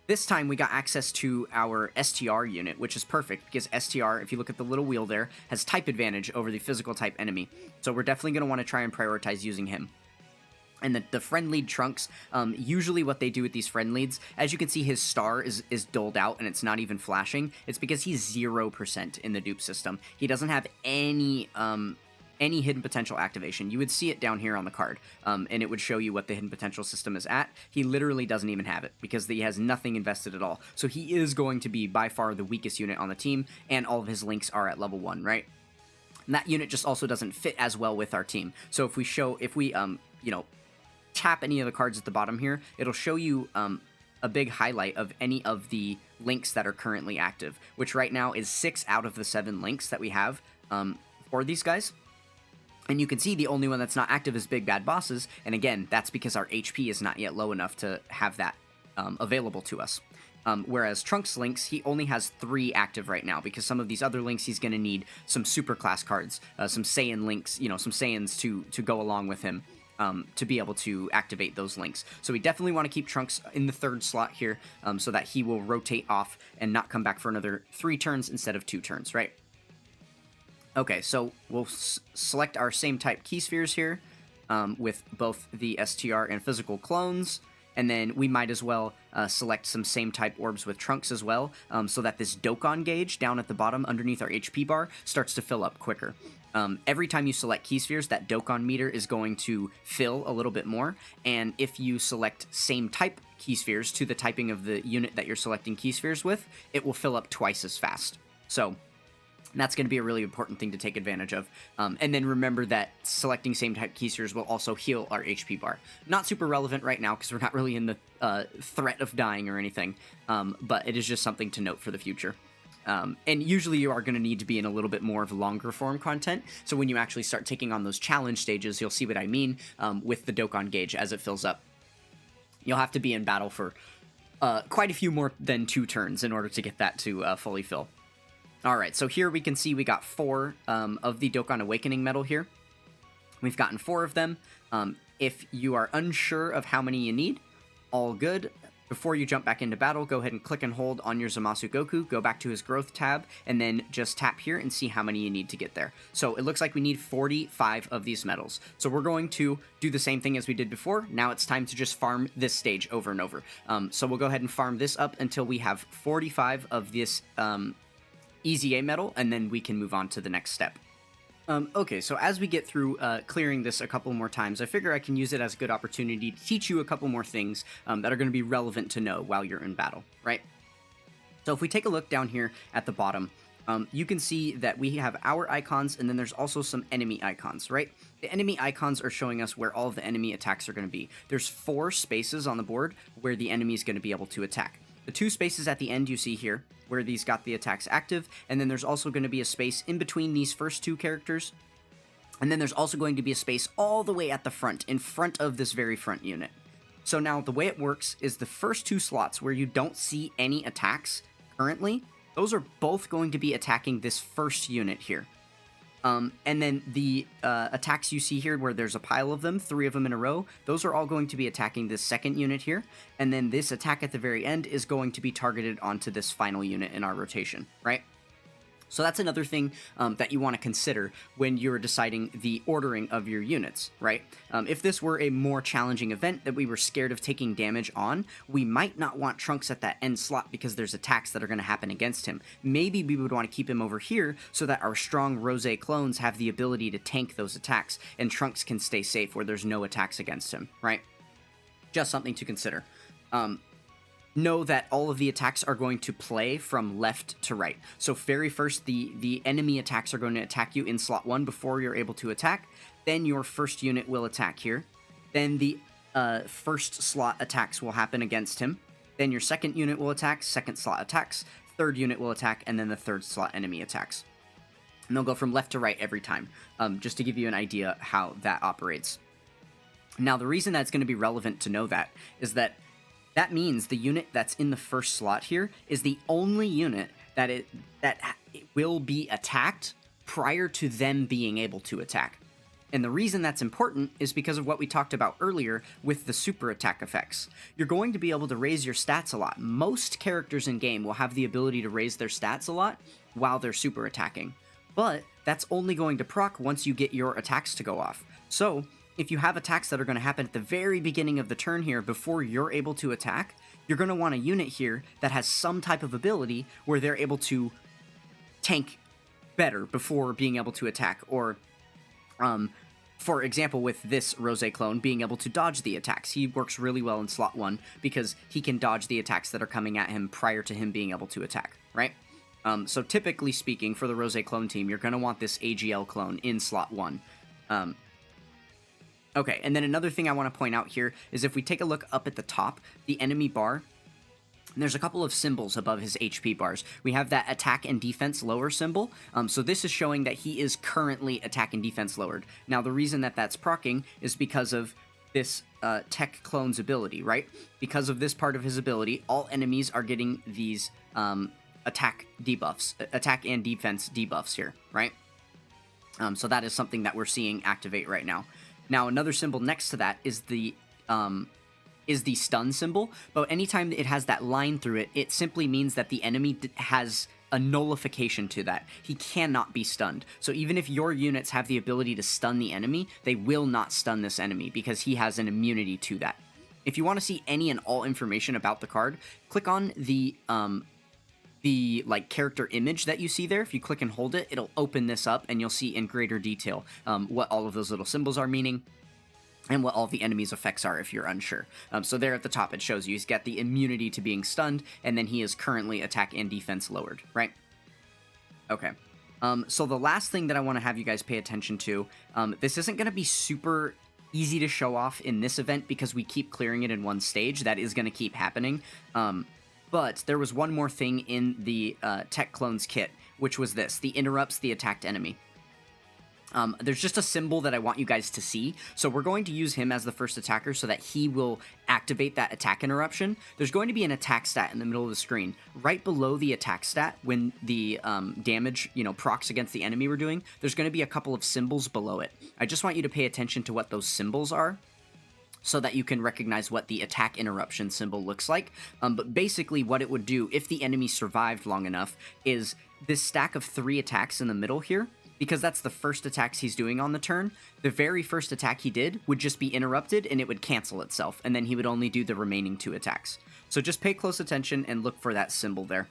This time we got access to our STR unit, which is perfect, because STR, if you look at the little wheel there, has type advantage over the physical type enemy. So we're definitely going to want to try and prioritize using him. And the friend lead Trunks, usually what they do with these friend leads, as you can see, his star is dulled out and it's not even flashing. It's because he's 0% in the dupe system. He doesn't have any hidden potential activation. You would see it down here on the card, and it would show you what the hidden potential system is at. He literally doesn't even have it because he has nothing invested at all. So he is going to be by far the weakest unit on the team, and all of his links are at level 1, right? And that unit just also doesn't fit as well with our team. So if we you know, tap any of the cards at the bottom here, it'll show you a big highlight of any of the links that are currently active, which right now is 6 out of the 7 links that we have for these guys. And you can see the only one that's not active is Big Bad Bosses, and again, that's because our HP is not yet low enough to have that available to us. Whereas Trunks links, he only has 3 active right now, because some of these other links he's going to need some super class cards, some Saiyan links, you know, some Saiyans to go along with him. To be able to activate those links. So we definitely want to keep Trunks in the 3rd slot here, so that he will rotate off and not come back for another 3 turns instead of 2 turns, right? Okay, so we'll select our same type key spheres here, with both the STR and physical clones, and then we might as well select some same type orbs with Trunks as well, so that this Dokkan gauge down at the bottom underneath our HP bar starts to fill up quicker. Every time you select key spheres, that Dokkan meter is going to fill a little bit more, and if you select same type key spheres to the typing of the unit that you're selecting key spheres with, it will fill up twice as fast. So that's going to be a really important thing to take advantage of. And then remember that selecting same type key spheres will also heal our HP bar. Not super relevant right now because we're not really in the threat of dying or anything, but it is just something to note for the future. And usually you are going to need to be in a little bit more of longer form content, so when you actually start taking on those challenge stages, you'll see what I mean with the Dokkan gauge as it fills up. You'll have to be in battle for quite a few more than 2 turns in order to get that to fully fill. Alright, so here we can see we got 4 of the Dokkan Awakening Medal here. We've gotten 4 of them. If you are unsure of how many you need, all good. Before you jump back into battle, go ahead and click and hold on your Zamasu Goku, go back to his growth tab, and then just tap here and see how many you need to get there. So it looks like we need 45 of these medals. So we're going to do the same thing as we did before. Now it's time to just farm this stage over and over. So we'll go ahead and farm this up until we have 45 of this Easy A medal, and then we can move on to the next step. Okay, so as we get through clearing this a couple more times, I figure I can use it as a good opportunity to teach you a couple more things that are going to be relevant to know while you're in battle, right? So if we take a look down here at the bottom, you can see that we have our icons, and then there's also some enemy icons, right? The enemy icons are showing us where all of the enemy attacks are going to be. There's 4 spaces on the board where the enemy is going to be able to attack. The 2 spaces at the end you see here, where these got the attacks active, and then there's also going to be a space in between these first 2 characters, and then there's also going to be a space all the way at the front, in front of this very front unit. So now the way it works is the first 2 slots where you don't see any attacks currently, those are both going to be attacking this first unit here. And then the attacks you see here where there's a pile of them, 3 of them in a row, those are all going to be attacking this second unit here. And then this attack at the very end is going to be targeted onto this final unit in our rotation, right? So that's another thing that you want to consider when you're deciding the ordering of your units, right? If this were a more challenging event that we were scared of taking damage on, we might not want Trunks at that end slot because there's attacks that are going to happen against him. Maybe we would want to keep him over here so that our strong Rose clones have the ability to tank those attacks, and Trunks can stay safe where there's no attacks against him, right? Just something to consider. Know that all of the attacks are going to play from left to right. So very first, the enemy attacks are going to attack you in slot 1 before you're able to attack. Then your first unit will attack here. Then the first slot attacks will happen against him. Then your second unit will attack, second slot attacks, third unit will attack, and then the third slot enemy attacks. And they'll go from left to right every time, just to give you an idea how that operates. Now, the reason that's going to be relevant to know that is that means the unit that's in the first slot here is the only unit that it will be attacked prior to them being able to attack. And the reason that's important is because of what we talked about earlier with the super attack effects. You're going to be able to raise your stats a lot. Most characters in game will have the ability to raise their stats a lot while they're super attacking. But that's only going to proc once you get your attacks to go off. So if you have attacks that are going to happen at the very beginning of the turn here before you're able to attack, you're going to want a unit here that has some type of ability where they're able to tank better before being able to attack, or for example, with this Rose clone, being able to dodge the attacks. He works really well in slot 1 because he can dodge the attacks that are coming at him prior to him being able to attack, right? So typically speaking, for the Rose clone team, you're going to want this AGL clone in slot 1. Okay, and then another thing I want to point out here is if we take a look up at the top, the enemy bar, there's a couple of symbols above his HP bars. We have that attack and defense lower symbol. So this is showing that he is currently attack and defense lowered. Now, the reason that that's proccing is because of this tech clone's ability, right? Because of this part of his ability, all enemies are getting these attack debuffs, attack and defense debuffs here, right? So that is something that we're seeing activate right now. Now, another symbol next to that is the stun symbol, but anytime it has that line through it, it simply means that the enemy has a nullification to that. He cannot be stunned. So even if your units have the ability to stun the enemy, they will not stun this enemy because he has an immunity to that. If you want to see any and all information about the card, click on the like character image that you see there. If you click and hold it, it'll open this up and you'll see in greater detail what all of those little symbols are meaning and what all the enemy's effects are if you're unsure. So there at the top it shows you he's got the immunity to being stunned, and then he is currently attack and defense lowered, right? Okay. So the last thing that I want to have you guys pay attention to, this isn't going to be super easy to show off in this event because we keep clearing it in one stage. That is going to keep happening. But there was one more thing in the Tech Clones kit, which was this, the interrupts the attacked enemy. There's just a symbol that I want you guys to see, so we're going to use him as the first attacker so that he will activate that attack interruption. There's going to be an attack stat in the middle of the screen. Right below the attack stat, when the damage, procs against the enemy we're doing, there's going to be a couple of symbols below it. I just want you to pay attention to what those symbols are, so that you can recognize what the attack interruption symbol looks like. But basically what it would do, if the enemy survived long enough, is this stack of 3 attacks in the middle here, because that's the first attacks he's doing on the turn, the very first attack he did would just be interrupted and it would cancel itself, and then he would only do the remaining 2 attacks. So just pay close attention and look for that symbol there.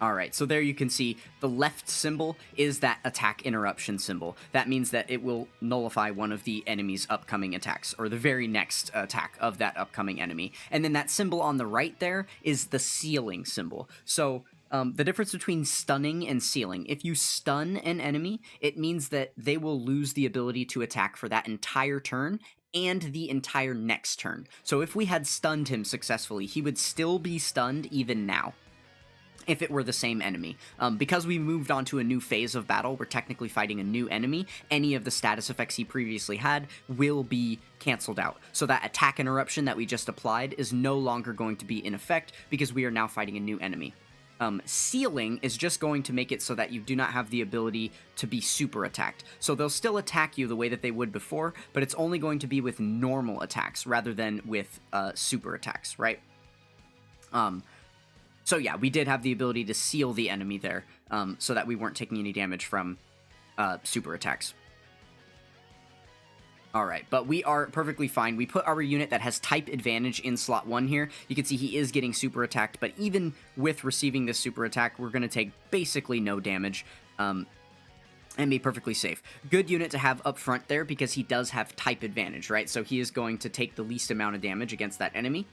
Alright, so there you can see the left symbol is that attack interruption symbol. That means that it will nullify one of the enemy's upcoming attacks, or the very next attack of that upcoming enemy. And then that symbol on the right there is the sealing symbol. So the difference between stunning and sealing. If you stun an enemy, it means that they will lose the ability to attack for that entire turn and the entire next turn. So if we had stunned him successfully, he would still be stunned even now, if it were the same enemy. Because we moved on to a new phase of battle, we're technically fighting a new enemy, any of the status effects he previously had will be canceled out. So that attack interruption that we just applied is no longer going to be in effect because we are now fighting a new enemy. Sealing is just going to make it so that you do not have the ability to be super attacked. So they'll still attack you the way that they would before, but it's only going to be with normal attacks rather than with super attacks, right? So yeah, we did have the ability to seal the enemy there, so that we weren't taking any damage from super attacks. Alright, but we are perfectly fine. We put our unit that has type advantage in slot 1 here. You can see he is getting super attacked, but even with receiving this super attack, we're going to take basically no damage, and be perfectly safe. Good unit to have up front there because he does have type advantage, right? So he is going to take the least amount of damage against that enemy.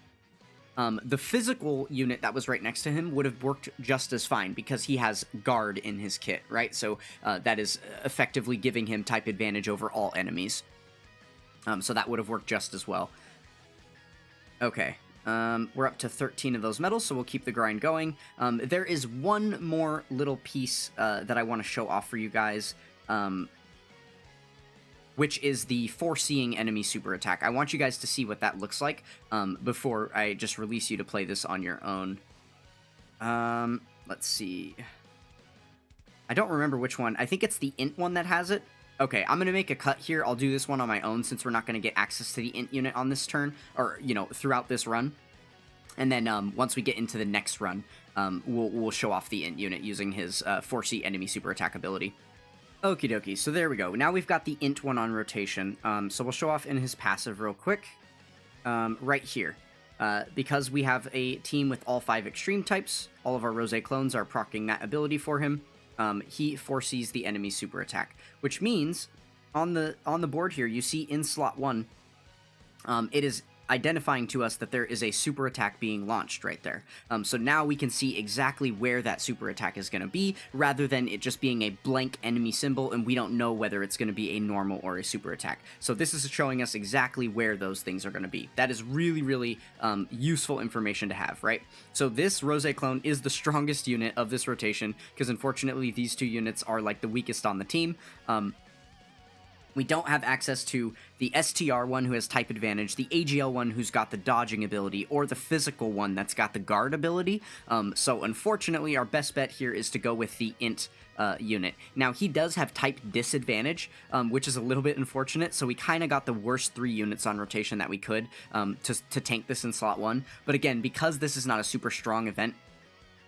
The physical unit that was right next to him would have worked just as fine because he has guard in his kit, right? So that is effectively giving him type advantage over all enemies. So that would have worked just as well. Okay, we're up to 13 of those medals, so we'll keep the grind going. There is one more little piece that I want to show off for you guys, which is the foreseeing enemy super attack. I want you guys to see what that looks like before I just release you to play this on your own. Let's see. I don't remember which one. I think it's the int one that has it. Okay, I'm going to make a cut here. I'll do this one on my own since we're not going to get access to the int unit on this turn, or, throughout this run. And then once we get into the next run, we'll show off the int unit using his 4C enemy super attack ability. Okie dokie, so there we go. Now we've got the int one on rotation. So we'll show off in his passive real quick. Right here. Because we have a team with all 5 extreme types, all of our Rose clones are proccing that ability for him. He foresees the enemy super attack, which means on the board here, you see in slot 1, it is identifying to us that there is a super attack being launched right there. So now we can see exactly where that super attack is going to be, rather than it just being a blank enemy symbol and we don't know whether it's going to be a normal or a super attack. So this is showing us exactly where those things are going to be. That is really, really useful information to have, right? So this Rose clone is the strongest unit of this rotation, because unfortunately these 2 units are like the weakest on the team. We don't have access to the STR one who has type advantage, the AGL one who's got the dodging ability, or the physical one that's got the guard ability. So unfortunately, our best bet here is to go with the int unit. Now, he does have type disadvantage, which is a little bit unfortunate, so we kind of got the worst 3 units on rotation that we could to tank this in slot 1. But again, because this is not a super strong event,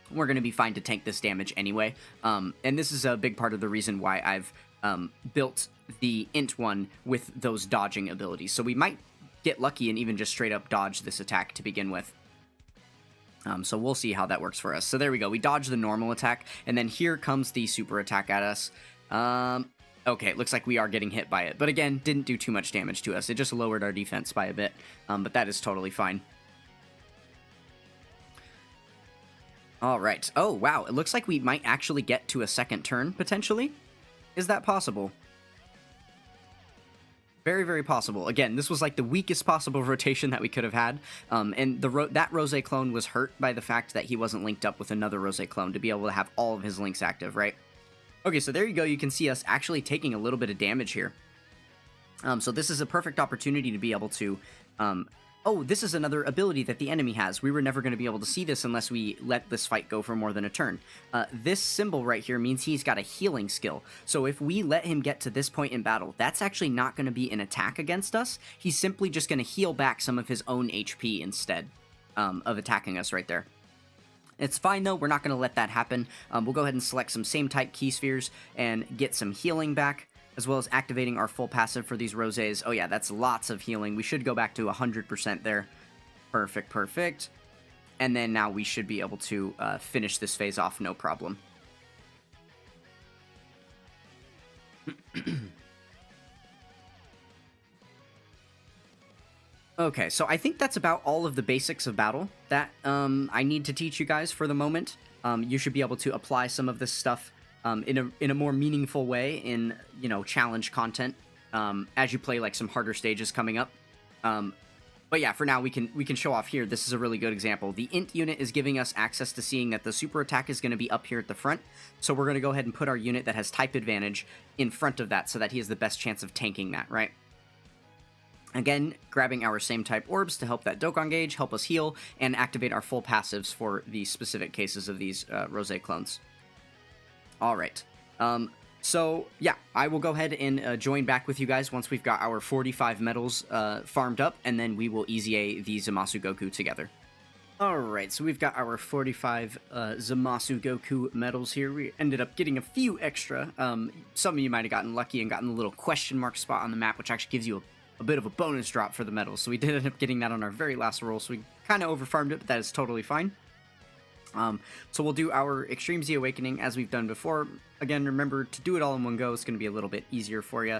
we're going to be fine to tank this damage anyway. And this is a big part of the reason why I've built the int one with those dodging abilities. So we might get lucky and even just straight up dodge this attack to begin with. So we'll see how that works for us. So there we go. We dodge the normal attack, and then here comes the super attack at us. Okay, it looks like we are getting hit by it. But again, didn't do too much damage to us. It just lowered our defense by a bit. But that is totally fine. All right. Oh, wow. It looks like we might actually get to a second turn, potentially. Is that possible? Very, very possible. Again, this was like the weakest possible rotation that we could have had, and that Rose clone was hurt by the fact that he wasn't linked up with another Rose clone to be able to have all of his links active, right? Okay, so there you go. You can see us actually taking a little bit of damage here. So this is a perfect opportunity to be able to... Oh, this is another ability that the enemy has. We were never going to be able to see this unless we let this fight go for more than a turn. This symbol right here means he's got a healing skill. So if we let him get to this point in battle, that's actually not going to be an attack against us. He's simply just going to heal back some of his own HP instead of attacking us right there. It's fine, though. We're not going to let that happen. We'll go ahead and select some same type key spheres and get some healing back, as well as activating our full passive for these Roses. Oh yeah, that's lots of healing. We should go back to 100% there. Perfect, perfect. And then now we should be able to finish this phase off, no problem. Okay, so I think that's about all of the basics of battle that I need to teach you guys for the moment. You should be able to apply some of this stuff in a more meaningful way in, you know, challenge content as you play like some harder stages coming up. But yeah, for now we can show off here. This is a really good example. The int unit is giving us access to seeing that the super attack is going to be up here at the front. So we're going to go ahead and put our unit that has type advantage in front of that so that he has the best chance of tanking that, right? Again, grabbing our same type orbs to help that Dokkan gauge, help us heal, and activate our full passives for the specific cases of these Rose clones. Alright, so yeah, I will go ahead and join back with you guys once we've got our 45 medals farmed up, and then we will easy A the Zamasu Goku together. Alright, so we've got our 45 Zamasu Goku medals here. We ended up getting a few extra. Some of you might have gotten lucky and gotten a little question mark spot on the map, which actually gives you a bit of a bonus drop for the medals. So we did end up getting that on our very last roll, so we kind of overfarmed it, but that is totally fine. So we'll do our Extreme Z Awakening as we've done before. Again, remember to do it all in one go. It's going to be a little bit easier for you.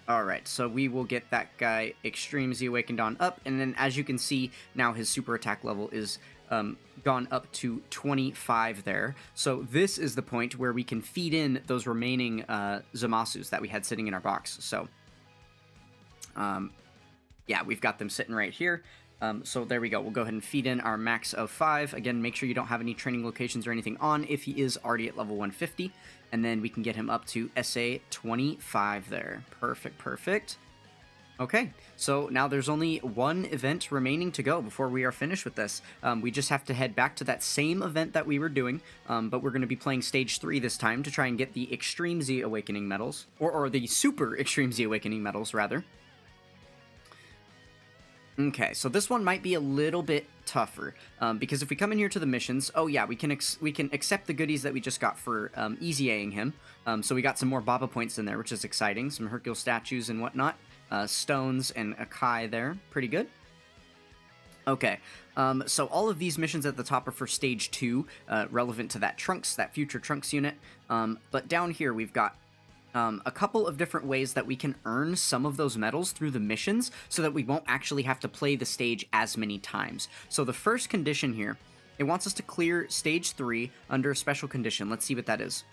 Alright, so we will get that guy Extreme Z Awakened on up, and then as you can see, now his super attack level is gone up to 25 there. So this is the point where we can feed in those remaining Zamasus that we had sitting in our box. So, yeah, we've got them sitting right here. So there we go. We'll go ahead and feed in our max of 5. Again, make sure you don't have any training locations or anything on if he is already at level 150. And then we can get him up to SA 25 there. Perfect, perfect. Okay, so now there's only one event remaining to go before we are finished with this. We just have to head back to that same event that we were doing, but we're going to be playing Stage 3 this time to try and get the Extreme Z Awakening medals, or the Super Extreme Z Awakening medals, rather. Okay, so this one might be a little bit tougher, because if we come in here to the missions, oh yeah, we can accept the goodies that we just got for easy-Aing him. So we got some more Baba points in there, which is exciting. Some Hercule statues and whatnot, stones and a Kai there, pretty good. Okay, so all of these missions at the top are for Stage 2, relevant to that future Trunks unit. But down here we've got a couple of different ways that we can earn some of those medals through the missions so that we won't actually have to play the stage as many times. So the first condition here, it wants us to clear Stage 3 under a special condition. Let's see what that is.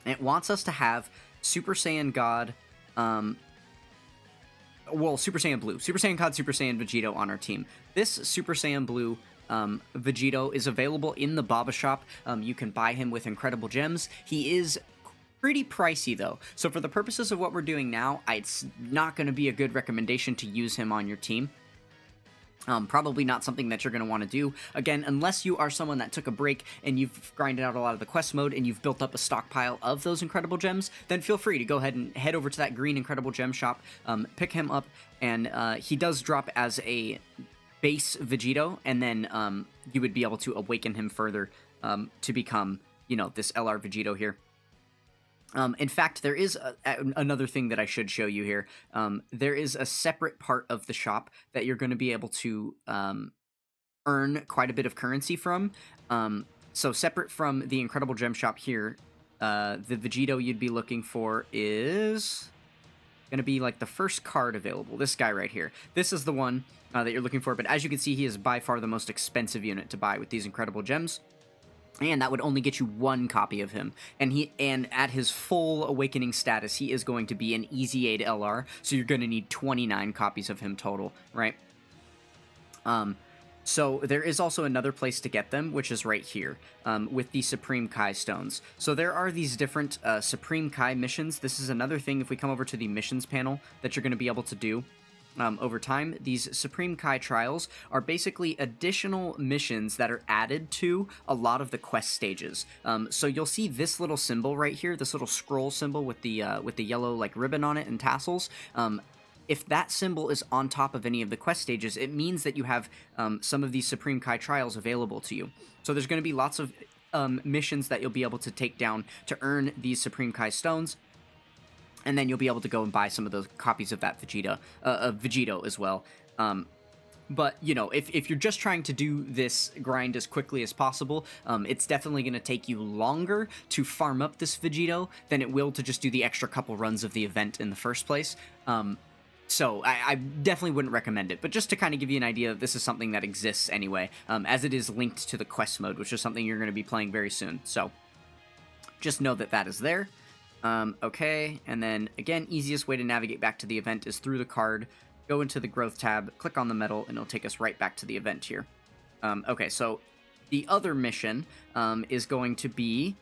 It wants us to have Super Saiyan God, Super Saiyan Blue, Super Saiyan God, Super Saiyan Vegito on our team. This Super Saiyan Blue Vegito is available in the Baba shop. You can buy him with incredible gems. He is pretty pricey though, so for the purposes of what we're doing now, it's not going to be a good recommendation to use him on your team. Probably not something that you're going to want to do, again, unless you are someone that took a break and you've grinded out a lot of the quest mode and you've built up a stockpile of those incredible gems. Then feel free to go ahead and head over to that green incredible gem shop, pick him up, and he does drop as a base Vegito, and then you would be able to awaken him further to become, you know, this LR Vegito here. In fact, there is another thing that I should show you here. There is a separate part of the shop that you're going to be able to earn quite a bit of currency from. So separate from the incredible gem shop here, the Vegito you'd be looking for is going to be like the first card available. This guy right here. This is the one that you're looking for, but as you can see, he is by far the most expensive unit to buy with these incredible gems. And that would only get you one copy of him. And at his full awakening status, he is going to be an easy 8 LR, so you're going to need 29 copies of him total, right? So there is also another place to get them, which is right here, with the Supreme Kai stones. So there are these different Supreme Kai missions. This is another thing, if we come over to the missions panel, that you're going to be able to do. Over time, these Supreme Kai trials are basically additional missions that are added to a lot of the quest stages. So you'll see this little symbol right here, this little scroll symbol with the yellow like ribbon on it and tassels. If that symbol is on top of any of the quest stages, it means that you have some of these Supreme Kai trials available to you. So there's going to be lots of missions that you'll be able to take down to earn these Supreme Kai stones. And then you'll be able to go and buy some of those copies of that Vegito as well. But, you know, if you're just trying to do this grind as quickly as possible, it's definitely going to take you longer to farm up this Vegito than it will to just do the extra couple runs of the event in the first place. So I definitely wouldn't recommend it. But just to kind of give you an idea, this is something that exists anyway, as it is linked to the quest mode, which is something you're going to be playing very soon. So just know that that is there. Okay, and then, again, easiest way to navigate back to the event is through the card, go into the growth tab, click on the medal, and it'll take us right back to the event here. Okay, so the other mission is going to be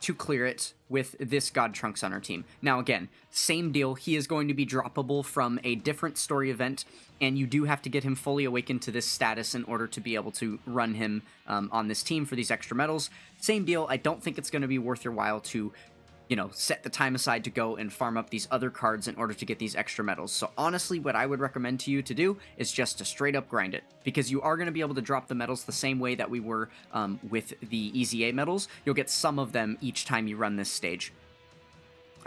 to clear it with this God Trunks on our team. Now, again, same deal, he is going to be droppable from a different story event, and you do have to get him fully awakened to this status in order to be able to run him on this team for these extra medals. Same deal, I don't think it's going to be worth your while to, you know, set the time aside to go and farm up these other cards in order to get these extra medals. So honestly, what I would recommend to you to do is just to straight up grind it, because you are going to be able to drop the medals the same way that we were with the Easy A medals. You'll get some of them each time you run this stage.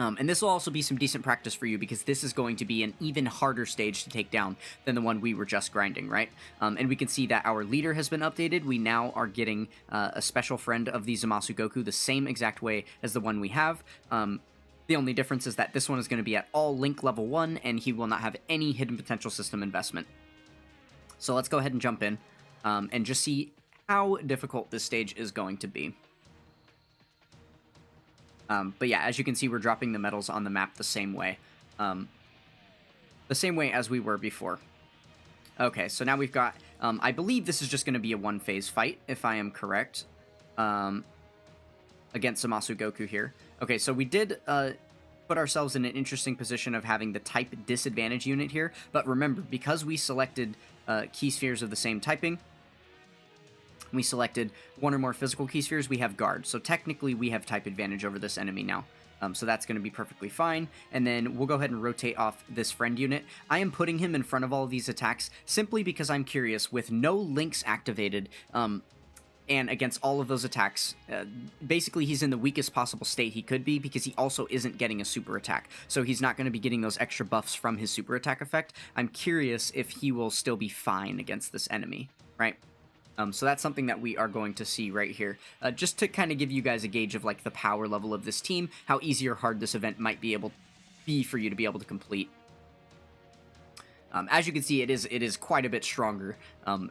And this will also be some decent practice for you, because this is going to be an even harder stage to take down than the one we were just grinding, right? And we can see that our leader has been updated. We now are getting a special friend of the Zamasu Goku the same exact way as the one we have. The only difference is that this one is going to be at all Link level 1, and he will not have any hidden potential system investment. So let's go ahead and jump in and just see how difficult this stage is going to be. But yeah, as you can see, we're dropping the medals on the map the same way. The same way as we were before. Okay, so now we've got, I believe this is just going to be a one-phase fight, if I am correct, against Zamasu Goku here. Okay, so we did put ourselves in an interesting position of having the type disadvantage unit here, but remember, because we selected key spheres of the same typing, We selected one or more physical key spheres, we have guard. So technically we have type advantage over this enemy now. So that's going to be perfectly fine. And then we'll go ahead and rotate off this friend unit. I am putting him in front of all of these attacks simply because I'm curious, with no links activated, and against all of those attacks, basically he's in the weakest possible state he could be, because he also isn't getting a super attack. So he's not going to be getting those extra buffs from his super attack effect. I'm curious if he will still be fine against this enemy, right? So that's something that we are going to see right here, just to kind of give you guys a gauge of like the power level of this team, how easy or hard this event might be for you to be able to complete. As you can see, it is quite a bit stronger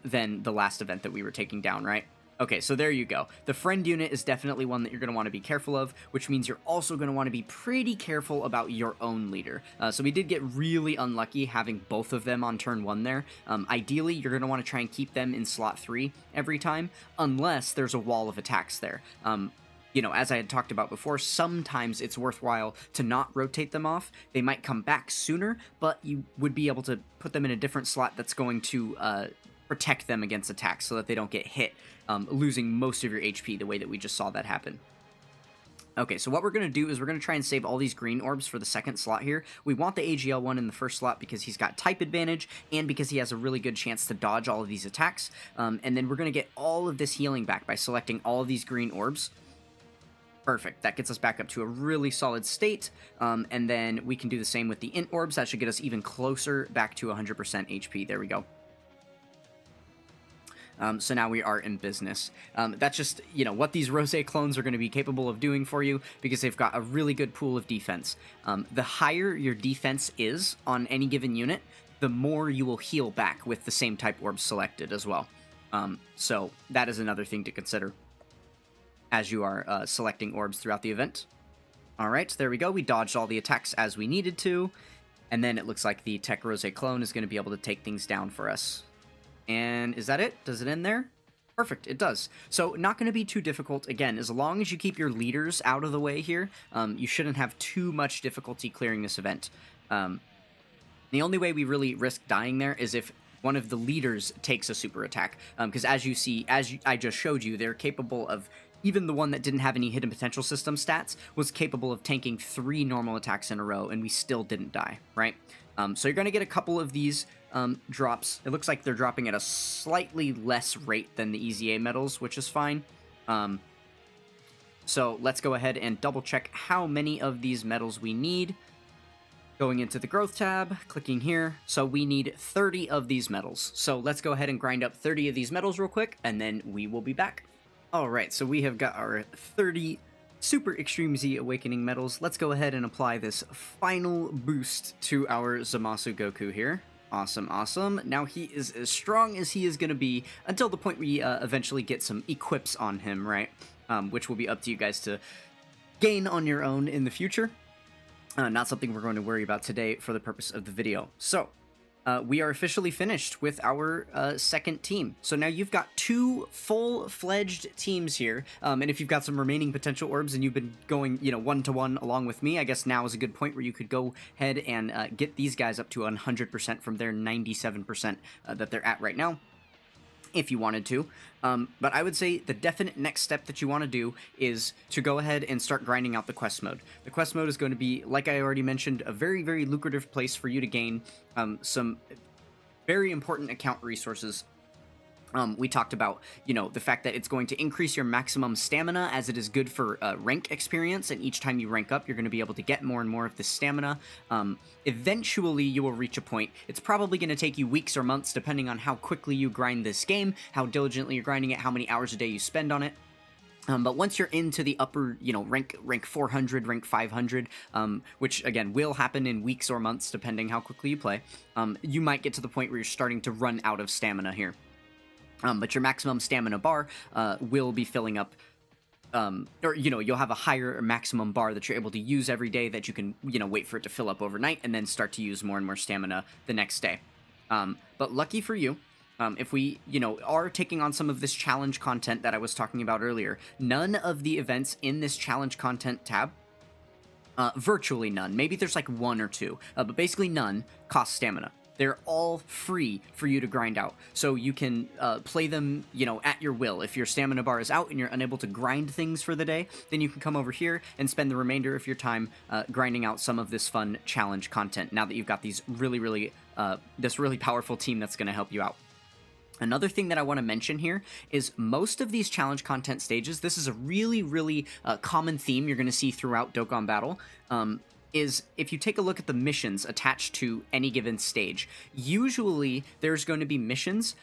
than the last event that we were taking down, right? Okay, so there you go. The friend unit is definitely one that you're going to want to be careful of, which means you're also going to want to be pretty careful about your own leader. So we did get really unlucky having both of them on turn 1 there. Ideally, you're going to want to try and keep them in slot 3 every time, unless there's a wall of attacks there. You know, as I had talked about before, sometimes it's worthwhile to not rotate them off. They might come back sooner, but you would be able to put them in a different slot that's going to protect them against attacks so that they don't get hit, losing most of your HP the way that we just saw that happen. Okay, so what we're going to do is we're going to try and save all these green orbs for the second slot here. We want the AGL one in the first slot because he's got type advantage and because he has a really good chance to dodge all of these attacks. And then we're going to get all of this healing back by selecting all of these green orbs. Perfect. That gets us back up to a really solid state, and then we can do the same with the int orbs. That should get us even closer back to 100% HP. There we go. So now we are in business. That's just, you know, what these Rose clones are going to be capable of doing for you, because they've got a really good pool of defense. The higher your defense is on any given unit, the more you will heal back with the same type orbs selected as well. So that is another thing to consider as you are selecting orbs throughout the event. Alright, there we go. We dodged all the attacks as we needed to, and then it looks like the Tech Rose clone is going to be able to take things down for us. And is that it? Does it end there? Perfect, it does. So not going to be too difficult. Again, as long as you keep your leaders out of the way here, you shouldn't have too much difficulty clearing this event. The only way we really risk dying there is if one of the leaders takes a super attack. Because as you see, I just showed you, they're capable of, even the one that didn't have any hidden potential system stats was capable of tanking 3 normal attacks in a row, and we still didn't die, right? So you're going to get a couple of these drops. It looks like they're dropping at a slightly less rate than the EZA medals, which is fine. So let's go ahead and double check how many of these medals we need. Going into the growth tab, clicking here. So we need 30 of these medals. So let's go ahead and grind up 30 of these medals real quick, and then we will be back. Alright, so we have got our 30 Super Extreme Z Awakening medals. Let's go ahead and apply this final boost to our Zamasu Goku here. Awesome, awesome. Now he is as strong as he is going to be until the point we eventually get some equips on him, right? Which will be up to you guys to gain on your own in the future. Not something we're going to worry about today for the purpose of the video. So, we are officially finished with our second team. So now you've got 2 full-fledged teams here, and if you've got some remaining potential orbs and you've been going, you know, 1-to-1 along with me, I guess now is a good point where you could go ahead and get these guys up to 100% from their 97% that they're at right now, if you wanted to. But I would say the definite next step that you want to do is to go ahead and start grinding out the quest mode. The quest mode is going to be, like I already mentioned, a very, very lucrative place for you to gain some very important account resources. We talked about, you know, the fact that it's going to increase your maximum stamina, as it is good for rank experience, and each time you rank up, you're going to be able to get more and more of this stamina. Eventually, you will reach a point. It's probably going to take you weeks or months, depending on how quickly you grind this game, how diligently you're grinding it, how many hours a day you spend on it. But once you're into the upper, you know, rank 400, rank 500, which, again, will happen in weeks or months, depending how quickly you play, you might get to the point where you're starting to run out of stamina here. But your maximum stamina bar will be filling up, or, you know, you'll have a higher maximum bar that you're able to use every day that you can, you know, wait for it to fill up overnight and then start to use more and more stamina the next day. But lucky for you, if we, you know, are taking on some of this challenge content that I was talking about earlier, none of the events in this challenge content tab, virtually none, maybe there's like 1 or 2, but basically none, cost stamina. they're all free for you to grind out. So you can play them, you know, at your will. If your stamina bar is out and you're unable to grind things for the day, then you can come over here and spend the remainder of your time grinding out some of this fun challenge content, now that you've got these this really powerful team that's going to help you out. Another thing that I want to mention here is most of these challenge content stages, this is a really common theme you're going to see throughout Dokkan Battle, is if you take a look at the missions attached to any given stage, usually there's going to be missions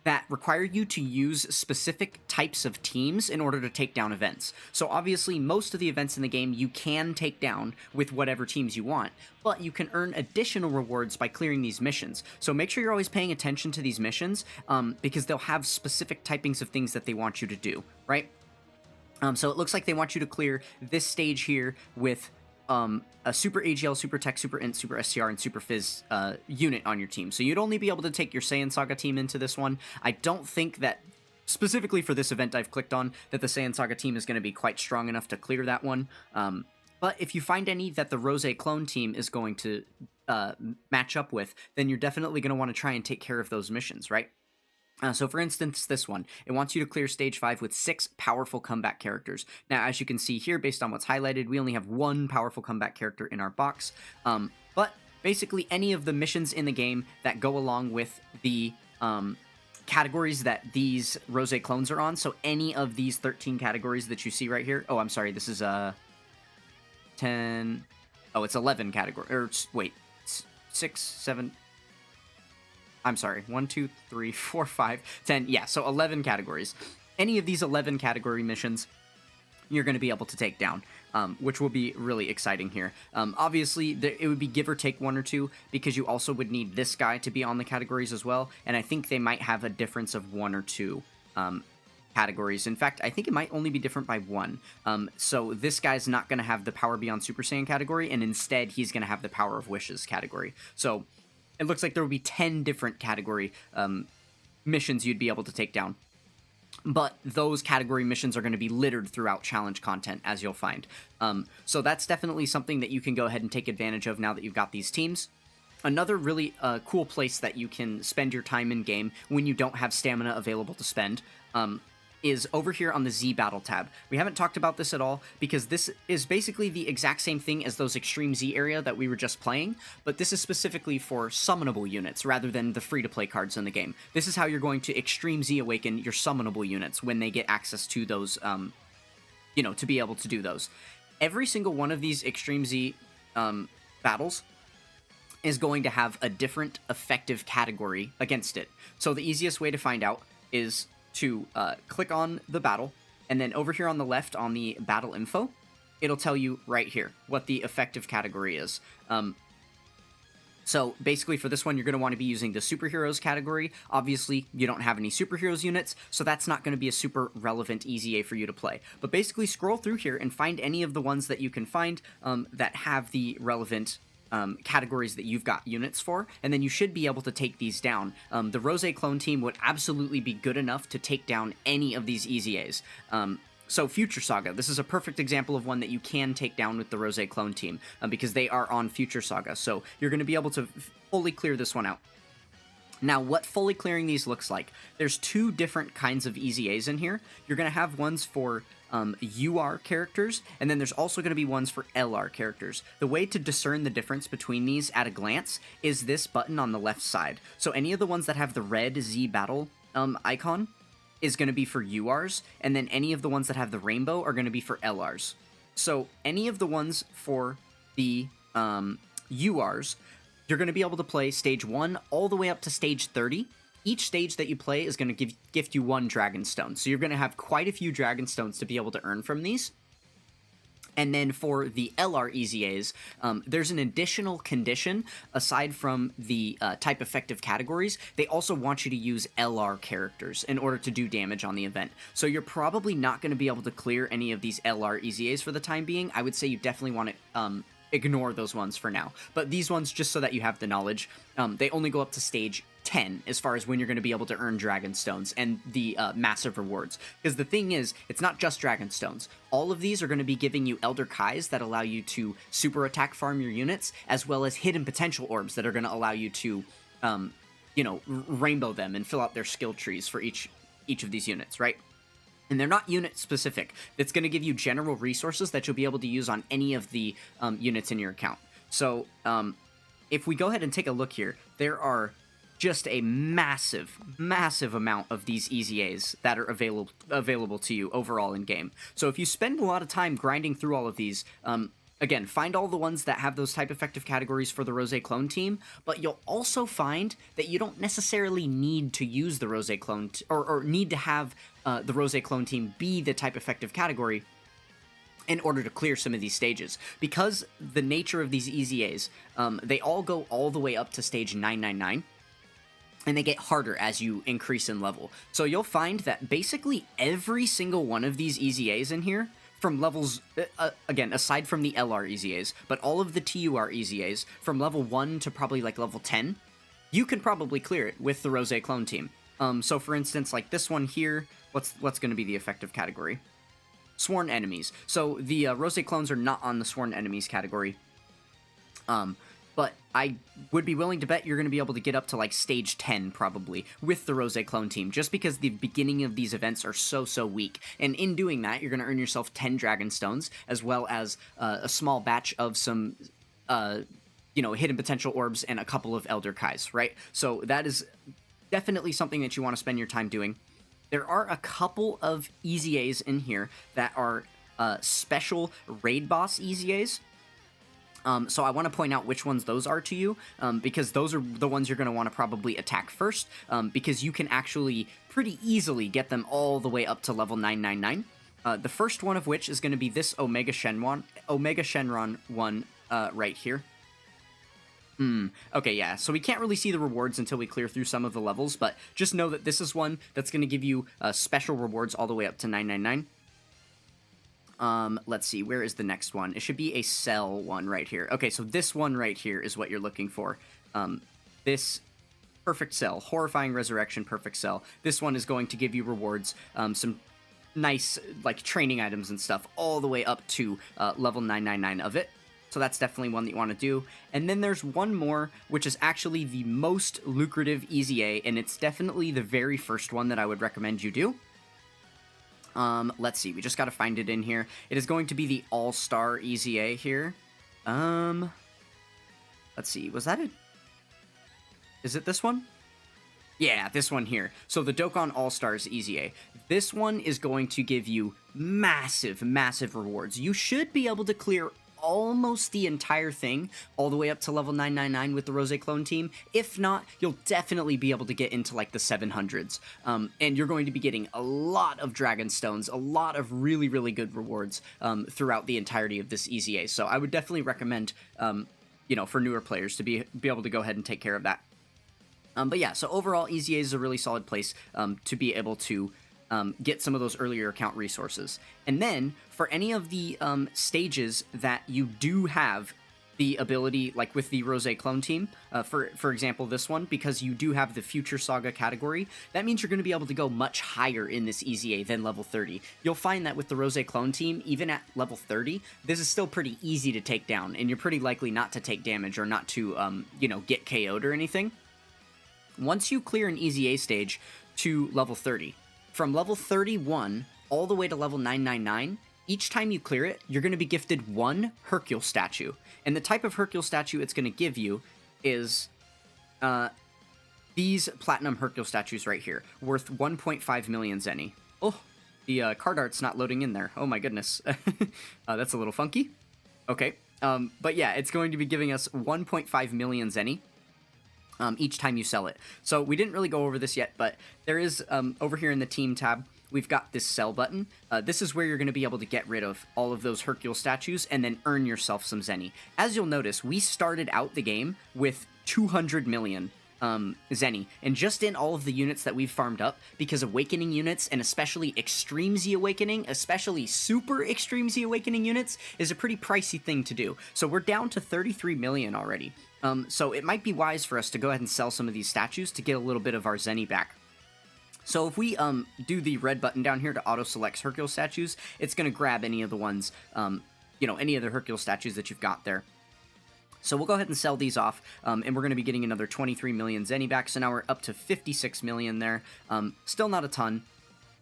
that require you to use specific types of teams in order to take down events. So obviously, most of the events in the game you can take down with whatever teams you want, but you can earn additional rewards by clearing these missions. So make sure you're always paying attention to these missions, because they'll have specific typings of things that they want you to do, right? So it looks like they want you to clear this stage here with a Super AGL, Super Tech, Super Int, Super STR, and Super Fizz unit on your team. So you'd only be able to take your Saiyan Saga team into this one. I don't think that, specifically for this event I've clicked on, that the Saiyan Saga team is going to be quite strong enough to clear that one. But if you find any that the Rose clone team is going to match up with, then you're definitely going to want to try and take care of those missions, right? So for instance, this one, it wants you to clear stage 5 with 6 powerful comeback characters. Now, as you can see here, based on what's highlighted, we only have 1 powerful comeback character in our box. But basically, any of the missions in the game that go along with the categories that these Rose clones are on, so any of these 13 categories that you see right here. Oh, I'm sorry, this is 10. Oh, it's 11 category. Or wait, 6, 7. I'm sorry, 1, 2, 3, 4, 5, 10. Yeah, so 11 categories. Any of these 11 category missions, you're going to be able to take down, which will be really exciting here. Obviously, it would be give or take 1 or 2, because you also would need this guy to be on the categories as well, and I think they might have a difference of 1 or 2 categories. In fact, I think it might only be different by 1. So this guy's not going to have the Power Beyond Super Saiyan category, and instead he's going to have the Power of Wishes category. So it looks like there will be 10 different category missions you'd be able to take down. But those category missions are going to be littered throughout challenge content, as you'll find. So that's definitely something that you can go ahead and take advantage of now that you've got these teams. Another really cool place that you can spend your time in game when you don't have stamina available to spend is over here on the Z Battle tab. We haven't talked about this at all, because this is basically the exact same thing as those Extreme Z area that we were just playing, but this is specifically for summonable units rather than the free-to-play cards in the game. This is how you're going to Extreme Z awaken your summonable units when they get access to those, you know, to be able to do those. Every single one of these Extreme Z battles is going to have a different effective category against it. So the easiest way to find out is to click on the battle, and then over here on the left on the battle info, it'll tell you right here what the effective category is. So basically for this one, you're going to want to be using the superheroes category. Obviously, you don't have any superheroes units, so that's not going to be a super relevant EZA for you to play. But basically scroll through here and find any of the ones that you can find that have the relevant categories that you've got units for, and then you should be able to take these down. The Rose clone team would absolutely be good enough to take down any of these EZAs. So Future Saga, this is a perfect example of one that you can take down with the Rose clone team, because they are on Future Saga, so you're going to be able to fully clear this one out. Now, what fully clearing these looks like, there's 2 different kinds of EZAs in here. You're going to have ones for UR characters, and then there's also going to be ones for LR characters. The way to discern the difference between these at a glance is this button on the left side. So any of the ones that have the red Z battle icon is going to be for URs, and then any of the ones that have the rainbow are going to be for LRs. So any of the ones for the URs, you're going to be able to play stage 1 all the way up to stage 30. Each stage that you play is going to gift you 1 Dragon Stone. So you're going to have quite a few Dragon Stones to be able to earn from these. And then for the LR EZAs, there's an additional condition, aside from the type effective categories. They also want you to use LR characters in order to do damage on the event. So you're probably not going to be able to clear any of these LR EZAs for the time being. I would say you definitely want to ignore those ones for now. But these ones, just so that you have the knowledge, they only go up to stage 10 as far as when you're going to be able to earn dragon stones and the massive rewards. Because the thing is, it's not just dragon stones. All of these are going to be giving you Elder Kais that allow you to super attack farm your units, as well as hidden potential orbs that are going to allow you to, rainbow them and fill out their skill trees for each of these units, right? And they're not unit specific. It's going to give you general resources that you'll be able to use on any of the units in your account. So if we go ahead and take a look here, there are just a massive amount of these EZAs that are available to you overall in game. So if you spend a lot of time grinding through all of these, again, find all the ones that have those type effective categories for the Rose Clone team, but you'll also find that you don't necessarily need to use the Rose Clone, or need to have the Rose Clone team be the type effective category in order to clear some of these stages. Because the nature of these EZAs, they all go all the way up to stage 999, and they get harder as you increase in level. So you'll find that basically every single one of these EZAs in here, from levels, again, aside from the LR EZAs, but all of the TUR EZAs, from level 1 to probably like level 10, you can probably clear it with the Rose Clone team. So for instance, like this one here, what's going to be the effective category? Sworn enemies. So the Rose Clones are not on the Sworn enemies category. But I would be willing to bet you're going to be able to get up to like stage 10 probably with the Rose Clone team, just because the beginning of these events are so weak. And in doing that, you're going to earn yourself 10 dragon stones, as well as a small batch of some, hidden potential orbs and a couple of Elder Kais, right? So that is definitely something that you want to spend your time doing. There are a couple of EZAs in here that are special raid boss EZAs. So I want to point out which ones those are to you, because those are the ones you're going to want to probably attack first, because you can actually pretty easily get them all the way up to level 999. The first one of which is going to be this Omega Shenron one right here. Okay, yeah, so we can't really see the rewards until we clear through some of the levels, but just know that this is one that's going to give you special rewards all the way up to 999. Let's see, where is the next one? It should be a cell one right here. Okay, so this one right here is what you're looking for. This perfect cell, horrifying resurrection perfect cell. This one is going to give you rewards, some nice, like, training items and stuff, all the way up to level 999 of it. So that's definitely one that you want to do. And then there's one more, which is actually the most lucrative EZA, and it's definitely the very first one that I would recommend you do. Let's see, we just gotta find it in here. It is going to be the All-Star EZA here. Let's see, was that it? Is it this one? Yeah, this one here. So the Dokkan All-Stars EZA. This one is going to give you massive rewards. You should be able to clear almost the entire thing all the way up to level 999 with the Rose Clone team. If not, you'll definitely be able to get into like the 700s. And you're going to be getting a lot of dragon stones, a lot of really good rewards throughout the entirety of this EZA. So I would definitely recommend, for newer players to be able to go ahead and take care of that. But yeah, so overall, EZA is a really solid place to be able to get some of those earlier account resources. And then, for any of the stages that you do have the ability, like with the Rose Clone team, for example, this one, because you do have the Future Saga category, that means you're going to be able to go much higher in this EZA than level 30. You'll find that with the Rose Clone team, even at level 30, this is still pretty easy to take down, and you're pretty likely not to take damage or not to, get KO'd or anything. Once you clear an EZA stage to level 30, from level 31 all the way to level 999, each time you clear it, you're going to be gifted one Hercule statue. And the type of Hercule statue it's going to give you is these Platinum Hercule statues right here, worth 1.5 million Zenny. Oh, the card art's not loading in there. Oh my goodness. That's a little funky. Okay, but yeah, it's going to be giving us 1.5 million Zenny. Each time you sell it. So we didn't really go over this yet, but there is, over here in the team tab, we've got this sell button. This is where you're going to be able to get rid of all of those Hercule statues and then earn yourself some Zenny. As you'll notice, we started out the game with 200 million Zenny. And just in all of the units that we've farmed up, because Awakening units, and especially Extreme Z Awakening, especially Super Extreme Z Awakening units, is a pretty pricey thing to do. So we're down to 33 million already. So it might be wise for us to go ahead and sell some of these statues to get a little bit of our Zenny back. So if we do the red button down here to auto-select Hercule statues, it's going to grab any of the ones, any of the Hercule statues that you've got there. So we'll go ahead and sell these off, and we're going to be getting another 23 million Zenny back, so now we're up to 56 million there. Still not a ton.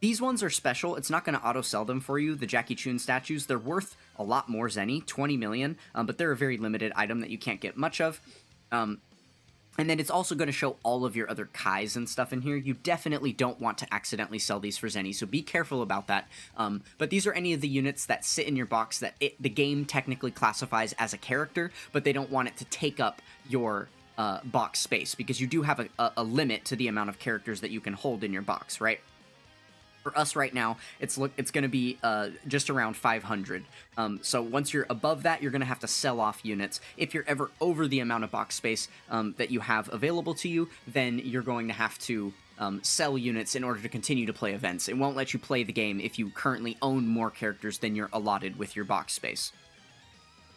These ones are special. It's not going to auto-sell them for you, the Jackie Chun statues. They're worth a lot more Zenny, 20 million, but they're a very limited item that you can't get much of. And then it's also going to show all of your other Kais and stuff in here. You definitely don't want to accidentally sell these for Zenny, so be careful about that. But these are any of the units that sit in your box that the game technically classifies as a character, but they don't want it to take up your box space, because you do have a limit to the amount of characters that you can hold in your box, right? For us right now, it's going to be just around 500. So once you're above that, you're going to have to sell off units. If you're ever over the amount of box space that you have available to you, then you're going to have to sell units in order to continue to play events. It won't let you play the game if you currently own more characters than you're allotted with your box space.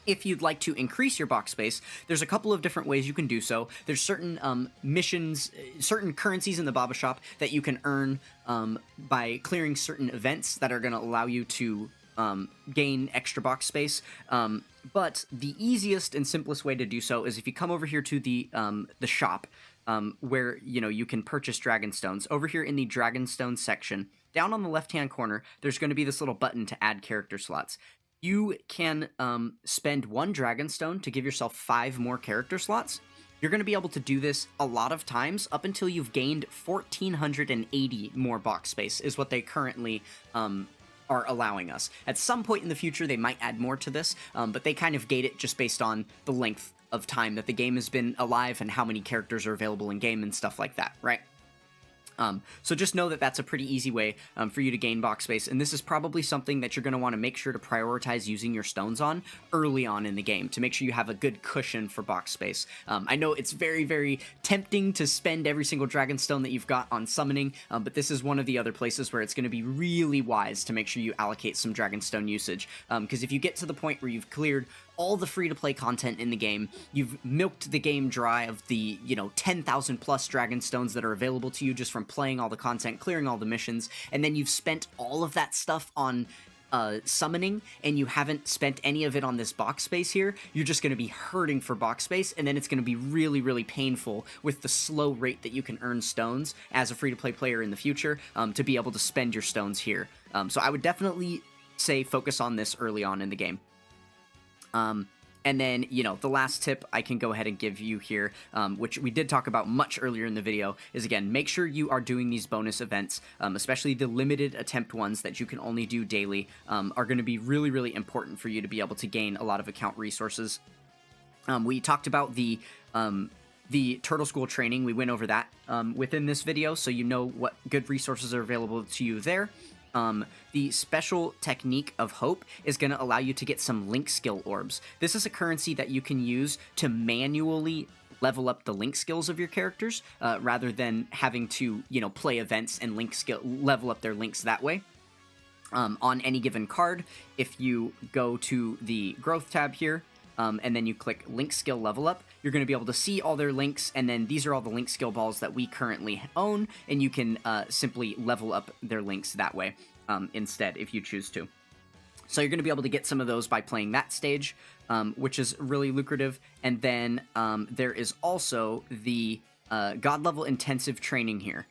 If you'd like to increase your box space, there's a couple of different ways you can do so. There's certain missions, certain currencies in the Baba Shop that you can earn by clearing certain events that are going to allow you to gain extra box space. But the easiest and simplest way to do so is if you come over here to the shop, where you can purchase Dragonstones. Over here in the Dragonstone section, down on the left-hand corner, there's going to be this little button to add character slots. You can spend 1 Dragonstone to give yourself 5 more character slots. You're going to be able to do this a lot of times up until you've gained 1,480 more box space, is what they currently are allowing us. At some point in the future, they might add more to this, but they kind of gate it just based on the length of time that the game has been alive and how many characters are available in game and stuff like that, right? So just know that that's a pretty easy way for you to gain box space, and this is probably something that you're going to want to make sure to prioritize using your stones on early on in the game to make sure you have a good cushion for box space. I know it's very, very tempting to spend every single Dragonstone that you've got on summoning, but this is one of the other places where it's going to be really wise to make sure you allocate some Dragonstone usage, because if you get to the point where you've cleared all the free-to-play content in the game, you've milked the game dry of the, 10,000 plus Dragonstones that are available to you just from playing all the content, clearing all the missions, and then you've spent all of that stuff on summoning, and you haven't spent any of it on this box space here, you're just going to be hurting for box space, and then it's going to be really, really painful with the slow rate that you can earn stones as a free-to-play player in the future to be able to spend your stones here. So I would definitely say focus on this early on in the game. And then, the last tip I can go ahead and give you here, which we did talk about much earlier in the video, is again, make sure you are doing these bonus events, especially the limited attempt ones that you can only do daily, are going to be really, really important for you to be able to gain a lot of account resources. We talked about the Turtle School training. We went over that within this video, so you know what good resources are available to you there. The special technique of hope is going to allow you to get some link skill orbs. This is a currency that you can use to manually level up the link skills of your characters, rather than having to, play events and level up their links that way. On any given card, if you go to the growth tab here, and then you click link skill level up, you're going to be able to see all their links, and then these are all the link skill balls that we currently own, and you can simply level up their links that way instead if you choose to. So you're going to be able to get some of those by playing that stage, which is really lucrative. And then there is also the God level intensive training here,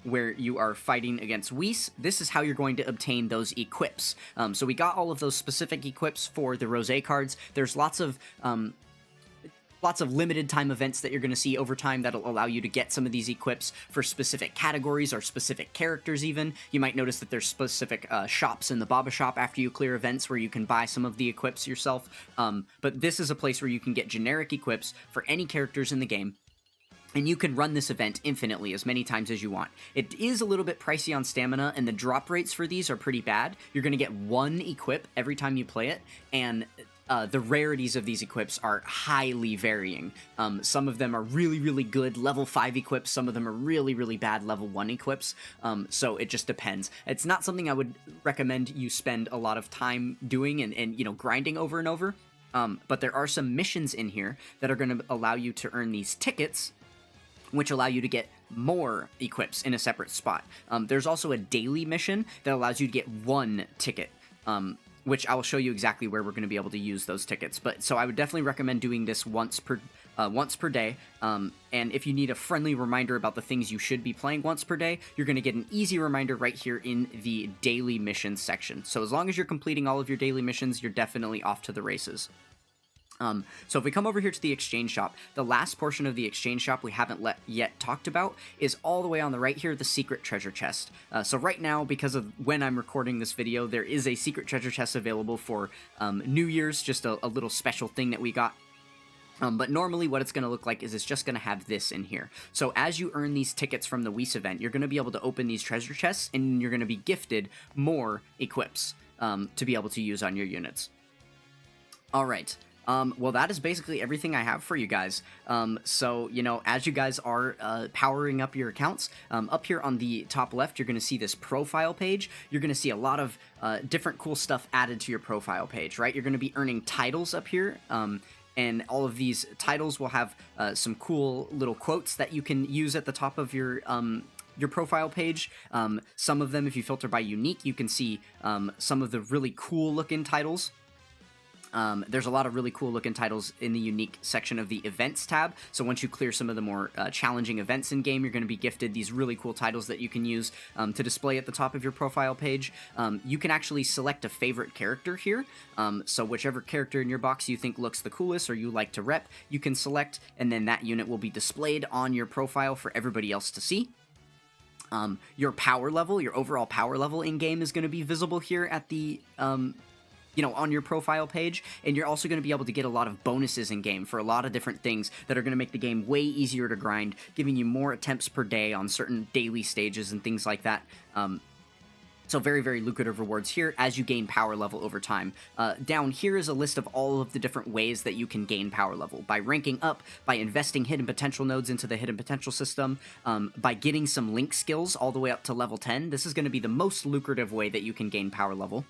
where you are fighting against Whis. This is how you're going to obtain those equips. So we got all of those specific equips for the Rosé cards. There's lots of limited time events that you're going to see over time that'll allow you to get some of these equips for specific categories or specific characters even. You might notice that there's specific shops in the Baba Shop after you clear events where you can buy some of the equips yourself. But this is a place where you can get generic equips for any characters in the game. And you can run this event infinitely as many times as you want. It is a little bit pricey on stamina, and the drop rates for these are pretty bad. You're going to get 1 equip every time you play it, and the rarities of these equips are highly varying. Some of them are really, really good level 5 equips. Some of them are really, really bad level 1 equips. So it just depends. It's not something I would recommend you spend a lot of time doing and you know, grinding over and over. But there are some missions in here that are going to allow you to earn these tickets, which allow you to get more equips in a separate spot. There's also a daily mission that allows you to get 1 ticket. Which I will show you exactly where we're going to be able to use those tickets. But so I would definitely recommend doing this once per day. And if you need a friendly reminder about the things you should be playing once per day, you're going to get an easy reminder right here in the daily missions section. So as long as you're completing all of your daily missions, you're definitely off to the races. So if we come over here to the exchange shop, the last portion of the exchange shop we haven't yet talked about is all the way on the right here, the secret treasure chest. So right now, because of when I'm recording this video, there is a secret treasure chest available for New Year's, just a little special thing that we got. But normally what it's going to look like is it's just going to have this in here. So as you earn these tickets from the Whis event, you're going to be able to open these treasure chests, and you're going to be gifted more equips to be able to use on your units. All right. Well, that is basically everything I have for you guys. So, you know, as you guys are powering up your accounts, up here on the top left, you're going to see this profile page. You're going to see a lot of different cool stuff added to your profile page, right? You're going to be earning titles up here, and all of these titles will have some cool little quotes that you can use at the top of your profile page. Some of them, if you filter by unique, you can see some of the really cool looking titles. There's a lot of really cool looking titles in the unique section of the events tab. So once you clear some of the more challenging events in game, you're going to be gifted these really cool titles that you can use to display at the top of your profile page. You can actually select a favorite character here. So whichever character in your box you think looks the coolest or you like to rep, you can select, and then that unit will be displayed on your profile for everybody else to see. Your power level, your overall power level in game is going to be visible here at the you know, on your profile page, and you're also going to be able to get a lot of bonuses in game for a lot of different things that are going to make the game way easier to grind, giving you more attempts per day on certain daily stages and things like that. So very, very lucrative rewards here as you gain power level over time. Down here is a list of all of the different ways that you can gain power level. By ranking up, by investing hidden potential nodes into the hidden potential system, by getting some link skills all the way up to level 10. This is going to be the most lucrative way that you can gain power level.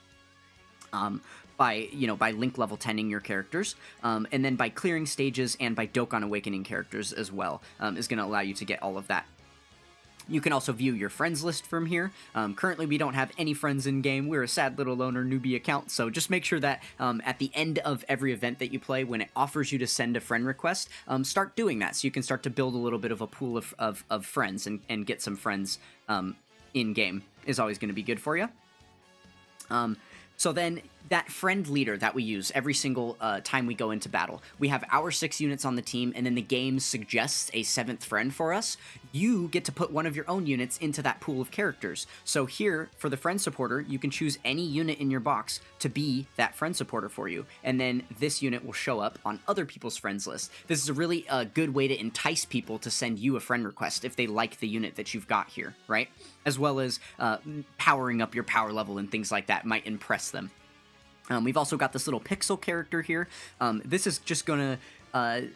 By link level 10ing your characters, and then by clearing stages and by Dokkan awakening characters as well, is going to allow you to get all of that. You can also view your friends list from here. Currently, we don't have any friends in game. We're a sad little loner newbie account, so just make sure that at the end of every event that you play, when it offers you to send a friend request, start doing that so you can start to build a little bit of a pool of friends and get some friends in game is always going to be good for you. So then, that friend leader that we use every single time we go into battle, we have our 6 units on the team, and then the game suggests a 7th friend for us. You get to put one of your own units into that pool of characters. So here, for the friend supporter, you can choose any unit in your box to be that friend supporter for you, and then this unit will show up on other people's friends list. This is a really good way to entice people to send you a friend request if they like the unit that you've got here, right? As well as powering up your power level and things like that might impress them. We've also got this little pixel character here. This is just going to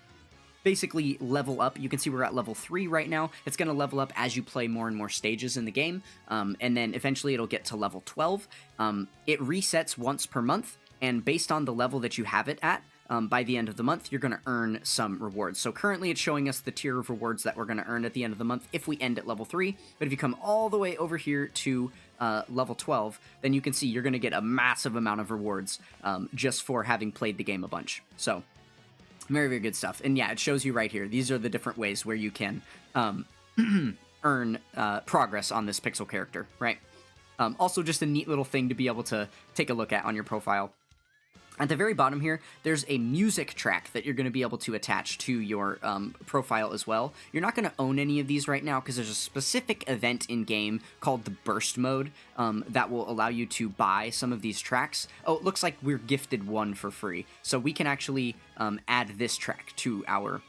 basically level up. You can see we're at level 3 right now. It's going to level up as you play more and more stages in the game, and then eventually it'll get to level 12. It resets once per month, and based on the level that you have it at, by the end of the month, you're going to earn some rewards. So currently it's showing us the tier of rewards that we're going to earn at the end of the month if we end at level 3. But if you come all the way over here to level 12, then you can see you're going to get a massive amount of rewards just for having played the game a bunch. So very, very good stuff. And yeah, it shows you right here. These are the different ways where you can earn progress on this pixel character, right? Also just a neat little thing to be able to take a look at on your profile. At the very bottom here, there's a music track that you're going to be able to attach to your profile as well. You're not going to own any of these right now because there's a specific event in-game called the Burst Mode that will allow you to buy some of these tracks. Oh, it looks like we're gifted one for free. So we can actually add this track to our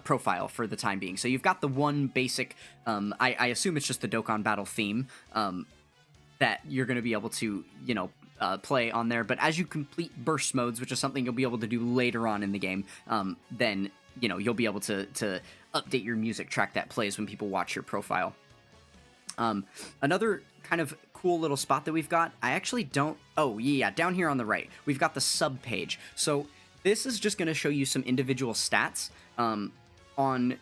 profile for the time being. So you've got the one basic, I assume it's just the Dokkan Battle theme, that you're going to be able to, play on there. But as you complete burst modes, which is something you'll be able to do later on in the game, then you'll be able to update your music track that plays when people watch your profile. Another kind of cool little spot that we've got, I actually don't... Oh, yeah, down here on the right, we've got the sub page. So this is just going to show you some individual stats on,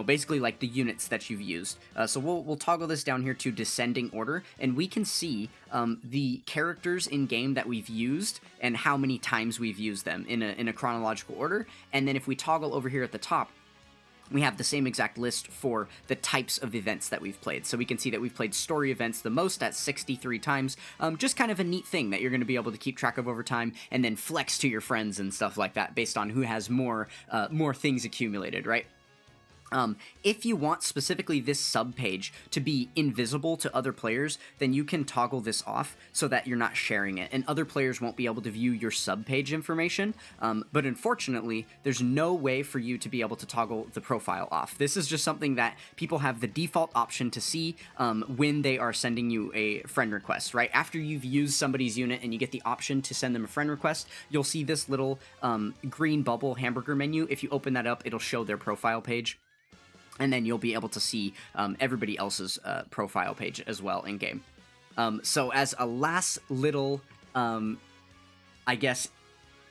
basically like the units that you've used. So we'll toggle this down here to descending order, and we can see the characters in game that we've used and how many times we've used them in a chronological order. And then if we toggle over here at the top, we have the same exact list for the types of events that we've played. So we can see that we've played story events the most at 63 times. Just kind of a neat thing that you're going to be able to keep track of over time, and then flex to your friends and stuff like that based on who has more things accumulated, right? If you want specifically this sub-page to be invisible to other players, then you can toggle this off so that you're not sharing it, and other players won't be able to view your sub-page information. But unfortunately, there's no way for you to be able to toggle the profile off. This is just something that people have the default option to see when they are sending you a friend request, right? After you've used somebody's unit and you get the option to send them a friend request, you'll see this little green bubble hamburger menu. If you open that up, it'll show their profile page. And then you'll be able to see everybody else's profile page as well in game. So as a last little,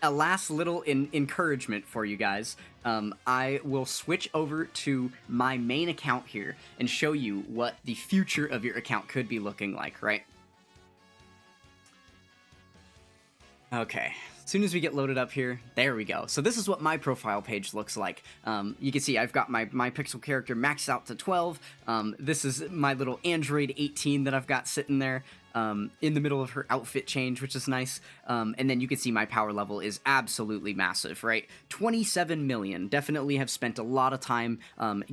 encouragement for you guys, I will switch over to my main account here and show you what the future of your account could be looking like, right? Okay. As soon as we get loaded up here, there we go. So this is what my profile page looks like. You can see I've got my pixel character maxed out to 12. This is my little Android 18 that I've got sitting there in the middle of her outfit change, which is nice. And then you can see my power level is absolutely massive, right? 27 million. Definitely have spent a lot of time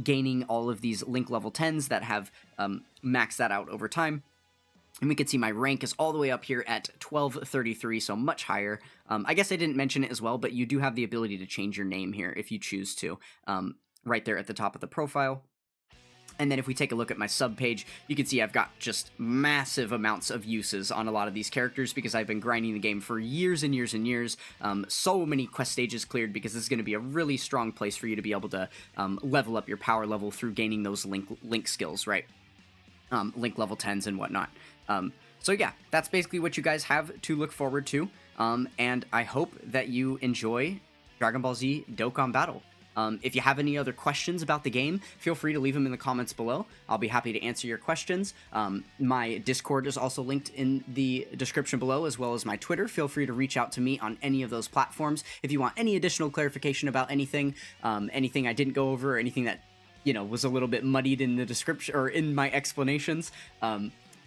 gaining all of these link level 10s that have maxed that out over time. And we can see my rank is all the way up here at 1233, so much higher. I guess I didn't mention it as well, but you do have the ability to change your name here if you choose to, right there at the top of the profile. And then if we take a look at my sub page, you can see I've got just massive amounts of uses on a lot of these characters because I've been grinding the game for years and years and years. So many quest stages cleared because this is going to be a really strong place for you to be able to level up your power level through gaining those link skills, right? Link level 10s and whatnot. So yeah, that's basically what you guys have to look forward to, and I hope that you enjoy Dragon Ball Z Dokkan Battle. If you have any other questions about the game, feel free to leave them in the comments below. I'll be happy to answer your questions. My Discord is also linked in the description below, as well as my Twitter. Feel free to reach out to me on any of those platforms if you want any additional clarification about anything, anything I didn't go over, or anything that was a little bit muddied in the description or in my explanations.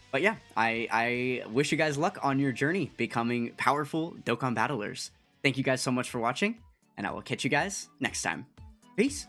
But yeah, I wish you guys luck on your journey becoming powerful Dokkan battlers. Thank you guys so much for watching, and I will catch you guys next time. Peace!